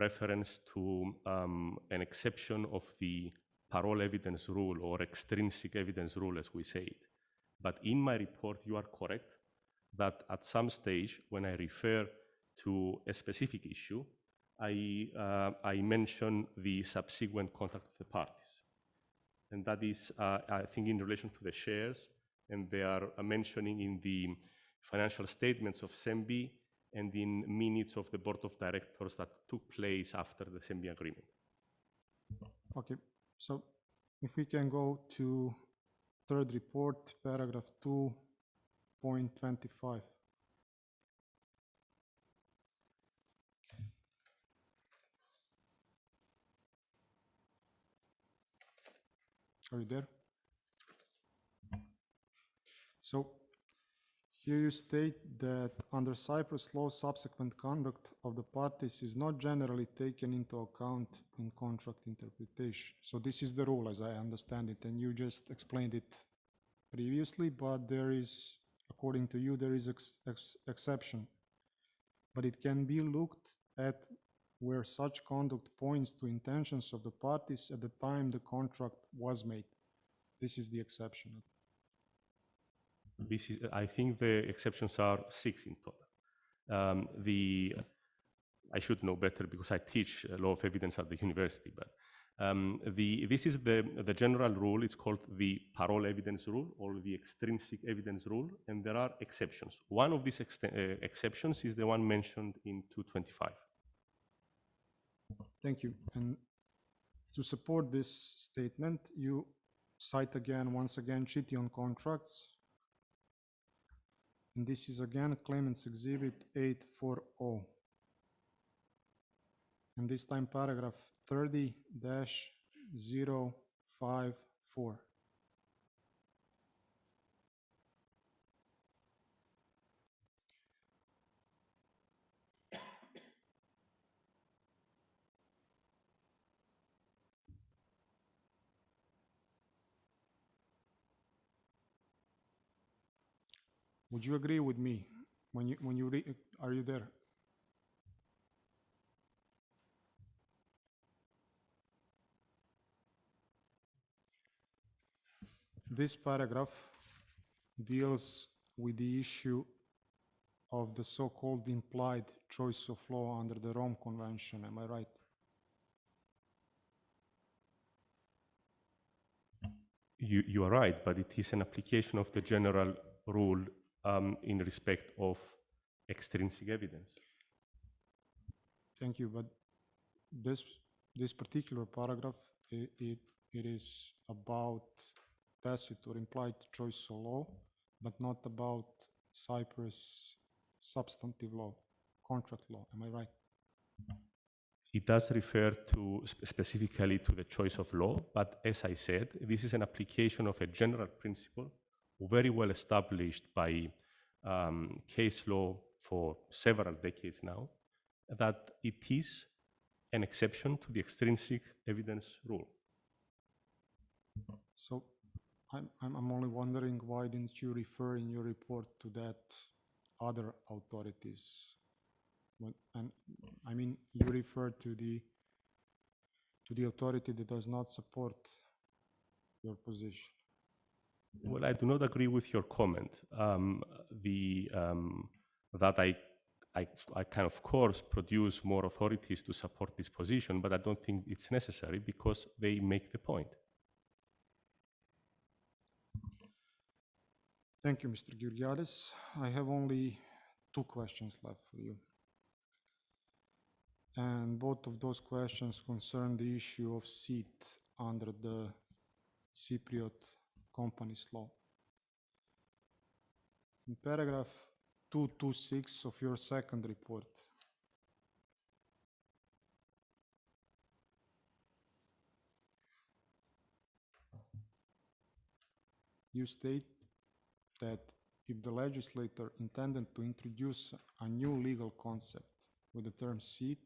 reference to an exception of the parole evidence rule or extrinsic evidence rule, as we say it. But in my report, you are correct that at some stage, when I refer to a specific issue, I mention the subsequent contact of the parties. And that is, I think, in relation to the shares, and they are mentioning in the financial statements of SEMBI and in minutes of the board of directors that took place after the SEMBI agreement. Okay, so if we can go to third report, paragraph 2.25. Are you there? So here you state that under Cyprus law, subsequent conduct of the parties is not generally taken into account in contract interpretation. So this is the rule as I understand it, and you just explained it previously, but there is, according to you, there is exception. But it can be looked at where such conduct points to intentions of the parties at the time the contract was made. This is the exception. This is, I think the exceptions are 6 in total. I should know better because I teach law of evidence at the university, but this is the general rule. It's called the parole evidence rule or the extrinsic evidence rule, and there are exceptions. One of these exceptions is the one mentioned in 225. Thank you. And to support this statement, you cite once again, Chition contracts. And this is again Claimant's Exhibit 840. And this time paragraph 30-054. Would you agree with me when you read? Are you there? This paragraph deals with the issue of the so-called implied choice of law under the Rome Convention. Am I right? You are right, but it is an application of the general rule in respect of extrinsic evidence. Thank you, but this particular paragraph, it is about tacit or implied choice of law, but not about Cyprus substantive law, contract law. Am I right? It does refer to specifically to the choice of law, but as I said, this is an application of a general principle very well established by case law for several decades now, that it is an exception to the extrinsic evidence rule. So I'm only wondering, why didn't you refer in your report to that other authorities? And I mean, you refer to the authority that does not support your position. Well, I do not agree with your comment. That I can, of course, produce more authorities to support this position, but I don't think it's necessary because they make the point. Thank you, Mr. Georgiadis. I have only 2 questions left for you. And both of those questions concern the issue of seat under the Cypriot companies law. In paragraph 226 of your second report, you state that if the legislator intended to introduce a new legal concept with the term seat,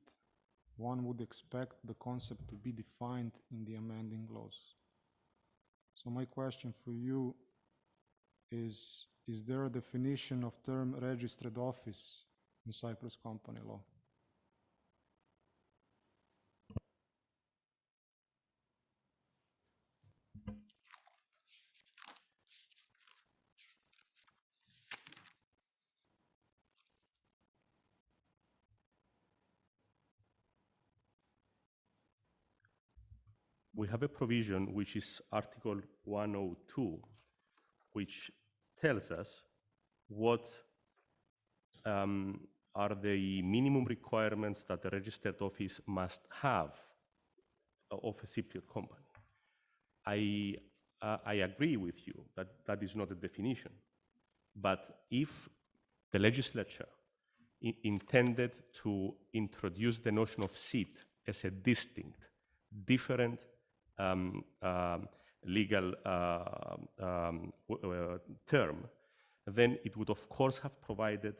one would expect the concept to be defined in the amending laws. So my question for you is there a definition of term registered office in Cyprus company law? We have a provision which is Article 102, which tells us what are the minimum requirements that the registered office must have of a Cypriot company. I agree with you that that is not a definition, but if the legislature intended to introduce the notion of seat as a distinct, different legal term, then it would of course have provided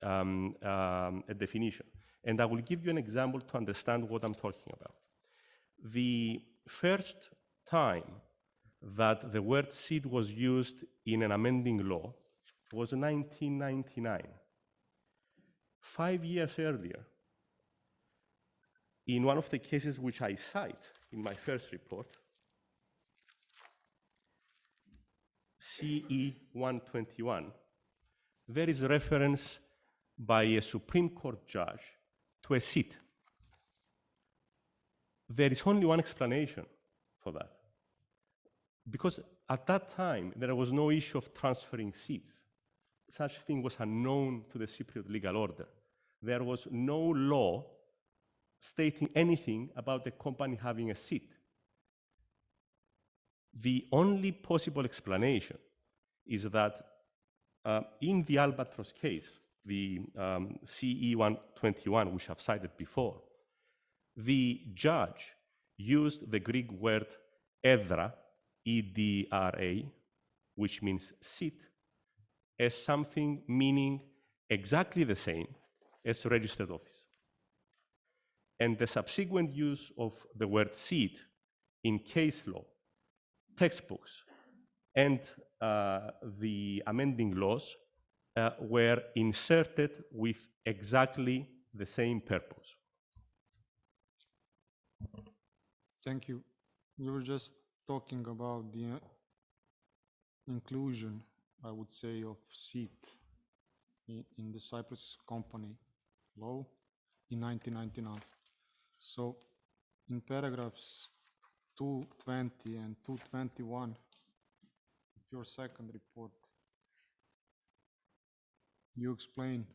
a definition. And I will give you an example to understand what I'm talking about. The first time that the word seat was used in an amending law was 1999. 5 years earlier, in one of the cases which I cite in my first report, CE 121, there is reference by a Supreme Court judge to a seat. There is only one explanation for that. Because at that time, there was no issue of transferring seats. Such thing was unknown to the Cypriot legal order. There was no law stating anything about the company having a seat. The only possible explanation is that in the Albatros case, the CE 121, which I've cited before, the judge used the Greek word edra, E-D-R-A, which means seat, as something meaning exactly the same as registered office. And the subsequent use of the word seat in case law, textbooks, and the amending laws were inserted with exactly the same purpose. Thank you. We were just talking about the inclusion, I would say, of seat in the Cyprus company law in 1999. So in paragraphs 220 and 221 of your second report, you explain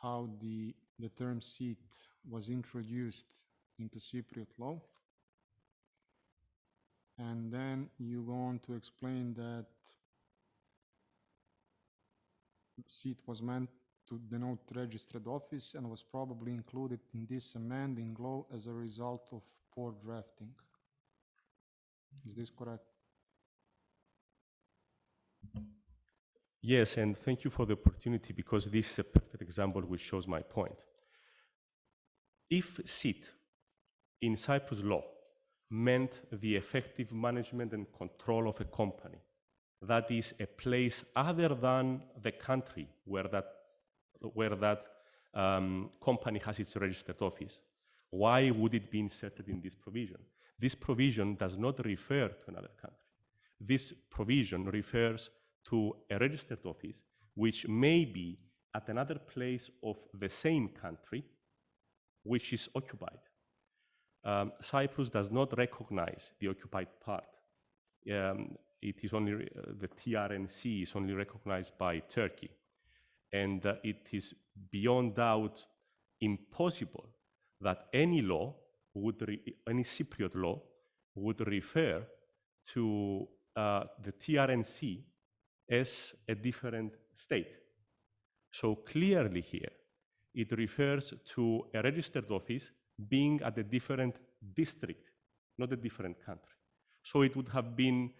how the term seat was introduced into Cypriot law. And then you go on to explain that seat was meant to denote registered office and was probably included in this amending law as a result of poor drafting. Is this correct? Yes, and thank you for the opportunity, because this is a perfect example which shows my point. If seat in Cyprus law meant the effective management and control of a company, that is a place other than the country where that company has its registered office, why would it be inserted in this provision? This provision does not refer to another country. This provision refers to a registered office which may be at another place of the same country which is occupied. Cyprus does not recognize the occupied part. It is only the TRNC is only recognized by Turkey. and it is beyond doubt impossible that any law any Cypriot law would refer to the TRNC as a different state. So clearly here, it refers to a registered office being at a different district, not a different country. So it would have been,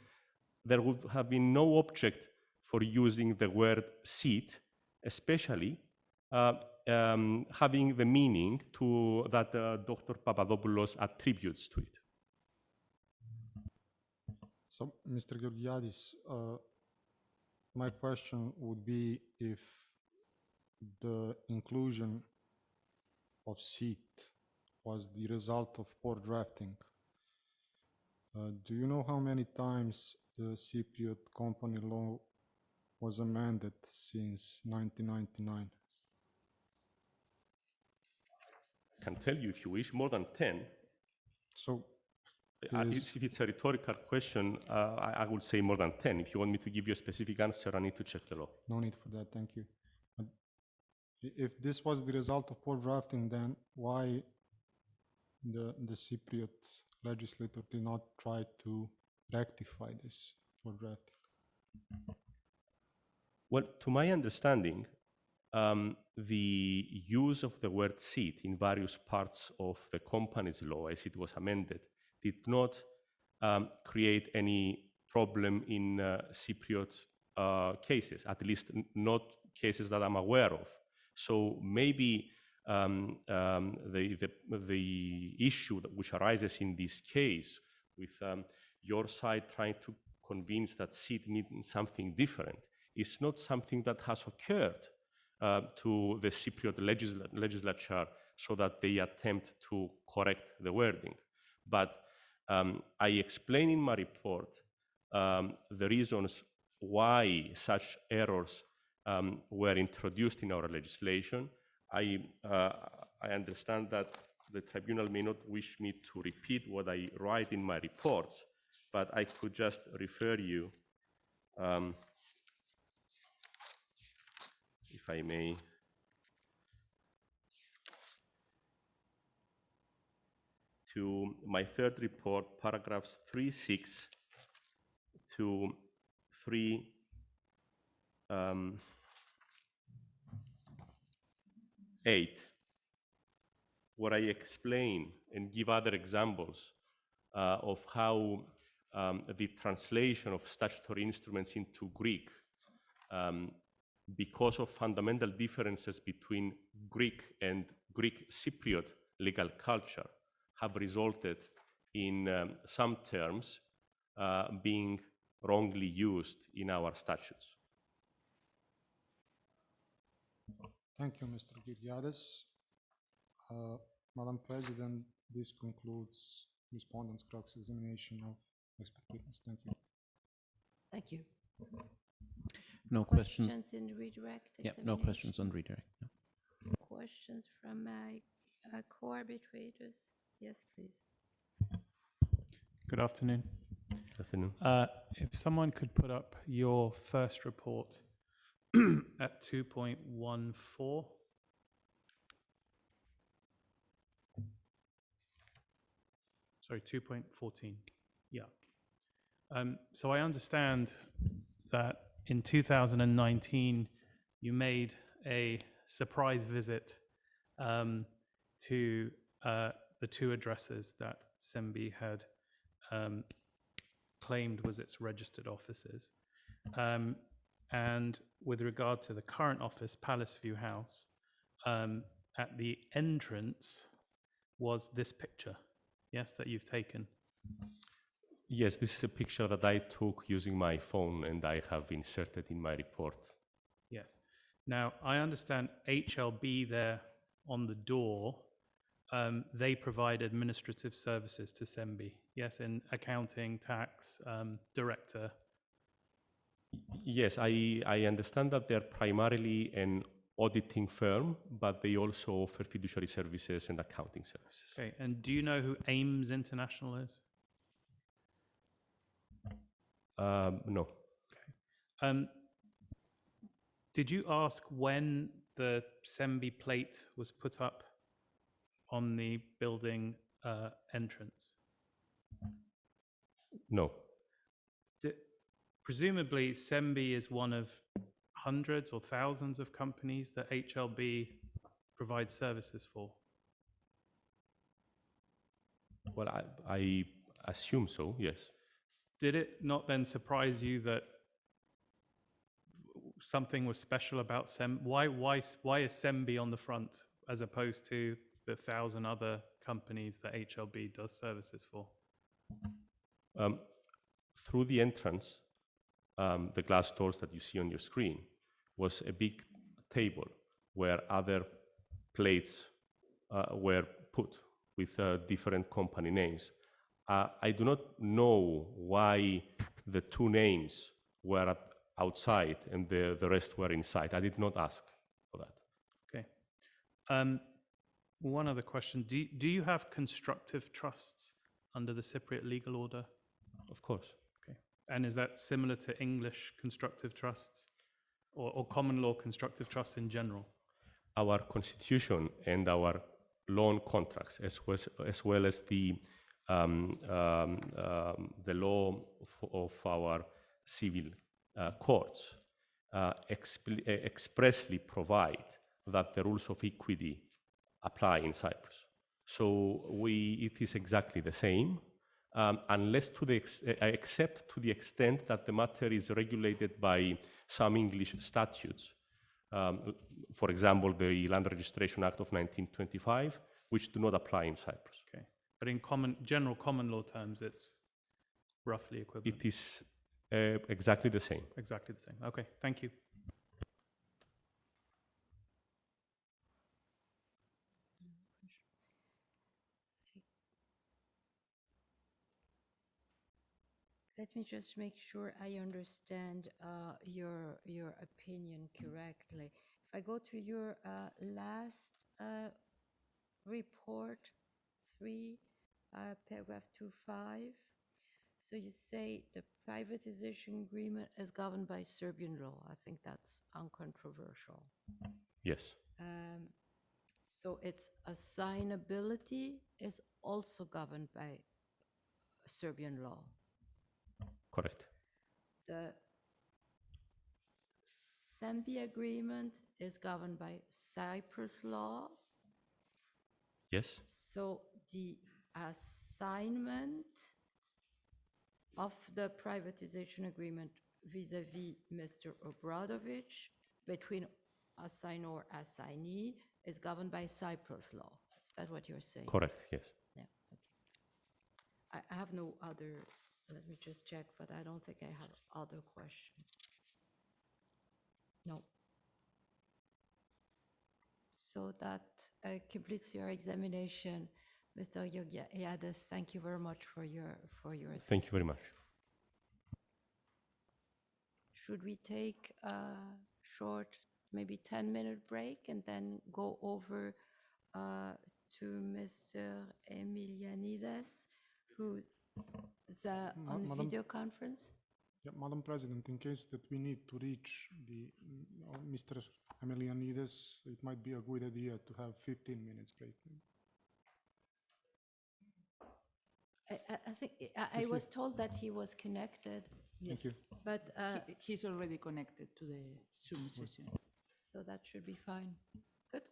there would have been no object for using the word seat, especially having the meaning to that Dr. Papadopoulos attributes to it. So, Mr. Georgiadis, my question would be if the inclusion of seat was the result of poor drafting. Do you know how many times the Cypriot company law was amended since 1999? I can tell you if you wish, more than 10. So, if it's a rhetorical question, I would say more than 10. If you want me to give you a specific answer, I need to check the law. No need for that, thank you. But if this was the result of poor drafting, then why the Cypriot legislator did not try to rectify this poor drafting? Well, to my understanding, the use of the word seat in various parts of the company's law as it was amended did not create any problem in Cypriot cases, at least not cases that I'm aware of. So maybe the issue which arises in this case with your side trying to convince that seat means something different is not something that has occurred to the Cypriot legislature so that they attempt to correct the wording. But I explain in my report the reasons why such errors were introduced in our legislation. I understand that the tribunal may not wish me to repeat what I write in my reports, but I could just refer you, if I may, to my third report, paragraphs 3.6 to 3.8, where I explain and give other examples of how the translation of statutory instruments into Greek, because of fundamental differences between Greek and Greek Cypriot legal culture, have resulted in some terms being wrongly used in our statutes. Thank you, Mr. Georgiadis. Madam President, this concludes respondent's cross-examination of expert witness. Thank you. Thank you. No questions. Questions in redirect Yeah, no questions on redirect. No. Questions from my co-arbitrators? Yes, please. Good afternoon. Good afternoon. If someone could put up your first report at 2.14. Sorry, 2.14. Yeah. So I understand that in 2019, you made a surprise visit to the two addresses that SEMBI had claimed was its registered offices. And with regard to the current office, Palace View House, at the entrance was this picture, yes, that you've taken? Yes, this is a picture that I took using my phone and I have inserted in my report. Yes. Now, I understand HLB there on the door, they provide administrative services to SEMBI, yes, in accounting, tax, director. Yes, I understand that they're primarily an auditing firm, but they also offer fiduciary services and accounting services. Okay, and do you know who Ames International is? No. Okay. Did you ask when the SEMBI plate was put up on the building entrance? No. Presumably, SEMBI is one of hundreds or thousands of companies that HLB provides services for. Well, I assume so, yes. Did it not then surprise you that something was special about SEMBI? Why is SEMBI on the front as opposed to the 1,000 other companies that HLB does services for? Through the entrance, the glass doors that you see on your screen, was a big table where other plates were put with different company names. I do not know why the two names were outside and the rest were inside. I did not ask for that. Okay. One other question. Do you have constructive trusts under the Cypriot legal order? Of course. Okay. And is that similar to English constructive trusts or common law constructive trusts in general? Our constitution and our loan contracts, as well as the law of our civil courts, expressly provide that the rules of equity apply in Cyprus. So it is exactly the same, unless except to the extent that the matter is regulated by some English statutes. For example, the Land Registration Act of 1925, which do not apply in Cyprus. Okay, but in general common law terms, it's roughly equivalent. It is exactly the same. Exactly the same. Okay, thank you. Let me just make sure I understand your opinion correctly. If I go to your last report, 3, paragraph 2.5, so you say the privatization agreement is governed by Serbian law. I think that's uncontroversial. Yes. So its assignability is also governed by Serbian law. Correct. The SEMBI agreement is governed by Cyprus law. Yes. So the assignment of the privatization agreement vis-à-vis Mr. Obradovic between assignor assignee is governed by Cyprus law. Is that what you're saying? Correct, yes. Yeah, okay. I have no other, let me just check, but I don't think I have other questions. No. So that completes your examination, Mr. Georgiades. Thank you very much for your assistance. Thank you very much. Should we take a short, maybe 10-minute break and then go over to Mr. Emilianides, who's on video conference? Yeah, Madam President, in case that we need to reach the Mr. Emilianides, it might be a good idea to have 15 minutes break. I think I was told that he was connected. Thank you. But he's already connected to the Zoom session. So that should be fine. Good.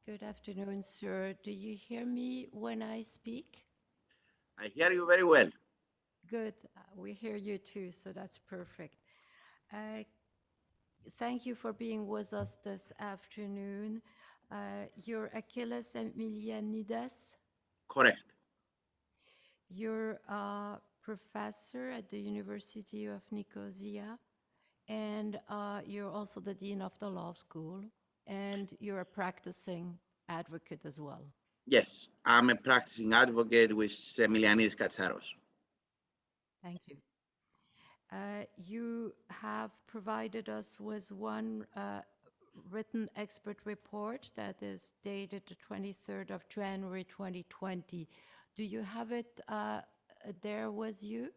Good afternoon, sir. Do you hear me when I speak? I hear you very well. Good. We hear you too, so that's perfect. Thank you for being with us this afternoon. You're Achilles Emilianides. Correct. You're a professor at the University of Nicosia, and you're also the dean of the law school, and you're a practicing advocate as well. Yes, I'm a practicing advocate with Emilianides Katsaros. Thank you. You have provided us with one written expert report that is dated the 23rd of January 2020. Do you have it there with you?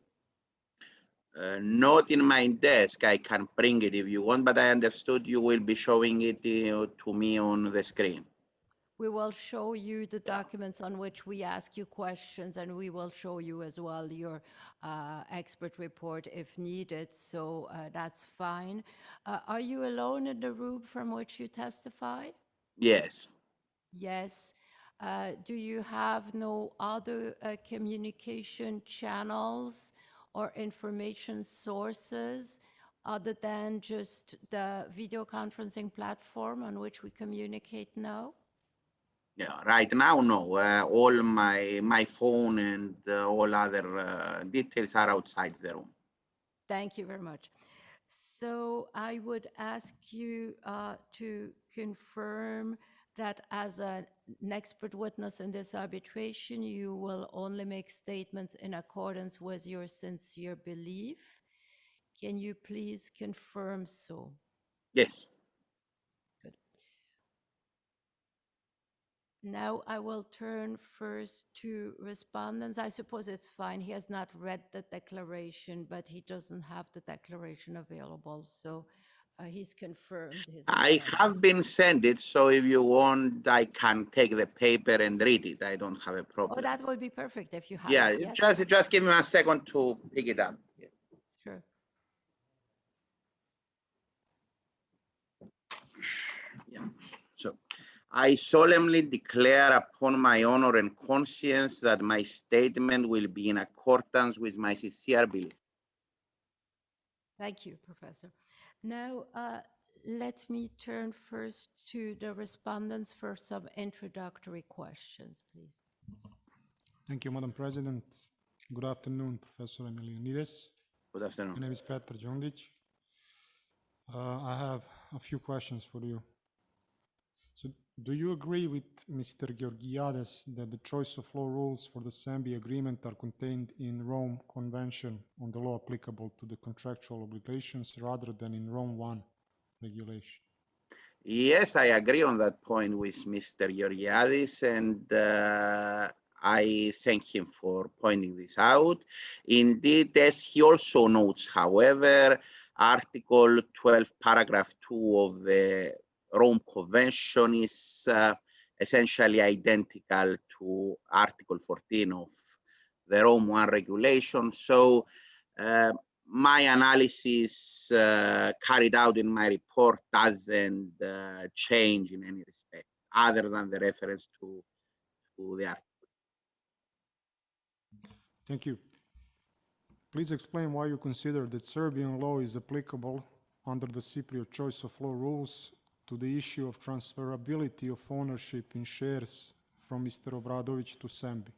Not in my desk. I can bring it if you want, but I understood you will be showing it to me on the screen. We will show you the documents on which we ask you questions, and we will show you as well your expert report if needed, so that's fine. Are you alone in the room from which you testify? Yes. Yes. Do you have no other communication channels or information sources other than just the video conferencing platform on which we communicate now? Yeah, right now, no. All my phone and all other details are outside the room. Thank you very much. So I would ask you to confirm that as an expert witness in this arbitration, you will only make statements in accordance with your sincere belief. Can you please confirm so? Yes. Good. Now I will turn first to respondents. I suppose it's fine. He has not read the declaration, but he doesn't have the declaration available. So he's confirmed his I intent. have been sent it, so if you want, I can take the paper and read it. I don't have a problem. Oh, that would be perfect if you have yeah, it. Yes. just give me a second to pick it up. Sure. Yeah. So I solemnly declare upon my honor and conscience that my statement will be in accordance with my sincere belief. Thank you, Professor. Now, let me turn first to the respondents for some introductory questions, please. Thank you, Madam President. Good afternoon, Professor Emilianides. Good afternoon. My name is Petar Djondic. I have a few questions for you. So, do you agree with Mr. Georgiades that the choice of law rules for the Serbia agreement are contained in Rome Convention on the law applicable to the contractual obligations rather than in Rome 1 regulation? Yes, I agree on that point with Mr. Georgiades, and I thank him for pointing this out. Indeed, as he also notes, however, Article 12, Paragraph 2 of the Rome Convention is essentially identical to Article 14 of the Rome 1 regulation. So my analysis carried out in my report doesn't change in any respect, other than the reference to the article. Thank you. Please explain why you consider that Serbian law is applicable under the Cypriot choice of law rules to the issue of transferability of ownership in shares from Mr. Obradovic to Sembi.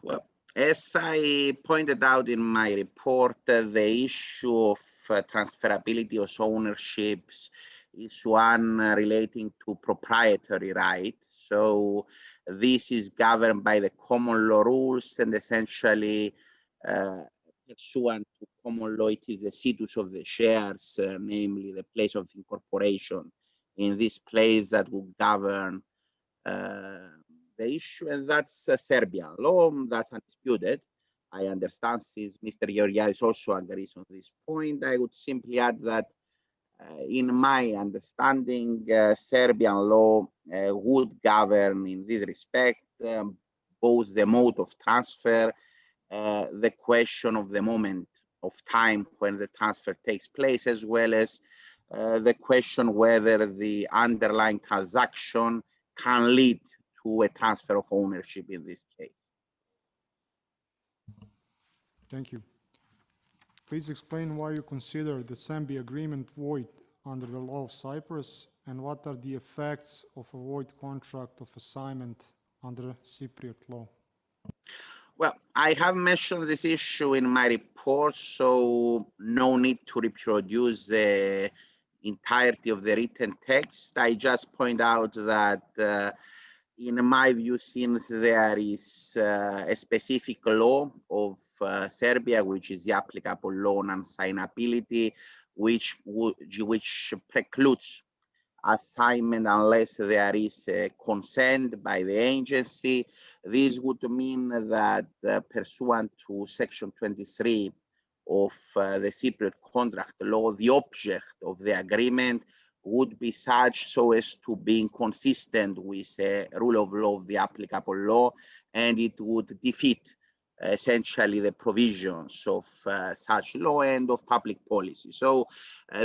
Well, as I pointed out in my report, the issue of transferability of ownerships is one relating to proprietary rights. So this is governed by the common law rules, and essentially pursuant to common law, it is the situs of the shares, namely the place of incorporation in this place, that will govern the issue, and that's Serbian law. That's undisputed. I understand this. Mr. Georgiades also agrees on this point. I would simply add that in my understanding, Serbian law would govern in this respect both the mode of transfer, the question of the moment of time when the transfer takes place, as well as the question whether the underlying transaction can lead to a transfer of ownership in this case. Thank you. Please explain why you consider the Serbia agreement void under the law of Cyprus, and what are the effects of a void contract of assignment under Cypriot law? Well, I have mentioned this issue in my report, so no need to reproduce the entirety of the written text. I just point out that in my view, since there is a specific law of Serbia, which is the applicable law on assignability, which precludes assignment unless there is consent by the agency. This would mean that pursuant to Section 23 of the Cypriot contract law, the object of the agreement would be such so as to be inconsistent with the rule of law of the applicable law, and it would defeat essentially the provisions of such law and of public policy. So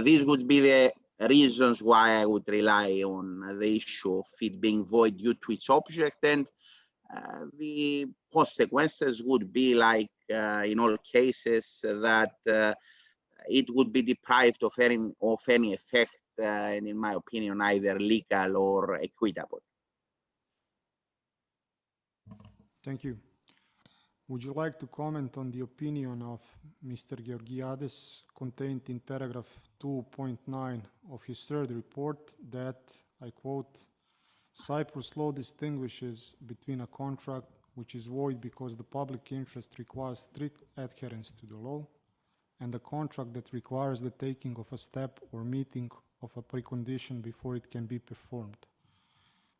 these would be the reasons why I would rely on the issue of it being void due to its object, and the consequences would be like in all cases that it would be deprived of any effect, and in my opinion, either legal or equitable. Thank you. Would you like to comment on the opinion of Mr. Georgiades contained in paragraph 2.9 of his third report that, I quote, Cyprus law distinguishes between a contract which is void because the public interest requires strict adherence to the law and a contract that requires the taking of a step or meeting of a precondition before it can be performed.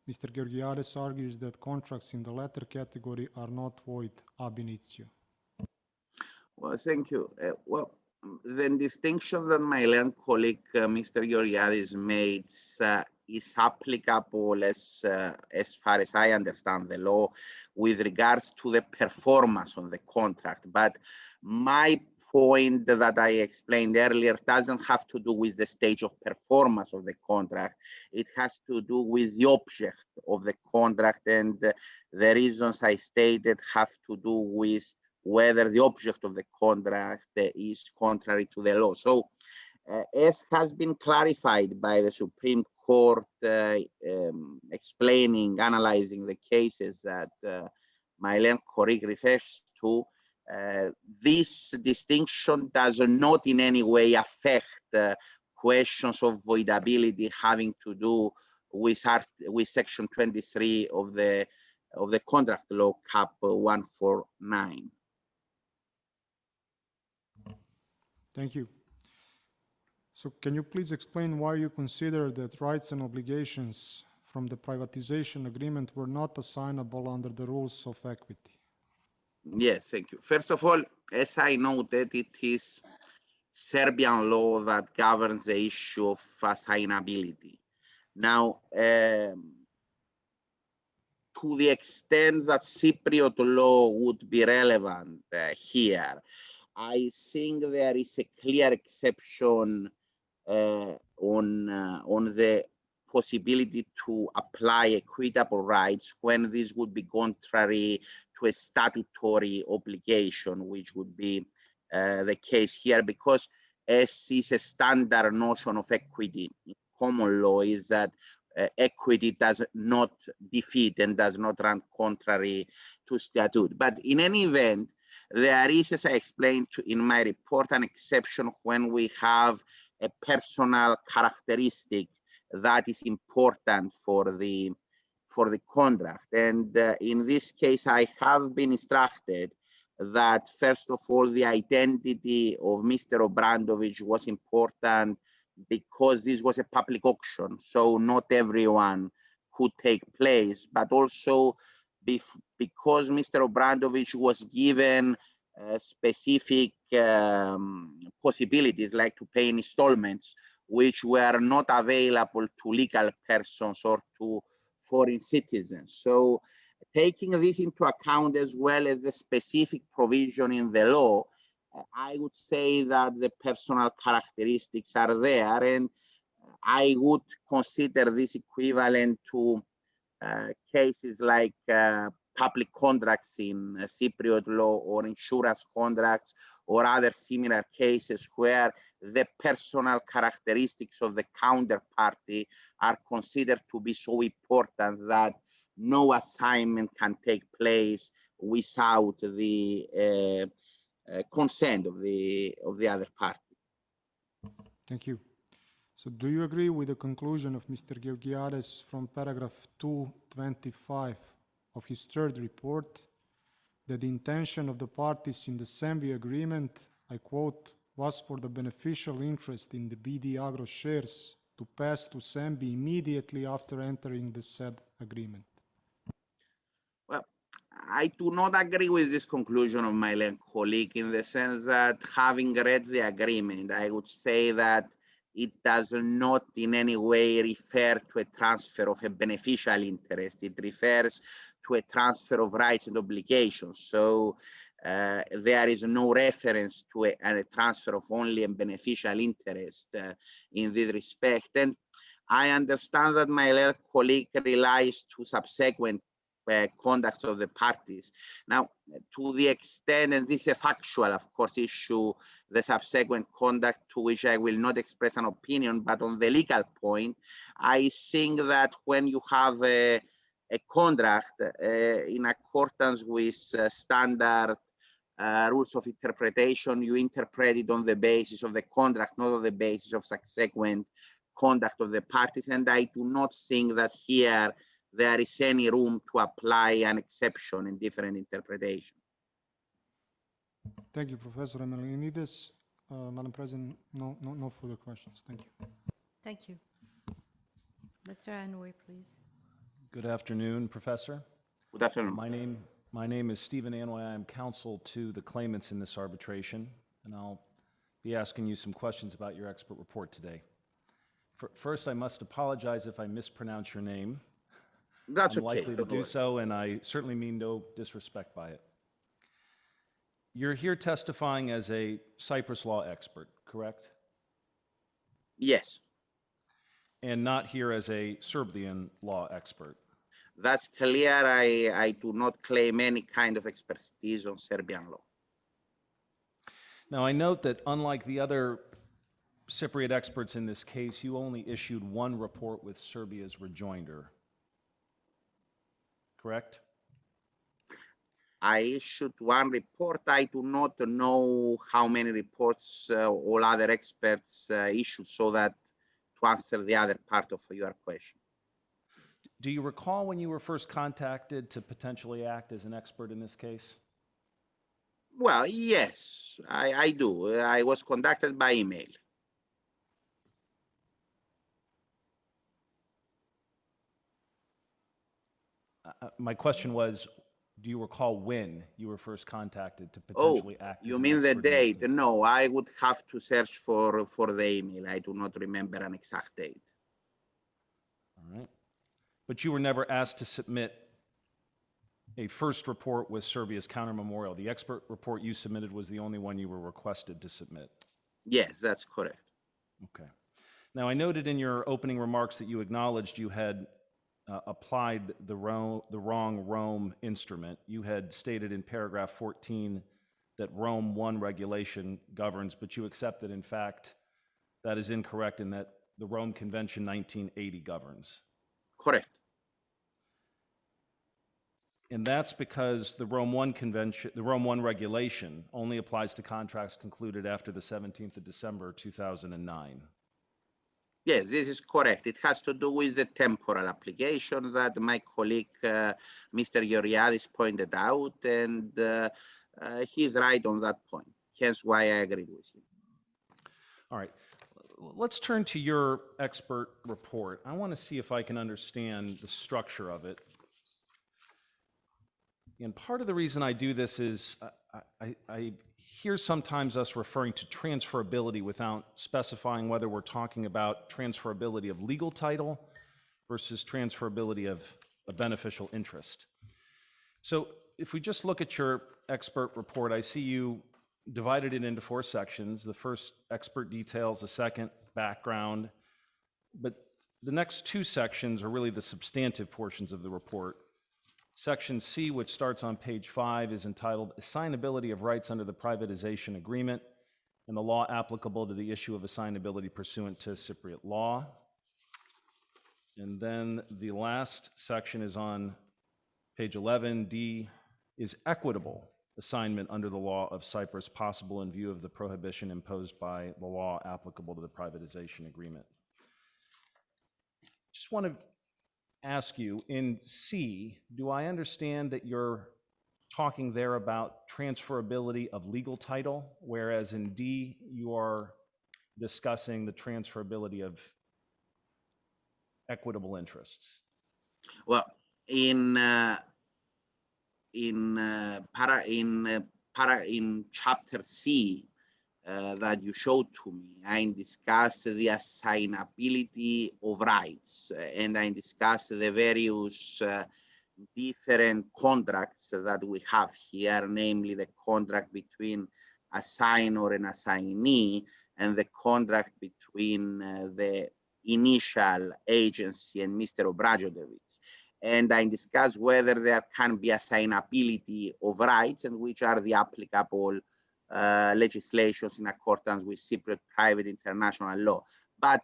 Mr. Georgiades argues that contracts in the latter category are not void ab initio. Well, thank you. Well, the distinction that my learned colleague, Mr. Georgiades, made is applicable as far as I understand the law with regards to the performance of the contract. But my point that I explained earlier doesn't have to do with the stage of performance of the contract. It has to do with the object of the contract, and the reasons I stated have to do with whether the object of the contract is contrary to the law. So as has been clarified by the Supreme Court analyzing the cases that my learned colleague refers to, this distinction does not in any way affect questions of voidability having to do with Section 23 of the contract law, Cap 149. Thank you. So can you please explain why you consider that rights and obligations from the privatization agreement were not assignable under the rules of equity? Yes, thank you. First of all, as I noted, it is Serbian law that governs the issue of assignability. Now, to the extent that Cypriot law would be relevant here, I think there is a clear exception on the possibility to apply equitable rights when this would be contrary to a statutory obligation, which would be the case here, because as is a standard notion of equity in common law is that equity does not defeat and does not run contrary to statute. But in any event, there is, as I explained in my report, an exception when we have a personal characteristic that is important for the contract. And in this case, I have been instructed that, first of all, the identity of Mr. Obradovic was important because this was a public auction, so not everyone could take place, but also because Mr. Obradovic was given specific possibilities, like to pay in installments, which were not available to legal persons or to foreign citizens. So taking this into account, as well as the specific provision in the law, I would say that the personal characteristics are there, and I would consider this equivalent to cases like public contracts in Cypriot law or insurance contracts or other similar cases where the personal characteristics of the counterparty are considered to be so important that no assignment can take place without the consent of the other party. Thank you. So do you agree with the conclusion of Mr. Georgiades from paragraph 225 of his third report, that the intention of the parties in the SEMBI agreement, I quote, was for the beneficial interest in the BD Agro shares to pass to SEMBI immediately after entering the said agreement? Well, I do not agree with this conclusion of my colleague in the sense that having read the agreement, I would say that it does not in any way refer to a transfer of a beneficial interest. It refers to a transfer of rights and obligations. So there is no reference to a transfer of only a beneficial interest in this respect. And I understand that my colleague relies to subsequent conduct of the parties. Now, to the extent, and this is a factual, of course, issue, the subsequent conduct to which I will not express an opinion, but on the legal point, I think that when you have a contract in accordance with standard rules of interpretation, you interpret it on the basis of the contract, not on the basis of subsequent conduct of the parties. And I do not think that here there is any room to apply an exception in different interpretation. Thank you, Professor Emelianidis. Madam President, no further questions. Thank you. Thank you. Mr. Anway, please. Good afternoon, Professor. Good afternoon. My name is Stephen Anway. I am counsel to the claimants in this arbitration, and I'll be asking you some questions about your expert report today. First, I must apologize if I mispronounce your name. That's I'm okay. likely to do so, and I certainly mean no disrespect by it. You're here testifying as a Cyprus law expert, correct? Yes. And not here as a Serbian law expert. That's clear. I do not claim any kind of expertise on Serbian law. Now, I note that unlike the other Cypriot experts in this case, you only issued one report with Serbia's rejoinder. Correct? I issued one report. I do not know how many reports all other experts issued, so that to answer the other part of your question. Do you recall when you were first contacted to potentially act as an expert in this case? Well, yes, I do. I was contacted by email. My question was, do you recall when you were first contacted to potentially act as an expert? You mean the date? In No, I would have to search for the email. I do not remember an exact date. All right. But you were never asked to submit a first report with Serbia's counter memorial. The expert report you submitted was the only one you were requested to submit. Yes, that's correct. Okay. Now, I noted in your opening remarks that you acknowledged you had applied the wrong Rome instrument. You had stated in paragraph 14 that Rome 1 regulation governs, but you accept that, in fact, that is incorrect and that the Rome Convention 1980 governs. Correct. And that's because the Rome 1 Convention, the Rome 1 regulation only applies to contracts concluded after the 17th of December 2009. Yes, this is correct. It has to do with the temporal application that my colleague, Mr. Georgiades, pointed out, and he's right on that point. Hence why I agree with him. All right. Let's turn to your expert report. I want to see if I can understand the structure of it. And part of the reason I do this is I hear sometimes us referring to transferability without specifying whether we're talking about transferability of legal title versus transferability of a beneficial interest. So if we just look at your expert report, I see you divided it into 4 sections. The first, expert details. The second, background. But The next two sections are really the substantive portions of the report. Section C, which starts on page 5, is entitled Assignability of Rights Under the Privatization Agreement and the Law Applicable to the Issue of Assignability Pursuant to Cypriot Law. And then the last section is on page 11. D is equitable assignment under the law of Cyprus possible in view of the prohibition imposed by the law applicable to the privatization agreement. Just want to ask you, in C, do I understand that you're talking there about transferability of legal title, whereas in D, you are discussing the transferability of equitable interests? Well, in chapter C that you showed to me, I discussed the assignability of rights, and I discussed the various different contracts that we have here, namely the contract between assigner and assignee, and the contract between the initial agency and Mr. Obradovic. And I discussed whether there can be assignability of rights and which are the applicable legislations in accordance with Cypriot private international law. But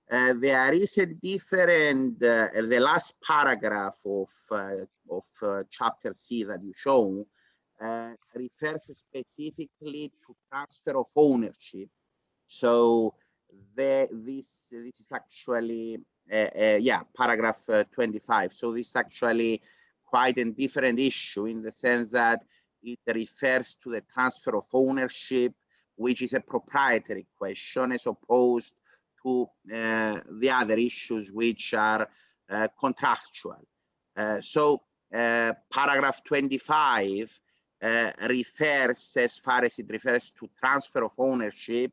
there is a different, the last paragraph of chapter C that you show refers specifically to transfer of ownership. So this is actually, paragraph 25. So this is actually quite a different issue in the sense that it refers to the transfer of ownership, which is a proprietary question, as opposed to the other issues which are contractual. So paragraph 25 refers, as far as it refers to transfer of ownership,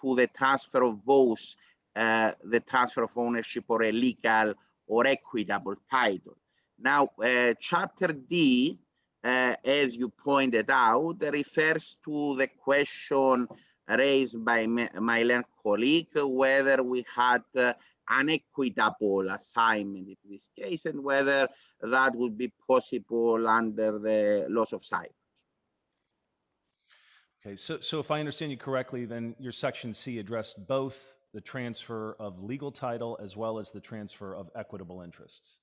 to the transfer of both the transfer of ownership or a legal or equitable title. Now, chapter D, as you pointed out, refers to the question raised by my learned colleague, whether we had an equitable assignment in this case and whether that would be possible under the laws of Cyprus. Okay, so if I understand you correctly, then your section C addressed both the transfer of legal title as well as the transfer of equitable interests.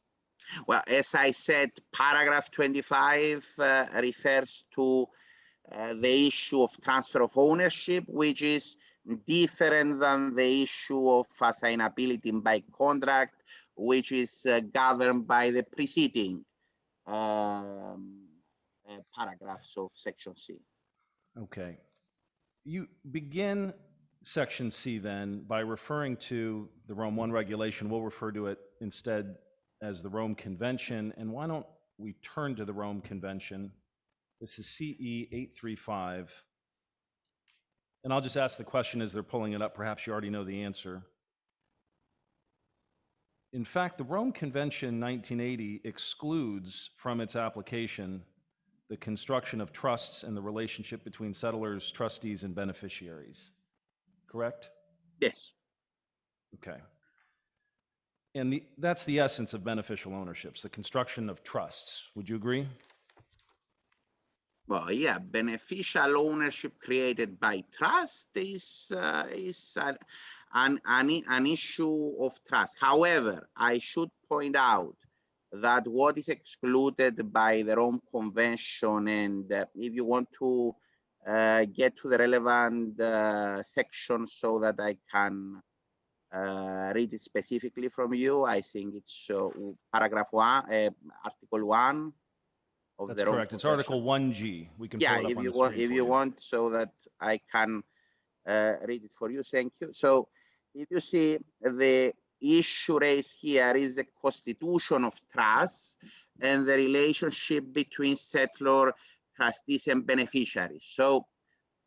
Well, as I said, paragraph 25 refers to the issue of transfer of ownership, which is different than the issue of assignability by contract, which is governed by the preceding paragraphs of section C. Okay. You begin section C then by referring to the Rome I regulation. We'll refer to it instead as the Rome Convention. And why don't we turn to the Rome Convention? This is CE 835. And I'll just ask the question as they're pulling it up. Perhaps you already know the answer. In fact, the Rome Convention 1980 excludes from its application the construction of trusts and the relationship between settlers, trustees, and beneficiaries. Correct? Yes. Okay. And that's the essence of beneficial ownerships, the construction of trusts. Would you agree? Well, yeah, beneficial ownership created by trust is an issue of trust. However, I should point out that what is excluded by the Rome Convention, and if you want to get to the relevant section so that I can read it specifically from you, I think it's paragraph 1, article 1 of That's the Rome correct. It's Convention. Article 1G. We can Yeah, pull it up on the want, screen if for you want, so that I can read it for you. Thank you. So if you see, the issue raised here is the constitution of trust and the relationship between settlor, trustees, and beneficiaries. So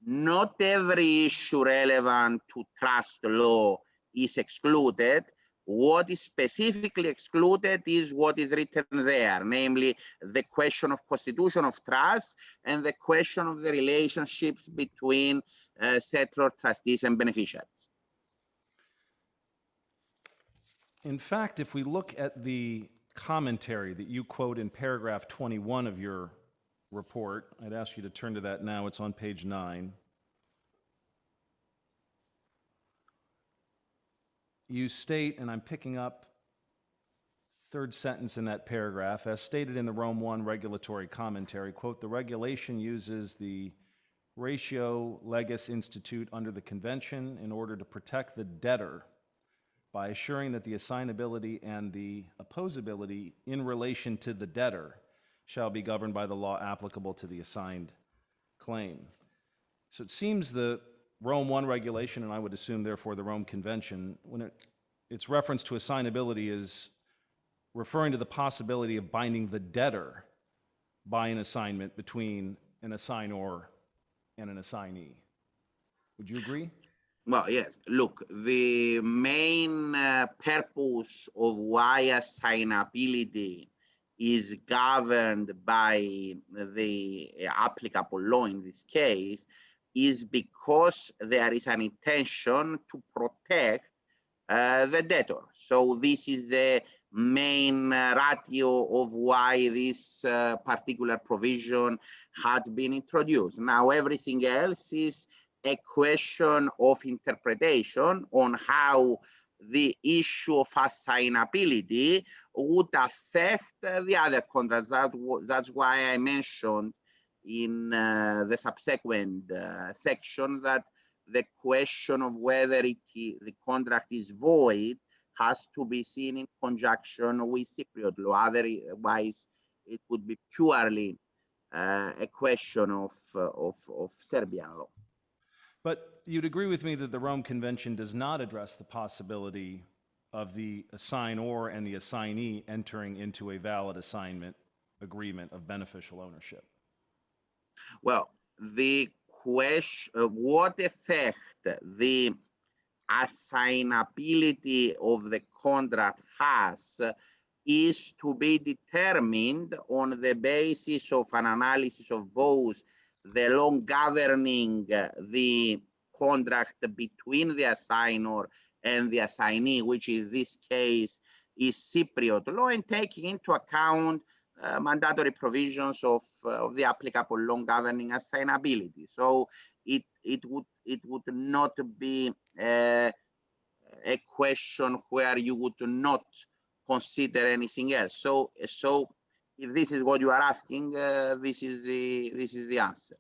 not every issue relevant to trust law is excluded. What is specifically excluded is what is written there, namely the question of constitution of trust and the question of the relationships between settlor, trustees, and beneficiaries. In fact, if we look at the commentary that you quote in paragraph 21 of your report, I'd ask you to turn to that now. It's on page 9. You state, and I'm picking up third sentence in that paragraph, as stated in the Rome 1 regulatory commentary, quote, the regulation uses the ratio legis institute under the convention in order to protect the debtor by assuring that the assignability and the opposability in relation to the debtor shall be governed by the law applicable to the assigned claim. So it seems the Rome 1 regulation, and I would assume therefore the Rome Convention, when its reference to assignability is referring to the possibility of binding the debtor by an assignment between an assignor and an assignee. Would you agree? Well, yes. Look, the main purpose of why assignability is governed by the applicable law in this case is because there is an intention to protect the debtor. So this is the main ratio of why this particular provision had been introduced. Now, everything else is a question of interpretation on how the issue of assignability would affect the other contracts. That's why I mentioned in the subsequent section that the question of whether the contract is void has to be seen in conjunction with Cypriot law. Otherwise, it would be purely a question of Serbian law. But you'd agree with me that the Rome Convention does not address the possibility of the assignor and the assignee entering into a valid assignment agreement of beneficial ownership. Well, the question, what effect the assignability of the contract has is to be determined on the basis of an analysis of both the law governing the contract between the assignor and the assignee, which in this case is Cypriot law, and taking into account mandatory provisions of the applicable law governing assignability. So it would not be a question where you would not consider anything else. So if this is what you are asking, this is the answer.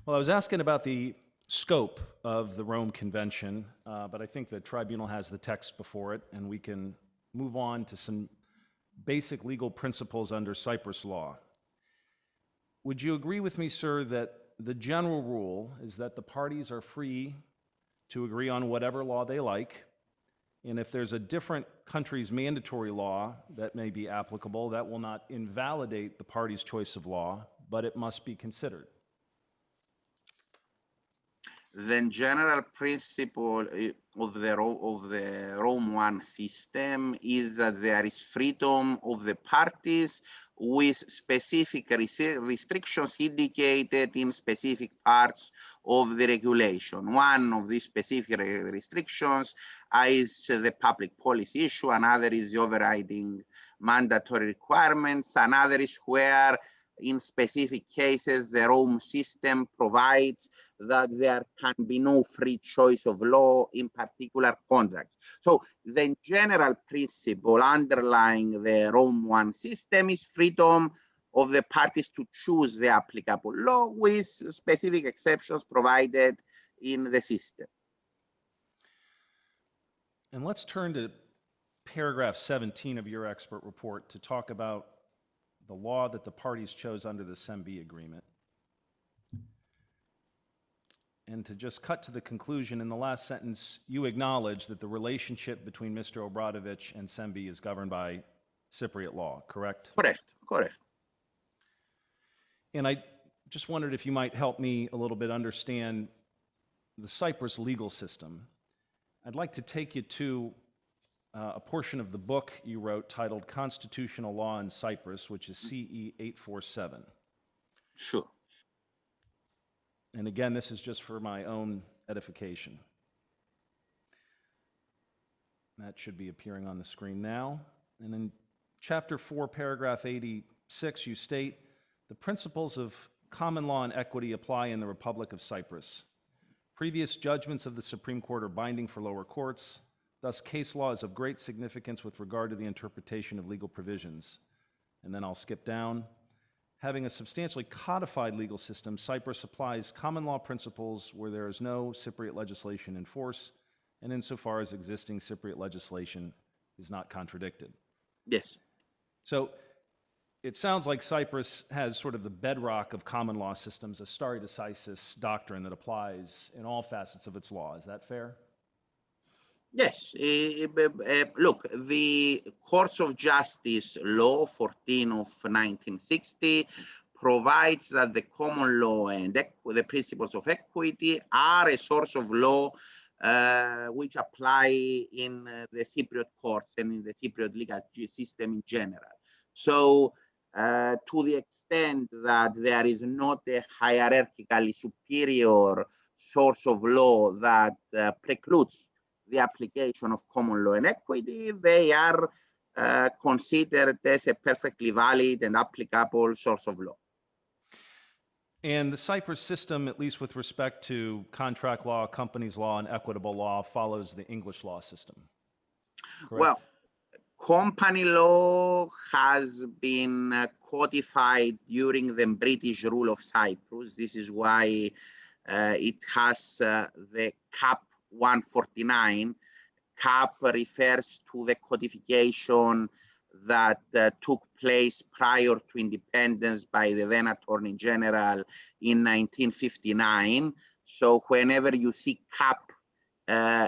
Well, I was asking about the scope of the Rome Convention, but I think the tribunal has the text before it, and we can move on to some basic legal principles under Cyprus law. Would you agree with me, sir, that the general rule is that the parties are free to agree on whatever law they like, and if there's a different country's mandatory law that may be applicable, that will not invalidate the party's choice of law, but it must be considered? The general principle of the Rome 1 system is that there is freedom of the parties with specific restrictions indicated in specific parts of the regulation. One of these specific restrictions is the public policy issue, another is the overriding mandatory requirements, another is where in specific cases, the Rome system provides that there can be no free choice of law in particular contracts. So the general principle underlying the Rome 1 system is freedom of the parties to choose the applicable law with specific exceptions provided in the system. And let's turn to paragraph 17 of your expert report to talk about the law that the parties chose under the SEMBI agreement. And to just cut to the conclusion, in the last sentence, you acknowledge that the relationship between Mr. Obradovic and SEMBI is governed by Cypriot law, correct? Correct, correct. And I just wondered if you might help me a little bit understand the Cyprus legal system. I'd like to take you to a portion of the book you wrote titled Constitutional Law in Cyprus, which is CE 847. Sure. And again, this is just for my own edification. That should be appearing on the screen now. And in Chapter 4, paragraph 86, you state, the principles of common law and equity apply in the Republic of Cyprus. Previous judgments of the Supreme Court are binding for lower courts. Thus, case law is of great significance with regard to the interpretation of legal provisions. And then I'll skip down. Having a substantially codified legal system, Cyprus applies common law principles where there is no Cypriot legislation in force, and insofar as existing Cypriot legislation is not contradicted. Yes. So it sounds like Cyprus has sort of the bedrock of common law systems, a stare decisis doctrine that applies in all facets of its law. Is that fair? Yes. Look, the Courts of Justice Law 14 of 1960 provides that the common law and the principles of equity are a source of law which apply in the Cypriot courts and in the Cypriot legal system in general. So to the extent that there is not a hierarchically superior source of law that precludes the application of common law and equity, they are considered as a perfectly valid and applicable source of law. And the Cyprus system, at least with respect to contract law, companies law, and equitable law, follows the English law system. Correct? Well, company law has been codified during the British rule of Cyprus. This is why it has the Cap 149. Cap refers to the codification that took place prior to independence by the then Attorney General in 1959. So whenever you see cap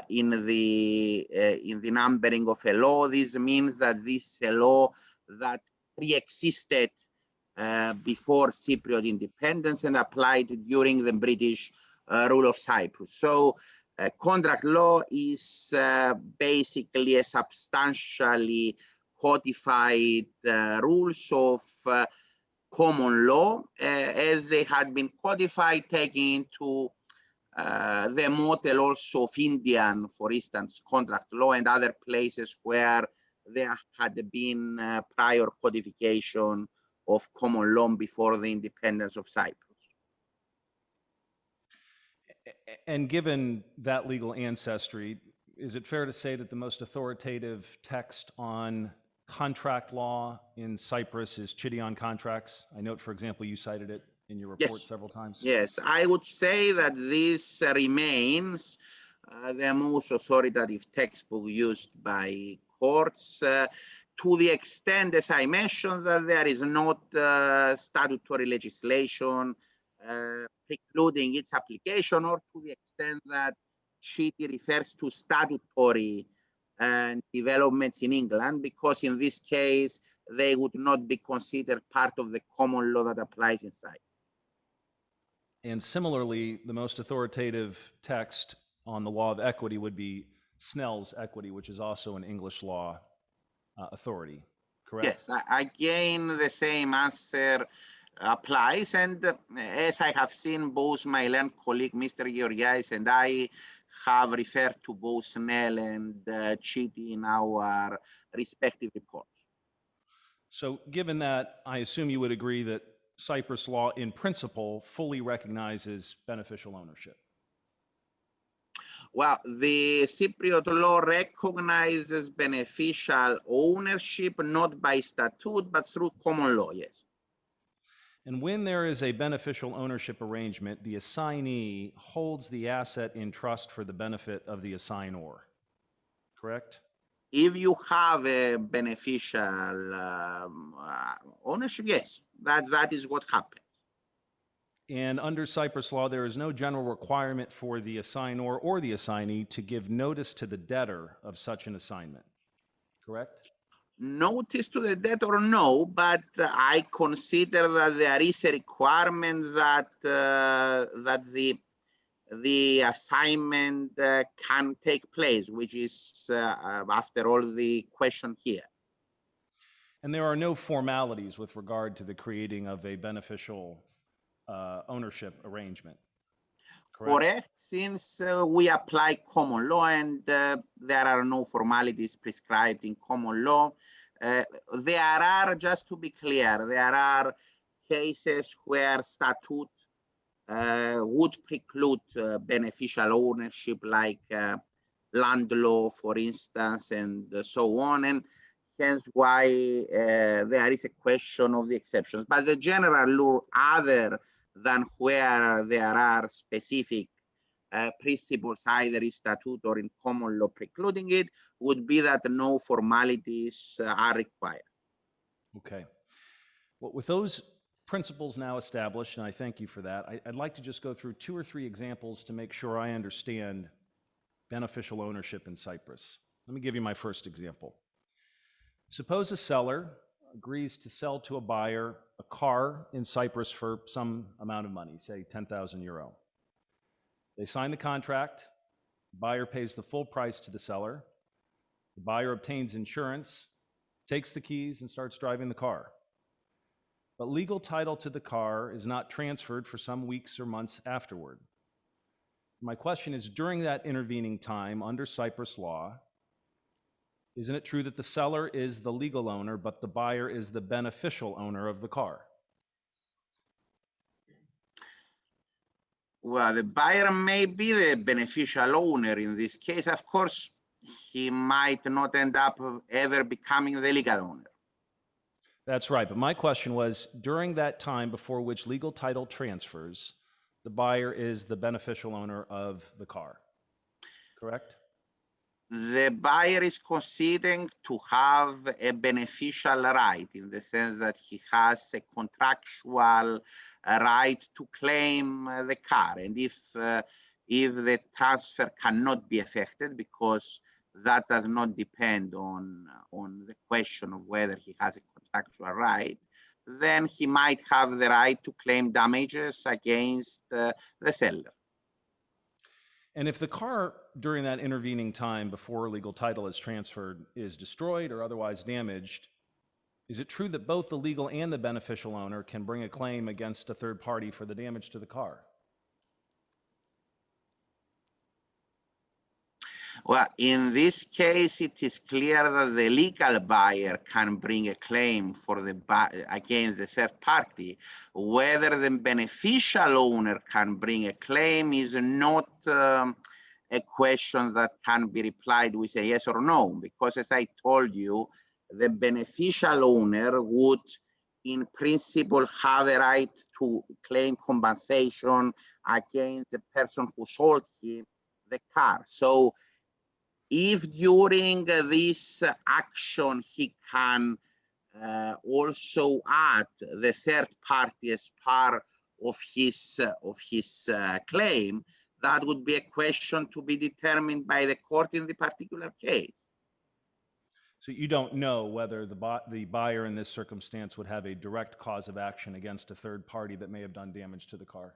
in the numbering of a law, this means that this is a law that pre-existed before Cypriot independence and applied during the British rule of Cyprus. So contract law is basically a substantially codified rules of common law as they had been codified, taking into the model also of Indian, for instance, contract law and other places where there had been prior codification of common law before the independence of Cyprus. And given that legal ancestry, is it fair to say that the most authoritative text on contract law in Cyprus is Chidion contracts? I note, for example, you cited it in your report several times. Yes, I would say that this remains the most authoritative textbook used by courts to the extent, as I mentioned, that there is not statutory legislation precluding its application, or to the extent that Chidi refers to statutory developments in England, because in this case, they would not be considered part of the common law that applies in Cyprus. And similarly, the most authoritative text on the law of equity would be Snell's Equity, which is also an English law authority, correct? Yes, again, the same answer applies. And as I have seen, both my learned colleague, Mr. Georgiadis, and I have referred to both Snell and Chidi in our respective reports. So given that, I assume you would agree that Cyprus law in principle fully recognizes beneficial ownership. Well, the Cypriot law recognizes beneficial ownership not by statute, but through common law, yes. And when there is a beneficial ownership arrangement, the assignee holds the asset in trust for the benefit of the assignor, correct? If you have a beneficial ownership, yes, that is what happens. And under Cyprus law, there is no general requirement for the assignor or the assignee to give notice to the debtor of such an assignment, correct? Notice to the debtor, no, but I consider that there is a requirement that the assignment can take place, which is, after all, the question here. And there are no formalities with regard to the creating of a beneficial ownership arrangement, Correct, since we apply common law and there are no formalities prescribed in common law. There are, just to be clear, there are cases where statute would preclude beneficial ownership, like land law, for instance, and so on, and hence why there is a question of the exceptions. But the general law, other than where there are specific principles either in statute or in common law precluding it, would be that no formalities are required. Okay. Well, with those principles now established, and I thank you for that, I'd like to just go through 2 or 3 examples to make sure I understand beneficial ownership in Cyprus. Let me give you my first example. Suppose a seller agrees to sell to a buyer a car in Cyprus for some amount of money, say 10,000 euro. They sign the contract, the buyer pays the full price to the seller, the buyer obtains insurance, takes the keys, and starts driving the car. But legal title to the car is not transferred for some weeks or months afterward. My question is, during that intervening time under Cyprus law, isn't it true that the seller is the legal owner, but the buyer is the beneficial owner of the car? Well, the buyer may be the beneficial owner in this case. Of course, he might not end up ever becoming the legal owner. That's right. But my question was, during that time before which legal title transfers, the buyer is the beneficial owner of the car, correct? The buyer is conceding to have a beneficial right in the sense that he has a contractual right to claim the car. And if the transfer cannot be effected, because that does not depend on the question of whether he has a contractual right, then he might have the right to claim damages against the seller. And if the car during that intervening time before legal title is transferred is destroyed or otherwise damaged, is it true that both the legal and the beneficial owner can bring a claim against a third party for the damage to the car? Well, in this case, it is clear that the legal buyer can bring a claim for against the third party. Whether the beneficial owner can bring a claim is not a question that can be replied with a yes or no, because as I told you, the beneficial owner would in principle have a right to claim compensation against the person who sold him the car. So if during this action he can also add the third party as part of his claim, that would be a question to be determined by the court in the particular case. So you don't know whether the buyer in this circumstance would have a direct cause of action against a third party that may have done damage to the car?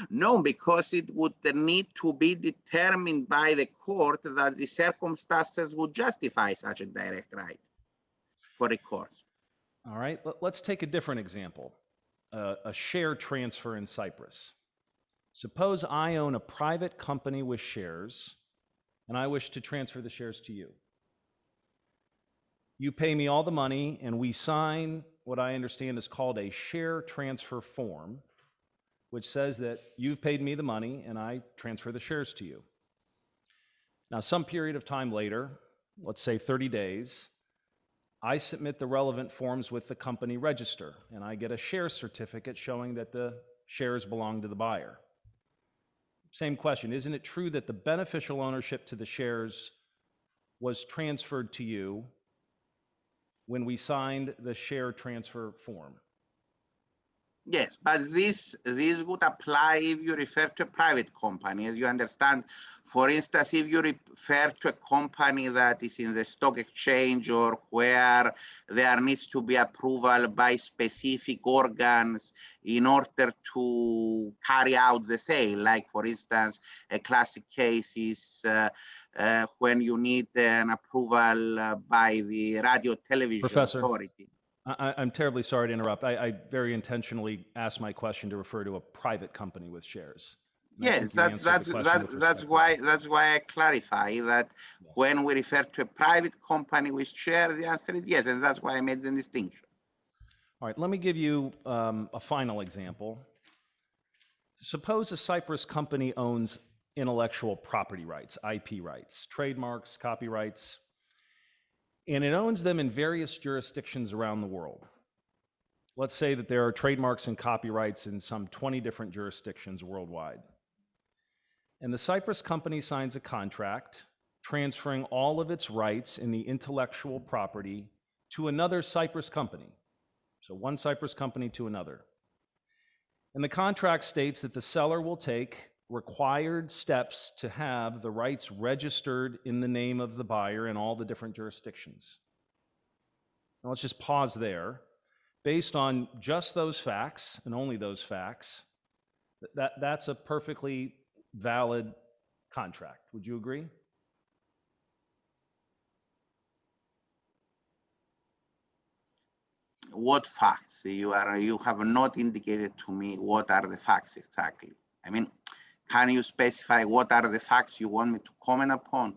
No, because it would need to be determined by the court that the circumstances would justify such a direct right for a court. All right, let's take a different example, a share transfer in Cyprus. Suppose I own a private company with shares and I wish to transfer the shares to you. You pay me all the money and we sign what I understand is called a share transfer form, which says that you've paid me the money and I transfer the shares to you. Now, some period of time later, let's say 30 days, I submit the relevant forms with the company register and I get a share certificate showing that the shares belong to the buyer. Same question, isn't it true that the beneficial ownership to the shares was transferred to you when we signed the share transfer form? Yes, but this would apply if you refer to a private company. As you understand, for instance, if you refer to a company that is in the stock exchange or where there needs to be approval by specific organs in order to carry out the sale, like for instance, a classic case is when you need an approval by the Radio Television Professor, Authority. I'm terribly sorry to interrupt. I very intentionally asked my question to refer to a private company with shares. Yes, that's why I clarify that when we refer to a private company with share, the answer is yes, and that's why I made the distinction. All right, let me give you a final example. Suppose a Cyprus company owns intellectual property rights, IP rights, trademarks, copyrights, and it owns them in various jurisdictions around the world. Let's say that there are trademarks and copyrights in some 20 different jurisdictions worldwide. And the Cyprus company signs a contract transferring all of its rights in the intellectual property to another Cyprus company. So one Cyprus company to another. And the contract states that the seller will take required steps to have the rights registered in the name of the buyer in all the different jurisdictions. Now let's just pause there. Based on just those facts, and only those facts, that's a perfectly valid contract. Would you agree? What facts? You have not indicated to me what are the facts exactly. I mean, can you specify what are the facts you want me to comment upon?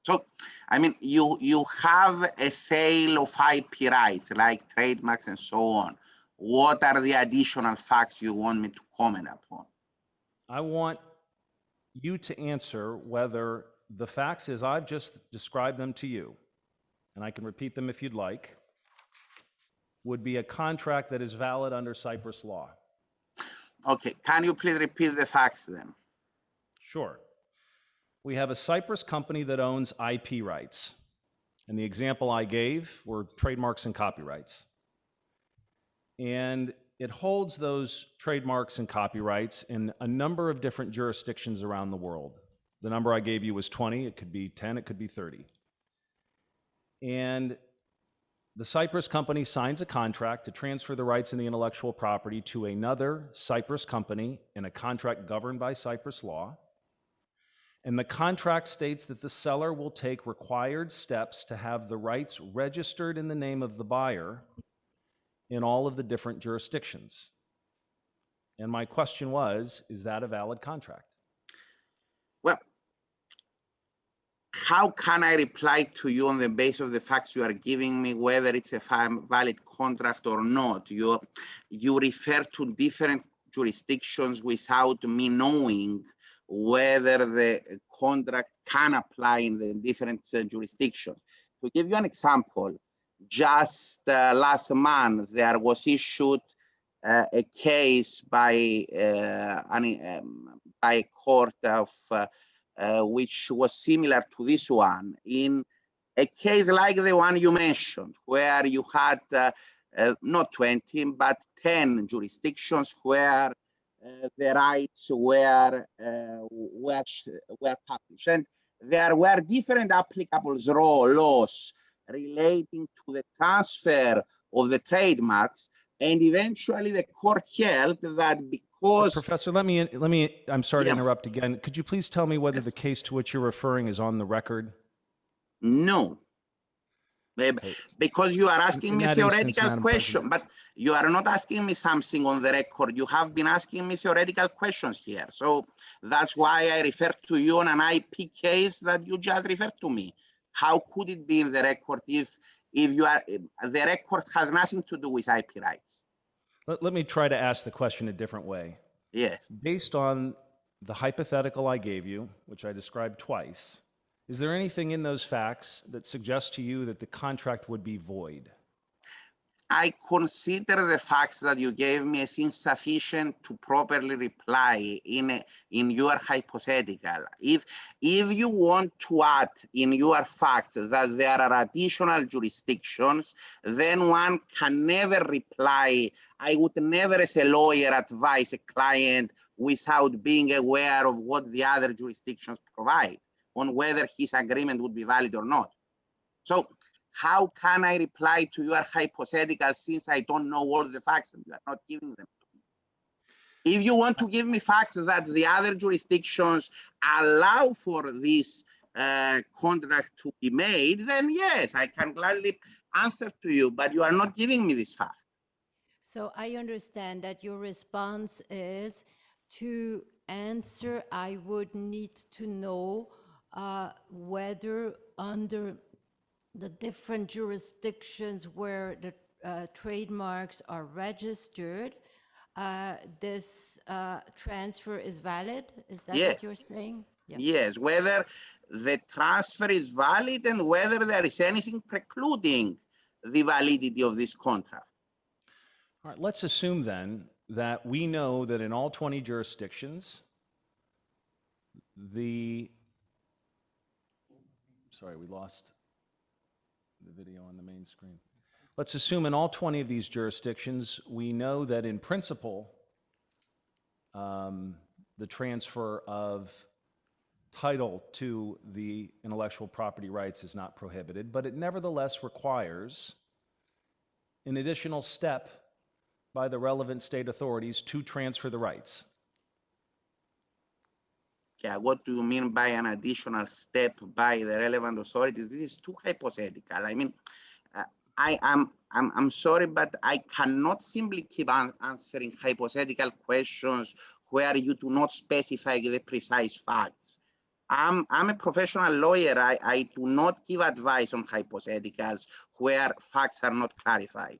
So, I mean, you have a sale of IP rights, like trademarks and so on. What are the additional facts you want me to comment upon? I want you to answer whether the facts as I've just described them to you, and I can repeat them if you'd like, would be a contract that is valid under Cyprus law. Okay, can you please repeat the facts then? Sure. We have a Cyprus company that owns IP rights. And the example I gave were trademarks and copyrights. And it holds those trademarks and copyrights in a number of different jurisdictions around the world. The number I gave you was 20, it could be 10, it could be 30. And the Cyprus company signs a contract to transfer the rights in the intellectual property to another Cyprus company in a contract governed by Cyprus law. And the contract states that the seller will take required steps to have the rights registered in the name of the buyer in all of the different jurisdictions. And my question was, is that a valid contract? Well, how can I reply to you on the basis of the facts you are giving me, whether it's a valid contract or not? You refer to different jurisdictions without me knowing whether the contract can apply in the different jurisdictions. To give you an example, just last month, there was issued a case by a court of which was similar to this one, in a case like the one you mentioned, where you had not 20, but 10 jurisdictions where the rights were published. And there were different applicable laws relating to the transfer of the trademarks, and eventually the court held that because... Professor, I'm sorry to interrupt again. Could you please tell me whether the case to which you're referring is on the record? No. Because you are asking me a theoretical question, but you are not asking me something on the record. You have been asking me theoretical questions here. So that's why I refer to you on an IP case that you just referred to me. How could it be in the record if the record has nothing to do with IP rights? Let me try to ask the question a different way. Yes. Based on the hypothetical I gave you, which I described twice, is there anything in those facts that suggests to you that the contract would be void? I consider the facts that you gave me as insufficient to properly reply in your hypothetical. If you want to add in your facts that there are additional jurisdictions, then one can never reply. I would never, as a lawyer, advise a client without being aware of what the other jurisdictions provide, on whether his agreement would be valid or not. So how can I reply to your hypothetical since I don't know all the facts and you are not giving them to me? If you want to give me facts that the other jurisdictions allow for this contract to be made, then yes, I can gladly answer to you, but you are not giving me this fact. So I understand that your response is to answer, I would need to know whether under the different jurisdictions where the trademarks are registered, this transfer is valid? Is that Yes. what you're saying? Yeah. Yes, whether the transfer is valid and whether there is anything precluding the validity of this contract. All right, let's assume then that we know that in all 20 jurisdictions, sorry, we lost the video on the main screen. Let's assume in all 20 of these jurisdictions, we know that in principle, the transfer of title to the intellectual property rights is not prohibited, but it nevertheless requires an additional step by the relevant state authorities to transfer the rights. Yeah, what do you mean by an additional step by the relevant authorities? This is too hypothetical. I mean, I'm sorry, but I cannot simply keep answering hypothetical questions where you do not specify the precise facts. I'm a professional lawyer. I do not give advice on hypotheticals where facts are not clarified.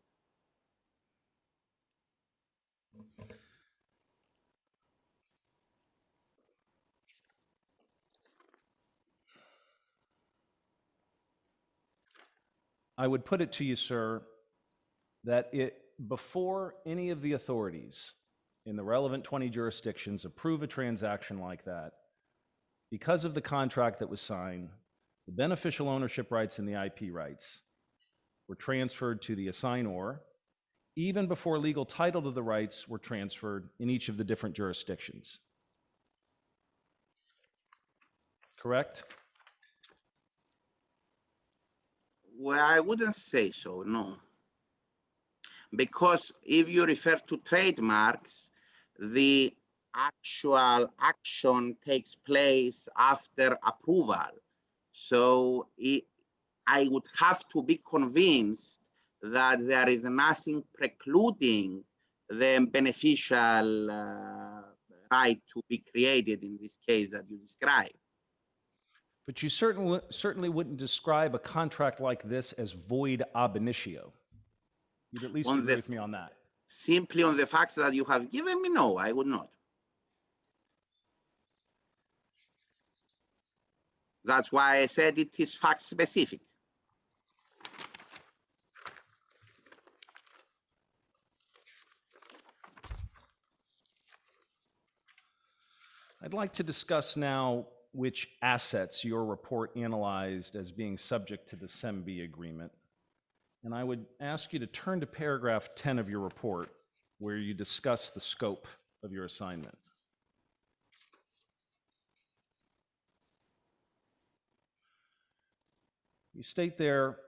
I would put it to you, sir, that before any of the authorities in the relevant 20 jurisdictions approve a transaction like that, because of the contract that was signed, the beneficial ownership rights and the IP rights were transferred to the assignor, even before legal title to the rights were transferred in each of the different jurisdictions. Correct? Well, I wouldn't say so, no. Because if you refer to trademarks, the actual action takes place after approval. So I would have to be convinced that there is nothing precluding the beneficial right to be created in this case that you described. But you certainly wouldn't describe a contract like this as void ab initio. You'd at least agree with me on that. Simply on the facts that you have given me, no, I would not. That's why I said it is fact specific. I'd like to discuss now which assets your report analyzed as being subject to the SEMB agreement. And I would ask you to turn to paragraph 10 of your report, where you discuss the scope of your assignment. You state there,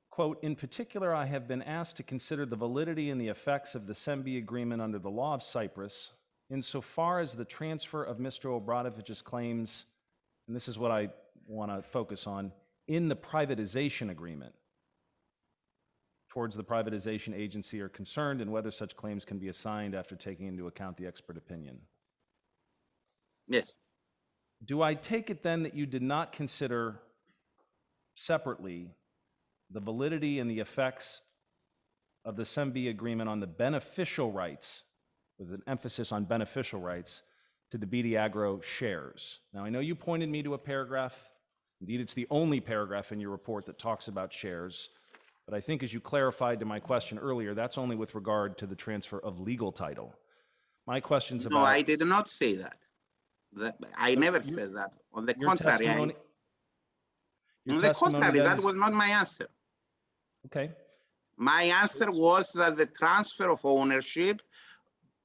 quote, "In particular, I have been asked to consider the validity and the effects of the SEMB agreement under the law of Cyprus insofar as the transfer of Mr. Obradovich's claims," and this is what I want to focus on, "in the privatization agreement towards the privatization agency are concerned and whether such claims can be assigned after taking into account the expert opinion." Yes. Do I take it then that you did not consider separately the validity and the effects of the SEMB agreement on the beneficial rights, with an emphasis on beneficial rights, to the BD Agro shares? Now, I know you pointed me to a paragraph. Indeed, it's the only paragraph in your report that talks about shares. But I think as you clarified to my question earlier, that's only with regard to the transfer of legal title. My question's about— No, I did not say that. I never said that. On the contrary, that was not my answer. Okay. My answer was that the transfer of ownership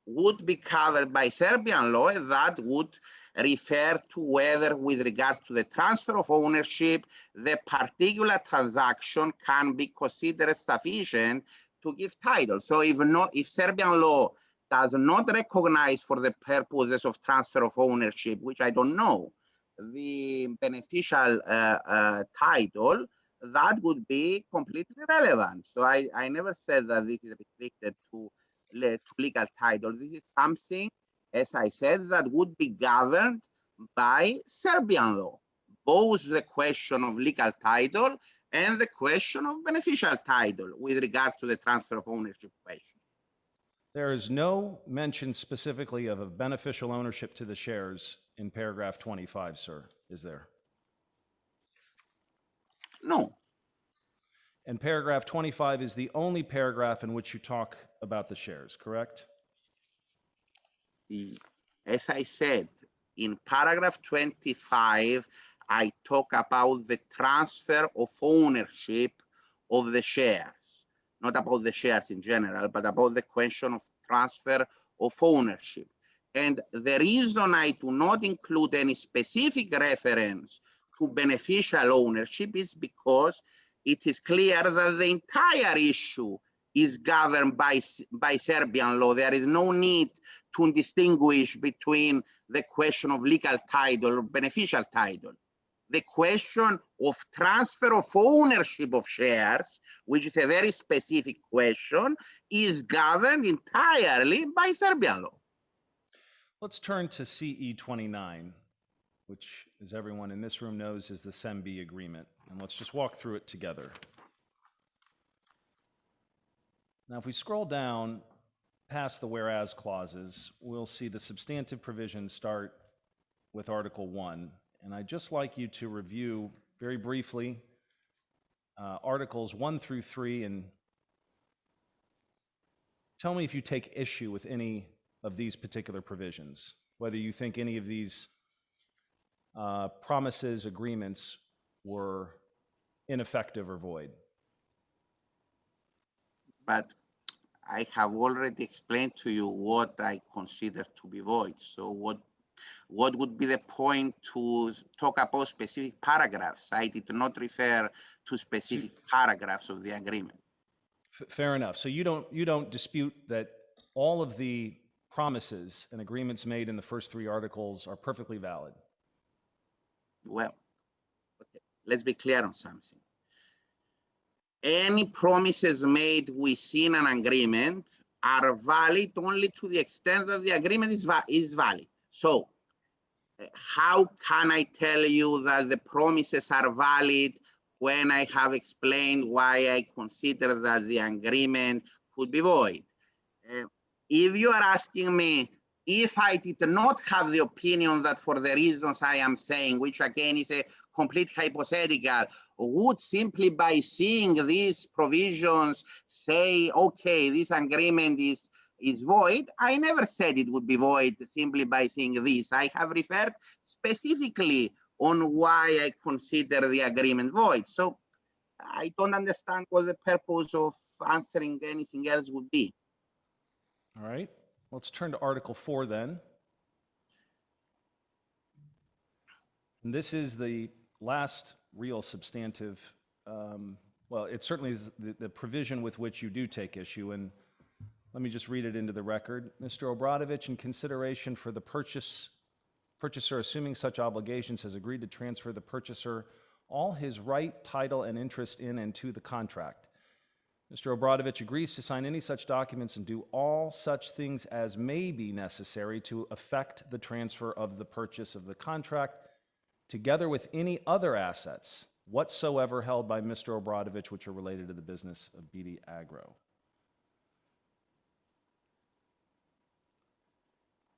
would be covered by Serbian law. That would refer to whether, with regards to the transfer of ownership, the particular transaction can be considered sufficient to give title. So if Serbian law does not recognize for the purposes of transfer of ownership, which I don't know, the beneficial title, that would be completely relevant. So I never said that this is restricted to legal title. This is something, as I said, that would be governed by Serbian law, both the question of legal title and the question of beneficial title with regards to the transfer of ownership question. There is no mention specifically of a beneficial ownership to the shares in paragraph 25, sir, is there? No. And paragraph 25 is the only paragraph in which you talk about the shares, correct? As I said, in paragraph 25, I talk about the transfer of ownership of the shares, not about the shares in general, but about the question of transfer of ownership. And the reason I do not include any specific reference to beneficial ownership is because it is clear that the entire issue is governed by Serbian law. There is no need to distinguish between the question of legal title or beneficial title. The question of transfer of ownership of shares, which is a very specific question, is governed entirely by Serbian law. Let's turn to CE 29, which, as everyone in this room knows, is the SEMB agreement. And let's just walk through it together. Now, if we scroll down past the whereas clauses, we'll see the substantive provisions start with Article 1. And I'd just like you to review very briefly Articles 1 through 3 and tell me if you take issue with any of these particular provisions, whether you think any of these promises, agreements were ineffective or void. But I have already explained to you what I consider to be void. So what would be the point to talk about specific paragraphs? I did not refer to specific paragraphs of the agreement. Fair enough. So you don't dispute that all of the promises and agreements made in the first three articles are perfectly valid? Well, okay. Let's be clear on something. Any promises made within an agreement are valid only to the extent that the agreement is valid. So how can I tell you that the promises are valid when I have explained why I consider that the agreement could be void? If you are asking me if I did not have the opinion that for the reasons I am saying, which again is a complete hypothetical, would simply by seeing these provisions say, okay, this agreement is void, I never said it would be void simply by seeing this. I have referred specifically on why I consider the agreement void. So I don't understand what the purpose of answering anything else would be. All right, let's turn to Article 4 then. And this is the last real substantive, well, it certainly is the provision with which you do take issue. And let me just read it into the record. Mr. Obradovic, in consideration for the purchaser assuming such obligations, has agreed to transfer the purchaser all his right, title, and interest in and to the contract. Mr. Obradovic agrees to sign any such documents and do all such things as may be necessary to effect the transfer of the purchase of the contract, together with any other assets whatsoever held by Mr. Obradovic which are related to the business of BD Agro.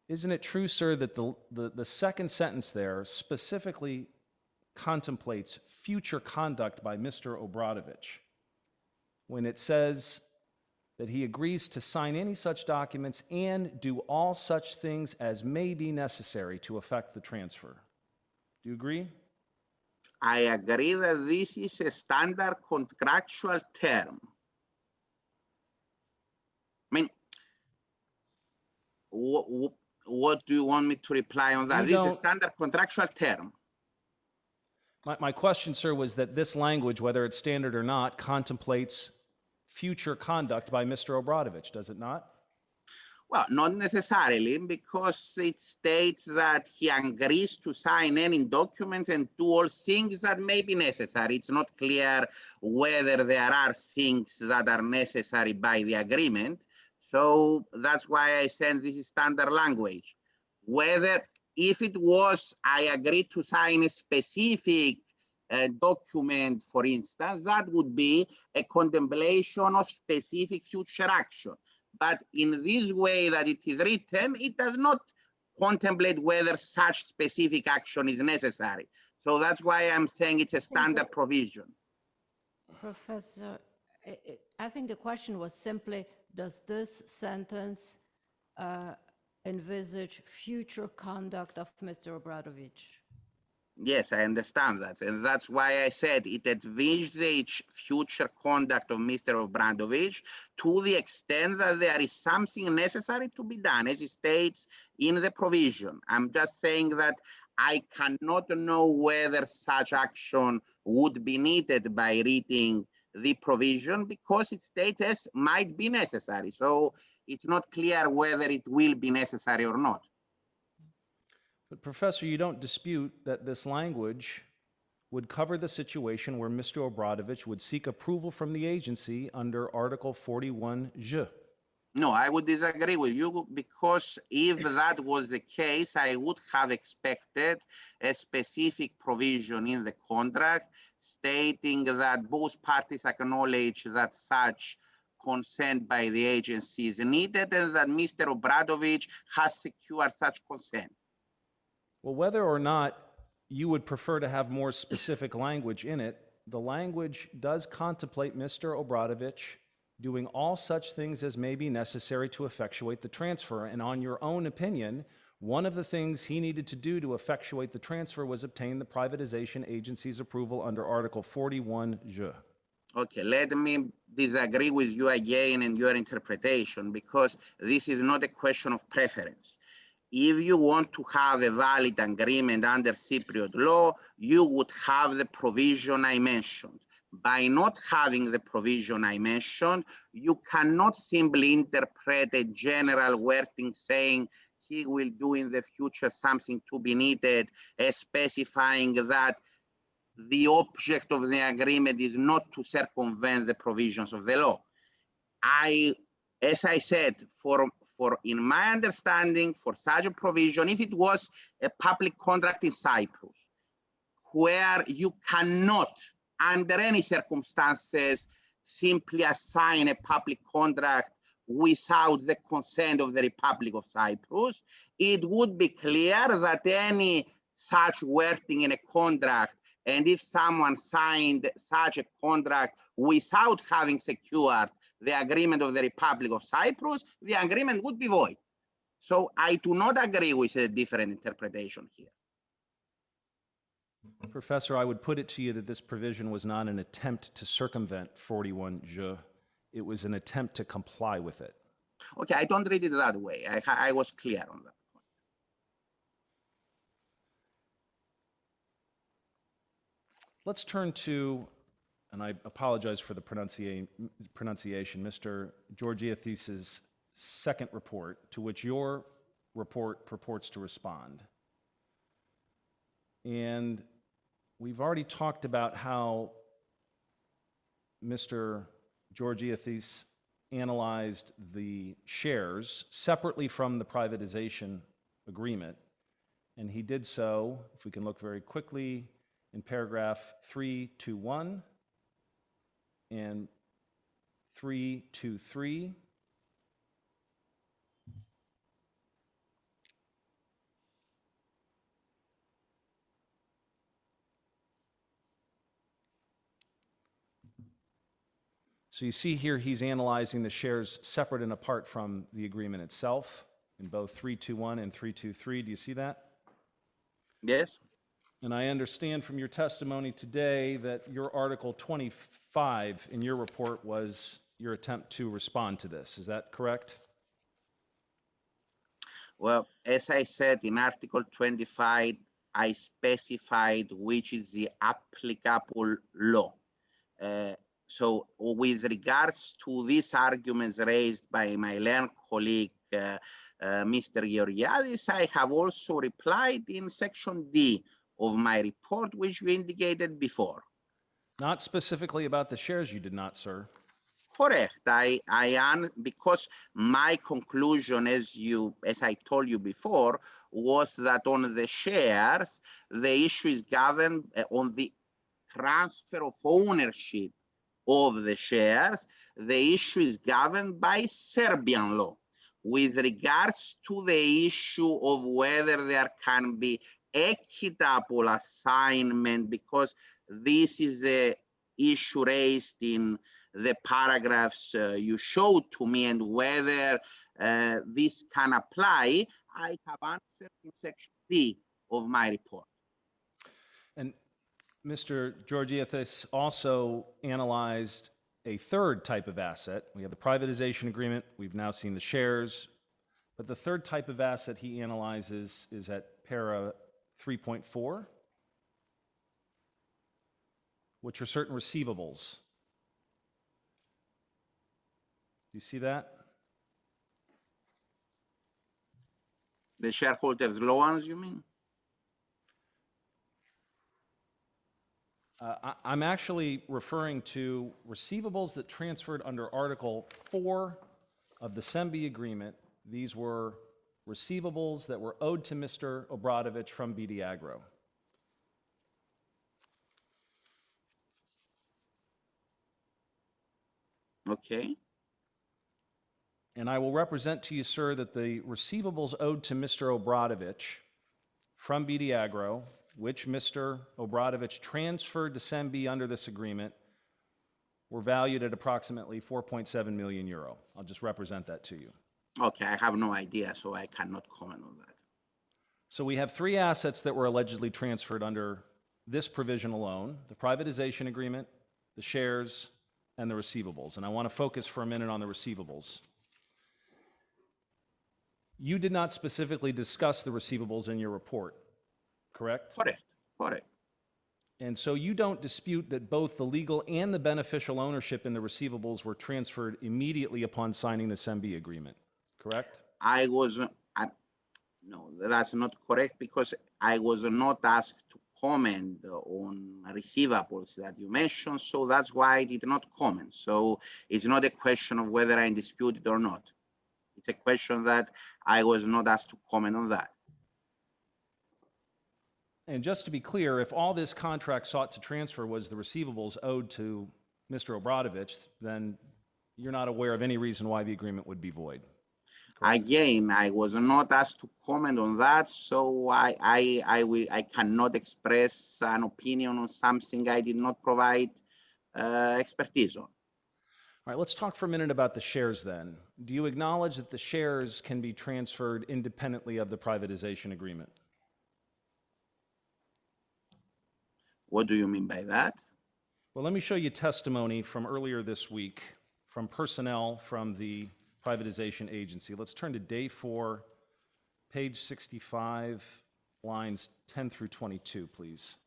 Isn't it true, sir, that the second sentence there specifically contemplates future conduct by Mr. Obradovic when it says that he agrees to sign any such documents and do all such things as may be necessary to effect the transfer? Do you agree? I agree that this is a standard contractual term. I mean, what do you want me to reply on that? This is a standard contractual term. My question, sir, was that this language, whether it's standard or not, contemplates future conduct by Mr. Obradovic, does it not? Well, not necessarily, because it states that he agrees to sign any documents and do all things that may be necessary. It's not clear whether there are things that are necessary by the agreement. So that's why I said this is standard language. Whether, if it was, I agreed to sign a specific document, for instance, that would be a contemplation of specific future action. But in this way that it is written, it does not contemplate whether such specific action is necessary. So that's why I'm saying it's a standard provision. Professor, I think the question was simply, does this sentence envisage future conduct of Mr. Obradovic? Yes, I understand that. And that's why I said it envisages future conduct of Mr. Obradovic to the extent that there is something necessary to be done, as it states in the provision. I'm just saying that I cannot know whether such action would be needed by reading the provision, because it states as might be necessary. So it's not clear whether it will be necessary or not. But Professor, you don't dispute that this language would cover the situation where Mr. Obradovic would seek approval from the agency under Article 41J. No, I would disagree with you, because if that was the case, I would have expected a specific provision in the contract stating that both parties acknowledge that such consent by the agency is needed and that Mr. Obradovic has secured such consent. Well, whether or not you would prefer to have more specific language in it, the language does contemplate Mr. Obradovic doing all such things as may be necessary to effectuate the transfer. And on your own opinion, one of the things he needed to do to effectuate the transfer was obtain the privatization agency's approval under Article 41J. Okay, let me disagree with you again in your interpretation, because this is not a question of preference. If you want to have a valid agreement under Cypriot law, you would have the provision I mentioned. By not having the provision I mentioned, you cannot simply interpret a general wording saying he will do in the future something to be needed, as specifying that the object of the agreement is not to circumvent the provisions of the law. As I said, in my understanding, for such a provision, if it was a public contract in Cyprus, where you cannot, under any circumstances, simply assign a public contract without the consent of the Republic of Cyprus, it would be clear that any such wording in a contract, and if someone signed such a contract without having secured the agreement of the Republic of Cyprus, the agreement would be void. So I do not agree with a different interpretation here. Professor, I would put it to you that this provision was not an attempt to circumvent 41J. It was an attempt to comply with it. Okay, I don't read it that way. I was clear on that. Let's turn to, and I apologize for the pronunciation, Mr. Georgiathis' second report, to which your report purports to respond. And we've already talked about how Mr. Georgiathis analyzed the shares separately from the privatization agreement. And he did so, if we can look very quickly, in paragraph 321 and 323. So you see here he's analyzing the shares separate and apart from the agreement itself in both 321 and 323. Do you see that? Yes. And I understand from your testimony today that your Article 25 in your report was your attempt to respond to this. Is that correct? Well, as I said, in Article 25, I specified which is the applicable law. So with regards to these arguments raised by my learned colleague, Mr. Georgiadis, I have also replied in section D of my report, which you indicated before. Not specifically about the shares, you did not, sir. Correct. Because my conclusion, as I told you before, was that on the shares, the issue is governed on the transfer of ownership of the shares. The issue is governed by Serbian law. With regards to the issue of whether there can be equitable assignment, because this is the issue raised in the paragraphs you showed to me, and whether this can apply, I have answered in section D of my report. And Mr. Georgiadis also analyzed a third type of asset. We have the privatization agreement. We've now seen the shares. But the third type of asset he analyzes is at para 3.4, which are certain receivables. Do you see that? The shareholders' loans, you mean? I'm actually referring to receivables that transferred under Article 4 of the SEMBI agreement. These were receivables that were owed to Mr. Obradovic from BD Agro. Okay. And I will represent to you, sir, that the receivables owed to Mr. Obradovic from BD Agro, which Mr. Obradovic transferred to SEMBI under this agreement, were valued at approximately 4.7 million euro. I'll just represent that to you. Okay, I have no idea, so I cannot comment on that. So we have three assets that were allegedly transferred under this provision alone: the privatization agreement, the shares, and the receivables. And I want to focus for a minute on the receivables. You did not specifically discuss the receivables in your report, correct? Correct. And so you don't dispute that both the legal and the beneficial ownership in the receivables were transferred immediately upon signing the SEMBI agreement, correct? No, that's not correct, because I was not asked to comment on receivables that you mentioned, so that's why I did not comment. So it's not a question of whether I dispute it or not. It's a question that I was not asked to comment on that. And just to be clear, if all this contract sought to transfer was the receivables owed to Mr. Obradovic, then you're not aware of any reason why the agreement would be void. Correct? Again, I was not asked to comment on that, so I cannot express an opinion on something I did not provide expertise on. All right, let's talk for a minute about the shares then. Do you acknowledge that the shares can be transferred independently of the privatization agreement? What do you mean by that? Well, let me show you testimony from earlier this week from personnel from the privatization agency. Let's turn to day 4, page 65, lines 10 through 22, please.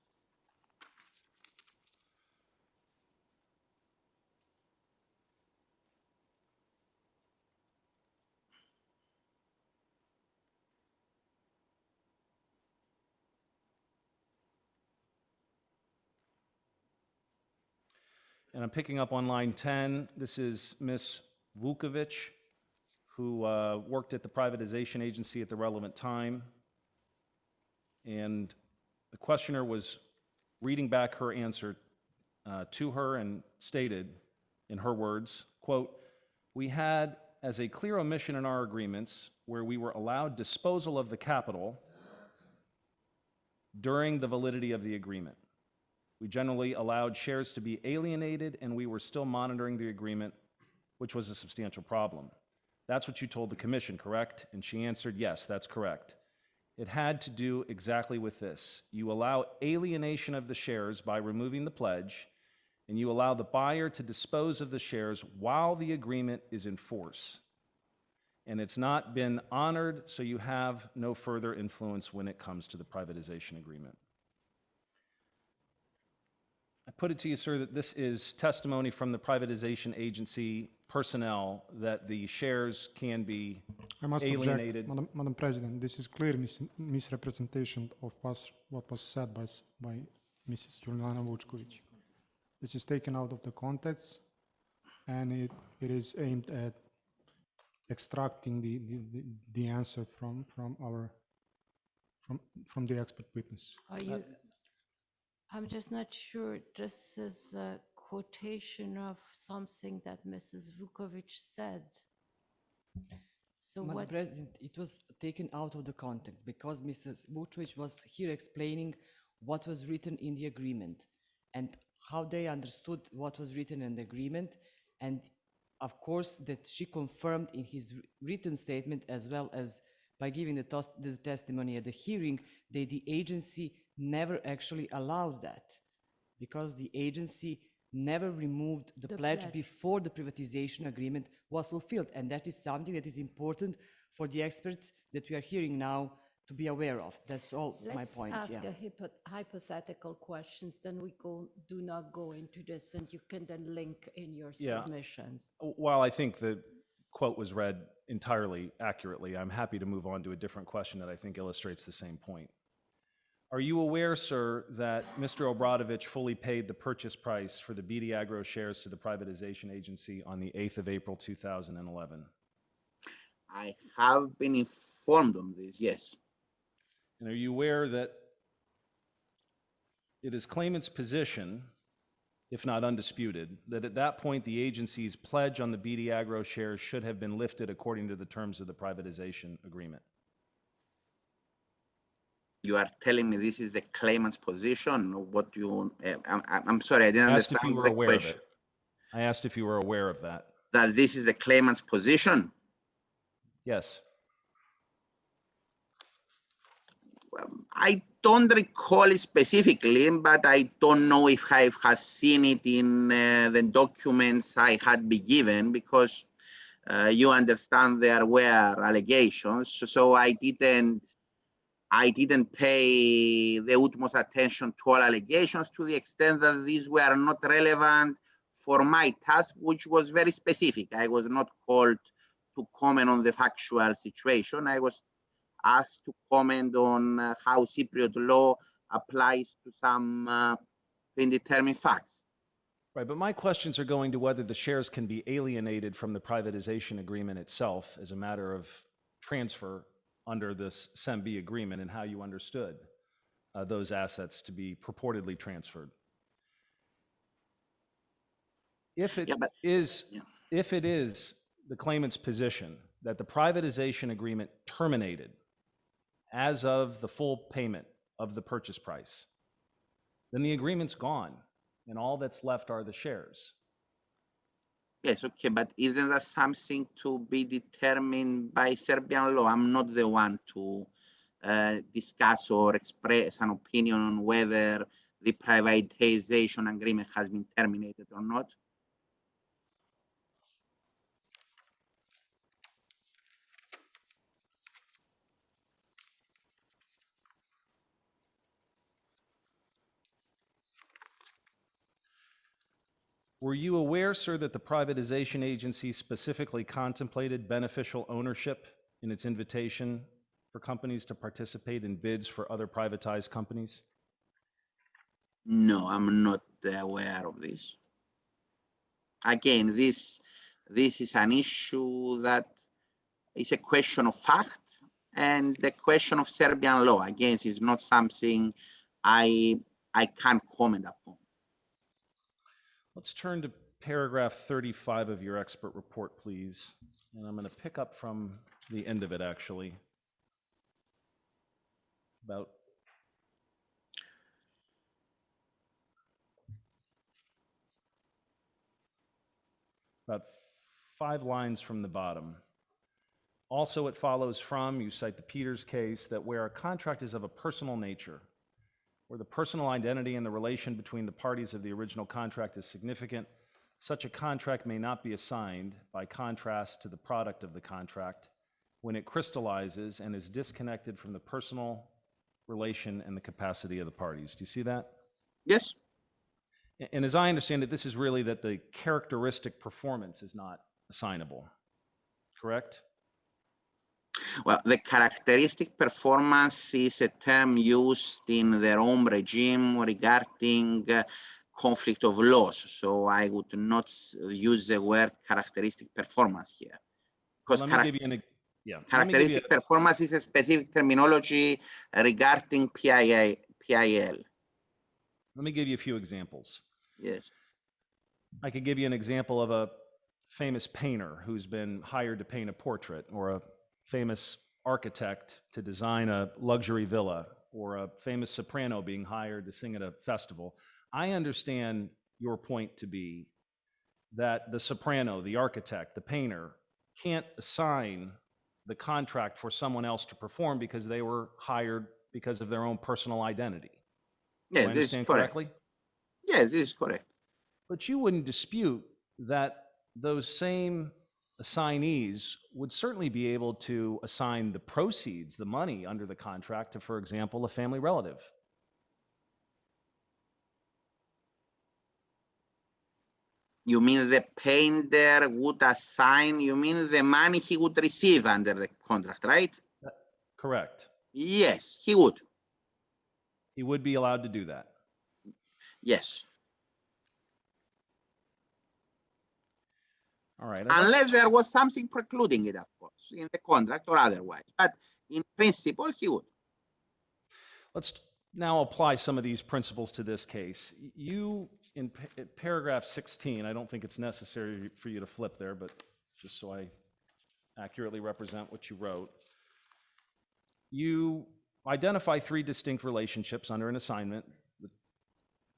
And I'm picking up on line 10. This is Ms. Vukovic, who worked at the privatization agency at the relevant time. And the questioner was reading back her answer to her and stated, in her words, quote, "We had as a clear omission in our agreements where we were allowed disposal of the capital during the validity of the agreement. We generally allowed shares to be alienated, and we were still monitoring the agreement, which was a substantial problem. That's what you told the commission, correct?" And she answered, "Yes, that's correct. It had to do exactly with this. You allow alienation of the shares by removing the pledge, and you allow the buyer to dispose of the shares while the agreement is in force. And it's not been honored, so you have no further influence when it comes to the privatization agreement." I put it to you, sir, that this is testimony from the privatization agency personnel that the shares can be I must alienated. object, Madam President. This is clear misrepresentation of what was said by Mrs. Juliana Vučković. This is taken out of the context, and it is aimed at extracting the answer from the expert witness. Are you? I'm just not sure. This is a quotation of something that Mrs. Vukovic said. So Madam what? President, it was taken out of the context because Mrs. Vukovic was here explaining what was written in the agreement and how they understood what was written in the agreement, and of course that she confirmed in his written statement as well as by giving the testimony at the hearing that the agency never actually allowed that because the agency never removed the pledge before the privatization agreement was fulfilled. And that is something that is important for the experts that we are hearing now to be aware of. That's all my point. Let's ask a hypothetical questions, then we do not go into this, and you can then link in your submissions. While I think the quote was read entirely accurately, I'm happy to move on to a different question that I think illustrates the same point. Are you aware, sir, that Mr. Obradović fully paid the purchase price for the BD Agro shares to the privatization agency on the 8th of April, 2011? I have been informed on this, yes. And are you aware that it is claimant's position, if not undisputed, that at that point the agency's pledge on the BD Agro shares should have been lifted according to the terms of the privatization agreement? You are telling me this is the claimant's position? What you? I'm sorry, I didn't understand the question. I asked if you were aware of that. That this is the claimant's position? Yes. Well, I don't recall it specifically, but I don't know if I have seen it in the documents I had been given, because you understand there were allegations, so I didn't pay the utmost attention to all allegations to the extent that these were not relevant for my task, which was very specific. I was not called to comment on the factual situation. I was asked to comment on how Cypriot law applies to some predetermined facts. Right, but my questions are going to whether the shares can be alienated from the privatization agreement itself as a matter of transfer under this SEMB agreement and how you understood those assets to be purportedly transferred. If it is the claimant's position that the privatization agreement terminated as of the full payment of the purchase price, then the agreement's gone and all that's left are the shares. Yes, okay, but isn't that something to be determined by Serbian law? I'm not the one to discuss or express an opinion on whether the privatization agreement has been terminated or not. Were you aware, sir, that the privatization agency specifically contemplated beneficial ownership in its invitation for companies to participate in bids for other privatized companies? No, I'm not aware of this. Again, this is an issue that is a question of fact and the question of Serbian law. Again, it's not something I can't comment upon. Let's turn to paragraph 35 of your expert report, please. And I'm going to pick up from the end of it, actually. About about 5 lines from the bottom. Also, it follows from, you cite the Peters case, that where a contract is of a personal nature, where the personal identity and the relation between the parties of the original contract is significant, such a contract may not be assigned, by contrast to the product of the contract, when it crystallizes and is disconnected from the personal relation and the capacity of the parties. Do you see that? Yes. And as I understand it, this is really that the characteristic performance is not assignable, correct? Well, the characteristic performance is a term used in the Rome regime regarding conflict of laws. So I would not use the word characteristic performance here. Because Let me give you an characteristic performance is a specific terminology regarding PIL. Let me give you a few examples. Yes. I could give you an example of a famous painter who's been hired to paint a portrait, or a famous architect to design a luxury villa, or a famous soprano being hired to sing at a festival. I understand your point to be that the soprano, the architect, the painter can't assign the contract for someone else to perform because they were hired because of their own personal identity. Yes, Do I understand correctly? Yes, this is correct. But you wouldn't dispute that those same assignees would certainly be able to assign the proceeds, the money under the contract to, for example, a family relative. You mean the painter would assign, you mean the money he would receive under the contract, right? Correct. Yes, he would. He would be allowed to do that. Yes. All right. Unless there was something precluding it, of course, in the contract or otherwise. But in principle, he would. Let's now apply some of these principles to this case. You, in paragraph 16, I don't think it's necessary for you to flip there, but just so I accurately represent what you wrote, you identify three distinct relationships under an assignment.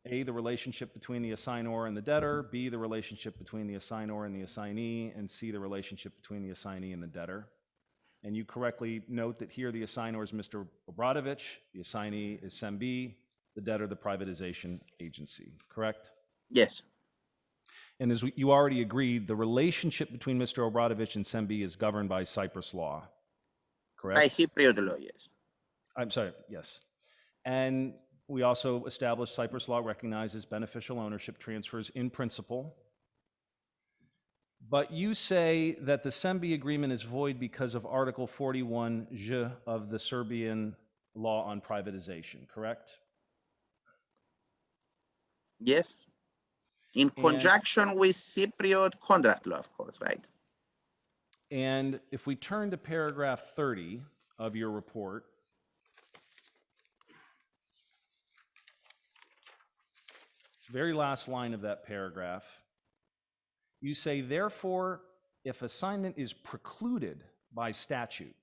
A, the relationship between the assignor and the debtor, B, the relationship between the assignor and the assignee, and C, the relationship between the assignee and the debtor. And you correctly note that here the assignor is Mr. Obradovich, the assignee is SEMB, the debtor the privatization agency, correct? Yes. And as you already agreed, the relationship between Mr. Obradovich and SEMB is governed by Cyprus law, correct? By Cypriot law, yes. I'm sorry, yes. And we also established Cyprus law recognizes beneficial ownership transfers in principle. But you say that the SEMB agreement is void because of Article 41J of the Serbian law on privatization, correct? Yes. In conjunction with Cypriot contract law, of course, right? And if we turn to paragraph 30 of your report, very last line of that paragraph, you say, therefore, if assignment is precluded by statute,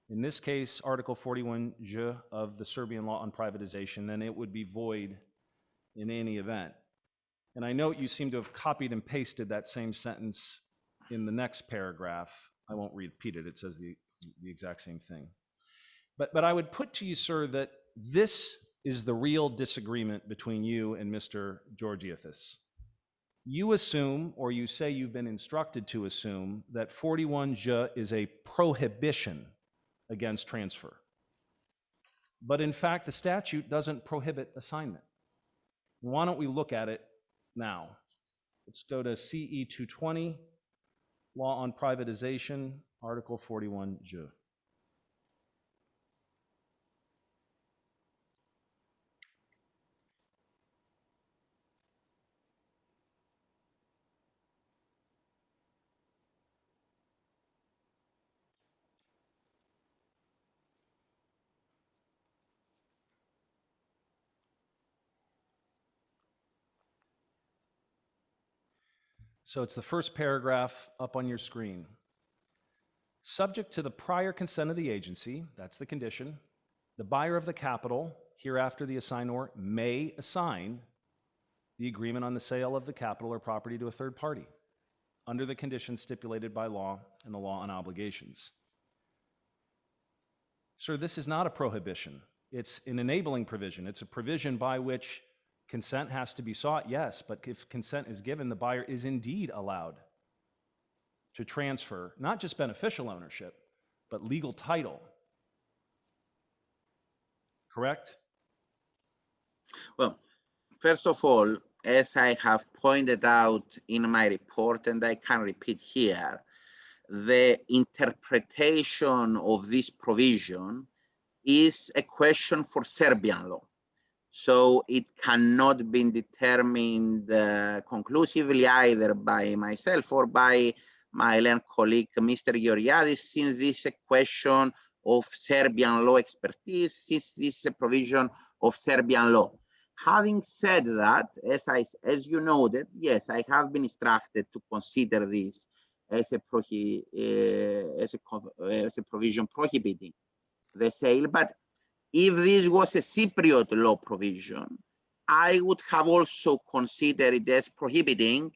in this case, Article 41J of the Serbian law on privatization, then it would be void in any event. And I note you seem to have copied and pasted that same sentence in the next paragraph. I won't repeat it. It says the exact same thing. But I would put to you, sir, that this is the real disagreement between you and Mr. Georgiathis. You assume, or you say you've been instructed to assume, that 41J is a prohibition against transfer. But in fact, the statute doesn't prohibit assignment. Why don't we look at it now? Let's go to CE 220, Law on Privatization, Article 41J. So it's the first paragraph up on your screen. Subject to the prior consent of the agency, that's the condition, the buyer of the capital, hereafter the assignor, may assign the agreement on the sale of the capital or property to a third party under the conditions stipulated by law and the law on obligations. Sir, this is not a prohibition. It's an enabling provision. It's a provision by which consent has to be sought, yes, but if consent is given, the buyer is indeed allowed to transfer not just beneficial ownership, but legal title. Correct? Well, first of all, as I have pointed out in my report, and I can repeat here, the interpretation of this provision is a question for Serbian law. So it cannot be determined conclusively either by myself or by my learned colleague, Mr. Georgiadis, since this is a question of Serbian law expertise, since this is a provision of Serbian law. Having said that, as you noted, yes, I have been instructed to consider this as a provision prohibiting the sale, but if this was a Cypriot law provision, I would have also considered it as prohibiting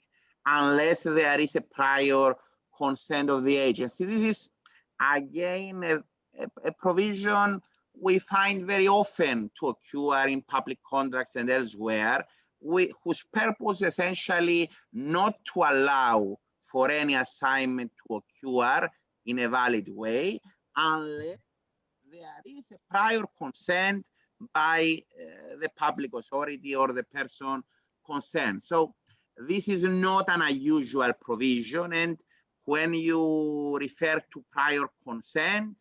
unless there is a prior consent of the agency. This is, again, a provision we find very often to occur in public contracts and elsewhere, whose purpose essentially not to allow for any assignment to occur in a valid way unless there is a prior consent by the public authority or the person concerned. So this is not an unusual provision, and when you refer to prior consent,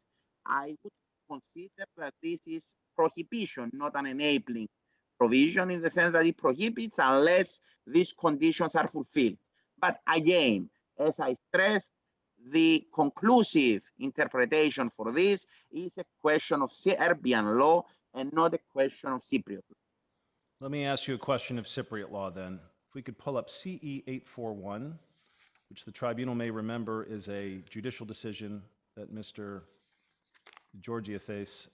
I would consider that this is prohibition, not an enabling provision, in the sense that it prohibits unless these conditions are fulfilled. But again, as I stressed, the conclusive interpretation for this is a question of Serbian law and not a question of Cypriot law. Let me ask you a question of Cypriot law then. If we could pull up CE 841, which the tribunal may remember is a judicial decision that Mr. Georgiathis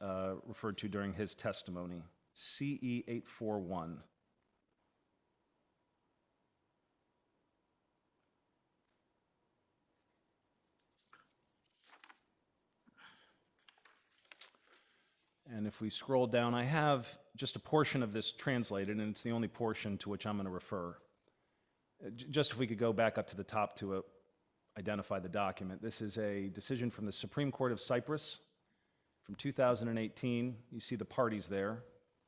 referred to during his testimony. CE 841. And if we scroll down, I have just a portion of this translated, and it's the only portion to which I'm going to refer. Just if we could go back up to the top to identify the document. This is a decision from the Supreme Court of Cyprus from 2018. You see the parties there.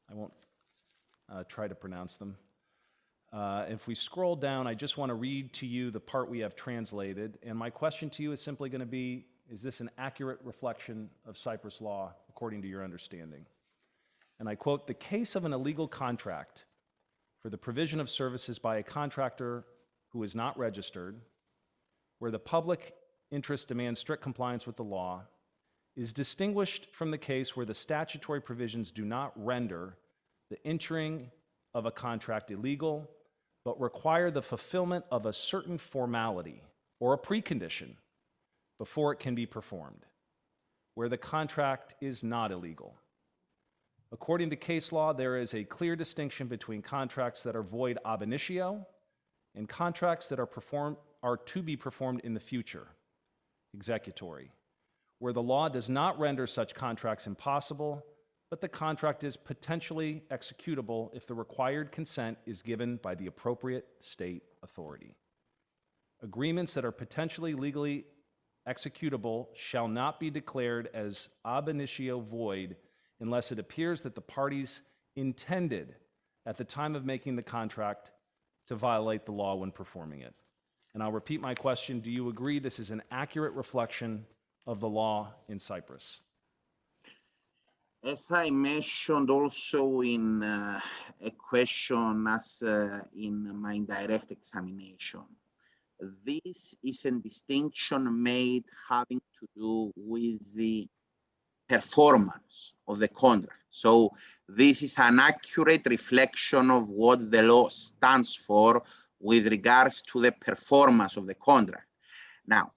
I won't try to pronounce them. If we scroll down, I just want to read to you the part we have translated. And my question to you is simply going to be, is this an accurate reflection of Cyprus law according to your understanding? And I quote, "The case of an illegal contract for the provision of services by a contractor who is not registered, where the public interest demands strict compliance with the law, is distinguished from the case where the statutory provisions do not render the entering of a contract illegal, but require the fulfillment of a certain formality or a precondition before it can be performed, where the contract is not illegal. According to case law, there is a clear distinction between contracts that are void ab initio and contracts that are to be performed in the future, executory, where the law does not render such contracts impossible, but the contract is potentially executable if the required consent is given by the appropriate state authority. Agreements that are potentially legally executable shall not be declared as ab initio void unless it appears that the parties intended at the time of making the contract to violate the law when performing it." And I'll repeat my question. Do you agree this is an accurate reflection of the law in Cyprus? As I mentioned also in a question asked in my indirect examination, this is a distinction made having to do with the performance of the contract. So this is an accurate reflection of what the law stands for with regards to the performance of the contract. Now,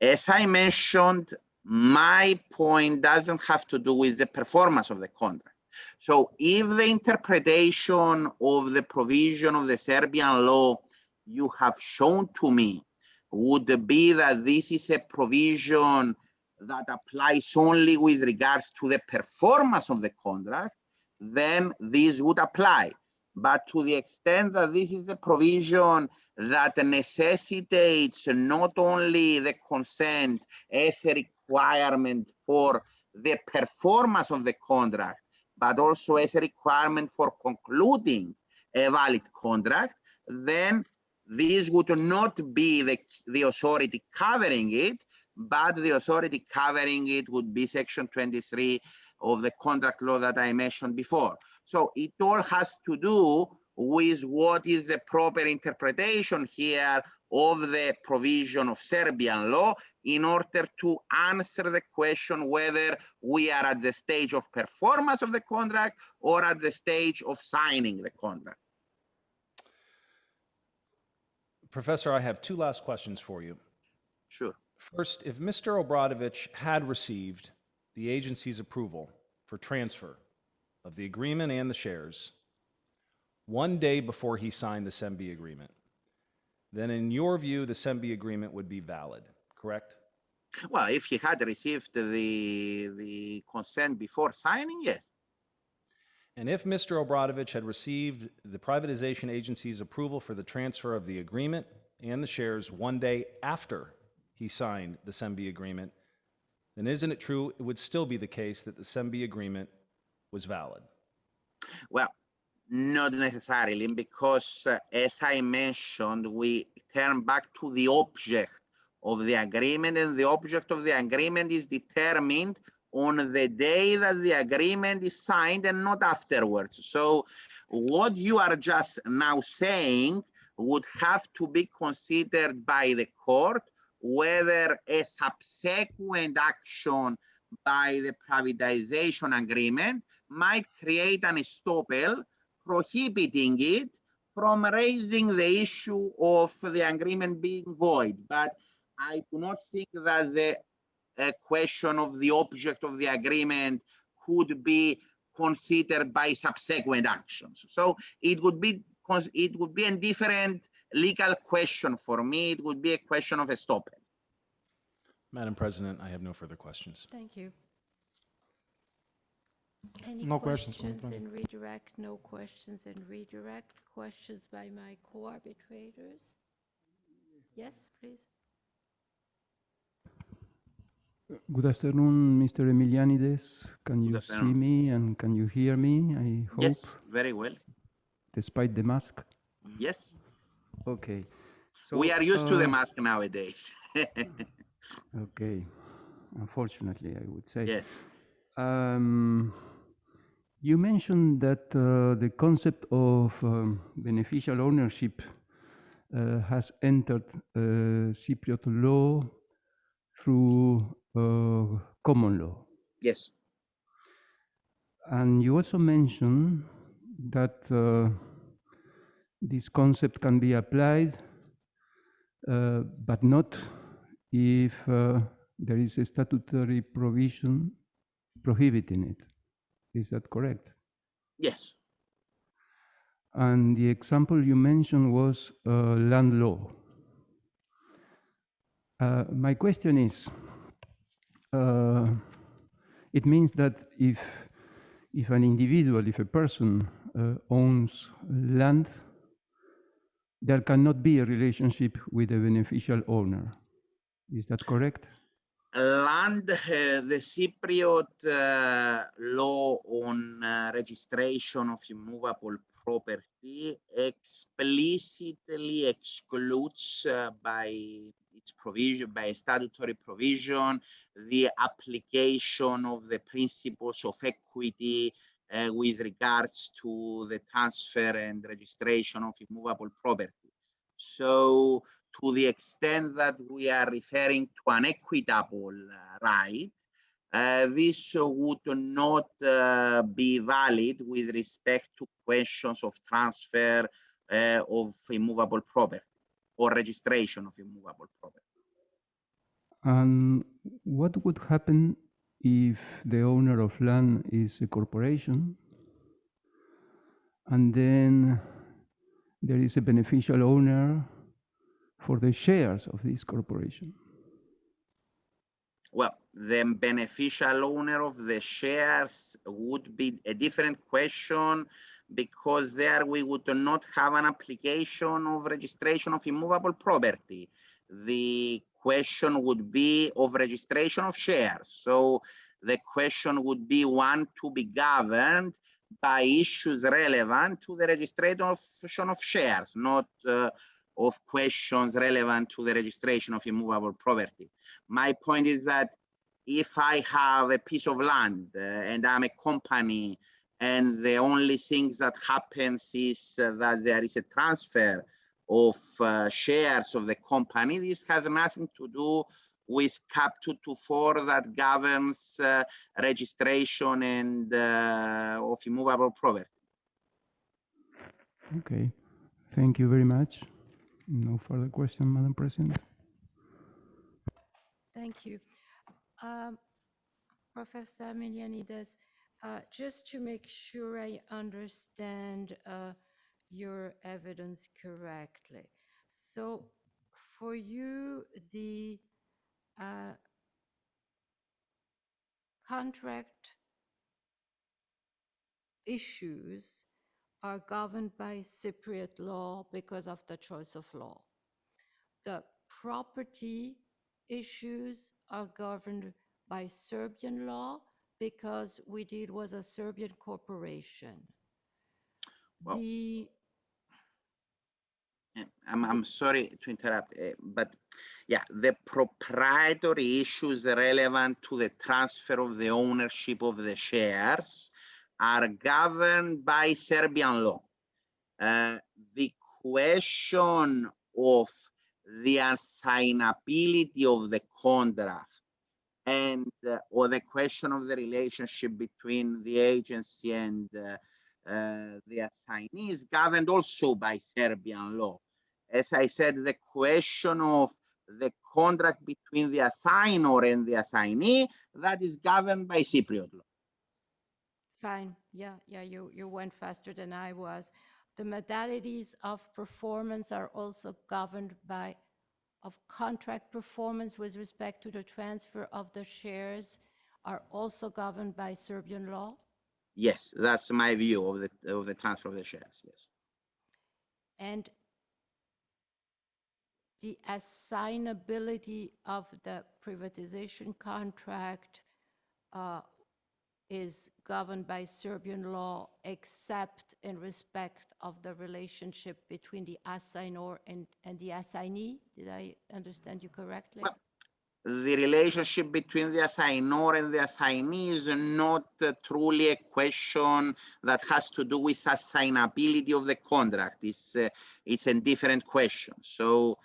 as I mentioned, my point doesn't have to do with the performance of the contract. So if the interpretation of the provision of the Serbian law you have shown to me would be that this is a provision that applies only with regards to the performance of the contract, then this would apply. But to the extent that this is a provision that necessitates not only the consent as a requirement for the performance of the contract, but also as a requirement for concluding a valid contract, then this would not be the authority covering it, but the authority covering it would be Section 23 of the contract law that I mentioned before. So it all has to do with what is the proper interpretation here of the provision of Serbian law in order to answer the question whether we are at the stage of performance of the contract or at the stage of signing the contract. Professor, I have two last questions for you. Sure. First, if Mr. Obradović had received the agency's approval for transfer of the agreement and the shares one day before he signed the SEMBI agreement, then in your view, the SEMBI agreement would be valid, correct? Well, if he had received the consent before signing, yes. And if Mr. Obradović had received the privatization agency's approval for the transfer of the agreement and the shares one day after he signed the SEMBI agreement, then isn't it true it would still be the case that the SEMBI agreement was valid? Well, not necessarily, because as I mentioned, we turn back to the object of the agreement, and the object of the agreement is determined on the day that the agreement is signed and not afterwards. So what you are just now saying would have to be considered by the court whether a subsequent action by the privatization agreement might create an estoppel prohibiting it from raising the issue of the agreement being void. But I do not think that the question of the object of the agreement could be considered by subsequent actions. So it would be a different legal question for me. It would be a question of estoppel. Madam President, I have no further questions. Thank you. Any No questions, questions in redirect? No questions in redirect. Questions by my co-arbitrators? Yes, please. Good afternoon, Mr. Emilianides. Can you see me and can you hear me? I hope. Yes, very well. Despite the mask? Yes. Okay. So, we are used to the mask nowadays. Okay. Unfortunately, I would say. Yes. You mentioned that the concept of beneficial ownership has entered Cypriot law through common law. Yes. And you also mentioned that this concept can be applied, but not if there is a statutory provision prohibiting it. Is that correct? Yes. And the example you mentioned was land law. My question is, it means that if an individual, if a person owns land, there cannot be a relationship with a beneficial owner. Is that correct? Land, the Cypriot law on registration of immovable property explicitly excludes by its provision, by statutory provision, the application of the principles of equity with regards to the transfer and registration of immovable property. So to the extent that we are referring to an equitable right, this would not be valid with respect to questions of transfer of immovable property or registration of immovable property. And what would happen if the owner of land is a corporation and then there is a beneficial owner for the shares of this corporation? Well, the beneficial owner of the shares would be a different question, because there we would not have an application of registration of immovable property. The question would be of registration of shares. So the question would be one to be governed by issues relevant to the registration of shares, not of questions relevant to the registration of immovable property. My point is that if I have a piece of land and I'm a company and the only thing that happens is that there is a transfer of shares of the company, this has nothing to do with Cap 224 that governs registration and of immovable property. Okay, thank you very much. No further question, Madam President. Thank you. Professor Emilianides, just to make sure I understand your evidence correctly. So for you, the contract issues are governed by Cypriot law because of the choice of law. The property issues are governed by Serbian law because we did was a Serbian corporation. Well, I'm sorry to interrupt, but yeah, the proprietary issues relevant to the transfer of the ownership of the shares are governed by Serbian law. The question of the assignability of the contract and or the question of the relationship between the agency and the assignee is governed also by Serbian law. As I said, the question of the contract between the assignor and the assignee, that is governed by Cypriot law. Fine. Yeah, you went faster than I was. The modalities of performance are also governed by contract performance with respect to the transfer of the shares are also governed by Serbian law? Yes, that's my view of the transfer of the shares, yes. And the assignability of the privatization contract is governed by Serbian law, except in respect of the relationship between the assignor and the assignee. Did I understand you correctly? Well, the relationship between the assignor and the assignee is not truly a question that has to do with assignability of the contract. It's a different question. So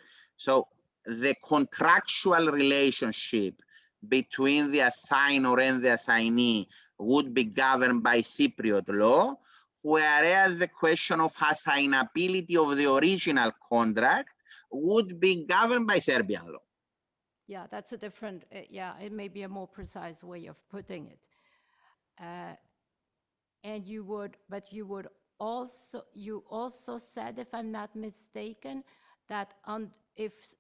the contractual relationship between the assignor and the assignee would be governed by Cypriot law, whereas the question of assignability of the original contract would be governed by Serbian law. Yeah, that's a different, it may be a more precise way of putting it. And you also said, if I'm not mistaken, that if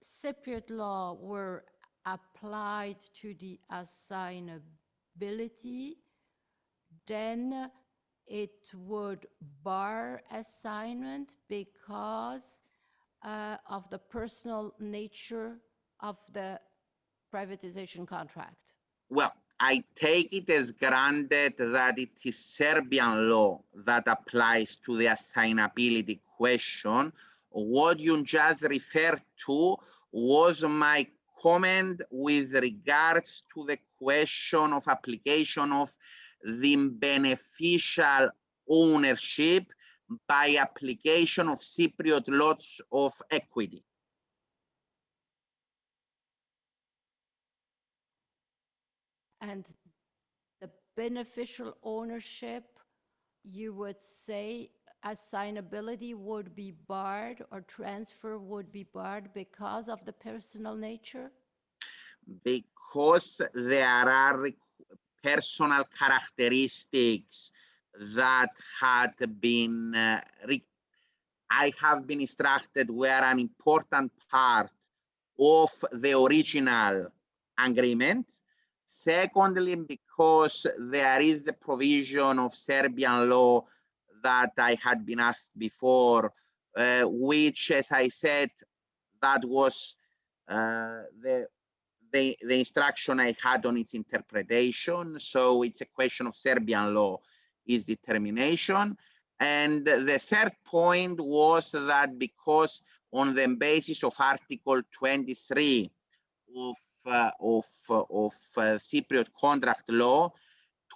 Cypriot law were applied to the assignability, then it would bar assignment because of the personal nature of the privatization contract. Well, I take it as granted that it is Serbian law that applies to the assignability question. What you just referred to was my comment with regards to the question of application of the beneficial ownership by application of Cypriot laws of equity. And the beneficial ownership, you would say assignability would be barred or transfer would be barred because of the personal nature? Because there are personal characteristics that had been, I have been instructed were an important part of the original agreement. Secondly, because there is the provision of Serbian law that I had been asked before, which, as I said, that was the instruction I had on its interpretation. So it's a question of Serbian law its determination. And the third point was that because on the basis of Article 23 of Cypriot contract law,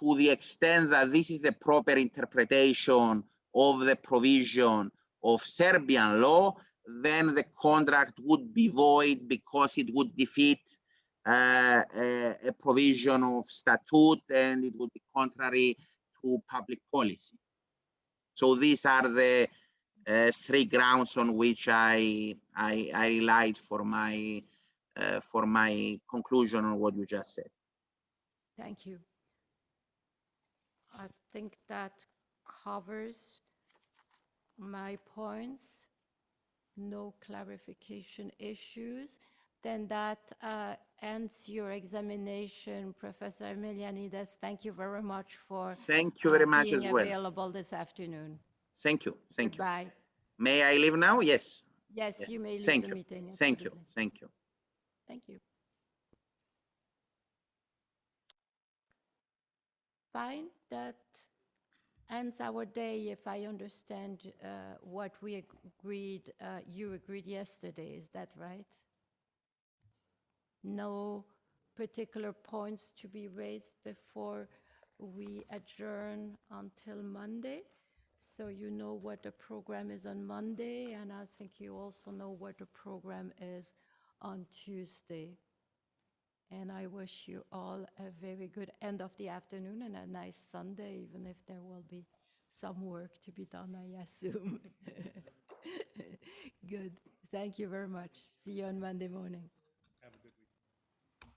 to the extent that this is the proper interpretation of the provision of Serbian law, then the contract would be void because it would defeat a provision of statute and it would be contrary to public policy. So these are the three grounds on which I relied for my conclusion on what you just said. Thank you. I think that covers my points. No clarification issues. Then that ends your examination, Professor Emilianides. Thank you very much for Thank you very much being as well. available this afternoon. Thank you. Thank you. Bye. May I leave now? Yes. Yes, Yes. you may leave Thank the you. meeting. Thank you. Absolutely. Thank you. Thank you. Fine. That ends our day, if I understand what we agreed, you agreed yesterday. Is that right? No particular points to be raised before we adjourn until Monday. So you know what the program is on Monday, and I think you also know what the program is on Tuesday. And I wish you all a very good end of the afternoon and a nice Sunday, even if there will be some work to be done, I assume. Good. Thank you very much. See you on Monday morning.